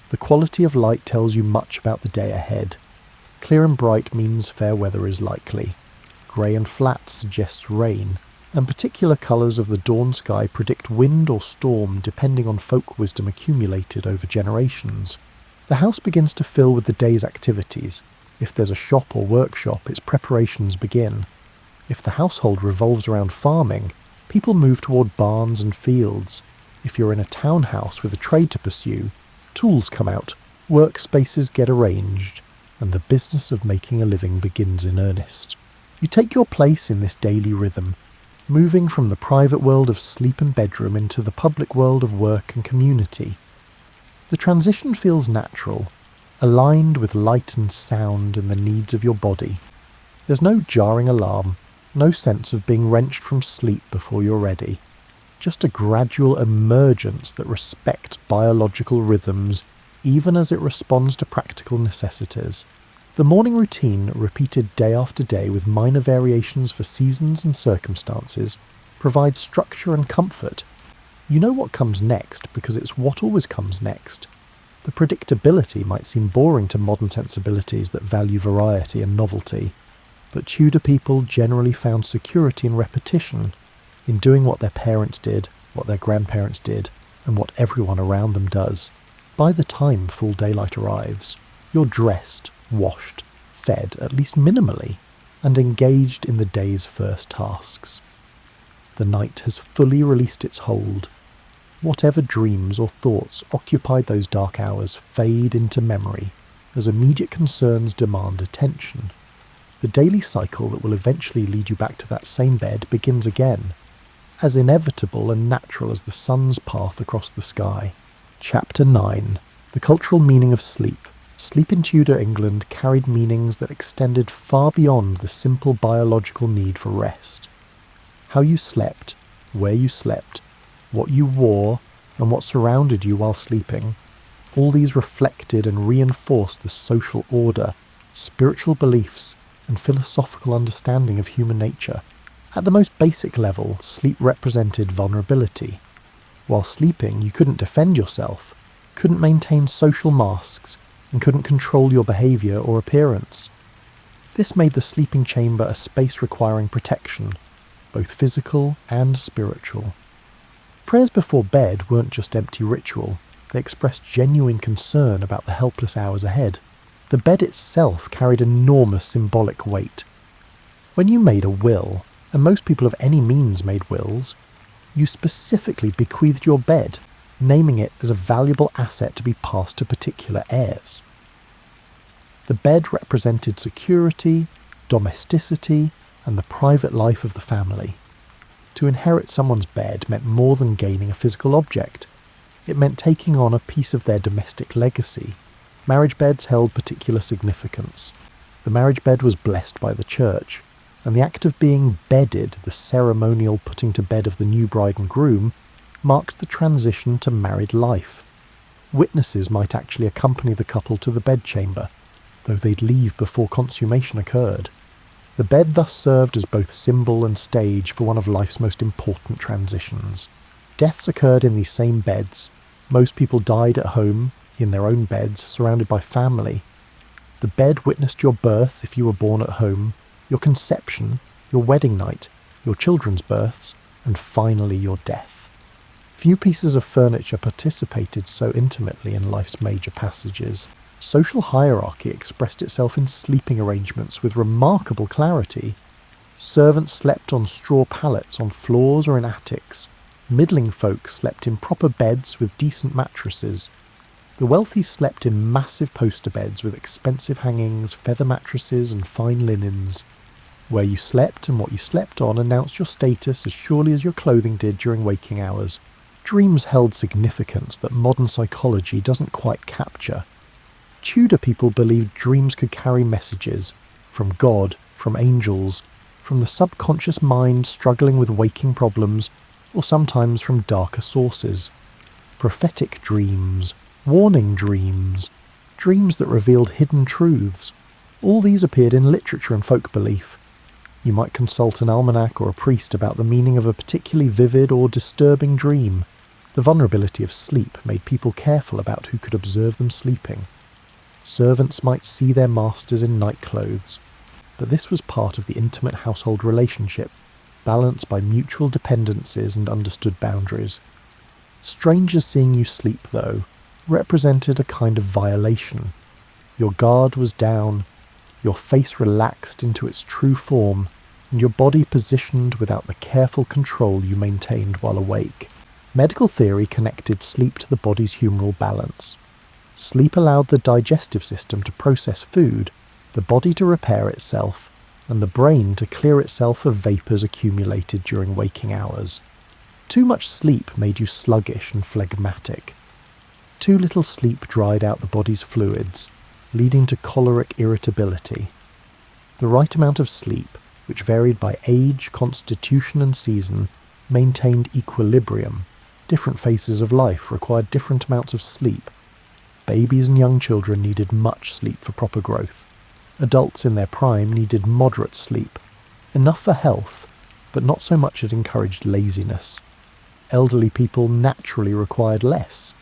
The quality of light tells you much about the day ahead. Clear and bright means fair weather is likely. Grey and flat suggests rain, and particular colours of the dawn sky predict wind or storm depending on folk wisdom accumulated over generations. The house begins to fill with the day's activities. If there's a shop or workshop, its preparations begin. If the household revolves around farming, people move toward barns and fields. If you're in a townhouse with a trade to pursue, tools come out, workspaces get arranged, and the business of making a living begins in earnest. You take your place in this daily rhythm, moving from the private world of sleep and bedroom into the public world of work and community. The transition feels natural, aligned with light and sound and the needs of your body. There's no jarring alarm, no sense of being wrenched from sleep before you're ready. Just a gradual emergence that respects biological rhythms even as it responds to practical necessities. The morning routine, repeated day after day with minor variations for seasons and circumstances, provides structure and comfort. You know what comes next because it's what always comes next. The predictability might seem boring to modern sensibilities that value variety and novelty, but Tudor people generally found security in repetition, in doing what their parents did, what their grandparents did, and what everyone around them does. By the time full daylight arrives, you're dressed, washed, fed, at least minimally, and engaged in the day's first tasks. The night has fully released its hold. Whatever dreams or thoughts occupied those dark hours fade into memory as immediate concerns demand attention. The daily cycle that will eventually lead you back to that same bed begins again, as inevitable and natural as the sun's path across the sky. Chapter 9. The cultural meaning of sleep. Sleep in Tudor England carried meanings that extended far beyond the simple biological need for rest. How you slept, where you slept, what you wore, and what surrounded you while sleeping, all these reflected and reinforced the social order, spiritual beliefs, and philosophical understanding of human nature. At the most basic level, sleep represented vulnerability. While sleeping, you couldn't defend yourself, couldn't maintain social masks, and couldn't control your behaviour or appearance. This made the sleeping chamber a space requiring protection, both physical and spiritual. Prayers before bed weren't just empty ritual, they expressed genuine concern about the helpless hours ahead. The bed itself carried enormous symbolic weight. When you made a will, and most people of any means made wills, you specifically bequeathed your bed, naming it as a valuable asset to be passed to particular heirs. The bed represented security, domesticity, and the private life of the family. To inherit someone's bed meant more than gaining a physical object. It meant taking on a piece of their domestic legacy. Marriage beds held particular significance. The marriage bed was blessed by the church, and the act of being bedded, the ceremonial putting to bed of the new bride and groom, marked the transition to married life. Witnesses might actually accompany the couple to the bedchamber, though they'd leave before consummation occurred. The bed thus served as both symbol and stage for one of life's most important transitions. Deaths occurred in these same beds. Most people died at home, in their own beds, surrounded by family. The bed witnessed your birth if you were born at home, your conception, your wedding night, your children's births, and finally your death. Few pieces of furniture participated so intimately in life's major passages. Social hierarchy expressed itself in sleeping arrangements with remarkable clarity. Servants slept on straw pallets on floors or in attics. Middling folk slept in proper beds with decent mattresses. The wealthy slept in massive poster beds with expensive hangings, feather mattresses, and fine linens. Where you slept and what you slept on announced your status as surely as your clothing did during waking hours. Dreams held significance that modern psychology doesn't quite capture. Tudor people believed dreams could carry messages from God, from angels, from the subconscious mind struggling with waking problems, or sometimes from darker sources. Prophetic dreams, warning dreams, dreams that revealed hidden truths. All these appeared in literature and folk belief. You might consult an almanac or a priest about the meaning of a particularly vivid or disturbing dream. The vulnerability of sleep made people careful about who could observe them sleeping. Servants might see their masters in nightclothes, but this was part of the intimate household relationship, balanced by mutual dependencies and understood boundaries. Strangers seeing you sleep, though, represented a kind of violation. Your guard was down, your face relaxed into its true form, and your body positioned without the careful control you maintained while awake. Medical theory connected sleep to the body's humoral balance. Sleep allowed the digestive system to process food, the body to repair itself, and the brain to clear itself of vapours accumulated during waking hours. Too much sleep made you sluggish and phlegmatic. Too little sleep dried out the body's fluids, leading to choleric irritability. The right amount of sleep, which varied by age, constitution and season, maintained equilibrium. Different phases of life required different amounts of sleep. babies and young children needed much sleep for proper growth. Adults in their prime needed moderate sleep, enough for health, but not so much it encouraged laziness. Elderly people naturally required less,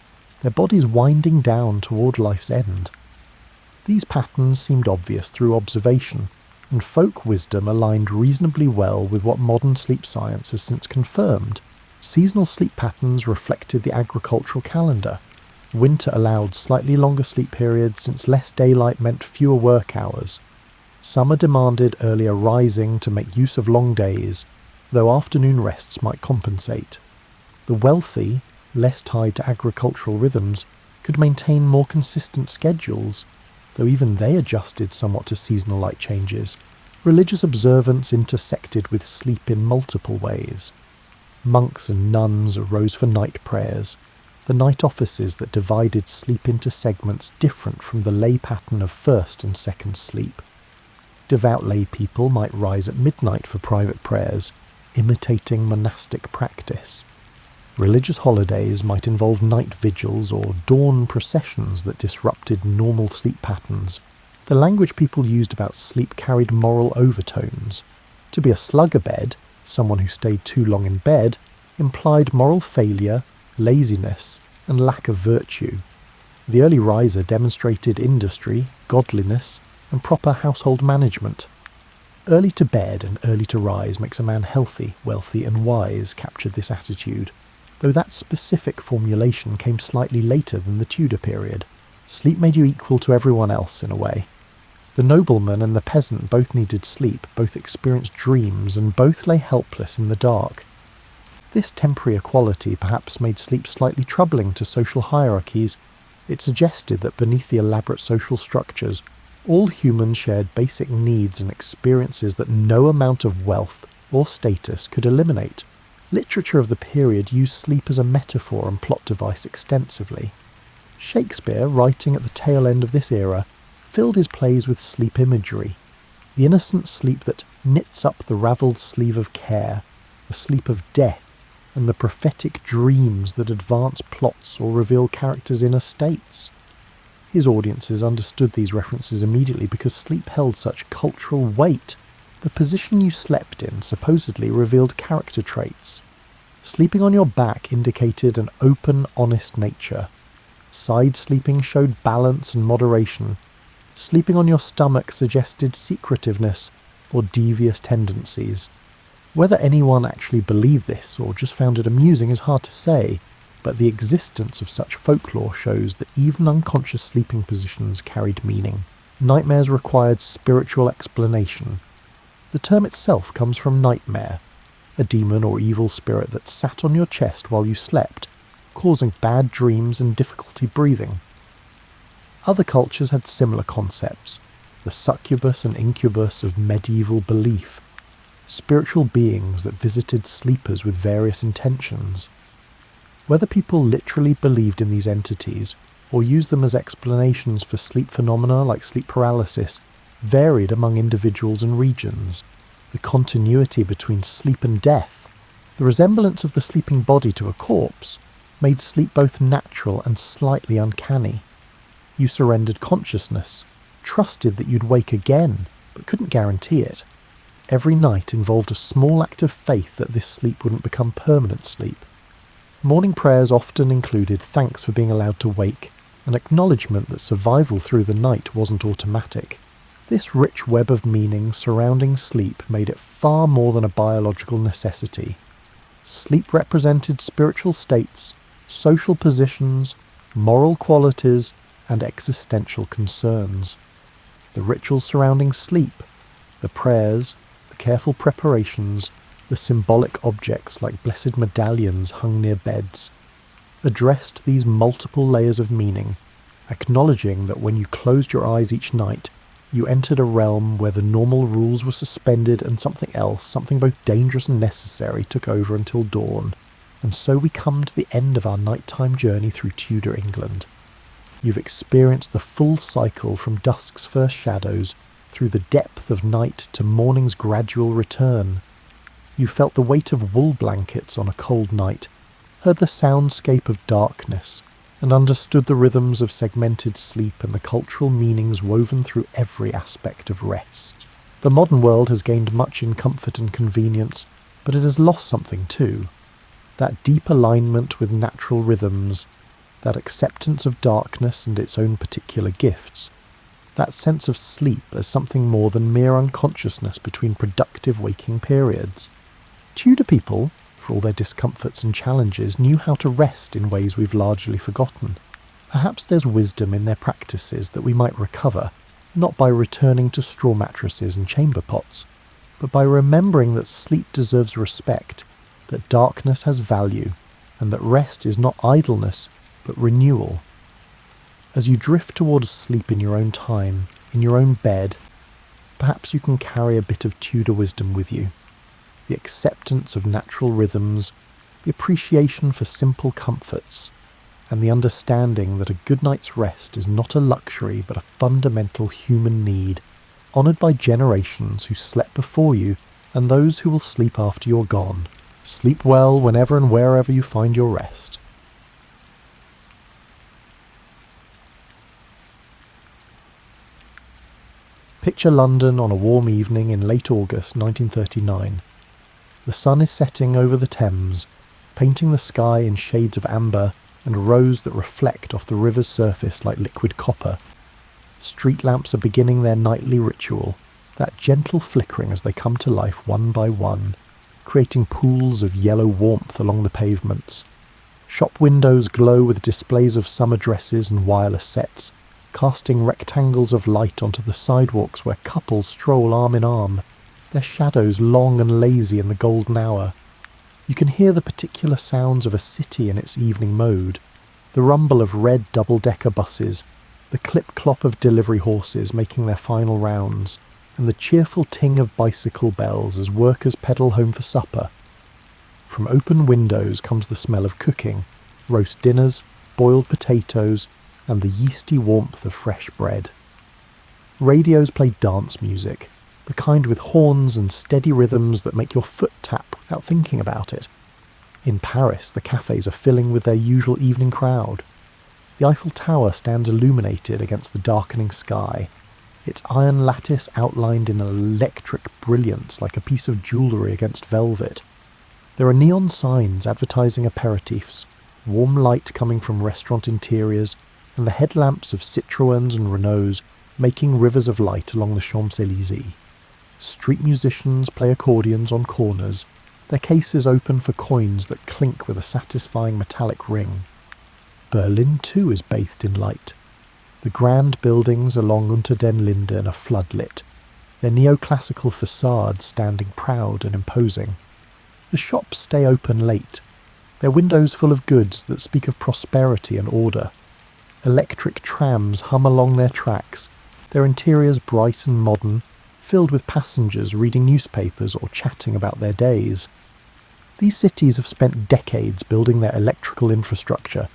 their bodies winding down toward life's end. These patterns seemed obvious through observation, and folk wisdom aligned reasonably well with what modern sleep science has since confirmed. Seasonal sleep patterns reflected the agricultural calendar. Winter allowed slightly longer sleep periods since less daylight meant fewer work hours. Summer demanded earlier rising to make use of long days, though afternoon rests might compensate. The wealthy, less tied to agricultural rhythms, could maintain more consistent schedules, though even they adjusted somewhat to seasonal light changes. Religious observance intersected with sleep in multiple ways. Monks and nuns arose for night prayers, the night offices that divided sleep into segments different from the lay pattern of first and second sleep. Devout lay people might rise at midnight for private prayers, imitating monastic practice. Religious holidays might involve night vigils or dawn processions that disrupted normal sleep patterns. The language people used about sleep carried moral overtones. To be a slugabed, someone who stayed too long in bed, implied moral failure, laziness, and lack of virtue. The early riser demonstrated industry, godliness, and proper household management. Early to bed and early to rise makes a man healthy, wealthy, and wise captured this attitude, though that specific formulation came slightly later than the Tudor period. Sleep made you equal to everyone else in a way. The nobleman and the peasant both needed sleep, both experienced dreams, and both lay helpless in the dark. This temporary equality perhaps made sleep slightly troubling to social hierarchies. It suggested that beneath the elaborate social structures, all humans shared basic needs and experiences that no amount of wealth or status could eliminate. Literature of the period used sleep as a metaphor and plot device extensively. Shakespeare, writing at the tail end of this era, filled his plays with sleep imagery. The innocent sleep that knits up the ravelled sleeve of care, the sleep of death, and the prophetic dreams that advance plots or reveal characters' inner states. His audiences understood these references immediately because sleep held such cultural weight. The position you slept in supposedly revealed character traits. Sleeping on your back indicated an open, honest nature. Side sleeping showed balance and moderation. Sleeping on your stomach suggested secretiveness or devious tendencies. Whether anyone actually believed this or just found it amusing is hard to say, but the existence of such folklore shows that even unconscious sleeping positions carried meaning. Nightmares required spiritual explanation. The term itself comes from nightmare, a demon or evil spirit that sat on your chest while you slept, causing bad dreams and difficulty breathing. Other cultures had similar concepts, the succubus and incubus of medieval belief, spiritual beings that visited sleepers with various intentions. Whether people literally believed in these entities or used them as explanations for sleep phenomena like sleep paralysis varied among individuals and regions. The continuity between sleep and death, the resemblance of the sleeping body to a corpse, made sleep both natural and slightly uncanny. You surrendered consciousness, trusted that you'd wake again, but couldn't guarantee it. Every night involved a small act of faith that this sleep wouldn't become permanent sleep. Morning prayers often included thanks for being allowed to wake, an acknowledgement that survival through the night wasn't automatic. This rich web of meaning surrounding sleep made it far more than a biological necessity. Sleep represented spiritual states, social positions, moral qualities, and existential concerns. The rituals surrounding sleep, the prayers, the careful preparations, the symbolic objects like blessed medallions hung near beds, addressed these multiple layers of meaning, acknowledging that when you closed your eyes each night, you entered a realm where the normal rules were suspended and something else, something both dangerous and necessary, took over until dawn. And so we come to the end of our nighttime journey through Tudor England. You've experienced the full cycle from dusk's first shadows, through the depth of night to morning's gradual return. You felt the weight of wool blankets on a cold night, heard the soundscape of darkness, and understood the rhythms of segmented sleep and the cultural meanings woven through every aspect of rest. The modern world has gained much in comfort and convenience, but it has lost something too. That deep alignment with natural rhythms, that acceptance of darkness and its own particular gifts, that sense of sleep as something more than mere unconsciousness between productive waking periods. Tudor people, for all their discomforts and challenges, knew how to rest in ways we've largely forgotten. Perhaps there's wisdom in their practices that we might recover, not by returning to straw mattresses and chamber pots, but by remembering that sleep deserves respect, that darkness has value, and that rest is not idleness, but renewal. As you drift towards sleep in your own time, in your own bed, perhaps you can carry a bit of Tudor wisdom with you. The acceptance of natural rhythms, the appreciation for simple comforts, and the understanding that a good night's rest is not a luxury but a fundamental human need, honoured by generations who slept before you and those who will sleep after you're gone. Sleep well whenever and wherever you find your rest. Picture London on a warm evening in late August 1939. The sun is setting over the Thames, painting the sky in shades of amber and rose that reflect off the river's surface like liquid copper. Street lamps are beginning their nightly ritual, that gentle flickering as they come to life one by one, creating pools of yellow warmth along the pavements. Shop windows glow with displays of summer dresses and wireless sets, casting rectangles of light onto the sidewalks where couples stroll arm in arm, their shadows long and lazy in the golden hour. You can hear the particular sounds of a city in its evening mode, the rumble of red double-decker buses, the clip-clop of delivery horses making their final rounds, and the cheerful ting of bicycle bells as workers pedal home for supper. From open windows comes the smell of cooking, roast dinners, boiled potatoes, and the yeasty warmth of fresh bread. Radios play dance music, the kind with horns and steady rhythms that make your foot tap without thinking about it. In Paris, the cafes are filling with their usual evening crowd. The Eiffel Tower stands illuminated against the darkening sky, its iron lattice outlined in electric brilliance like a piece of jewellery against velvet. There are neon signs advertising aperitifs, warm light coming from restaurant interiors, and the headlamps of Citroëns and Renaults making rivers of light along the Champs-Élysées. Street musicians play accordions on corners, their cases open for coins that clink with a satisfying metallic ring. Berlin too is bathed in light. The grand buildings along Unter den Linden are floodlit, their neoclassical facades standing proud and imposing. The shops stay open late, their windows full of goods that speak of prosperity and order. Electric trams hum along their tracks, their interiors bright and modern, filled with passengers reading newspapers or chatting about their days. These cities have spent decades building their electrical infrastructure,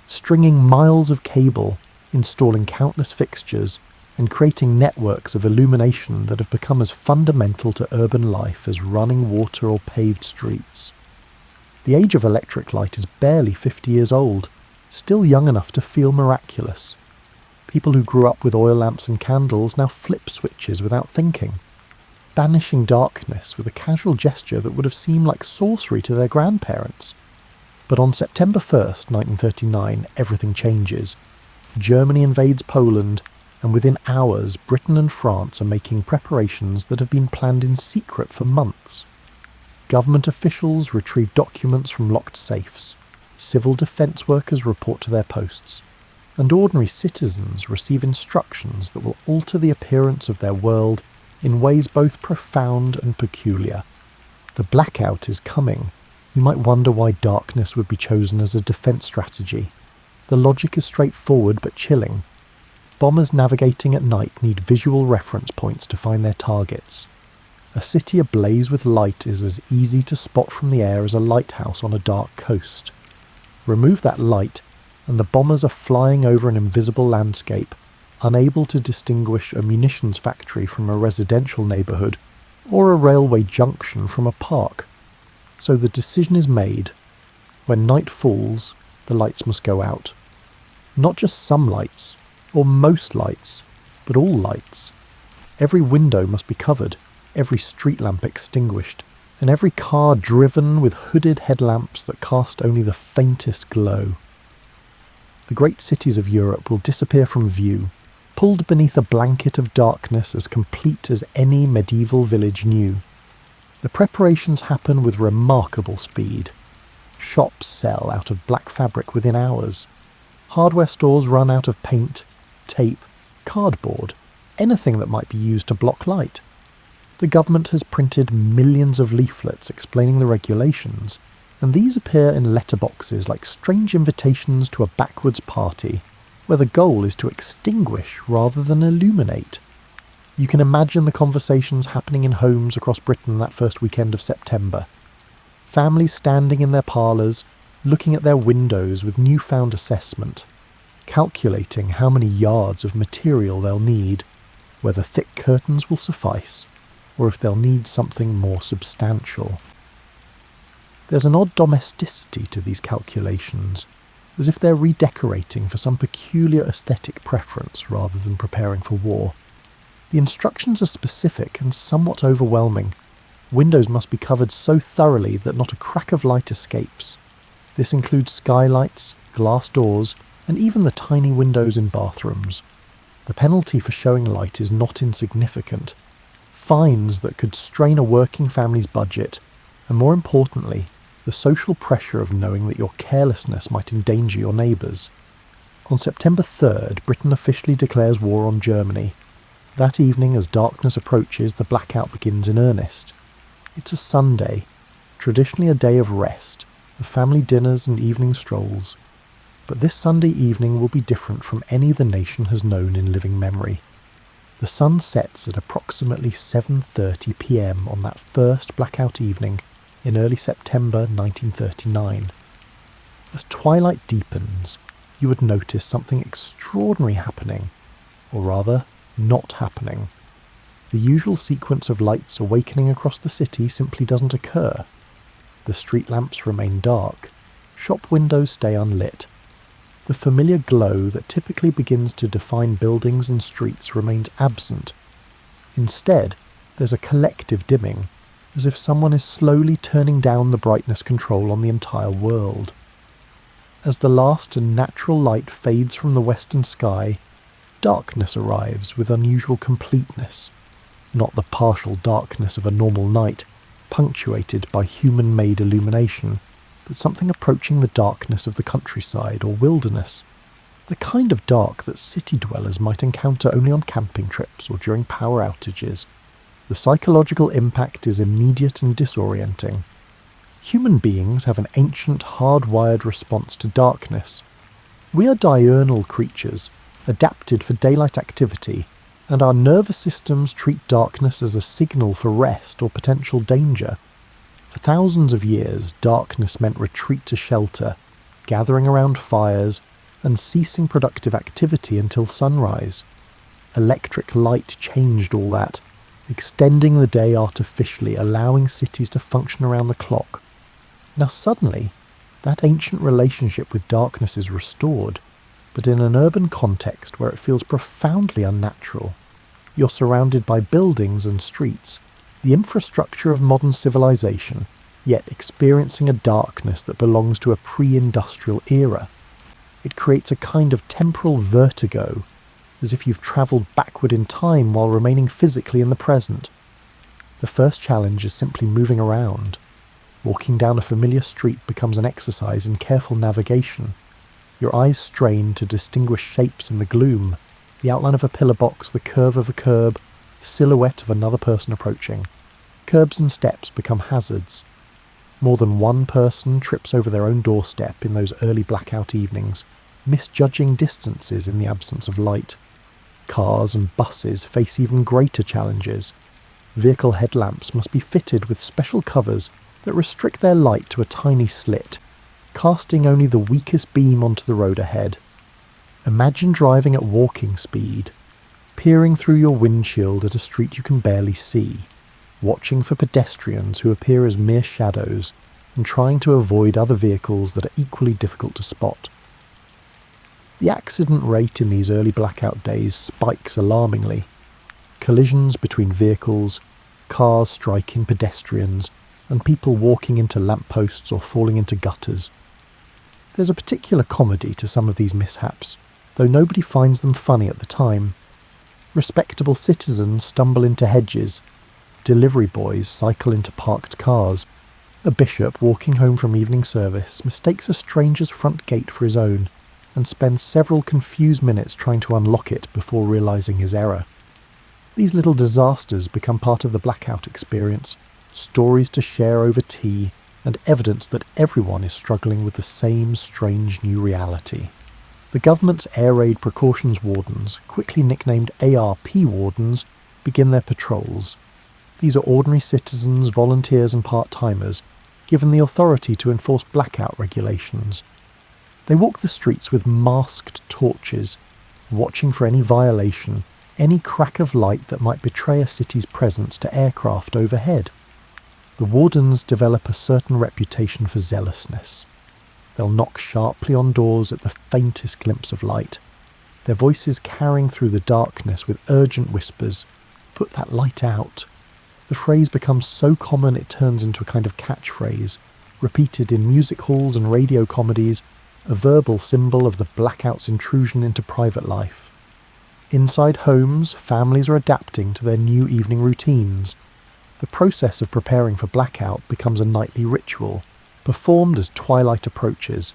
stringing miles of cable, installing countless fixtures, and creating networks of illumination that have become as fundamental to urban life as running water or paved streets. The age of electric light is barely 50 years old, still young enough to feel miraculous. People who grew up with oil lamps and candles now flip switches without thinking, banishing darkness with a casual gesture that would have seemed like sorcery to their grandparents. But on September 1st, 1939, everything changes. Germany invades Poland, and within hours, Britain and France are making preparations that have been planned in secret for months. Government officials retrieve documents from locked safes, civil defence workers report to their posts, and ordinary citizens receive instructions that will alter the appearance of their world in ways both profound and peculiar. The blackout is coming. You might wonder why darkness would be chosen as a defence strategy. The logic is straightforward but chilling. Bombers navigating at night need visual reference points to find their targets. A city ablaze with light is as easy to spot from the air as a lighthouse on a dark coast. Remove that light, and the bombers are flying over an invisible landscape, unable to distinguish a munitions factory from a residential neighbourhood, or a railway junction from a park. So the decision is made. When night falls, the lights must go out. Not just some lights, or most lights, but all lights. Every window must be covered, every street lamp extinguished, and every car driven with hooded headlamps that cast only the faintest glow. The great cities of Europe will disappear from view, pulled beneath a blanket of darkness as complete as any medieval village knew. The preparations happen with remarkable speed. Shops sell out of black fabric within hours. Hardware stores run out of paint, tape, cardboard, anything that might be used to block light. The government has printed millions of leaflets explaining the regulations, and these appear in letterboxes like strange invitations to a backwards party, where the goal is to extinguish rather than illuminate. You can imagine the conversations happening in homes across Britain that first weekend of September. Families standing in their parlours, looking at their windows with newfound assessment, calculating how many yards of material they'll need, whether thick curtains will suffice, or if they'll need something more substantial. There's an odd domesticity to these calculations, as if they're redecorating for some peculiar aesthetic preference rather than preparing for war. The instructions are specific and somewhat overwhelming. Windows must be covered so thoroughly that not a crack of light escapes. This includes skylights, glass doors, and even the tiny windows in bathrooms. The penalty for showing light is not insignificant. Fines that could strain a working family's budget, and more importantly, the social pressure of knowing that your carelessness might endanger your neighbours. On September 3rd, Britain officially declares war on Germany. That evening, as darkness approaches, the blackout begins in earnest. It's a Sunday, traditionally a day of rest, of family dinners and evening strolls. But this Sunday evening will be different from any the nation has known in living memory. The sun sets at approximately 7:30 p.m. on that first blackout evening in early September 1939. As twilight deepens, you would notice something extraordinary happening, or rather, not happening. The usual sequence of lights awakening across the city simply doesn't occur. The street lamps remain dark, shop windows stay unlit. The familiar glow that typically begins to define buildings and streets remains absent. Instead, there's a collective dimming, as if someone is slowly turning down the brightness control on the entire world. As the last and natural light fades from the western sky, darkness arrives with unusual completeness, not the partial darkness of a normal night, punctuated by human-made illumination, but something approaching the darkness of the countryside or wilderness, the kind of dark that city dwellers might encounter only on camping trips or during power outages. The psychological impact is immediate and disorienting. Human beings have an ancient, hardwired response to darkness. We are diurnal creatures, adapted for daylight activity, and our nervous systems treat darkness as a signal for rest or potential danger. For thousands of years, darkness meant retreat to shelter, gathering around fires, and ceasing productive activity until sunrise. Electric light changed all that, extending the day artificially, allowing cities to function around the clock. Now suddenly, that ancient relationship with darkness is restored, but in an urban context where it feels profoundly unnatural. You're surrounded by buildings and streets, the infrastructure of modern civilization, yet experiencing a darkness that belongs to a pre-industrial era. It creates a kind of temporal vertigo, as if you've travelled backward in time while remaining physically in the present. The first challenge is simply moving around. Walking down a familiar street becomes an exercise in careful navigation. Your eyes strain to distinguish shapes in the gloom, the outline of a pillar box, the curve of a curb, the silhouette of another person approaching. Curbs and steps become hazards. More than one person trips over their own doorstep in those early blackout evenings, misjudging distances in the absence of light. Cars and buses face even greater challenges. Vehicle headlamps must be fitted with special covers that restrict their light to a tiny slit, casting only the weakest beam onto the road ahead. Imagine driving at walking speed, peering through your windshield at a street you can barely see, watching for pedestrians who appear as mere shadows, and trying to avoid other vehicles that are equally difficult to spot. The accident rate in these early blackout days spikes alarmingly. Collisions between vehicles, cars striking pedestrians, and people walking into lampposts or falling into gutters. There's a particular comedy to some of these mishaps, though nobody finds them funny at the time. Respectable citizens stumble into hedges, delivery boys cycle into parked cars, a bishop walking home from evening service mistakes a stranger's front gate for his own and spends several confused minutes trying to unlock it before realising his error. These little disasters become part of the blackout experience, stories to share over tea, and evidence that everyone is struggling with the same strange new reality. The government's air raid precautions wardens, quickly nicknamed ARP wardens, begin their patrols. These are ordinary citizens, volunteers and part-timers, given the authority to enforce blackout regulations. They walk the streets with masked torches, watching for any violation, any crack of light that might betray a city's presence to aircraft overhead. The wardens develop a certain reputation for zealousness. They'll knock sharply on doors at the faintest glimpse of light, their voices carrying through the darkness with urgent whispers, "Put that light out." The phrase becomes so common it turns into a kind of catchphrase, repeated in music halls and radio comedies, a verbal symbol of the blackout's intrusion into private life. Inside homes, families are adapting to their new evening routines. The process of preparing for blackout becomes a nightly ritual, performed as twilight approaches.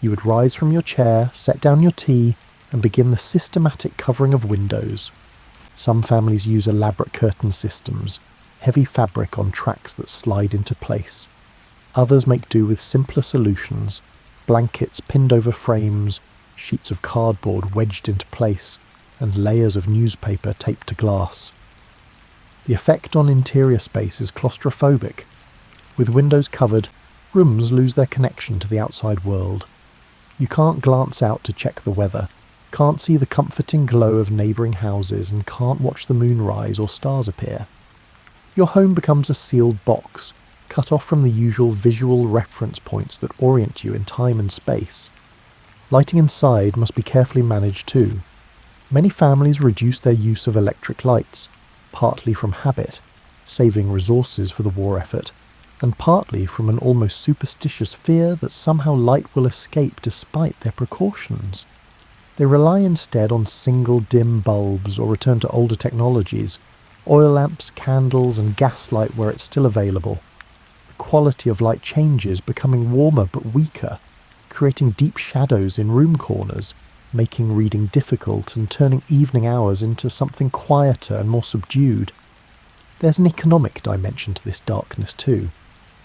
You would rise from your chair, set down your tea, and begin the systematic covering of windows. Some families use elaborate curtain systems, heavy fabric on tracks that slide into place. Others make do with simpler solutions, blankets pinned over frames, sheets of cardboard wedged into place, and layers of newspaper taped to glass. The effect on interior space is claustrophobic. With windows covered, rooms lose their connection to the outside world. You can't glance out to check the weather, can't see the comforting glow of neighbouring houses, and can't watch the moon rise or stars appear. Your home becomes a sealed box, cut off from the usual visual reference points that orient you in time and space. Lighting inside must be carefully managed too. Many families reduce their use of electric lights, partly from habit, saving resources for the war effort, and partly from an almost superstitious fear that somehow light will escape despite their precautions. They rely instead on single dim bulbs or return to older technologies, oil lamps, candles and gaslight where it's still available. The quality of light changes, becoming warmer but weaker, creating deep shadows in room corners, making reading difficult and turning evening hours into something quieter and more subdued. There's an economic dimension to this darkness too.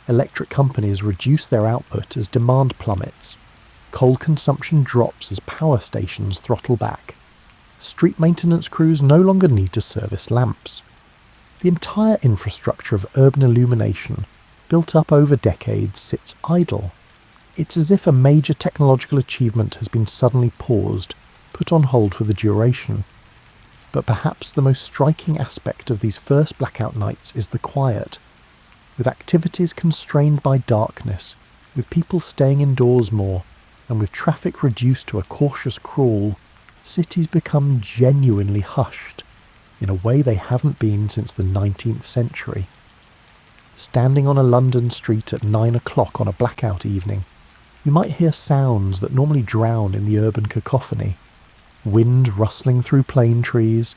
Electric companies reduce their output as demand plummets. Coal consumption drops as power stations throttle back. Street maintenance crews no longer need to service lamps. The entire infrastructure of urban illumination, built up over decades, sits idle. It's as if a major technological achievement has been suddenly paused, put on hold for the duration. But perhaps the most striking aspect of these first blackout nights is the quiet. With activities constrained by darkness, with people staying indoors more, and with traffic reduced to a cautious crawl, cities become genuinely hushed, in a way they haven't been since the 19th century. Standing on a London street at 9 o'clock on a blackout evening, you might hear sounds that normally drown in the urban cacophony. Wind rustling through plane trees,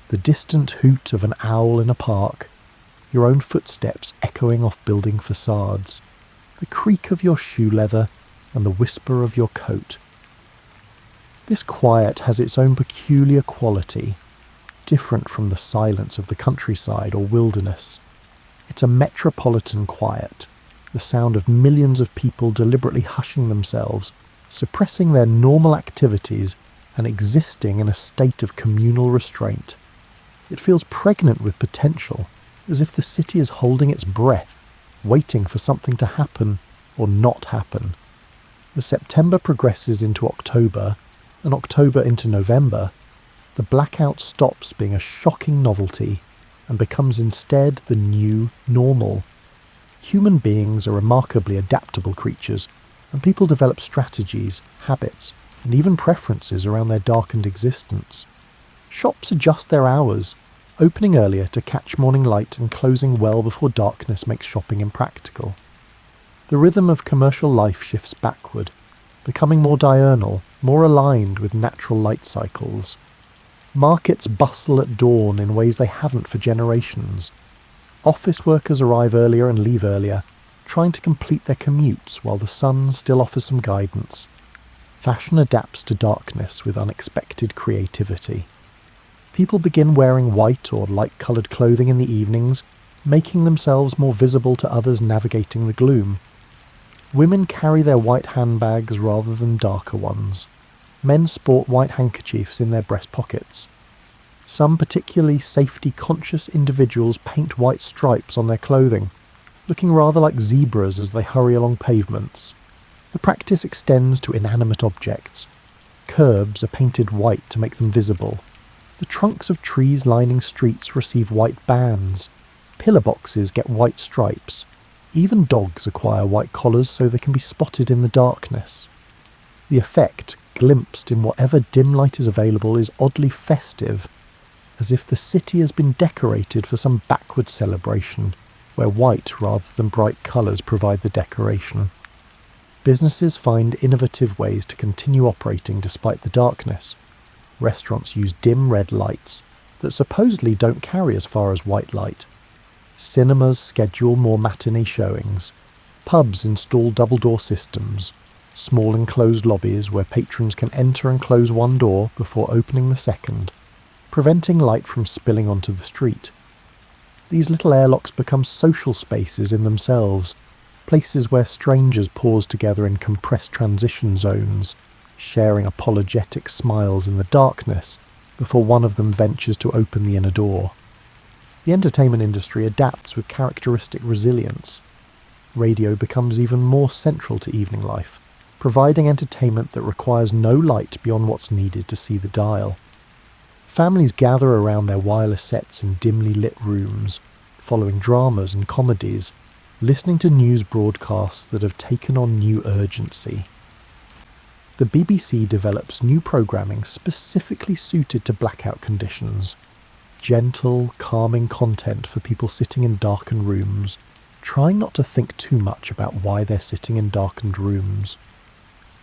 the distant hoot of an owl in a park, your own footsteps echoing off building facades, the creak of your shoe leather and the whisper of your coat. This quiet has its own peculiar quality, different from the silence of the countryside or wilderness. It's a metropolitan quiet, the sound of millions of people deliberately hushing themselves, suppressing their normal activities and existing in a state of communal restraint. It feels pregnant with potential, as if the city is holding its breath, waiting for something to happen or not happen. As September progresses into October, and October into November, the blackout stops being a shocking novelty and becomes instead the new normal. Human beings are remarkably adaptable creatures, and people develop strategies, habits, and even preferences around their darkened existence. Shops adjust their hours, opening earlier to catch morning light and closing well before darkness makes shopping impractical. The rhythm of commercial life shifts backward, becoming more diurnal, more aligned with natural light cycles. Markets bustle at dawn in ways they haven't for generations. Office workers arrive earlier and leave earlier, trying to complete their commutes while the sun still offers some guidance. Fashion adapts to darkness with unexpected creativity. People begin wearing white or light-coloured clothing in the evenings, making themselves more visible to others navigating the gloom. Women carry their white handbags rather than darker ones. Men sport white handkerchiefs in their breast pockets. Some particularly safety-conscious individuals paint white stripes on their clothing, looking rather like zebras as they hurry along pavements. The practice extends to inanimate objects. Curbs are painted white to make them visible. The trunks of trees lining streets receive white bands. Pillar boxes get white stripes. Even dogs acquire white collars so they can be spotted in the darkness. The effect, glimpsed in whatever dim light is available, is oddly festive, as if the city has been decorated for some backward celebration, where white rather than bright colours provide the decoration. Businesses find innovative ways to continue operating despite the darkness. Restaurants use dim red lights that supposedly don't carry as far as white light. Cinemas schedule more matinee showings. Pubs install double-door systems. Small enclosed lobbies where patrons can enter and close one door before opening the second, preventing light from spilling onto the street. These little airlocks become social spaces in themselves, places where strangers pause together in compressed transition zones, sharing apologetic smiles in the darkness before one of them ventures to open the inner door. The entertainment industry adapts with characteristic resilience. Radio becomes even more central to evening life, providing entertainment that requires no light beyond what's needed to see the dial. Families gather around their wireless sets in dimly lit rooms, following dramas and comedies, listening to news broadcasts that have taken on new urgency. The BBC develops new programming specifically suited to blackout conditions. Gentle, calming content for people sitting in darkened rooms, trying not to think too much about why they're sitting in darkened rooms.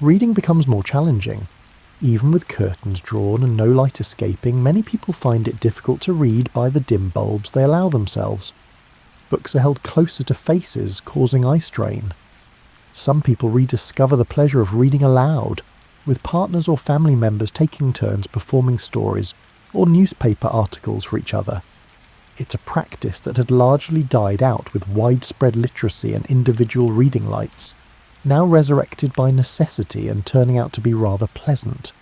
Reading becomes more challenging. Even with curtains drawn and no light escaping, many people find it difficult to read by the dim bulbs they allow themselves. Books are held closer to faces, causing eye strain. Some people rediscover the pleasure of reading aloud, with partners or family members taking turns performing stories or newspaper articles for each other. It's a practice that had largely died out with widespread literacy and individual reading lights, now resurrected by necessity and turning out to be rather pleasant.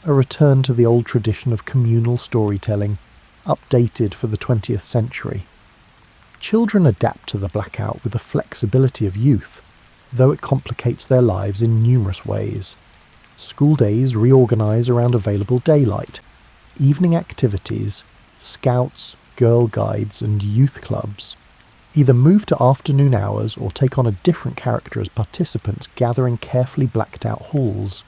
A return to the old tradition of communal storytelling, updated for the 20th century. Children adapt to the blackout with the flexibility of youth, though it complicates their lives in numerous ways. School days reorganise around available daylight. Evening activities, scouts, girl guides and youth clubs either move to afternoon hours or take on a different character as participants gather in carefully blacked out halls.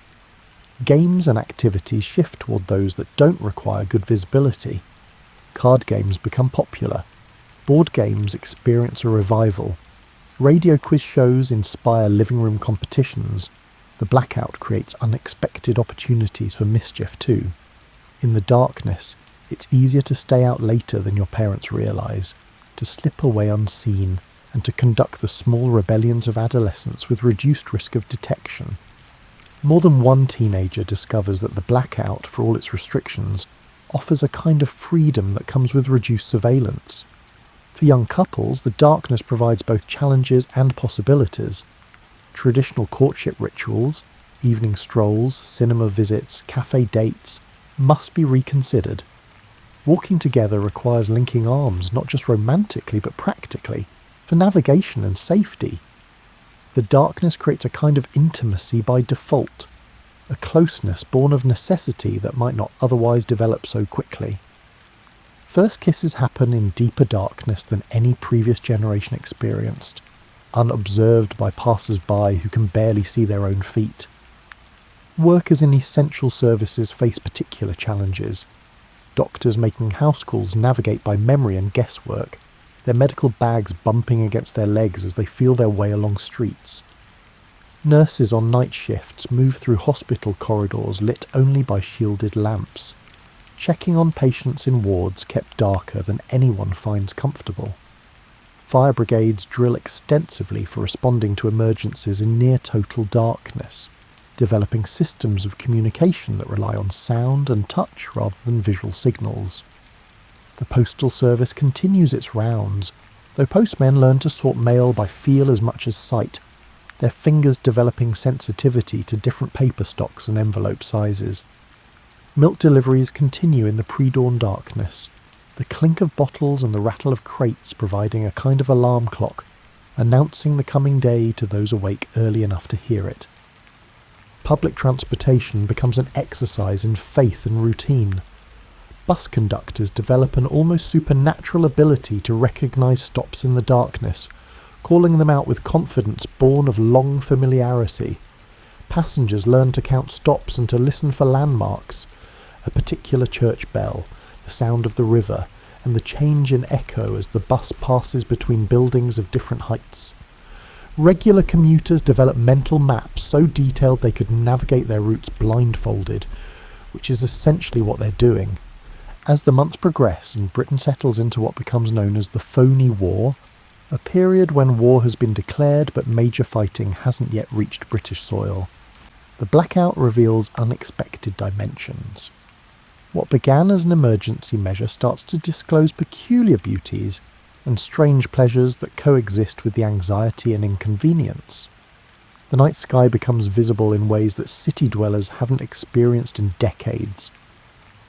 Games and activities shift toward those that don't require good visibility. Card games become popular. Board games experience a revival. Radio quiz shows inspire living room competitions. The blackout creates unexpected opportunities for mischief too. In the darkness, it's easier to stay out later than your parents realise, to slip away unseen, and to conduct the small rebellions of adolescence with reduced risk of detection. More than one teenager discovers that the blackout, for all its restrictions, offers a kind of freedom that comes with reduced surveillance. For young couples, the darkness provides both challenges and possibilities. Traditional courtship rituals, evening strolls, cinema visits, cafe dates, must be reconsidered. Walking together requires linking arms, not just romantically but practically, for navigation and safety. The darkness creates a kind of intimacy by default, a closeness born of necessity that might not otherwise develop so quickly. First kisses happen in deeper darkness than any previous generation experienced, unobserved by passers-by who can barely see their own feet. Workers in essential services face particular challenges. Doctors making house calls navigate by memory and guesswork, their medical bags bumping against their legs as they feel their way along streets. Nurses on night shifts move through hospital corridors lit only by shielded lamps, checking on patients in wards kept darker than anyone finds comfortable. Fire brigades drill extensively for responding to emergencies in near-total darkness, developing systems of communication that rely on sound and touch rather than visual signals. The postal service continues its rounds, though postmen learn to sort mail by feel as much as sight, their fingers developing sensitivity to different paper stocks and envelope sizes. Milk deliveries continue in the pre-dawn darkness, the clink of bottles and the rattle of crates providing a kind of alarm clock, announcing the coming day to those awake early enough to hear it. Public transportation becomes an exercise in faith and routine. Bus conductors develop an almost supernatural ability to recognise stops in the darkness, calling them out with confidence born of long familiarity. Passengers learn to count stops and to listen for landmarks, a particular church bell, the sound of the river, and the change in echo as the bus passes between buildings of different heights. Regular commuters develop mental maps so detailed they could navigate their routes blindfolded, which is essentially what they're doing. As the months progress and Britain settles into what becomes known as the Phony War, a period when war has been declared but major fighting hasn't yet reached British soil, the Blackout reveals unexpected dimensions. What began as an emergency measure starts to disclose peculiar beauties and strange pleasures that coexist with the anxiety and inconvenience. The night sky becomes visible in ways that city dwellers haven't experienced in decades.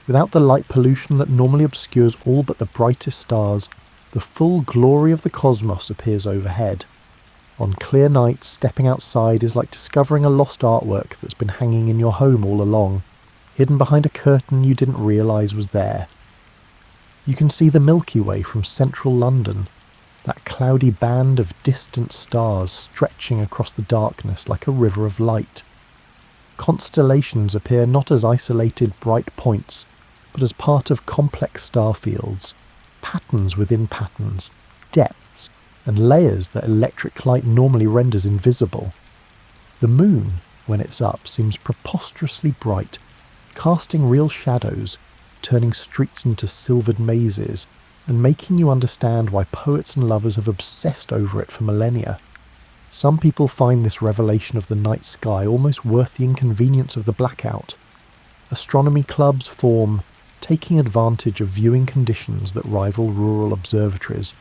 Without the light pollution that normally obscures all but the brightest stars, the full glory of the cosmos appears overhead. On clear nights, stepping outside is like discovering a lost artwork that's been hanging in your home all along, hidden behind a curtain you didn't realise was there. You can see the Milky Way from central London, that cloudy band of distant stars stretching across the darkness like a river of light. Constellations appear not as isolated bright points, but as part of complex star fields, patterns within patterns, depths, and layers that electric light normally renders invisible. The moon, when it's up, seems preposterously bright, casting real shadows, turning streets into silvered mazes, and making you understand why poets and lovers have obsessed over it for millennia. Some people find this revelation of the night sky almost worth the inconvenience of the blackout. Astronomy clubs form, taking advantage of viewing conditions that rival rural observatories.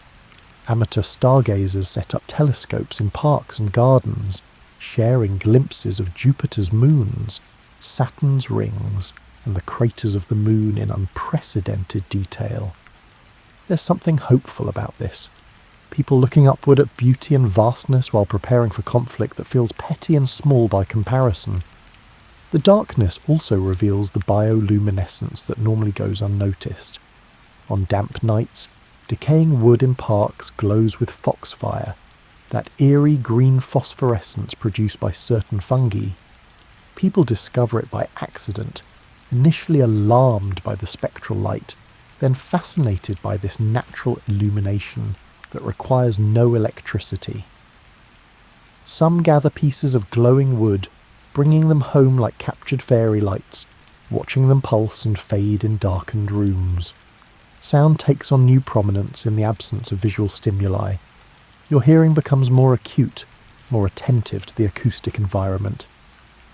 Amateur stargazers set up telescopes in parks and gardens, sharing glimpses of Jupiter's moons, Saturn's rings, and the craters of the moon in unprecedented detail. There's something hopeful about this. People looking upward at beauty and vastness while preparing for conflict that feels petty and small by comparison. The darkness also reveals the bioluminescence that normally goes unnoticed. On damp nights, decaying wood in parks glows with foxfire, that eerie green phosphorescence produced by certain fungi. People discover it by accident, initially alarmed by the spectral light, then fascinated by this natural illumination that requires no electricity. Some gather pieces of glowing wood, bringing them home like captured fairy lights, watching them pulse and fade in darkened rooms. Sound takes on new prominence in the absence of visual stimuli. Your hearing becomes more acute, more attentive to the acoustic environment.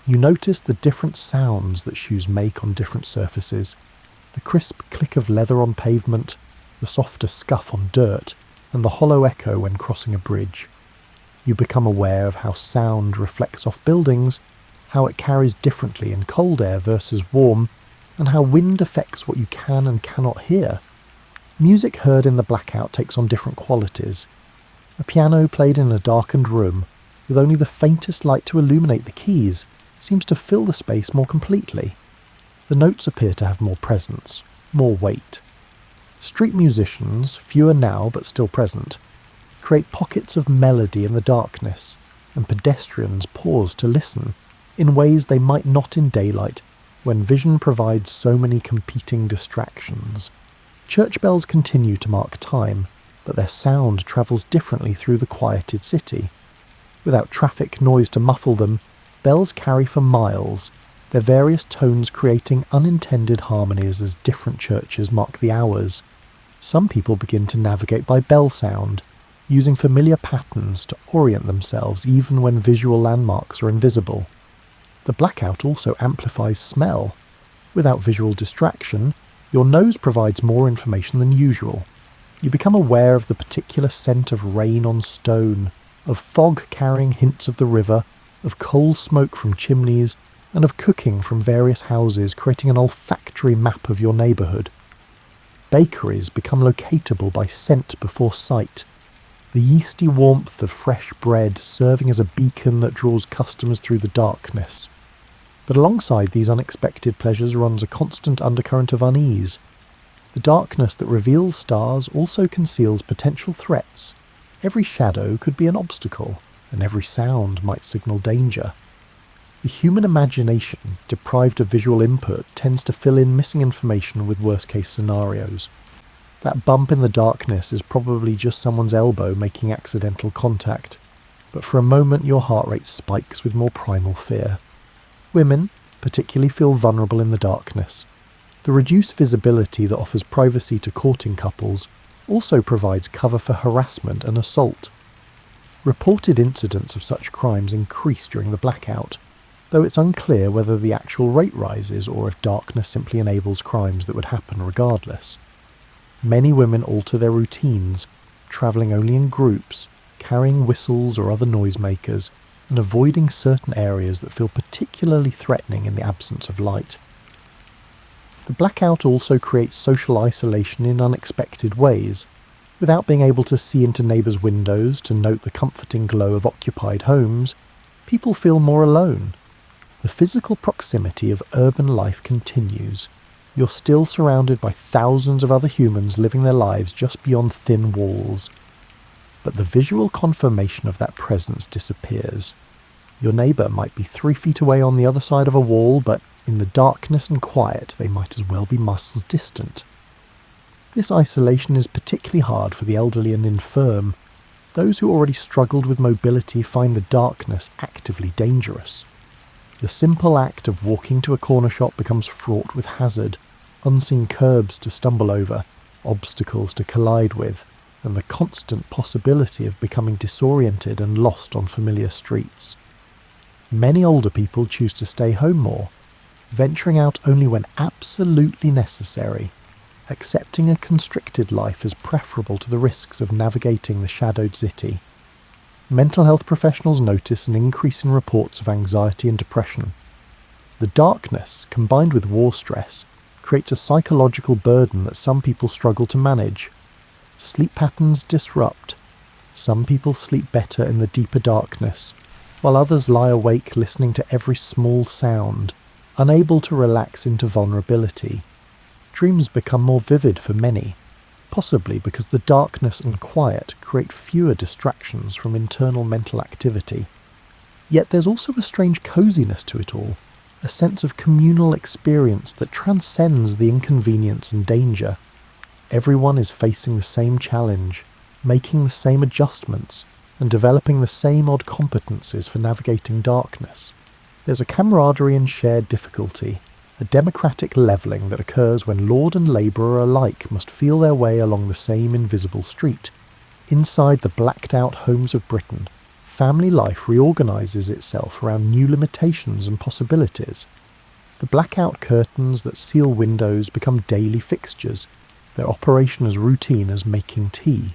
You notice the different sounds that shoes make on different surfaces, the crisp click of leather on pavement, the softer scuff on dirt, and the hollow echo when crossing a bridge. You become aware of how sound reflects off buildings, how it carries differently in cold air versus warm, and how wind affects what you can and cannot hear. Music heard in the blackout takes on different qualities. A piano played in a darkened room, with only the faintest light to illuminate the keys, seems to fill the space more completely. The notes appear to have more presence, more weight. Street musicians, fewer now but still present, create pockets of melody in the darkness, and pedestrians pause to listen, in ways they might not in daylight, when vision provides so many competing distractions. Church bells continue to mark time, but their sound travels differently through the quieted city. Without traffic noise to muffle them, bells carry for miles, their various tones creating unintended harmonies as different churches mark the hours. Some people begin to navigate by bell sound, using familiar patterns to orient themselves even when visual landmarks are invisible. The blackout also amplifies smell. Without visual distraction, your nose provides more information than usual. You become aware of the particular scent of rain on stone, of fog carrying hints of the river, of coal smoke from chimneys, and of cooking from various houses, creating an olfactory map of your neighbourhood. Bakeries become locatable by scent before sight, the yeasty warmth of fresh bread serving as a beacon that draws customers through the darkness. But alongside these unexpected pleasures runs a constant undercurrent of unease. The darkness that reveals stars also conceals potential threats. Every shadow could be an obstacle, and every sound might signal danger. The human imagination, deprived of visual input, tends to fill in missing information with worst-case scenarios. That bump in the darkness is probably just someone's elbow making accidental contact, but for a moment your heart rate spikes with more primal fear. Women particularly feel vulnerable in the darkness. The reduced visibility that offers privacy to courting couples also provides cover for harassment and assault. Reported incidents of such crimes increase during the blackout, though it's unclear whether the actual rate rises or if darkness simply enables crimes that would happen regardless. Many women alter their routines, travelling only in groups, carrying whistles or other noisemakers, and avoiding certain areas that feel particularly threatening in the absence of light. The blackout also creates social isolation in unexpected ways. Without being able to see into neighbours' windows to note the comforting glow of occupied homes, people feel more alone. The physical proximity of urban life continues. You're still surrounded by thousands of other humans living their lives just beyond thin walls. But the visual confirmation of that presence disappears. Your neighbour might be 3 feet away on the other side of a wall, but in the darkness and quiet they might as well be miles distant. This isolation is particularly hard for the elderly and infirm. Those who already struggled with mobility find the darkness actively dangerous. The simple act of walking to a corner shop becomes fraught with hazard, unseen curbs to stumble over, obstacles to collide with, and the constant possibility of becoming disoriented and lost on familiar streets. Many older people choose to stay home more, venturing out only when absolutely necessary, accepting a constricted life as preferable to the risks of navigating the shadowed city. Mental health professionals notice an increase in reports of anxiety and depression. The darkness, combined with war stress, creates a psychological burden that some people struggle to manage. Sleep patterns disrupt. Some people sleep better in the deeper darkness, while others lie awake listening to every small sound, unable to relax into vulnerability. Dreams become more vivid for many, possibly because the darkness and quiet create fewer distractions from internal mental activity. Yet there's also a strange coziness to it all, a sense of communal experience that transcends the inconvenience and danger. Everyone is facing the same challenge, making the same adjustments, and developing the same odd competencies for navigating darkness. There's a camaraderie and shared difficulty, a democratic levelling that occurs when lord and labourer alike must feel their way along the same invisible street. Inside the blacked-out homes of Britain, family life reorganises itself around new limitations and possibilities. The blackout curtains that seal windows become daily fixtures, their operation as routine as making tea.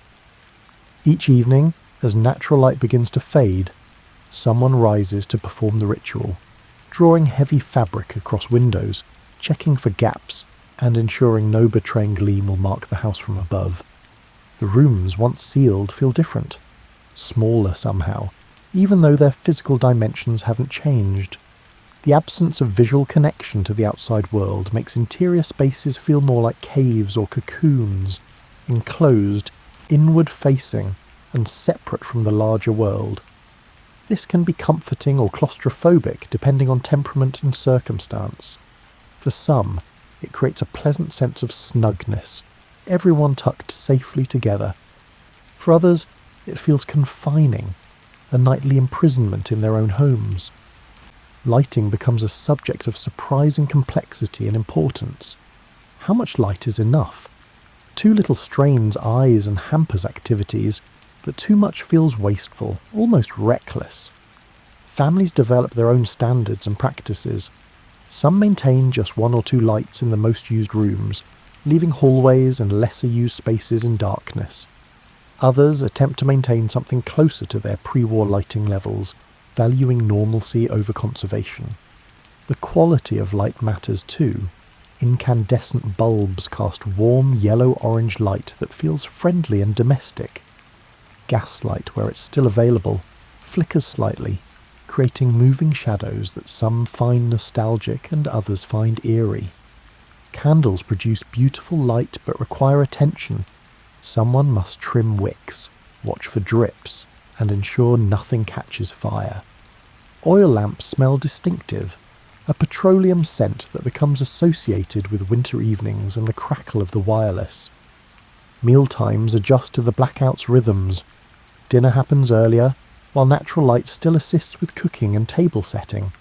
Each evening, as natural light begins to fade, someone rises to perform the ritual, drawing heavy fabric across windows, checking for gaps, and ensuring no betraying gleam will mark the house from above. The rooms, once sealed, feel different, smaller somehow, even though their physical dimensions haven't changed. The absence of visual connection to the outside world makes interior spaces feel more like caves or cocoons, enclosed, inward-facing, and separate from the larger world. This can be comforting or claustrophobic depending on temperament and circumstance. For some, it creates a pleasant sense of snugness, everyone tucked safely together. For others, it feels confining, a nightly imprisonment in their own homes. Lighting becomes a subject of surprising complexity and importance. How much light is enough? Too little strains eyes and hampers activities, but too much feels wasteful, almost reckless. Families develop their own standards and practices. Some maintain just 1 or 2 lights in the most used rooms, leaving hallways and lesser used spaces in darkness. Others attempt to maintain something closer to their pre-war lighting levels, valuing normalcy over conservation. The quality of light matters too. Incandescent bulbs cast warm yellow-orange light that feels friendly and domestic. Gaslight, where it's still available, flickers slightly, creating moving shadows that some find nostalgic and others find eerie. Candles produce beautiful light but require attention. Someone must trim wicks, watch for drips, and ensure nothing catches fire. Oil lamps smell distinctive, a petroleum scent that becomes associated with winter evenings and the crackle of the wireless. Mealtimes adjust to the blackout's rhythms. Dinner happens earlier, while natural light still assists with cooking and table setting.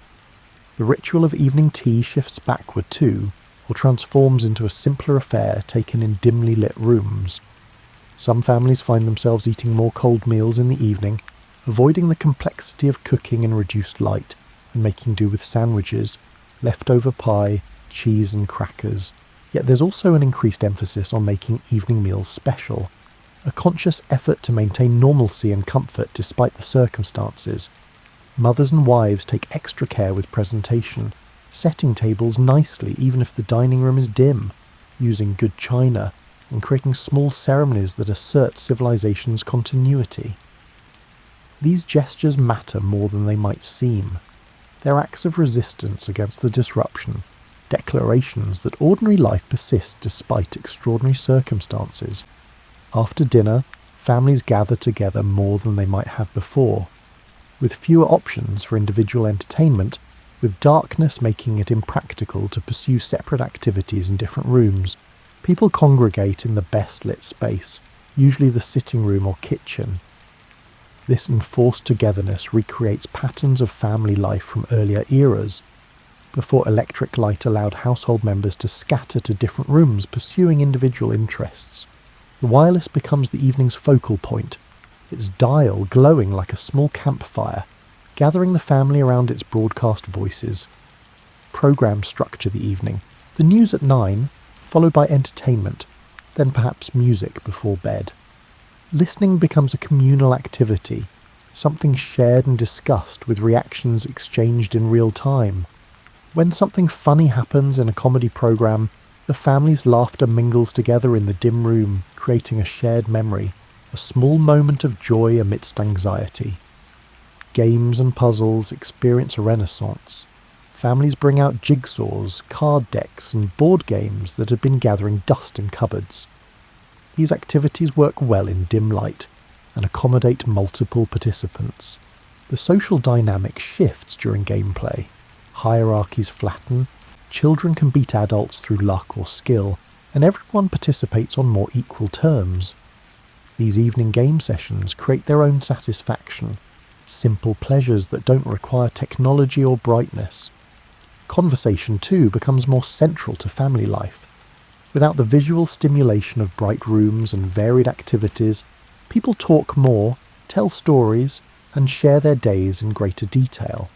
The ritual of evening tea shifts backward too, or transforms into a simpler affair taken in dimly lit rooms. Some families find themselves eating more cold meals in the evening, avoiding the complexity of cooking in reduced light, and making do with sandwiches, leftover pie, cheese and crackers. Yet there's also an increased emphasis on making evening meals special, a conscious effort to maintain normalcy and comfort despite the circumstances. Mothers and wives take extra care with presentation, setting tables nicely even if the dining room is dim, using good china, and creating small ceremonies that assert civilization's continuity. These gestures matter more than they might seem. They're acts of resistance against the disruption, declarations that ordinary life persists despite extraordinary circumstances. After dinner, families gather together more than they might have before. With fewer options for individual entertainment, with darkness making it impractical to pursue separate activities in different rooms, people congregate in the best lit space, usually the sitting room or kitchen. This enforced togetherness recreates patterns of family life from earlier eras, before electric light allowed household members to scatter to different rooms pursuing individual interests. The wireless becomes the evening's focal point, its dial glowing like a small campfire, gathering the family around its broadcast voices. Programs structure the evening. The news at 9, followed by entertainment, then perhaps music before bed. Listening becomes a communal activity, something shared and discussed with reactions exchanged in real time. When something funny happens in a comedy program, the family's laughter mingles together in the dim room, creating a shared memory, a small moment of joy amidst anxiety. Games and puzzles experience a renaissance. Families bring out jigsaws, card decks, and board games that had been gathering dust in cupboards. These activities work well in dim light and accommodate multiple participants. The social dynamic shifts during gameplay. Hierarchies flatten, children can beat adults through luck or skill, and everyone participates on more equal terms. These evening game sessions create their own satisfaction, simple pleasures that don't require technology or brightness. Conversation too becomes more central to family life. Without the visual stimulation of bright rooms and varied activities, people talk more, tell stories, and share their days in greater detail.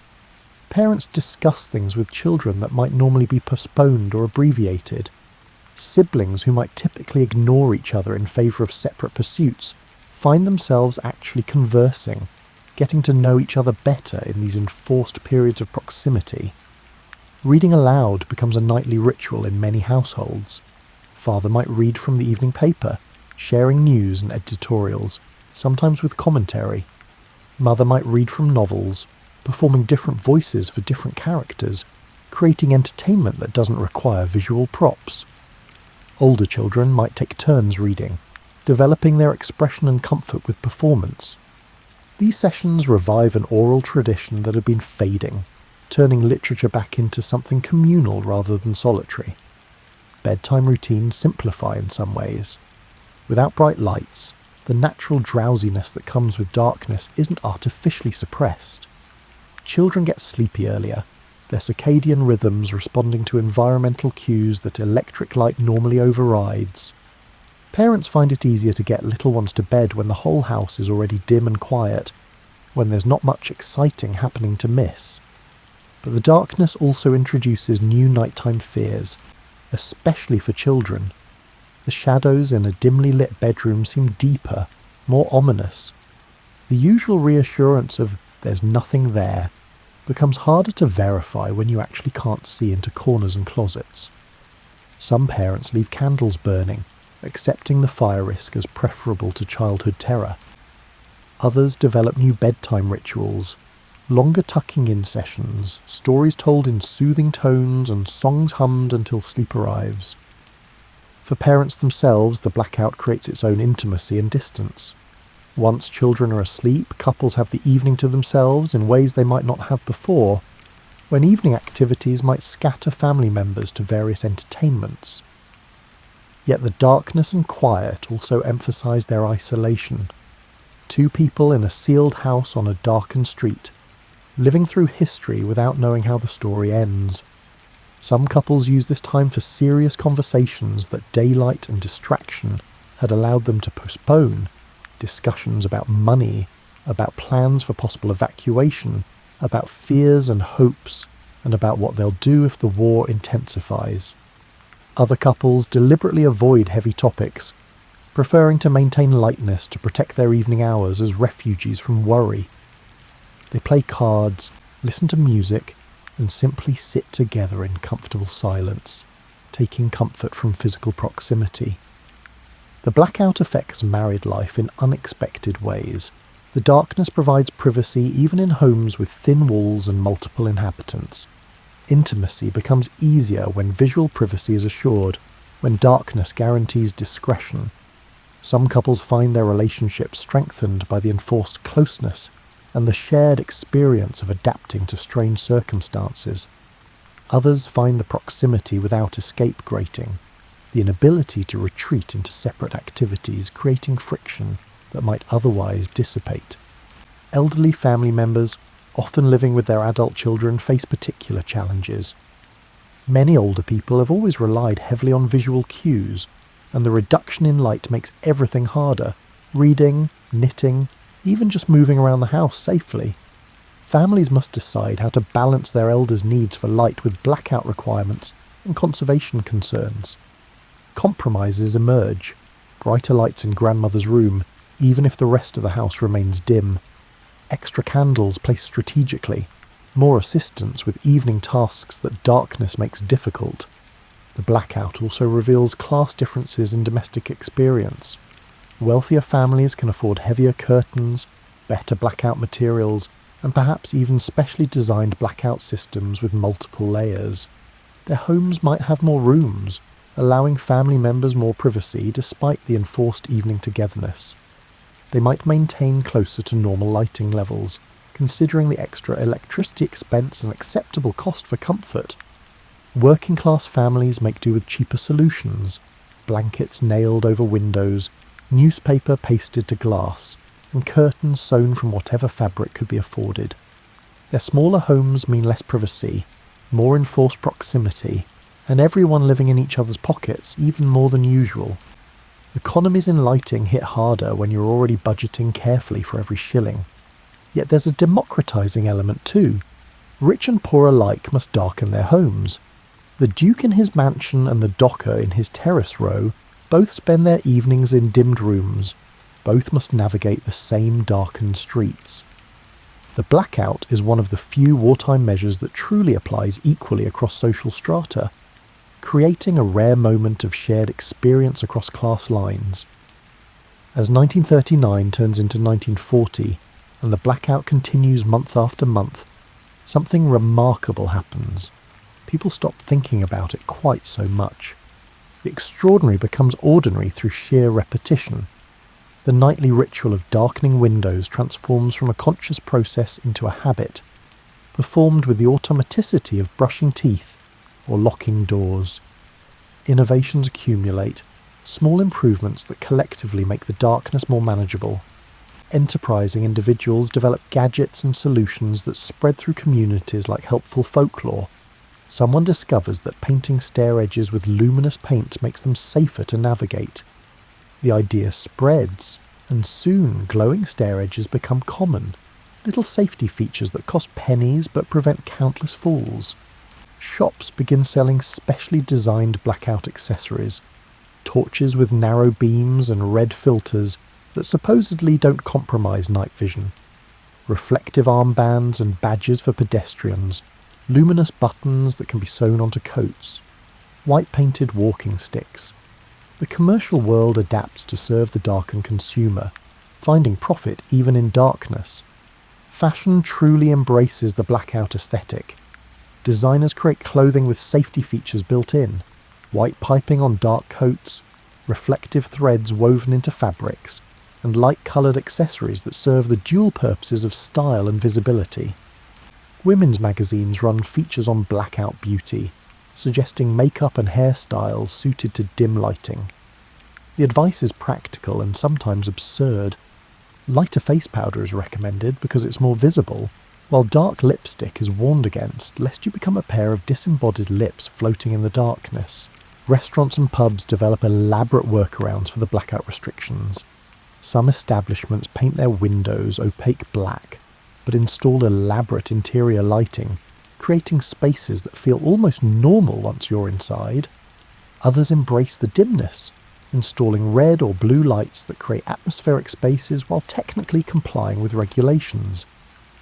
Parents discuss things with children that might normally be postponed or abbreviated. Siblings who might typically ignore each other in favour of separate pursuits find themselves actually conversing, getting to know each other better in these enforced periods of proximity. Reading aloud becomes a nightly ritual in many households. Father might read from the evening paper, sharing news and editorials, sometimes with commentary. Mother might read from novels, performing different voices for different characters, creating entertainment that doesn't require visual props. Older children might take turns reading, developing their expression and comfort with performance. These sessions revive an oral tradition that had been fading, turning literature back into something communal rather than solitary. Bedtime routines simplify in some ways. Without bright lights, the natural drowsiness that comes with darkness isn't artificially suppressed. Children get sleepy earlier, their circadian rhythms responding to environmental cues that electric light normally overrides. Parents find it easier to get little ones to bed when the whole house is already dim and quiet, when there's not much exciting happening to miss. But the darkness also introduces new nighttime fears, especially for children. The shadows in a dimly lit bedroom seem deeper, more ominous. The usual reassurance of "there's nothing there" becomes harder to verify when you actually can't see into corners and closets. Some parents leave candles burning, accepting the fire risk as preferable to childhood terror. Others develop new bedtime rituals, longer tucking-in sessions, stories told in soothing tones and songs hummed until sleep arrives. For parents themselves, the blackout creates its own intimacy and distance. Once children are asleep, couples have the evening to themselves in ways they might not have before, when evening activities might scatter family members to various entertainments. Yet the darkness and quiet also emphasize their isolation. Two people in a sealed house on a darkened street, living through history without knowing how the story ends. Some couples use this time for serious conversations that daylight and distraction had allowed them to postpone. Discussions about money, about plans for possible evacuation, about fears and hopes, and about what they'll do if the war intensifies. Other couples deliberately avoid heavy topics, preferring to maintain lightness to protect their evening hours as refugees from worry. They play cards, listen to music, and simply sit together in comfortable silence, taking comfort from physical proximity. The blackout affects married life in unexpected ways. The darkness provides privacy even in homes with thin walls and multiple inhabitants. Intimacy becomes easier when visual privacy is assured, when darkness guarantees discretion. Some couples find their relationship strengthened by the enforced closeness and the shared experience of adapting to strange circumstances. Others find the proximity without escape grating, the inability to retreat into separate activities, creating friction that might otherwise dissipate. Elderly family members, often living with their adult children, face particular challenges. Many older people have always relied heavily on visual cues, and the reduction in light makes everything harder: reading, knitting, even just moving around the house safely. Families must decide how to balance their elders' needs for light with blackout requirements and conservation concerns. Compromises emerge: brighter lights in grandmother's room, even if the rest of the house remains dim. Extra candles placed strategically. More assistance with evening tasks that darkness makes difficult. The blackout also reveals class differences in domestic experience. Wealthier families can afford heavier curtains, better blackout materials, and perhaps even specially designed blackout systems with multiple layers. Their homes might have more rooms, allowing family members more privacy despite the enforced evening togetherness. They might maintain closer to normal lighting levels, considering the extra electricity expense and acceptable cost for comfort. Working-class families make do with cheaper solutions: blankets nailed over windows, newspaper pasted to glass, and curtains sewn from whatever fabric could be afforded. Their smaller homes mean less privacy, more enforced proximity, and everyone living in each other's pockets even more than usual. Economies in lighting hit harder when you're already budgeting carefully for every shilling. Yet there's a democratising element too. Rich and poor alike must darken their homes. The Duke in his mansion and the docker in his terrace row both spend their evenings in dimmed rooms. Both must navigate the same darkened streets. The blackout is one of the few wartime measures that truly applies equally across social strata, creating a rare moment of shared experience across class lines. As 1939 turns into 1940, and the blackout continues month after month, something remarkable happens. People stop thinking about it quite so much. The extraordinary becomes ordinary through sheer repetition. The nightly ritual of darkening windows transforms from a conscious process into a habit, performed with the automaticity of brushing teeth or locking doors. Innovations accumulate, small improvements that collectively make the darkness more manageable. Enterprising individuals develop gadgets and solutions that spread through communities like helpful folklore. Someone discovers that painting stair edges with luminous paint makes them safer to navigate. The idea spreads, and soon glowing stair edges become common, little safety features that cost pennies but prevent countless falls. Shops begin selling specially designed blackout accessories, torches with narrow beams and red filters that supposedly don't compromise night vision, reflective armbands and badges for pedestrians, luminous buttons that can be sewn onto coats, white-painted walking sticks. The commercial world adapts to serve the darkened consumer, finding profit even in darkness. Fashion truly embraces the blackout aesthetic. Designers create clothing with safety features built in, white piping on dark coats, reflective threads woven into fabrics, and light-coloured accessories that serve the dual purposes of style and visibility. Women's magazines run features on blackout beauty, suggesting makeup and hairstyles suited to dim lighting. The advice is practical and sometimes absurd. Lighter face powder is recommended because it's more visible, while dark lipstick is warned against lest you become a pair of disembodied lips floating in the darkness. Restaurants and pubs develop elaborate workarounds for the blackout restrictions. Some establishments paint their windows opaque black, but install elaborate interior lighting, creating spaces that feel almost normal once you're inside. Others embrace the dimness, installing red or blue lights that create atmospheric spaces while technically complying with regulations.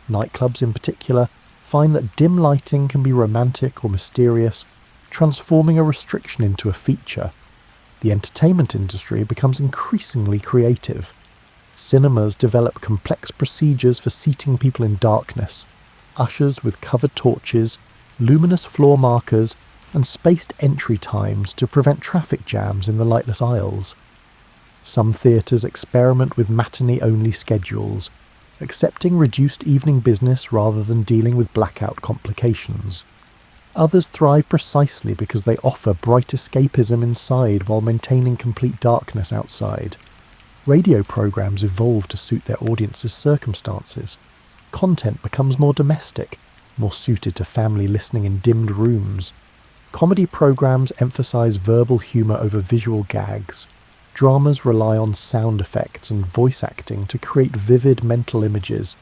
Nightclubs in particular find that dim lighting can be romantic or mysterious, transforming a restriction into a feature. The entertainment industry becomes increasingly creative. Cinemas develop complex procedures for seating people in darkness, ushers with covered torches, luminous floor markers, and spaced entry times to prevent traffic jams in the lightless aisles. Some theatres experiment with matinee-only schedules, accepting reduced evening business rather than dealing with blackout complications. Others thrive precisely because they offer bright escapism inside while maintaining complete darkness outside. Radio programs evolve to suit their audience's circumstances. Content becomes more domestic, more suited to family listening in dimmed rooms. Comedy programs emphasize verbal humor over visual gags. Dramas rely on sound effects and voice acting to create vivid mental images.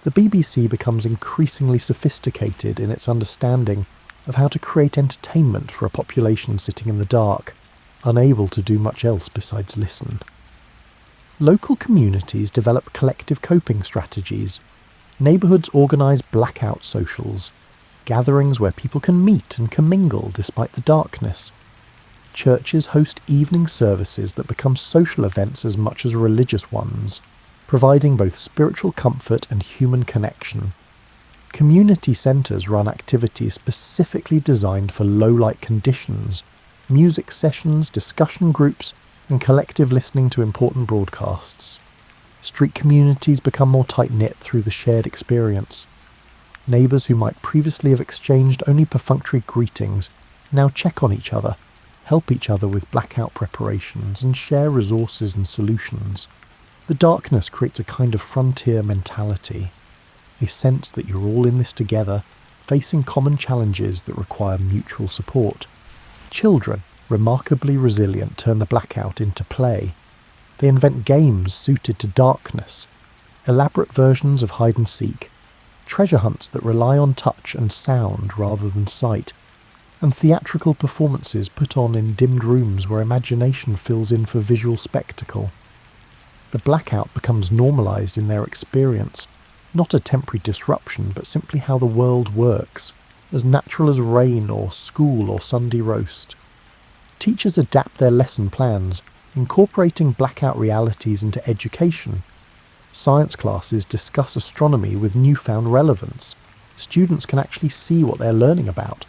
The BBC becomes increasingly sophisticated in its understanding of how to create entertainment for a population sitting in the dark, unable to do much else besides listen. Local communities develop collective coping strategies. Neighbourhoods organise blackout socials, gatherings where people can meet and commingle despite the darkness. Churches host evening services that become social events as much as religious ones, providing both spiritual comfort and human connection. Community centres run activities specifically designed for low-light conditions, music sessions, discussion groups, and collective listening to important broadcasts. Street communities become more tight-knit through the shared experience. Neighbours who might previously have exchanged only perfunctory greetings now check on each other, help each other with blackout preparations, and share resources and solutions. The darkness creates a kind of frontier mentality, a sense that you're all in this together, facing common challenges that require mutual support. Children, remarkably resilient, turn the blackout into play. They invent games suited to darkness, elaborate versions of hide and seek, treasure hunts that rely on touch and sound rather than sight, and theatrical performances put on in dimmed rooms where imagination fills in for visual spectacle. The blackout becomes normalised in their experience, not a temporary disruption, but simply how the world works, as natural as rain or school or Sunday roast. Teachers adapt their lesson plans, incorporating blackout realities into education. Science classes discuss astronomy with newfound relevance. Students can actually see what they're learning about.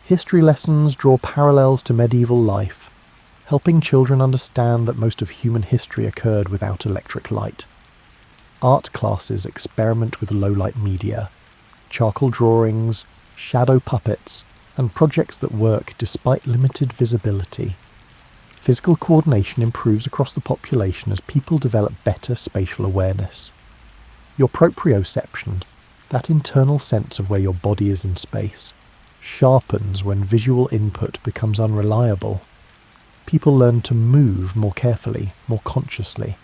History lessons draw parallels to medieval life, helping children understand that most of human history occurred without electric light. Art classes experiment with low-light media, charcoal drawings, shadow puppets, and projects that work despite limited visibility. Physical coordination improves across the population as people develop better spatial awareness. Your proprioception, that internal sense of where your body is in space, sharpens when visual input becomes unreliable. People learn to move more carefully, more consciously,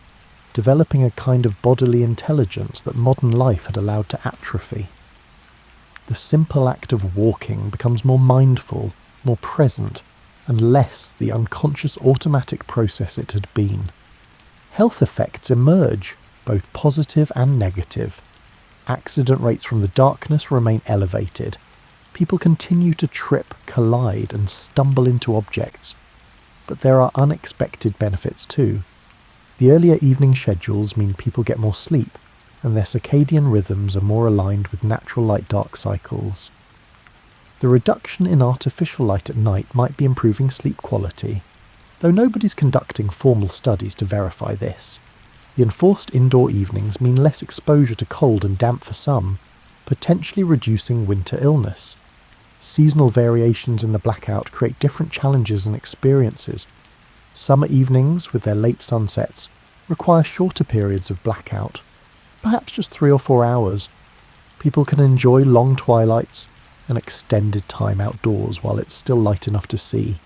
developing a kind of bodily intelligence that modern life had allowed to atrophy. The simple act of walking becomes more mindful, more present, and less the unconscious automatic process it had been. Health effects emerge, both positive and negative. Accident rates from the darkness remain elevated. People continue to trip, collide, and stumble into objects. But there are unexpected benefits too. The earlier evening schedules mean people get more sleep, and their circadian rhythms are more aligned with natural light-dark cycles. The reduction in artificial light at night might be improving sleep quality, though nobody's conducting formal studies to verify this. The enforced indoor evenings mean less exposure to cold and damp for some, potentially reducing winter illness. Seasonal variations in the blackout create different challenges and experiences. Summer evenings, with their late sunsets, require shorter periods of blackout, perhaps just 3 or 4 hours. People can enjoy long twilights and extended time outdoors while it's still light enough to see.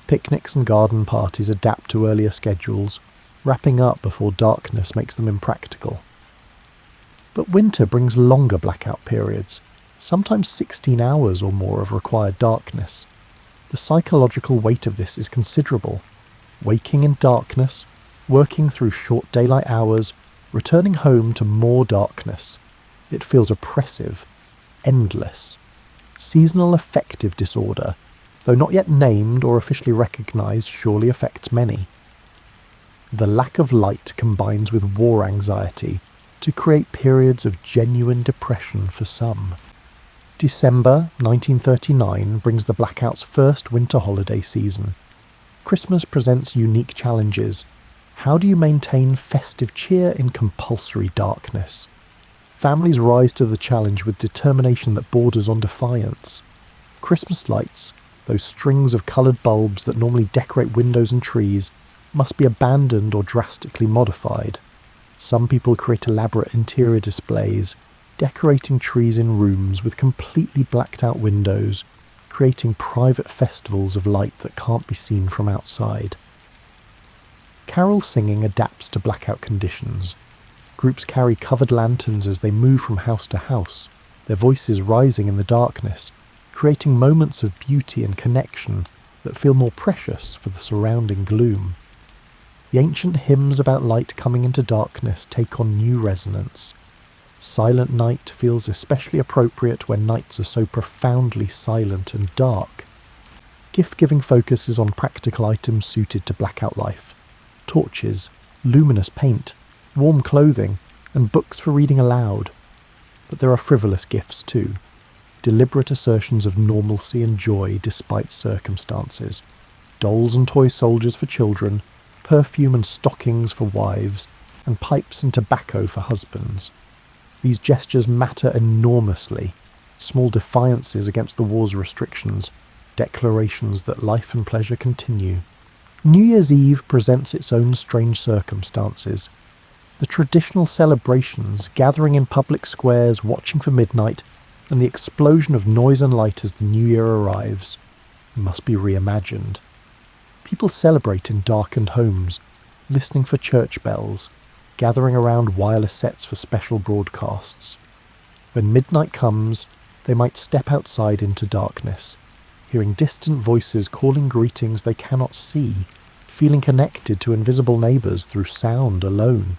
Picnics and garden parties adapt to earlier schedules, wrapping up before darkness makes them impractical. But winter brings longer blackout periods, sometimes 16 hours or more of required darkness. The psychological weight of this is considerable. Waking in darkness, working through short daylight hours, returning home to more darkness. It feels oppressive, endless. Seasonal affective disorder, though not yet named or officially recognised, surely affects many. The lack of light combines with war anxiety to create periods of genuine depression for some. December 1939 brings the blackout's first winter holiday season. Christmas presents unique challenges. How do you maintain festive cheer in compulsory darkness? Families rise to the challenge with determination that borders on defiance. Christmas lights, those strings of coloured bulbs that normally decorate windows and trees, must be abandoned or drastically modified. Some people create elaborate interior displays, decorating trees in rooms with completely blacked out windows, creating private festivals of light that can't be seen from outside. Carol singing adapts to blackout conditions. Groups carry covered lanterns as they move from house to house, their voices rising in the darkness, creating moments of beauty and connection that feel more precious for the surrounding gloom. The ancient hymns about light coming into darkness take on new resonance. Silent Night feels especially appropriate when nights are so profoundly silent and dark. Gift-giving focuses on practical items suited to blackout life. Torches, luminous paint, warm clothing, and books for reading aloud. But there are frivolous gifts too. Deliberate assertions of normalcy and joy despite circumstances. Dolls and toy soldiers for children, perfume and stockings for wives, and pipes and tobacco for husbands. These gestures matter enormously. Small defiances against the war's restrictions, declarations that life and pleasure continue. New Year's Eve presents its own strange circumstances. The traditional celebrations, gathering in public squares, watching for midnight, and the explosion of noise and light as the new year arrives, must be reimagined. People celebrate in darkened homes, listening for church bells, gathering around wireless sets for special broadcasts. When midnight comes, they might step outside into darkness, hearing distant voices calling greetings they cannot see, feeling connected to invisible neighbours through sound alone.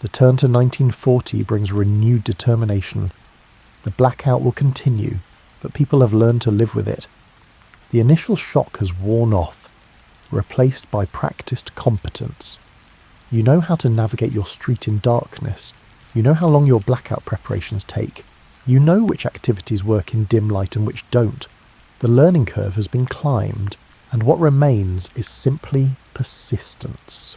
The turn to 1940 brings renewed determination. The blackout will continue, but people have learned to live with it. The initial shock has worn off, replaced by practiced competence. You know how to navigate your street in darkness. You know how long your blackout preparations take. You know which activities work in dim light and which don't. The learning curve has been climbed. and what remains is simply persistence.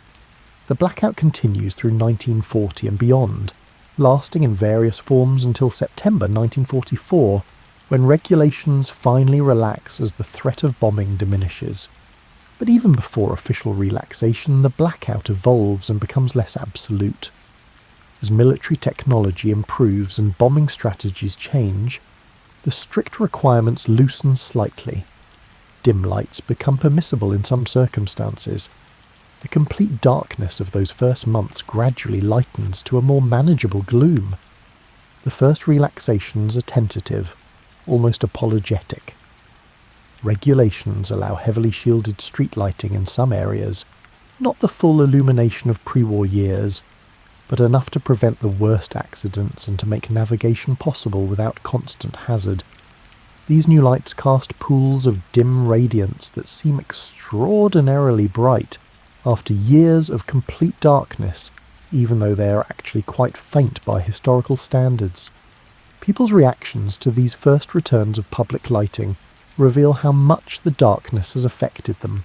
The blackout continues through 1940 and beyond, lasting in various forms until September 1944, when regulations finally relax as the threat of bombing diminishes. But even before official relaxation, the blackout evolves and becomes less absolute. As military technology improves and bombing strategies change, the strict requirements loosen slightly. Dim lights become permissible in some circumstances. The complete darkness of those first months gradually lightens to a more manageable gloom. The first relaxations are tentative, almost apologetic. Regulations allow heavily shielded street lighting in some areas, not the full illumination of pre-war years, but enough to prevent the worst accidents and to make navigation possible without constant hazard. These new lights cast pools of dim radiance that seem extraordinarily bright after years of complete darkness, even though they are actually quite faint by historical standards. People's reactions to these first returns of public lighting reveal how much the darkness has affected them.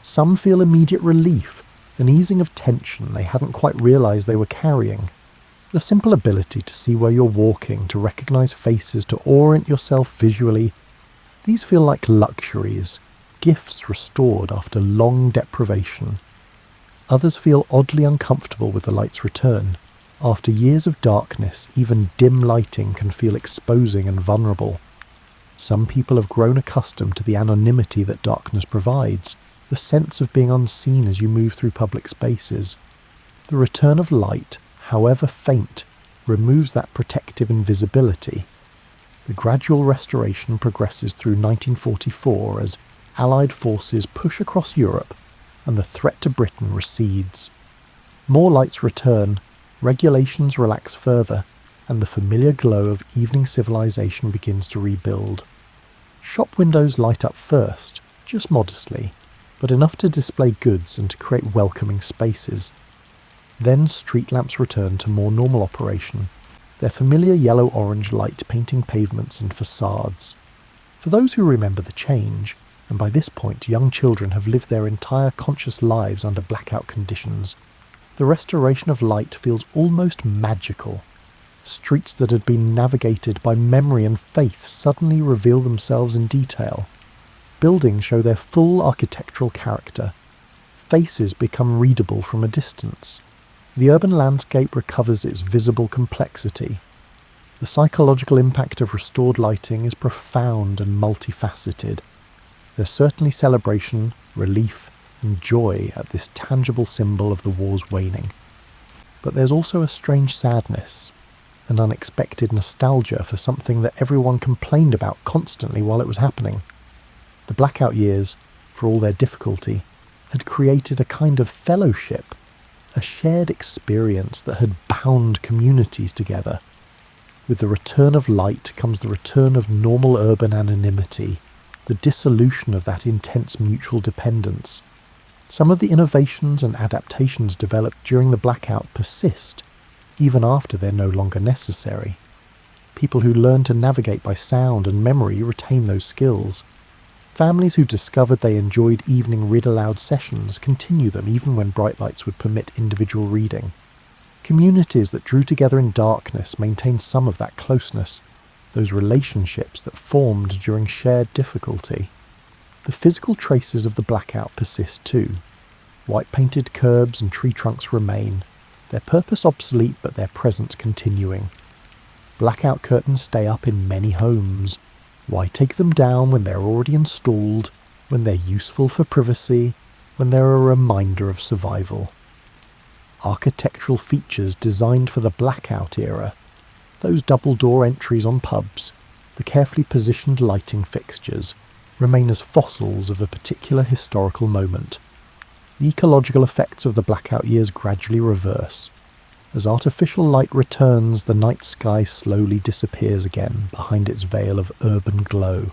Some feel immediate relief, an easing of tension they hadn't quite realised they were carrying. The simple ability to see where you're walking, to recognise faces, to orient yourself visually, these feel like luxuries, gifts restored after long deprivation. Others feel oddly uncomfortable with the light's return. After years of darkness, even dim lighting can feel exposing and vulnerable. Some people have grown accustomed to the anonymity that darkness provides, the sense of being unseen as you move through public spaces. The return of light, however faint, removes that protective invisibility. The gradual restoration progresses through 1944 as Allied forces push across Europe and the threat to Britain recedes. More lights return, regulations relax further, and the familiar glow of evening civilization begins to rebuild. Shop windows light up first, just modestly, but enough to display goods and to create welcoming spaces. Then street lamps return to more normal operation, their familiar yellow-orange light painting pavements and facades. For those who remember the change, and by this point young children have lived their entire conscious lives under blackout conditions, the restoration of light feels almost magical. Streets that had been navigated by memory and faith suddenly reveal themselves in detail. Buildings show their full architectural character. Faces become readable from a distance. The urban landscape recovers its visible complexity. The psychological impact of restored lighting is profound and multifaceted. There's certainly celebration, relief, and joy at this tangible symbol of the war's waning. But there's also a strange sadness, an unexpected nostalgia for something that everyone complained about constantly while it was happening. The blackout years, for all their difficulty, had created a kind of fellowship, a shared experience that had bound communities together. With the return of light comes the return of normal urban anonymity, the dissolution of that intense mutual dependence. Some of the innovations and adaptations developed during the blackout persist, even after they're no longer necessary. People who learn to navigate by sound and memory retain those skills. Families who discovered they enjoyed evening read-aloud sessions continue them even when bright lights would permit individual reading. Communities that drew together in darkness maintain some of that closeness, those relationships that formed during shared difficulty. The physical traces of the blackout persist too. White-painted curbs and tree trunks remain, their purpose obsolete but their presence continuing. Blackout curtains stay up in many homes. Why take them down when they're already installed, when they're useful for privacy, when they're a reminder of survival? Architectural features designed for the blackout era, those double-door entries on pubs, the carefully positioned lighting fixtures, remain as fossils of a particular historical moment. The ecological effects of the blackout years gradually reverse. As artificial light returns, the night sky slowly disappears again behind its veil of urban glow.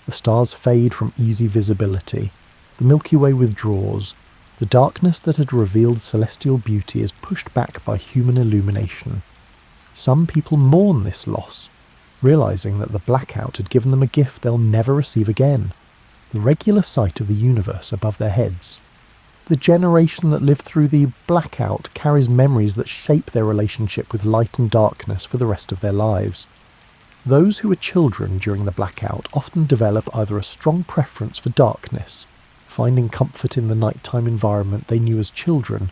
The stars fade from easy visibility. The Milky Way withdraws. The darkness that had revealed celestial beauty is pushed back by human illumination. Some people mourn this loss, realizing that the blackout had given them a gift they'll never receive again. the regular sight of the universe above their heads. The generation that lived through the Blackout carries memories that shape their relationship with light and darkness for the rest of their lives. Those who were children during the Blackout often develop either a strong preference for darkness, finding comfort in the nighttime environment they knew as children,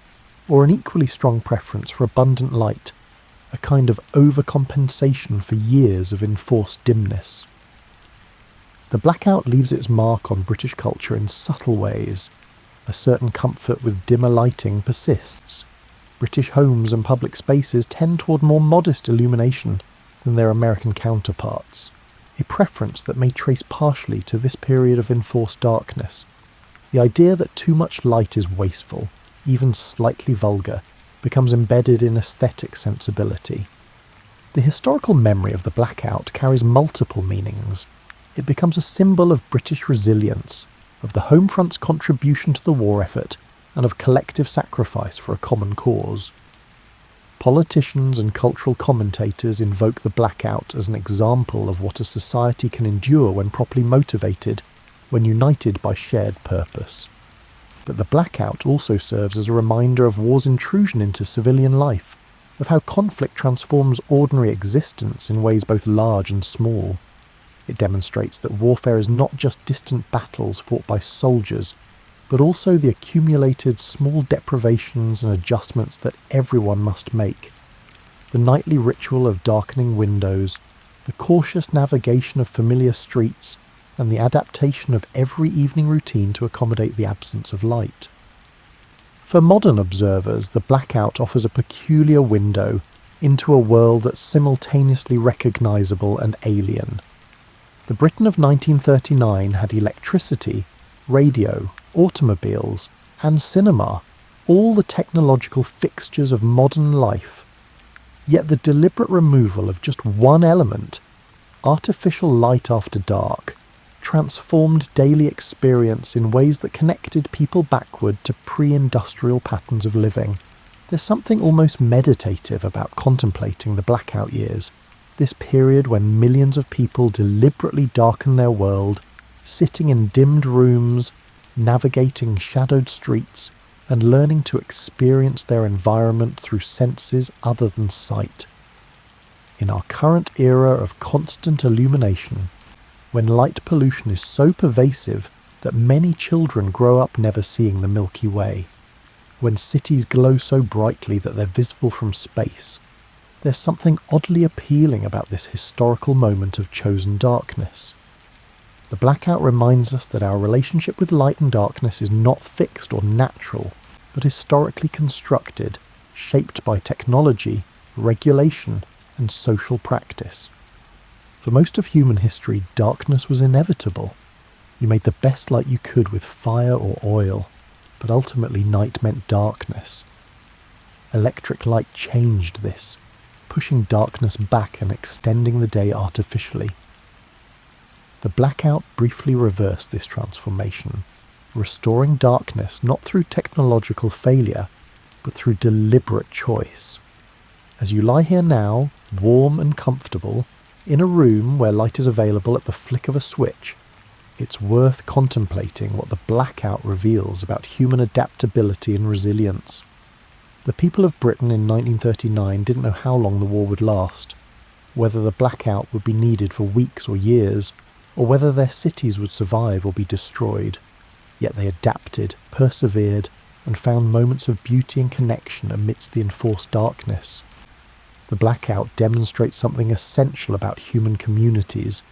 or an equally strong preference for abundant light, a kind of overcompensation for years of enforced dimness. The Blackout leaves its mark on British culture in subtle ways. A certain comfort with dimmer lighting persists. British homes and public spaces tend toward more modest illumination than their American counterparts, a preference that may trace partially to this period of enforced darkness. The idea that too much light is wasteful, even slightly vulgar, becomes embedded in aesthetic sensibility. The historical memory of the Blackout carries multiple meanings. It becomes a symbol of British resilience, of the Home Front's contribution to the war effort, and of collective sacrifice for a common cause. Politicians and cultural commentators invoke the Blackout as an example of what a society can endure when properly motivated, when united by shared purpose. But the Blackout also serves as a reminder of war's intrusion into civilian life, of how conflict transforms ordinary existence in ways both large and small. It demonstrates that warfare is not just distant battles fought by soldiers, but also the accumulated small deprivations and adjustments that everyone must make. The nightly ritual of darkening windows, the cautious navigation of familiar streets, and the adaptation of every evening routine to accommodate the absence of light. For modern observers, the Blackout offers a peculiar window into a world that's simultaneously recognisable and alien. The Britain of 1939 had electricity, radio, automobiles, and cinema, all the technological fixtures of modern life. Yet the deliberate removal of just one element, artificial light after dark, transformed daily experience in ways that connected people backward to pre-industrial patterns of living. There's something almost meditative about contemplating the Blackout years, this period when millions of people deliberately darken their world, sitting in dimmed rooms, navigating shadowed streets, and learning to experience their environment through senses other than sight. In our current era of constant illumination, when light pollution is so pervasive that many children grow up never seeing the Milky Way, when cities glow so brightly that they're visible from space, there's something oddly appealing about this historical moment of chosen darkness. The Blackout reminds us that our relationship with light and darkness is not fixed or natural, but historically constructed, shaped by technology, regulation, and social practice. For most of human history, darkness was inevitable. You made the best light you could with fire or oil, but ultimately night meant darkness. Electric light changed this, pushing darkness back and extending the day artificially. The Blackout briefly reversed this transformation, restoring darkness not through technological failure, but through deliberate choice. As you lie here now, warm and comfortable, in a room where light is available at the flick of a switch, it's worth contemplating what the Blackout reveals about human adaptability and resilience. The people of Britain in 1939 didn't know how long the war would last, whether the Blackout would be needed for weeks or years, or whether their cities would survive or be destroyed. Yet they adapted, persevered, and found moments of beauty and connection amidst the enforced darkness. The Blackout demonstrates something essential about human communities,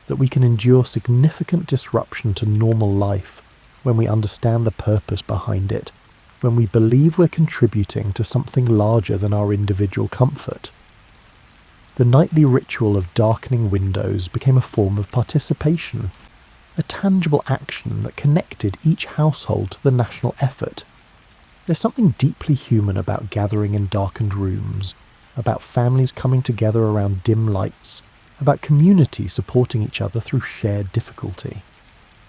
that we can endure significant disruption to normal life when we understand the purpose behind it, when we believe we're contributing to something larger than our individual comfort. The nightly ritual of darkening windows became a form of participation, a tangible action that connected each household to the national effort. There's something deeply human about gathering in darkened rooms, about families coming together around dim lights, about communities supporting each other through shared difficulty.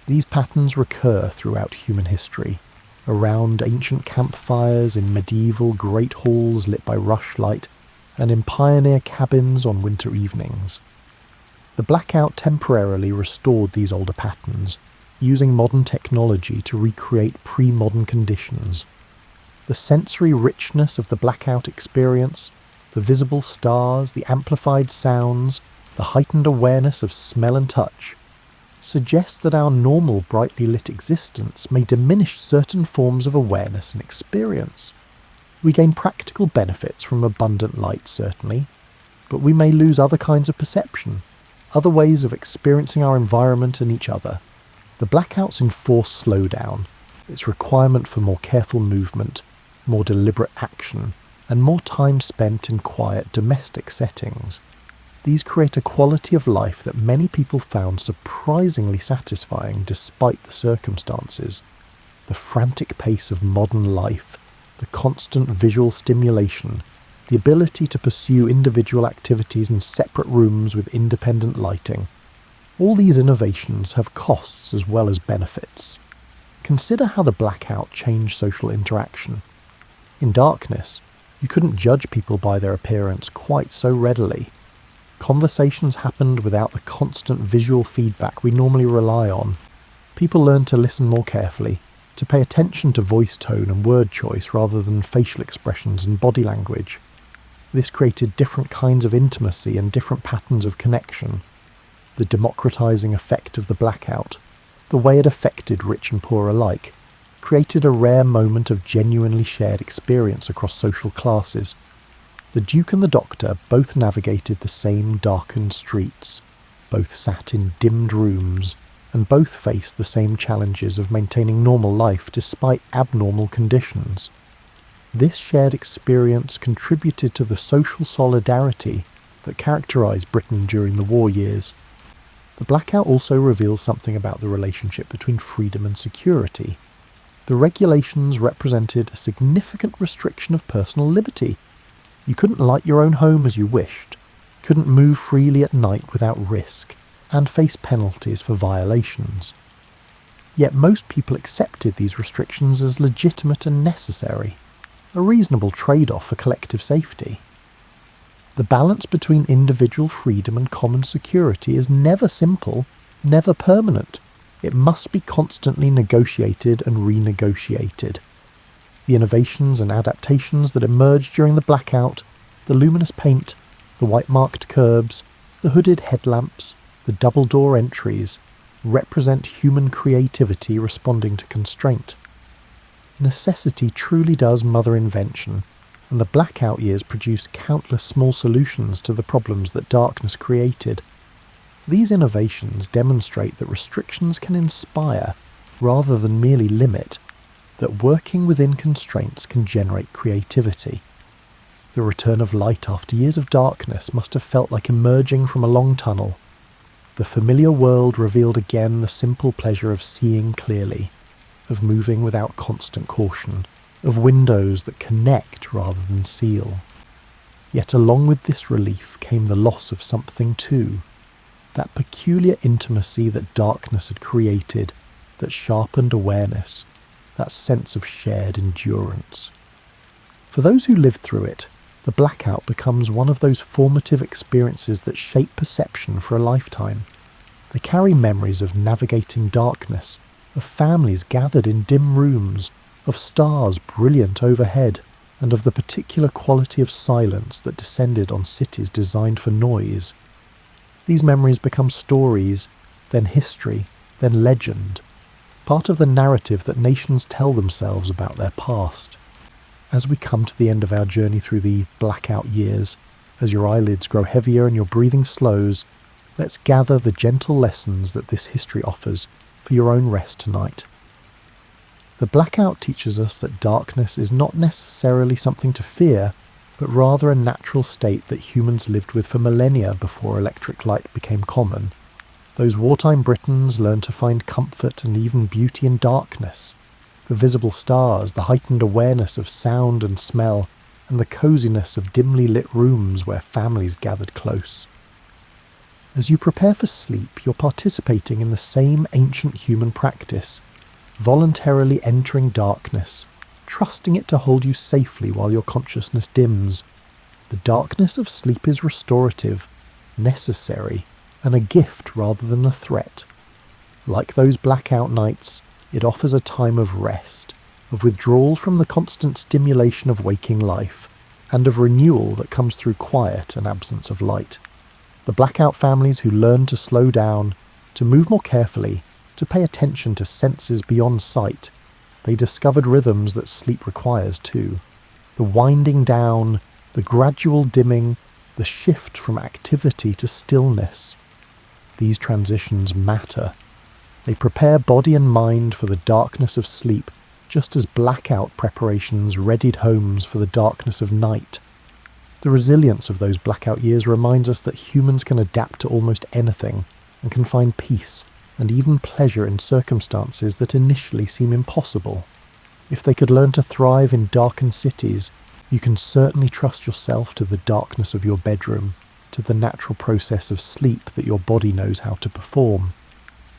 These patterns recur throughout human history, around ancient campfires, in medieval great halls lit by rushlight, and in pioneer cabins on winter evenings. The Blackout temporarily restored these older patterns, using modern technology to recreate pre-modern conditions. The sensory richness of the blackout experience, the visible stars, the amplified sounds, the heightened awareness of smell and touch, suggests that our normal brightly lit existence may diminish certain forms of awareness and experience. We gain practical benefits from abundant light, certainly, but we may lose other kinds of perception, other ways of experiencing our environment and each other. The blackouts enforce slowdown, its requirement for more careful movement, more deliberate action, and more time spent in quiet domestic settings. These create a quality of life that many people found surprisingly satisfying despite the circumstances. The frantic pace of modern life, the constant visual stimulation, the ability to pursue individual activities in separate rooms with independent lighting. All these innovations have costs as well as benefits. Consider how the blackout changed social interaction. In darkness, you couldn't judge people by their appearance quite so readily. Conversations happened without the constant visual feedback we normally rely on. People learned to listen more carefully, to pay attention to voice tone and word choice rather than facial expressions and body language. This created different kinds of intimacy and different patterns of connection. The democratizing effect of the blackout, the way it affected rich and poor alike, created a rare moment of genuinely shared experience across social classes. The Duke and the Doctor both navigated the same darkened streets, both sat in dimmed rooms, and both faced the same challenges of maintaining normal life despite abnormal conditions. This shared experience contributed to the social solidarity that characterised Britain during the war years. The blackout also reveals something about the relationship between freedom and security. The regulations represented a significant restriction of personal liberty. You couldn't light your own home as you wished, couldn't move freely at night without risk, and face penalties for violations. Yet most people accepted these restrictions as legitimate and necessary, a reasonable trade-off for collective safety. The balance between individual freedom and common security is never simple, never permanent. It must be constantly negotiated and renegotiated. The innovations and adaptations that emerged during the blackout, the luminous paint, the white-marked curbs, the hooded headlamps, the double-door entries, represent human creativity responding to constraint. Necessity truly does mother invention, and the blackout years produced countless small solutions to the problems that darkness created. These innovations demonstrate that restrictions can inspire, rather than merely limit, that working within constraints can generate creativity. The return of light after years of darkness must have felt like emerging from a long tunnel. The familiar world revealed again the simple pleasure of seeing clearly, of moving without constant caution, of windows that connect rather than seal. Yet along with this relief came the loss of something too, that peculiar intimacy that darkness had created, that sharpened awareness, that sense of shared endurance. For those who lived through it, the blackout becomes one of those formative experiences that shape perception for a lifetime. They carry memories of navigating darkness, of families gathered in dim rooms, of stars brilliant overhead, and of the particular quality of silence that descended on cities designed for noise. These memories become stories, then history, then legend, part of the narrative that nations tell themselves about their past. As we come to the end of our journey through the blackout years, as your eyelids grow heavier and your breathing slows, let's gather the gentle lessons that this history offers for your own rest tonight. The blackout teaches us that darkness is not necessarily something to fear, but rather a natural state that humans lived with for millennia before electric light became common. Those wartime Britons learned to find comfort and even beauty in darkness. The visible stars, the heightened awareness of sound and smell, and the coziness of dimly lit rooms where families gathered close. As you prepare for sleep, you're participating in the same ancient human practice, voluntarily entering darkness, trusting it to hold you safely while your consciousness dims. The darkness of sleep is restorative, necessary, and a gift rather than a threat. Like those blackout nights, it offers a time of rest, of withdrawal from the constant stimulation of waking life, and of renewal that comes through quiet and absence of light. The blackout families who learn to slow down, to move more carefully, to pay attention to senses beyond sight, they discovered rhythms that sleep requires too. The winding down, the gradual dimming, the shift from activity to stillness. These transitions matter. They prepare body and mind for the darkness of sleep, just as blackout preparations readied homes for the darkness of night. The resilience of those blackout years reminds us that humans can adapt to almost anything and can find peace and even pleasure in circumstances that initially seem impossible. If they could learn to thrive in darkened cities, you can certainly trust yourself to the darkness of your bedroom, to the natural process of sleep that your body knows how to perform.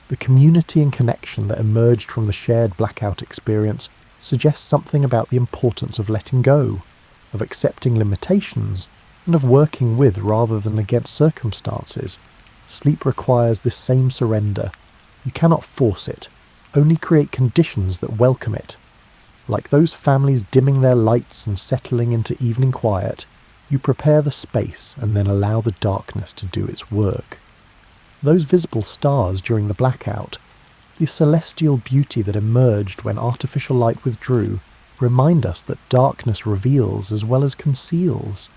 The community and connection that emerged from the shared blackout experience suggests something about the importance of letting go, of accepting limitations, and of working with rather than against circumstances. Sleep requires this same surrender. You cannot force it, only create conditions that welcome it. Like those families dimming their lights and settling into evening quiet, you prepare the space and then allow the darkness to do its work. Those visible stars during the blackout, the celestial beauty that emerged when artificial light withdrew, remind us that darkness reveals as well as conceals.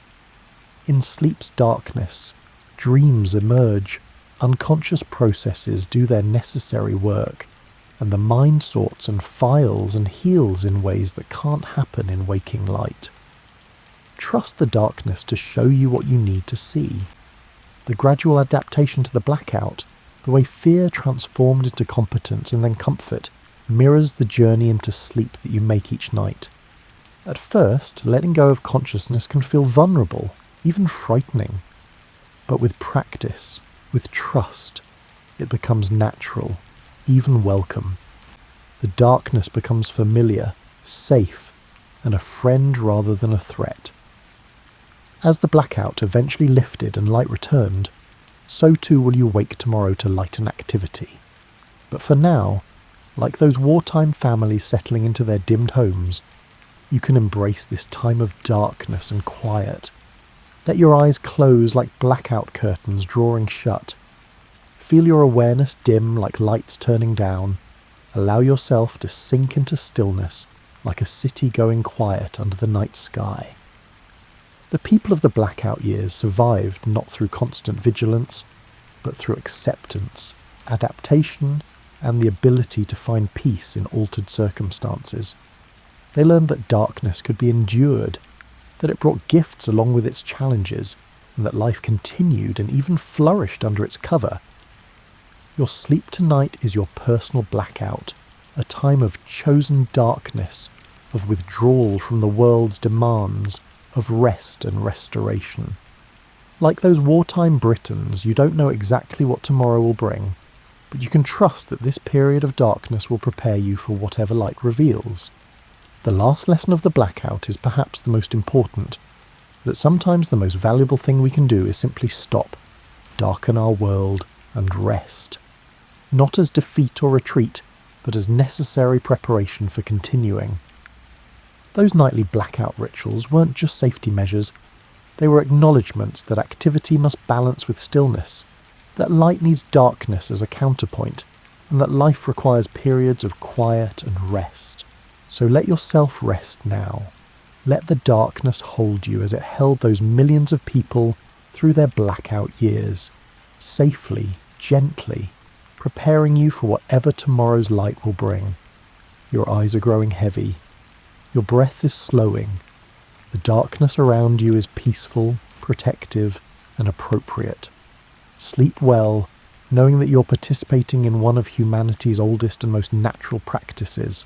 In sleep's darkness, dreams emerge, unconscious processes do their necessary work, and the mind sorts and files and heals in ways that can't happen in waking light. Trust the darkness to show you what you need to see. The gradual adaptation to the blackout, the way fear transformed into competence and then comfort, mirrors the journey into sleep that you make each night. At first, letting go of consciousness can feel vulnerable, even frightening. But with practice, with trust, it becomes natural, even welcome. The darkness becomes familiar, safe, and a friend rather than a threat. As the blackout eventually lifted and light returned, so too will you wake tomorrow to light and activity. But for now, like those wartime families settling into their dimmed homes, you can embrace this time of darkness and quiet. Let your eyes close like blackout curtains drawing shut. Feel your awareness dim like lights turning down. Allow yourself to sink into stillness like a city going quiet under the night sky. The people of the blackout years survived not through constant vigilance, but through acceptance, adaptation, and the ability to find peace in altered circumstances. They learned that darkness could be endured, that it brought gifts along with its challenges, and that life continued and even flourished under its cover. Your sleep tonight is your personal blackout, a time of chosen darkness, of withdrawal from the world's demands, of rest and restoration. Like those wartime Britons, you don't know exactly what tomorrow will bring, but you can trust that this period of darkness will prepare you for whatever light reveals. The last lesson of the blackout is perhaps the most important, that sometimes the most valuable thing we can do is simply stop, darken our world, and rest. Not as defeat or retreat, but as necessary preparation for continuing. Those nightly blackout rituals weren't just safety measures, they were acknowledgements that activity must balance with stillness, that light needs darkness as a counterpoint, and that life requires periods of quiet and rest. So let yourself rest now. Let the darkness hold you as it held those millions of people through their blackout years, safely, gently, preparing you for whatever tomorrow's light will bring. Your eyes are growing heavy. Your breath is slowing. The darkness around you is peaceful, protective, and appropriate. Sleep well, knowing that you're participating in one of humanity's oldest and most natural practices.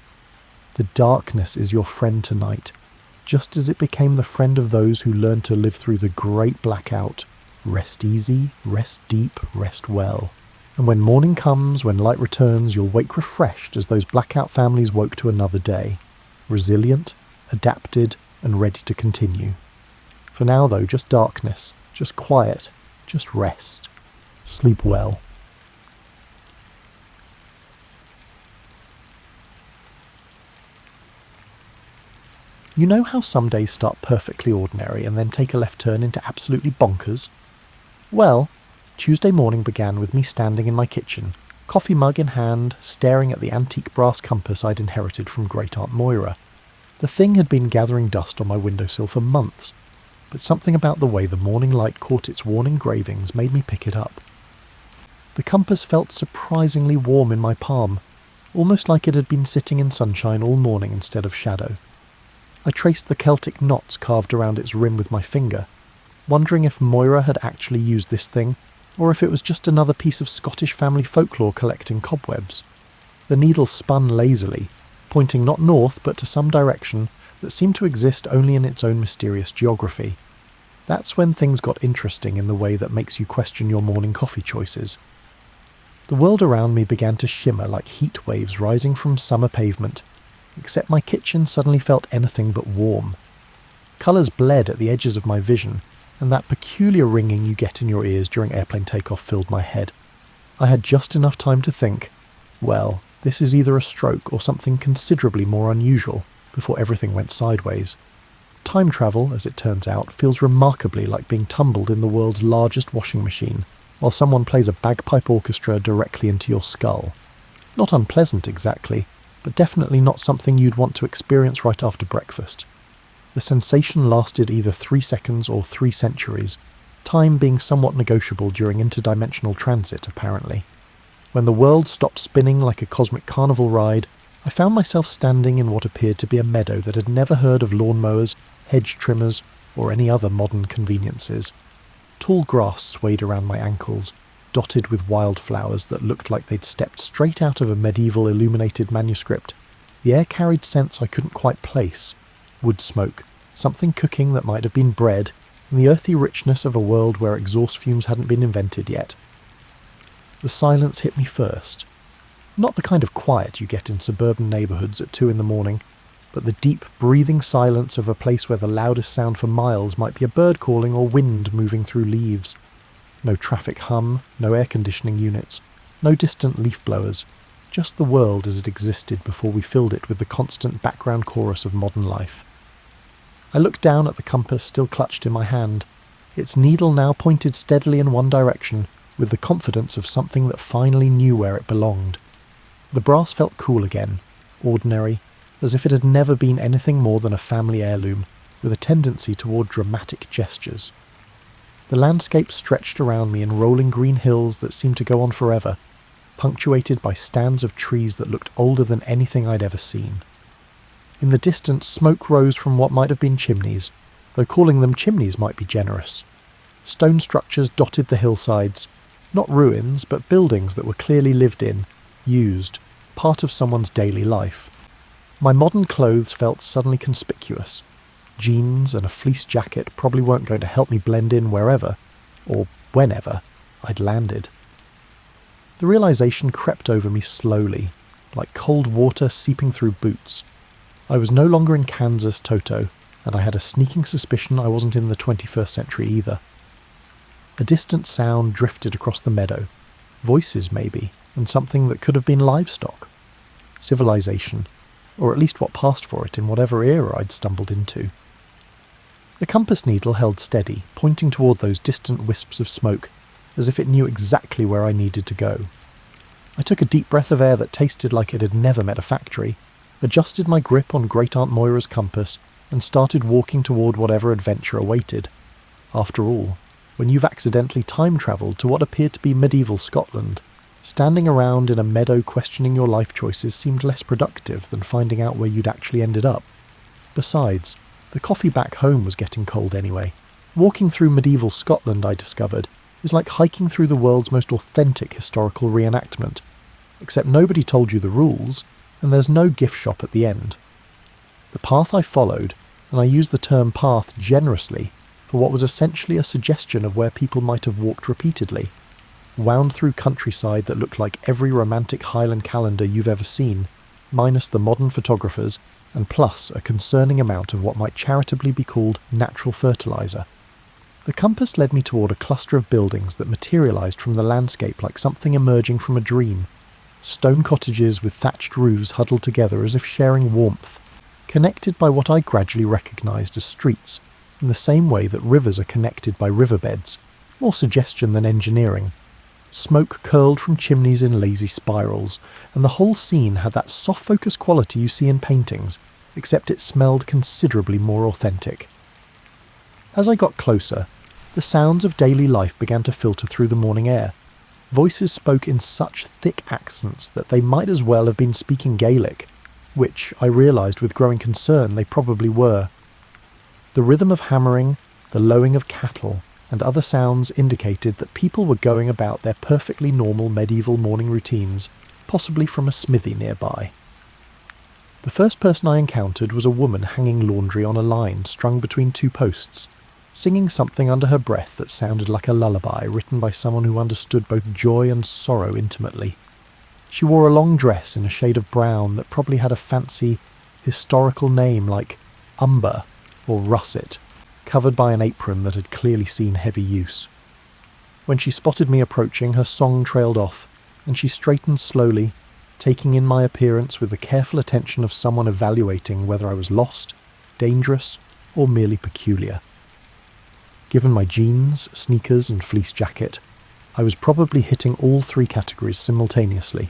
The darkness is your friend tonight, just as it became the friend of those who learned to live through the great blackout. Rest easy, rest deep, rest well. And when morning comes, when light returns, you'll wake refreshed as those blackout families woke to another day. Resilient, adapted, and ready to continue. For now, though, just darkness, just quiet, just rest. Sleep well. You know how some days start perfectly ordinary and then take a left turn into absolutely bonkers? Well, Tuesday morning began with me standing in my kitchen, coffee mug in hand, staring at the antique brass compass I'd inherited from Great Aunt Moira. The thing had been gathering dust on my windowsill for months, but something about the way the morning light caught its worn engravings made me pick it up. The compass felt surprisingly warm in my palm, almost like it had been sitting in sunshine all morning instead of shadow. I traced the Celtic knots carved around its rim with my finger, wondering if Moira had actually used this thing, or if it was just another piece of Scottish family folklore collecting cobwebs. The needle spun lazily, pointing not north but to some direction that seemed to exist only in its own mysterious geography. That's when things got interesting in the way that makes you question your morning coffee choices. The world around me began to shimmer like heat waves rising from summer pavement, except my kitchen suddenly felt anything but warm. Colours bled at the edges of my vision, and that peculiar ringing you get in your ears during airplane takeoff filled my head. I had just enough time to think, well, this is either a stroke or something considerably more unusual, before everything went sideways. Time travel, as it turns out, feels remarkably like being tumbled in the world's largest washing machine, while someone plays a bagpipe orchestra directly into your skull. Not unpleasant exactly, but definitely not something you'd want to experience right after breakfast. The sensation lasted either 3 seconds or 3 centuries, time being somewhat negotiable during interdimensional transit, apparently. When the world stopped spinning like a cosmic carnival ride, I found myself standing in what appeared to be a meadow that had never heard of lawnmowers, hedge trimmers, or any other modern conveniences. Tall grass swayed around my ankles, dotted with wildflowers that looked like they'd stepped straight out of a medieval illuminated manuscript. The air carried scents I couldn't quite place. Wood smoke, something cooking that might have been bread, and the earthy richness of a world where exhaust fumes hadn't been invented yet. The silence hit me first. Not the kind of quiet you get in suburban neighbourhoods at 2 a.m, but the deep, breathing silence of a place where the loudest sound for miles might be a bird calling or wind moving through leaves. No traffic hum, no air conditioning units, no distant leaf blowers, just the world as it existed before we filled it with the constant background chorus of modern life. I looked down at the compass still clutched in my hand, its needle now pointed steadily in one direction, with the confidence of something that finally knew where it belonged. The brass felt cool again, ordinary, as if it had never been anything more than a family heirloom, with a tendency toward dramatic gestures. The landscape stretched around me in rolling green hills that seemed to go on forever, punctuated by stands of trees that looked older than anything I'd ever seen. In the distance, smoke rose from what might have been chimneys, though calling them chimneys might be generous. Stone structures dotted the hillsides, not ruins, but buildings that were clearly lived in, used, part of someone's daily life. My modern clothes felt suddenly conspicuous. Jeans and a fleece jacket probably weren't going to help me blend in wherever, or whenever, I'd landed. The realization crept over me slowly, like cold water seeping through boots. I was no longer in Kansas, Toto, and I had a sneaking suspicion I wasn't in the 21st century either. A distant sound drifted across the meadow. Voices, maybe, and something that could have been livestock. Civilization, or at least what passed for it in whatever era I'd stumbled into. The compass needle held steady, pointing toward those distant wisps of smoke, as if it knew exactly where I needed to go. I took a deep breath of air that tasted like it had never met a factory, adjusted my grip on Great Aunt Moira's compass, and started walking toward whatever adventure awaited. After all, when you've accidentally time-travelled to what appeared to be medieval Scotland, standing around in a meadow questioning your life choices seemed less productive than finding out where you'd actually ended up. Besides, the coffee back home was getting cold anyway. Walking through medieval Scotland, I discovered, is like hiking through the world's most authentic historical reenactment, except nobody told you the rules, and there's no gift shop at the end. The path I followed, and I use the term path generously, for what was essentially a suggestion of where people might have walked repeatedly, wound through countryside that looked like every romantic Highland calendar you've ever seen, minus the modern photographers, and plus a concerning amount of what might charitably be called natural fertilizer. The compass led me toward a cluster of buildings that materialized from the landscape like something emerging from a dream. Stone cottages with thatched roofs huddled together as if sharing warmth. connected by what I gradually recognised as streets, in the same way that rivers are connected by riverbeds, more suggestion than engineering. Smoke curled from chimneys in lazy spirals, and the whole scene had that soft-focus quality you see in paintings, except it smelled considerably more authentic. As I got closer, the sounds of daily life began to filter through the morning air. Voices spoke in such thick accents that they might as well have been speaking Gaelic, which I realised with growing concern they probably were. The rhythm of hammering, the lowing of cattle, and other sounds indicated that people were going about their perfectly normal medieval morning routines, possibly from a smithy nearby. The first person I encountered was a woman hanging laundry on a line strung between two posts, singing something under her breath that sounded like a lullaby written by someone who understood both joy and sorrow intimately. She wore a long dress in a shade of brown that probably had a fancy, historical name like umber or russet, covered by an apron that had clearly seen heavy use. When she spotted me approaching, her song trailed off, and she straightened slowly, taking in my appearance with the careful attention of someone evaluating whether I was lost, dangerous, or merely peculiar. Given my jeans, sneakers, and fleece jacket, I was probably hitting all three categories simultaneously.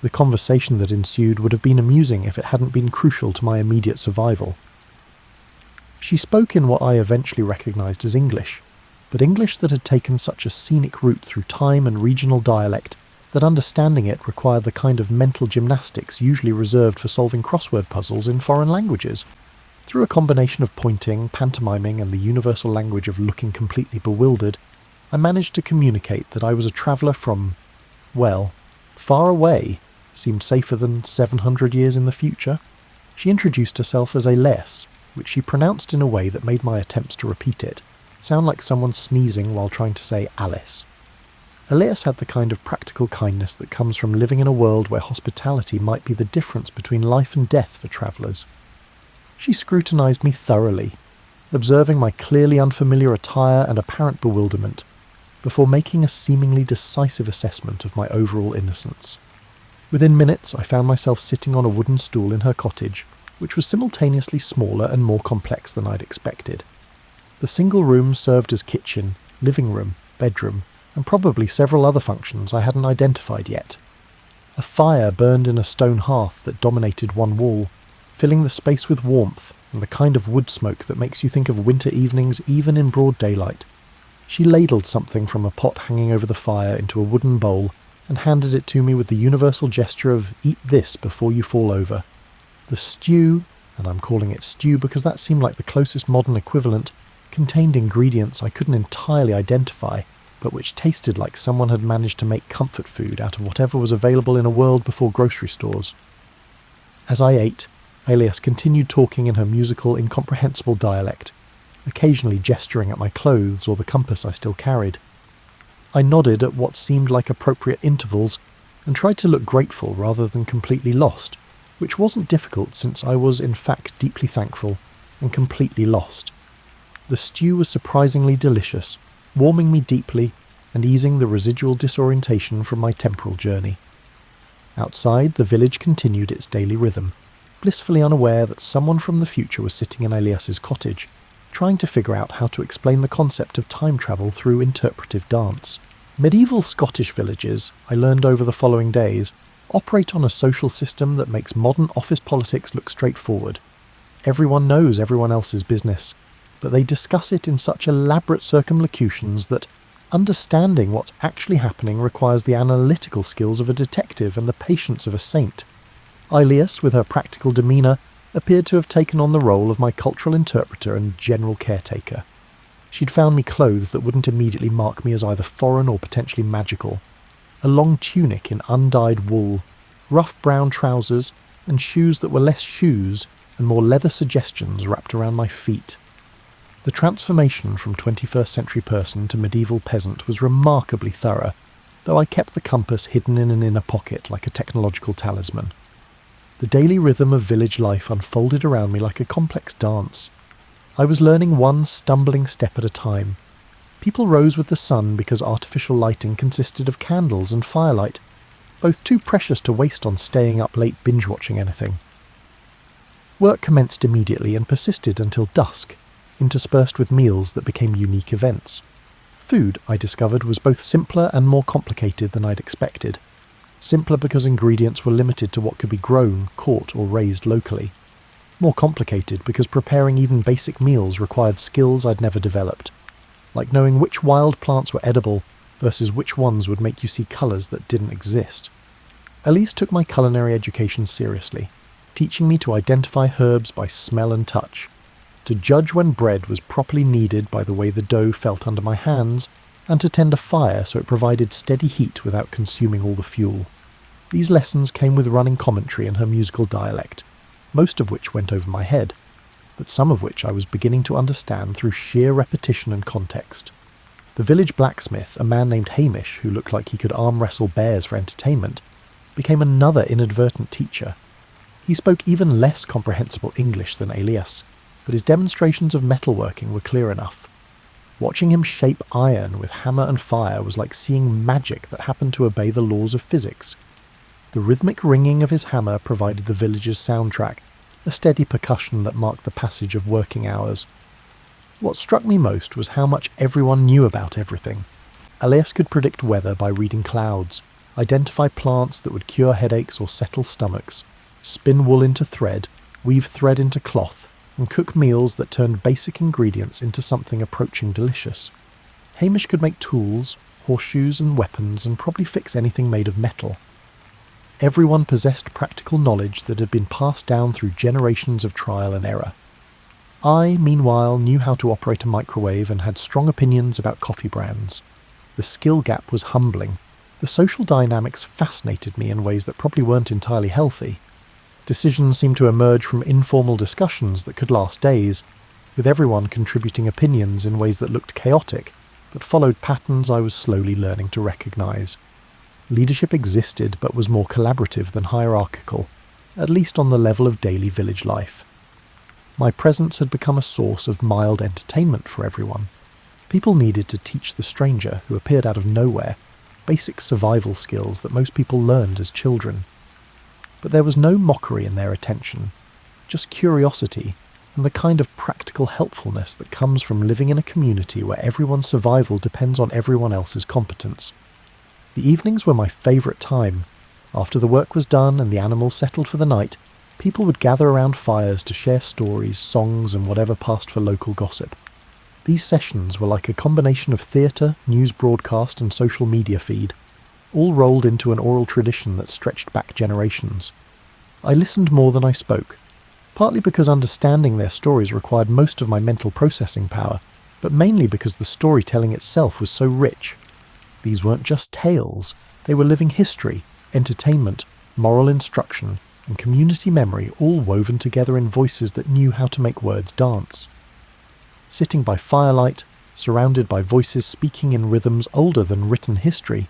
The conversation that ensued would have been amusing if it hadn't been crucial to my immediate survival. She spoke in what I eventually recognised as English, but English that had taken such a scenic route through time and regional dialect that understanding it required the kind of mental gymnastics usually reserved for solving crossword puzzles in foreign languages. Through a combination of pointing, pantomiming, and the universal language of looking completely bewildered, I managed to communicate that I was a traveller from, well, far away, seemed safer than 700 years in the future. She introduced herself as Elias, which she pronounced in a way that made my attempts to repeat it sound like someone sneezing while trying to say Alice. Elias had the kind of practical kindness that comes from living in a world where hospitality might be the difference between life and death for travellers. She scrutinised me thoroughly, observing my clearly unfamiliar attire and apparent bewilderment, before making a seemingly decisive assessment of my overall innocence. Within minutes I found myself sitting on a wooden stool in her cottage, which was simultaneously smaller and more complex than I'd expected. The single room served as kitchen, living room, bedroom, and probably several other functions I hadn't identified yet. A fire burned in a stone hearth that dominated one wall, filling the space with warmth and the kind of wood smoke that makes you think of winter evenings even in broad daylight. She ladled something from a pot hanging over the fire into a wooden bowl and handed it to me with the universal gesture of "eat this before you fall over." The stew, and I'm calling it stew because that seemed like the closest modern equivalent, contained ingredients I couldn't entirely identify, but which tasted like someone had managed to make comfort food out of whatever was available in a world before grocery stores. As I ate, Elias continued talking in her musical, incomprehensible dialect, occasionally gesturing at my clothes or the compass I still carried. I nodded at what seemed like appropriate intervals and tried to look grateful rather than completely lost, which wasn't difficult since I was in fact deeply thankful and completely lost. The stew was surprisingly delicious, warming me deeply and easing the residual disorientation from my temporal journey. Outside, the village continued its daily rhythm, blissfully unaware that someone from the future was sitting in Elias's cottage, trying to figure out how to explain the concept of time travel through interpretive dance. Medieval Scottish villages, I learned over the following days, operate on a social system that makes modern office politics look straightforward. Everyone knows everyone else's business, but they discuss it in such elaborate circumlocutions that understanding what's actually happening requires the analytical skills of a detective and the patience of a saint. Elias, with her practical demeanour, appeared to have taken on the role of my cultural interpreter and general caretaker. She'd found me clothes that wouldn't immediately mark me as either foreign or potentially magical. A long tunic in undyed wool, rough brown trousers, and shoes that were less shoes and more leather suggestions wrapped around my feet. The transformation from 21st century person to medieval peasant was remarkably thorough, though I kept the compass hidden in an inner pocket like a technological talisman. The daily rhythm of village life unfolded around me like a complex dance. I was learning one stumbling step at a time. People rose with the sun because artificial lighting consisted of candles and firelight, both too precious to waste on staying up late binge-watching anything. Work commenced immediately and persisted until dusk, interspersed with meals that became unique events. Food, I discovered, was both simpler and more complicated than I'd expected. Simpler because ingredients were limited to what could be grown, caught, or raised locally. More complicated because preparing even basic meals required skills I'd never developed, like knowing which wild plants were edible versus which ones would make you see colours that didn't exist. Elise took my culinary education seriously, teaching me to identify herbs by smell and touch, to judge when bread was properly kneaded by the way the dough felt under my hands, and to tend a fire so it provided steady heat without consuming all the fuel. These lessons came with running commentary in her musical dialect, most of which went over my head, but some of which I was beginning to understand through sheer repetition and context. The village blacksmith, a man named Hamish, who looked like he could arm wrestle bears for entertainment, became another inadvertent teacher. He spoke even less comprehensible English than Elias, but his demonstrations of metalworking were clear enough. Watching him shape iron with hammer and fire was like seeing magic that happened to obey the laws of physics. The rhythmic ringing of his hammer provided the village's soundtrack, a steady percussion that marked the passage of working hours. What struck me most was how much everyone knew about everything. Elias could predict weather by reading clouds, identify plants that would cure headaches or settle stomachs, spin wool into thread, weave thread into cloth, and cook meals that turned basic ingredients into something approaching delicious. Hamish could make tools, horseshoes and weapons, and probably fix anything made of metal. Everyone possessed practical knowledge that had been passed down through generations of trial and error. I, meanwhile, knew how to operate a microwave and had strong opinions about coffee brands. The skill gap was humbling. The social dynamics fascinated me in ways that probably weren't entirely healthy. Decisions seemed to emerge from informal discussions that could last days, with everyone contributing opinions in ways that looked chaotic, but followed patterns I was slowly learning to recognise. Leadership existed but was more collaborative than hierarchical, at least on the level of daily village life. My presence had become a source of mild entertainment for everyone. People needed to teach the stranger, who appeared out of nowhere, basic survival skills that most people learned as children. But there was no mockery in their attention, just curiosity and the kind of practical helpfulness that comes from living in a community where everyone's survival depends on everyone else's competence. The evenings were my favourite time. After the work was done and the animals settled for the night, people would gather around fires to share stories, songs and whatever passed for local gossip. These sessions were like a combination of theatre, news broadcast and social media feed, all rolled into an oral tradition that stretched back generations. I listened more than I spoke, partly because understanding their stories required most of my mental processing power, but mainly because the storytelling itself was so rich. These weren't just tales, they were living history, entertainment, moral instruction, and community memory all woven together in voices that knew how to make words dance. Sitting by firelight, surrounded by voices speaking in rhythms older than written history,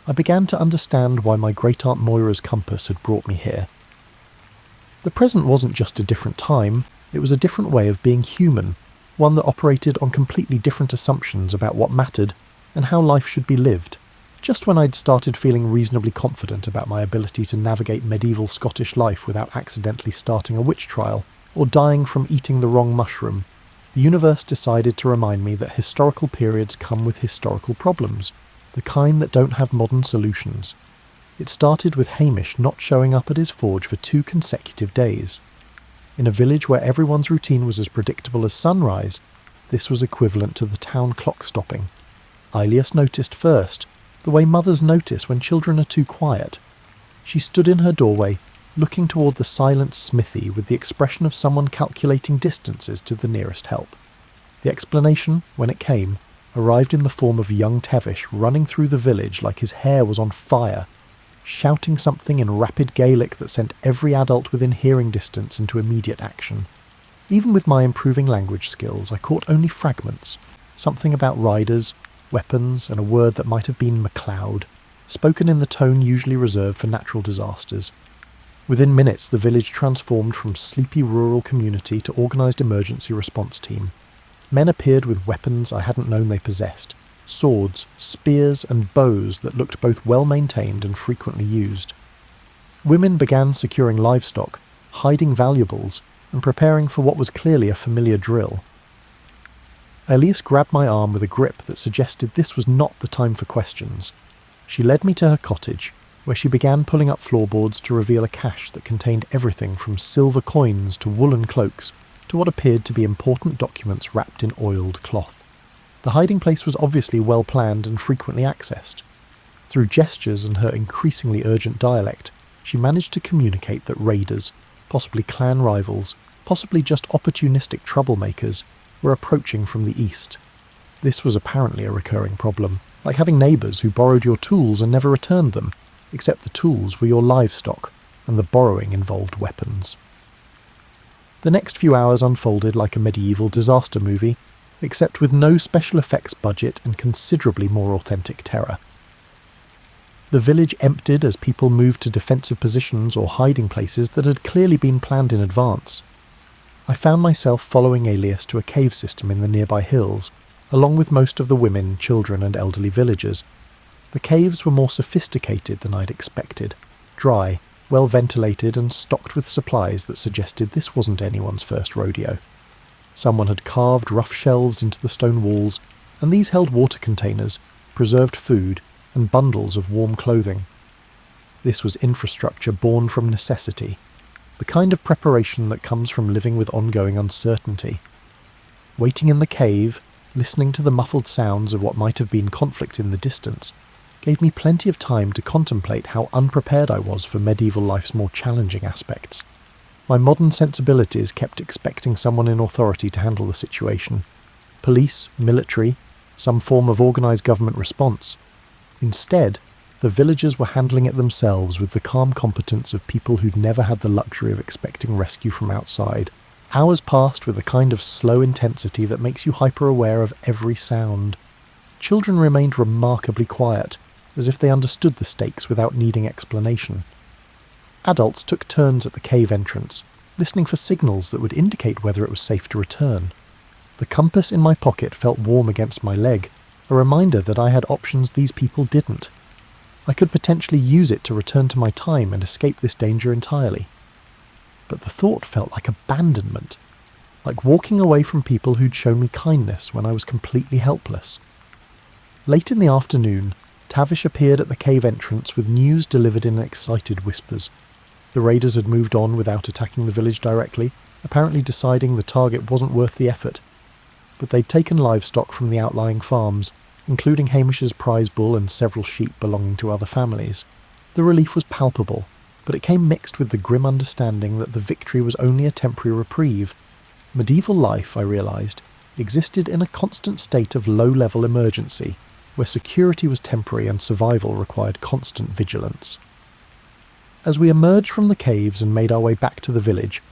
I began to understand why my great-aunt Moira's compass had brought me here. The present wasn't just a different time, it was a different way of being human, one that operated on completely different assumptions about what mattered and how life should be lived. Just when I'd started feeling reasonably confident about my ability to navigate medieval Scottish life without accidentally starting a witch trial, or dying from eating the wrong mushroom, the universe decided to remind me that historical periods come with historical problems, the kind that don't have modern solutions. It started with Hamish not showing up at his forge for 2 consecutive days. In a village where everyone's routine was as predictable as sunrise, this was equivalent to the town clock stopping. Ilias noticed first, the way mothers notice when children are too quiet. She stood in her doorway, looking toward the silent smithy with the expression of someone calculating distances to the nearest help. The explanation, when it came, arrived in the form of young Tevish running through the village like his hair was on fire, shouting something in rapid Gaelic that sent every adult within hearing distance into immediate action. Even with my improving language skills, I caught only fragments, something about riders, weapons, and a word that might have been MacLeod, spoken in the tone usually reserved for natural disasters. Within minutes, the village transformed from sleepy rural community to organised emergency response team. Men appeared with weapons I hadn't known they possessed, swords, spears and bows that looked both well-maintained and frequently used. Women began securing livestock, hiding valuables, and preparing for what was clearly a familiar drill. Elias grabbed my arm with a grip that suggested this was not the time for questions. She led me to her cottage, where she began pulling up floorboards to reveal a cache that contained everything from silver coins to woolen cloaks to what appeared to be important documents wrapped in oiled cloth. The hiding place was obviously well planned and frequently accessed. Through gestures and her increasingly urgent dialect, she managed to communicate that raiders, possibly clan rivals, possibly just opportunistic troublemakers, were approaching from the east. This was apparently a recurring problem, like having neighbours who borrowed your tools and never returned them, except the tools were your livestock, and the borrowing involved weapons. The next few hours unfolded like a medieval disaster movie, except with no special effects budget and considerably more authentic terror. The village emptied as people moved to defensive positions or hiding places that had clearly been planned in advance. I found myself following Elias to a cave system in the nearby hills, along with most of the women, children and elderly villagers. The caves were more sophisticated than I'd expected, dry, well ventilated and stocked with supplies that suggested this wasn't anyone's first rodeo. Someone had carved rough shelves into the stone walls, and these held water containers, preserved food, and bundles of warm clothing. This was infrastructure born from necessity, the kind of preparation that comes from living with ongoing uncertainty. Waiting in the cave, listening to the muffled sounds of what might have been conflict in the distance, gave me plenty of time to contemplate how unprepared I was for medieval life's more challenging aspects. My modern sensibilities kept expecting someone in authority to handle the situation. Police, military, some form of organised government response. Instead, the villagers were handling it themselves with the calm competence of people who'd never had the luxury of expecting rescue from outside. Hours passed with a kind of slow intensity that makes you hyper-aware of every sound. Children remained remarkably quiet, as if they understood the stakes without needing explanation. Adults took turns at the cave entrance, listening for signals that would indicate whether it was safe to return. The compass in my pocket felt warm against my leg, a reminder that I had options these people didn't. I could potentially use it to return to my time and escape this danger entirely. But the thought felt like abandonment, like walking away from people who'd shown me kindness when I was completely helpless. Late in the afternoon, Tavish appeared at the cave entrance with news delivered in excited whispers. The raiders had moved on without attacking the village directly, apparently deciding the target wasn't worth the effort. But they'd taken livestock from the outlying farms, including Hamish's prize bull and several sheep belonging to other families. The relief was palpable, but it came mixed with the grim understanding that the victory was only a temporary reprieve. Medieval life, I realised, existed in a constant state of low-level emergency, where security was temporary and survival required constant vigilance. As we emerged from the caves and made our way back to the village,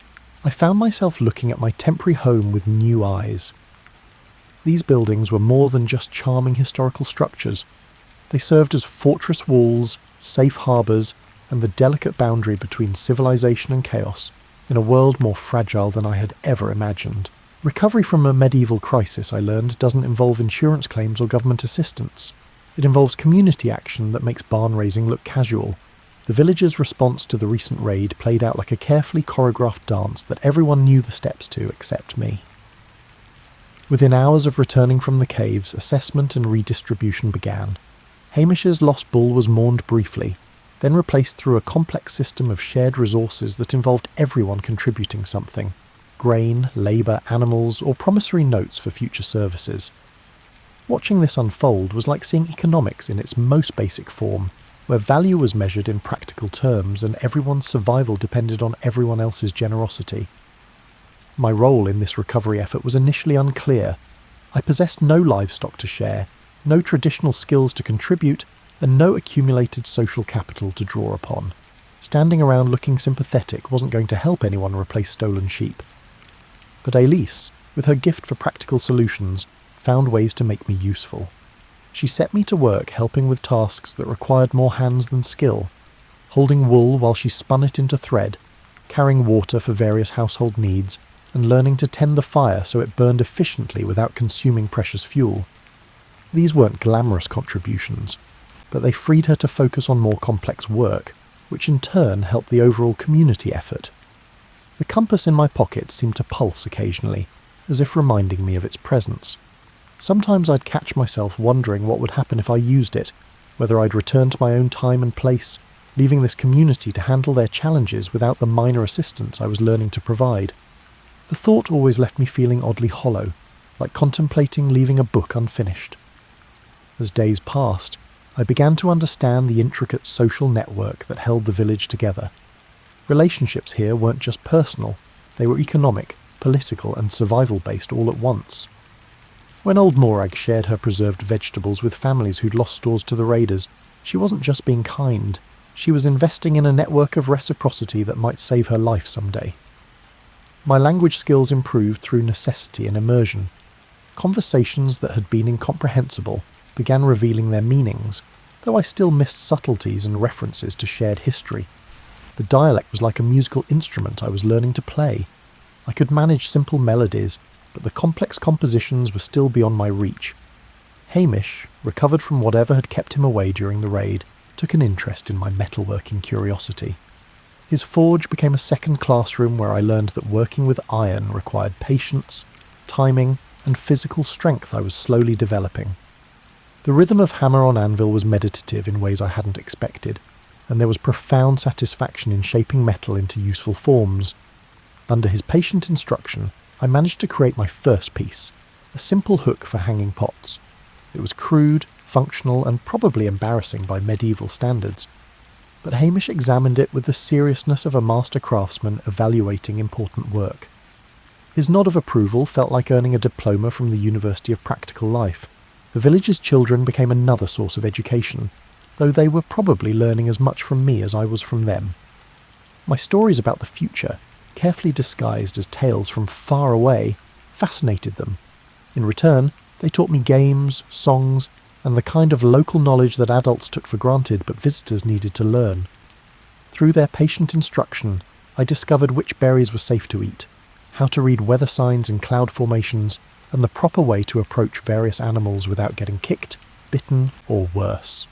I found myself looking at my temporary home with new eyes. These buildings were more than just charming historical structures. They served as fortress walls, safe harbours, and the delicate boundary between civilization and chaos, in a world more fragile than I had ever imagined. Recovery from a medieval crisis, I learned, doesn't involve insurance claims or government assistance. It involves community action that makes barn raising look casual. The villagers' response to the recent raid played out like a carefully choreographed dance that everyone knew the steps to except me. Within hours of returning from the caves, assessment and redistribution began. Hamish's lost bull was mourned briefly, then replaced through a complex system of shared resources that involved everyone contributing something: grain, labour, animals, or promissory notes for future services. Watching this unfold was like seeing economics in its most basic form, where value was measured in practical terms and everyone's survival depended on everyone else's generosity. My role in this recovery effort was initially unclear. I possessed no livestock to share, no traditional skills to contribute, and no accumulated social capital to draw upon. Standing around looking sympathetic wasn't going to help anyone replace stolen sheep. But Elise, with her gift for practical solutions, found ways to make me useful. She set me to work helping with tasks that required more hands than skill, holding wool while she spun it into thread, carrying water for various household needs, and learning to tend the fire so it burned efficiently without consuming precious fuel. These weren't glamorous contributions, but they freed her to focus on more complex work, which in turn helped the overall community effort. The compass in my pocket seemed to pulse occasionally, as if reminding me of its presence. Sometimes I'd catch myself wondering what would happen if I used it, whether I'd return to my own time and place, leaving this community to handle their challenges without the minor assistance I was learning to provide. The thought always left me feeling oddly hollow, like contemplating leaving a book unfinished. As days passed, I began to understand the intricate social network that held the village together. Relationships here weren't just personal, they were economic, political and survival-based all at once. When old Morag shared her preserved vegetables with families who'd lost stores to the raiders, she wasn't just being kind, she was investing in a network of reciprocity that might save her life someday. My language skills improved through necessity and immersion. Conversations that had been incomprehensible began revealing their meanings, though I still missed subtleties and references to shared history. The dialect was like a musical instrument I was learning to play. I could manage simple melodies, but the complex compositions were still beyond my reach. Hamish, recovered from whatever had kept him away during the raid, took an interest in my metalworking curiosity. His forge became a second classroom where I learned that working with iron required patience, timing, and physical strength I was slowly developing. The rhythm of hammer on anvil was meditative in ways I hadn't expected, and there was profound satisfaction in shaping metal into useful forms. Under his patient instruction, I managed to create my first piece, a simple hook for hanging pots. It was crude, functional, and probably embarrassing by medieval standards, but Hamish examined it with the seriousness of a master craftsman evaluating important work. His nod of approval felt like earning a diploma from the University of Practical Life. The village's children became another source of education, though they were probably learning as much from me as I was from them. My stories about the future, carefully disguised as tales from far away, fascinated them. In return, they taught me games, songs, and the kind of local knowledge that adults took for granted but visitors needed to learn. Through their patient instruction, I discovered which berries were safe to eat, how to read weather signs and cloud formations, and the proper way to approach various animals without getting kicked, bitten, or worse.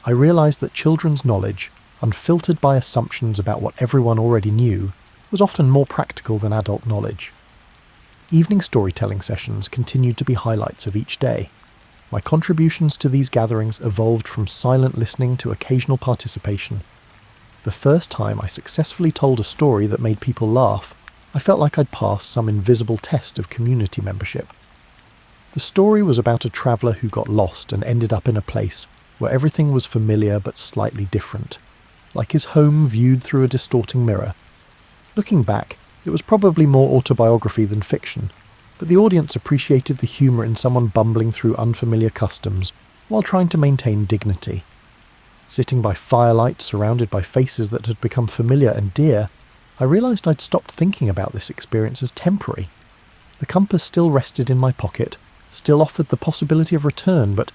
I realised that children's knowledge, unfiltered by assumptions about what everyone already knew, was often more practical than adult knowledge. Evening storytelling sessions continued to be highlights of each day. My contributions to these gatherings evolved from silent listening to occasional participation. The first time I successfully told a story that made people laugh, I felt like I'd passed some invisible test of community membership. The story was about a traveller who got lost and ended up in a place where everything was familiar but slightly different, like his home viewed through a distorting mirror. Looking back, it was probably more autobiography than fiction, but the audience appreciated the humour in someone bumbling through unfamiliar customs while trying to maintain dignity. Sitting by firelight surrounded by faces that had become familiar and dear, I realised I'd stopped thinking about this experience as temporary. The compass still rested in my pocket, still offered the possibility of return, but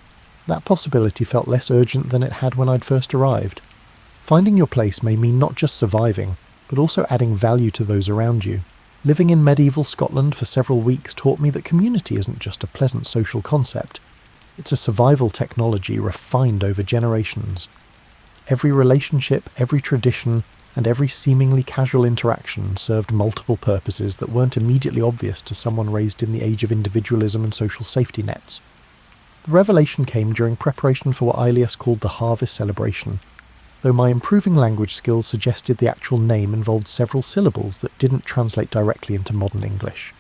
that possibility felt less urgent than it had when I'd first arrived. Finding your place may mean not just surviving, but also adding value to those around you. Living in medieval Scotland for several weeks taught me that community isn't just a pleasant social concept. It's a survival technology refined over generations. Every relationship, every tradition, and every seemingly casual interaction served multiple purposes that weren't immediately obvious to someone raised in the age of individualism and social safety nets. The revelation came during preparation for what Aelius called the harvest celebration, though my improving language skills suggested the actual name involved several syllables that didn't translate directly into modern English.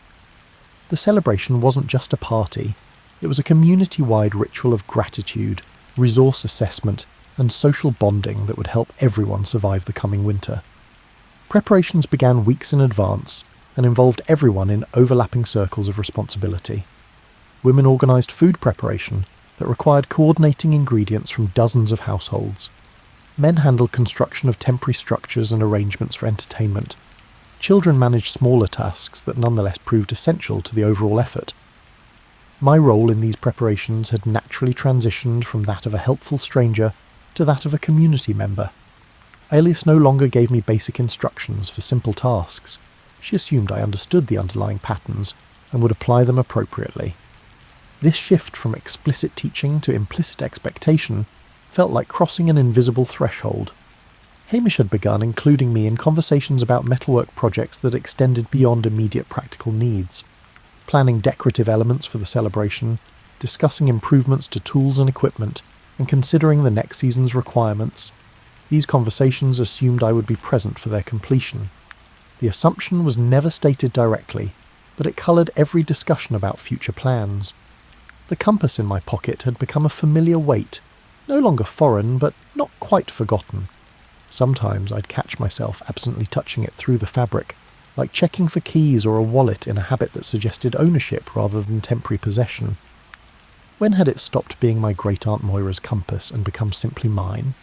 The celebration wasn't just a party, it was a community-wide ritual of gratitude, resource assessment, and social bonding that would help everyone survive the coming winter. Preparations began weeks in advance and involved everyone in overlapping circles of responsibility. Women organised food preparation that required coordinating ingredients from dozens of households. Men handled construction of temporary structures and arrangements for entertainment. Children managed smaller tasks that nonetheless proved essential to the overall effort. My role in these preparations had naturally transitioned from that of a helpful stranger to that of a community member. Aelius no longer gave me basic instructions for simple tasks. She assumed I understood the underlying patterns and would apply them appropriately. This shift from explicit teaching to implicit expectation felt like crossing an invisible threshold. Hamish had begun including me in conversations about metalwork projects that extended beyond immediate practical needs, planning decorative elements for the celebration, discussing improvements to tools and equipment, and considering the next season's requirements. These conversations assumed I would be present for their completion. The assumption was never stated directly, but it coloured every discussion about future plans. The compass in my pocket had become a familiar weight, no longer foreign, but not quite forgotten. Sometimes I'd catch myself absently touching it through the fabric, like checking for keys or a wallet in a habit that suggested ownership rather than temporary possession. When had it stopped being my great-aunt Moira's compass and become simply mine?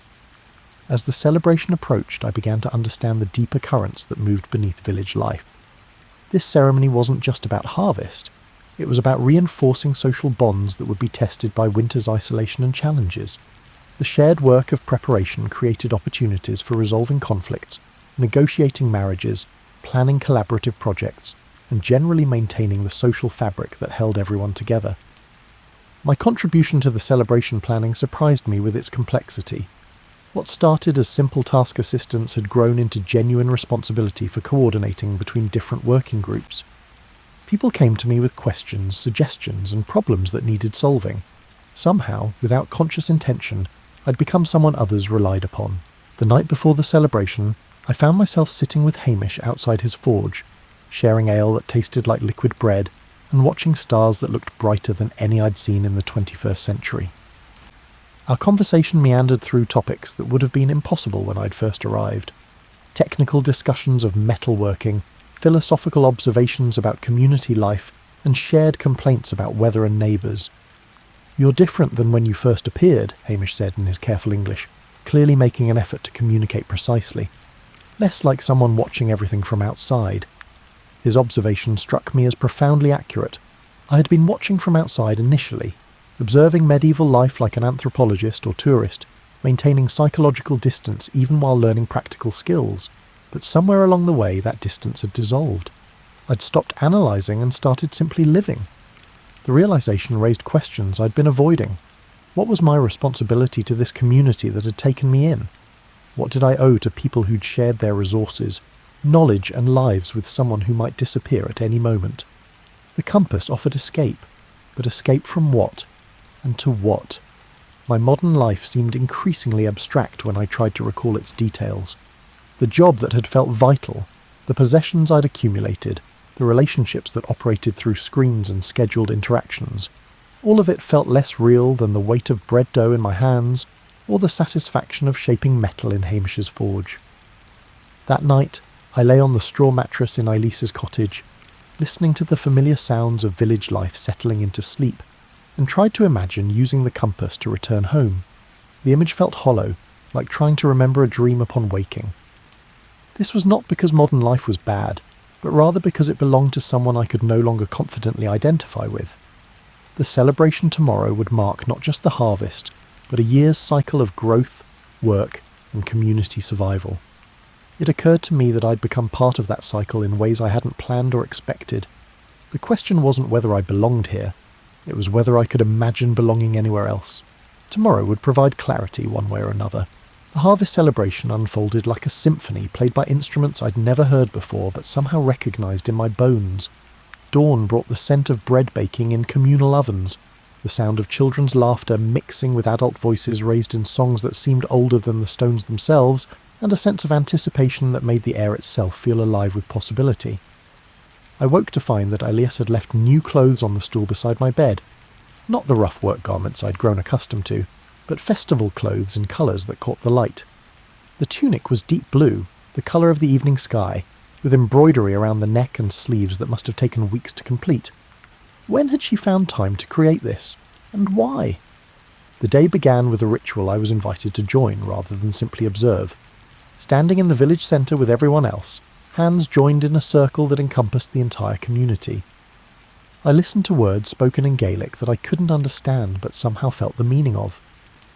As the celebration approached, I began to understand the deeper currents that moved beneath village life. This ceremony wasn't just about harvest. It was about reinforcing social bonds that would be tested by winter's isolation and challenges. The shared work of preparation created opportunities for resolving conflicts, negotiating marriages, planning collaborative projects, and generally maintaining the social fabric that held everyone together. My contribution to the celebration planning surprised me with its complexity. What started as simple task assistance had grown into genuine responsibility for coordinating between different working groups. People came to me with questions, suggestions, and problems that needed solving. Somehow, without conscious intention, I'd become someone others relied upon. The night before the celebration, I found myself sitting with Hamish outside his forge, sharing ale that tasted like liquid bread, and watching stars that looked brighter than any I'd seen in the 21st century. Our conversation meandered through topics that would have been impossible when I'd first arrived. Technical discussions of metalworking, philosophical observations about community life, and shared complaints about weather and neighbours. "You're different than when you first appeared," Hamish said in his careful English, clearly making an effort to communicate precisely. "Less like someone watching everything from outside." His observation struck me as profoundly accurate. I had been watching from outside initially, observing medieval life like an anthropologist or tourist, maintaining psychological distance even while learning practical skills, but somewhere along the way that distance had dissolved. I'd stopped analysing and started simply living. The realisation raised questions I'd been avoiding. What was my responsibility to this community that had taken me in? What did I owe to people who'd shared their resources, knowledge and lives with someone who might disappear at any moment? The compass offered escape, but escape from what? And to what? My modern life seemed increasingly abstract when I tried to recall its details. The job that had felt vital, the possessions I'd accumulated, the relationships that operated through screens and scheduled interactions, all of it felt less real than the weight of bread dough in my hands or the satisfaction of shaping metal in Hamish's forge. That night, I lay on the straw mattress in Elisa's cottage, listening to the familiar sounds of village life settling into sleep, and tried to imagine using the compass to return home. The image felt hollow, like trying to remember a dream upon waking. This was not because modern life was bad, but rather because it belonged to someone I could no longer confidently identify with. The celebration tomorrow would mark not just the harvest, but a year's cycle of growth, work, and community survival. It occurred to me that I'd become part of that cycle in ways I hadn't planned or expected. The question wasn't whether I belonged here, it was whether I could imagine belonging anywhere else. Tomorrow would provide clarity one way or another. The harvest celebration unfolded like a symphony played by instruments I'd never heard before but somehow recognised in my bones. Dawn brought the scent of bread baking in communal ovens, the sound of children's laughter mixing with adult voices raised in songs that seemed older than the stones themselves, and a sense of anticipation that made the air itself feel alive with possibility. I woke to find that Elias had left new clothes on the stool beside my bed. Not the rough work garments I'd grown accustomed to, but festival clothes in colours that caught the light. The tunic was deep blue, the colour of the evening sky, with embroidery around the neck and sleeves that must have taken weeks to complete. When had she found time to create this? And why? The day began with a ritual I was invited to join rather than simply observe. Standing in the village centre with everyone else, hands joined in a circle that encompassed the entire community. I listened to words spoken in Gaelic that I couldn't understand but somehow felt the meaning of.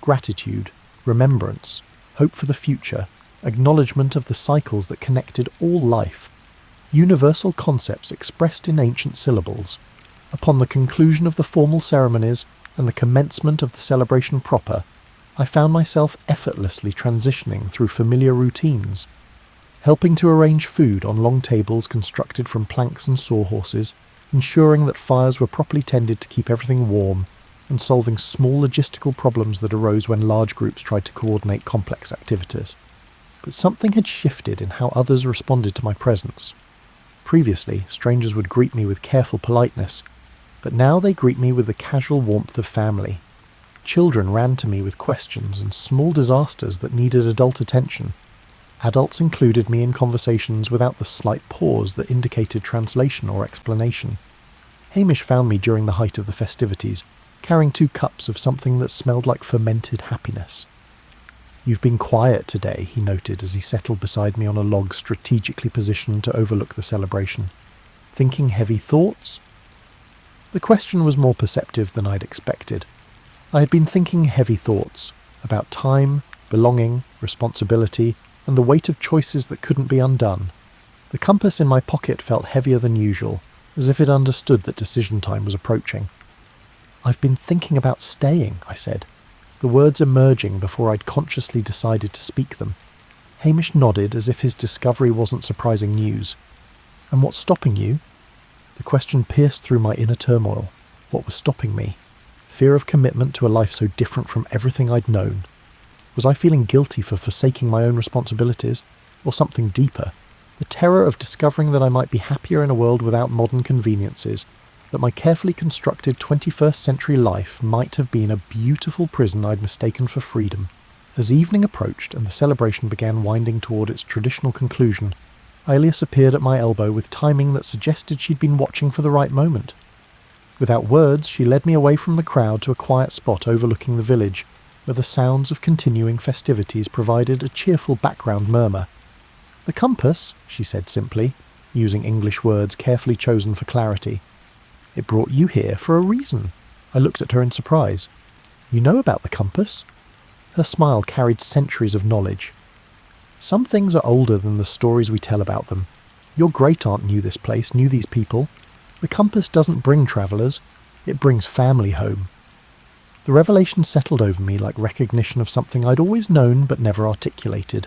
Gratitude, remembrance, hope for the future, acknowledgement of the cycles that connected all life. Universal concepts expressed in ancient syllables. Upon the conclusion of the formal ceremonies and the commencement of the celebration proper, I found myself effortlessly transitioning through familiar routines, helping to arrange food on long tables constructed from planks and sawhorses, ensuring that fires were properly tended to keep everything warm, and solving small logistical problems that arose when large groups tried to coordinate complex activities. But something had shifted in how others responded to my presence. Previously, strangers would greet me with careful politeness, but now they greet me with the casual warmth of family. Children ran to me with questions and small disasters that needed adult attention. Adults included me in conversations without the slight pause that indicated translation or explanation. Hamish found me during the height of the festivities, carrying 2 cups of something that smelled like fermented happiness. "You've been quiet today," he noted as he settled beside me on a log strategically positioned to overlook the celebration. "Thinking heavy thoughts?" The question was more perceptive than I'd expected. I had been thinking heavy thoughts about time, belonging, responsibility, and the weight of choices that couldn't be undone. The compass in my pocket felt heavier than usual, as if it understood that decision time was approaching. "I've been thinking about staying," I said, the words emerging before I'd consciously decided to speak them. Hamish nodded as if his discovery wasn't surprising news. "And what's stopping you?" The question pierced through my inner turmoil. What was stopping me? Fear of commitment to a life so different from everything I'd known. Was I feeling guilty for forsaking my own responsibilities? Or something deeper? The terror of discovering that I might be happier in a world without modern conveniences, that my carefully constructed 21st century life might have been a beautiful prison I'd mistaken for freedom. As evening approached and the celebration began winding toward its traditional conclusion, Aelius appeared at my elbow with timing that suggested she'd been watching for the right moment. Without words, she led me away from the crowd to a quiet spot overlooking the village, where the sounds of continuing festivities provided a cheerful background murmur. "The compass," she said simply, using English words carefully chosen for clarity. "It brought you here for a reason." I looked at her in surprise. "You know about the compass?" Her smile carried centuries of knowledge. "Some things are older than the stories we tell about them. Your great-aunt knew this place, knew these people. The compass doesn't bring travellers, it brings family home." The revelation settled over me like recognition of something I'd always known but never articulated.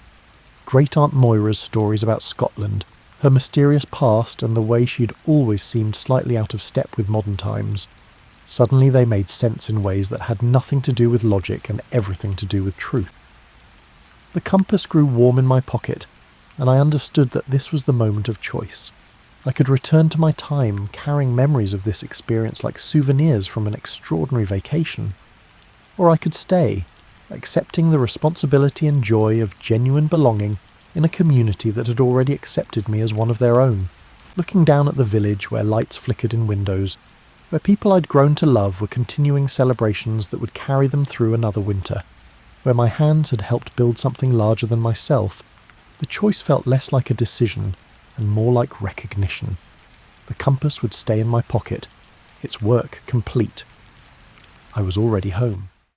Great-aunt Moira's stories about Scotland, her mysterious past and the way she'd always seemed slightly out of step with modern times. Suddenly they made sense in ways that had nothing to do with logic and everything to do with truth. The compass grew warm in my pocket, and I understood that this was the moment of choice. I could return to my time, carrying memories of this experience like souvenirs from an extraordinary vacation. Or I could stay, accepting the responsibility and joy of genuine belonging in a community that had already accepted me as one of their own, looking down at the village where lights flickered in windows, where people I'd grown to love were continuing celebrations that would carry them through another winter, where my hands had helped build something larger than myself. The choice felt less like a decision and more like recognition. The compass would stay in my pocket, its work complete. I was already home.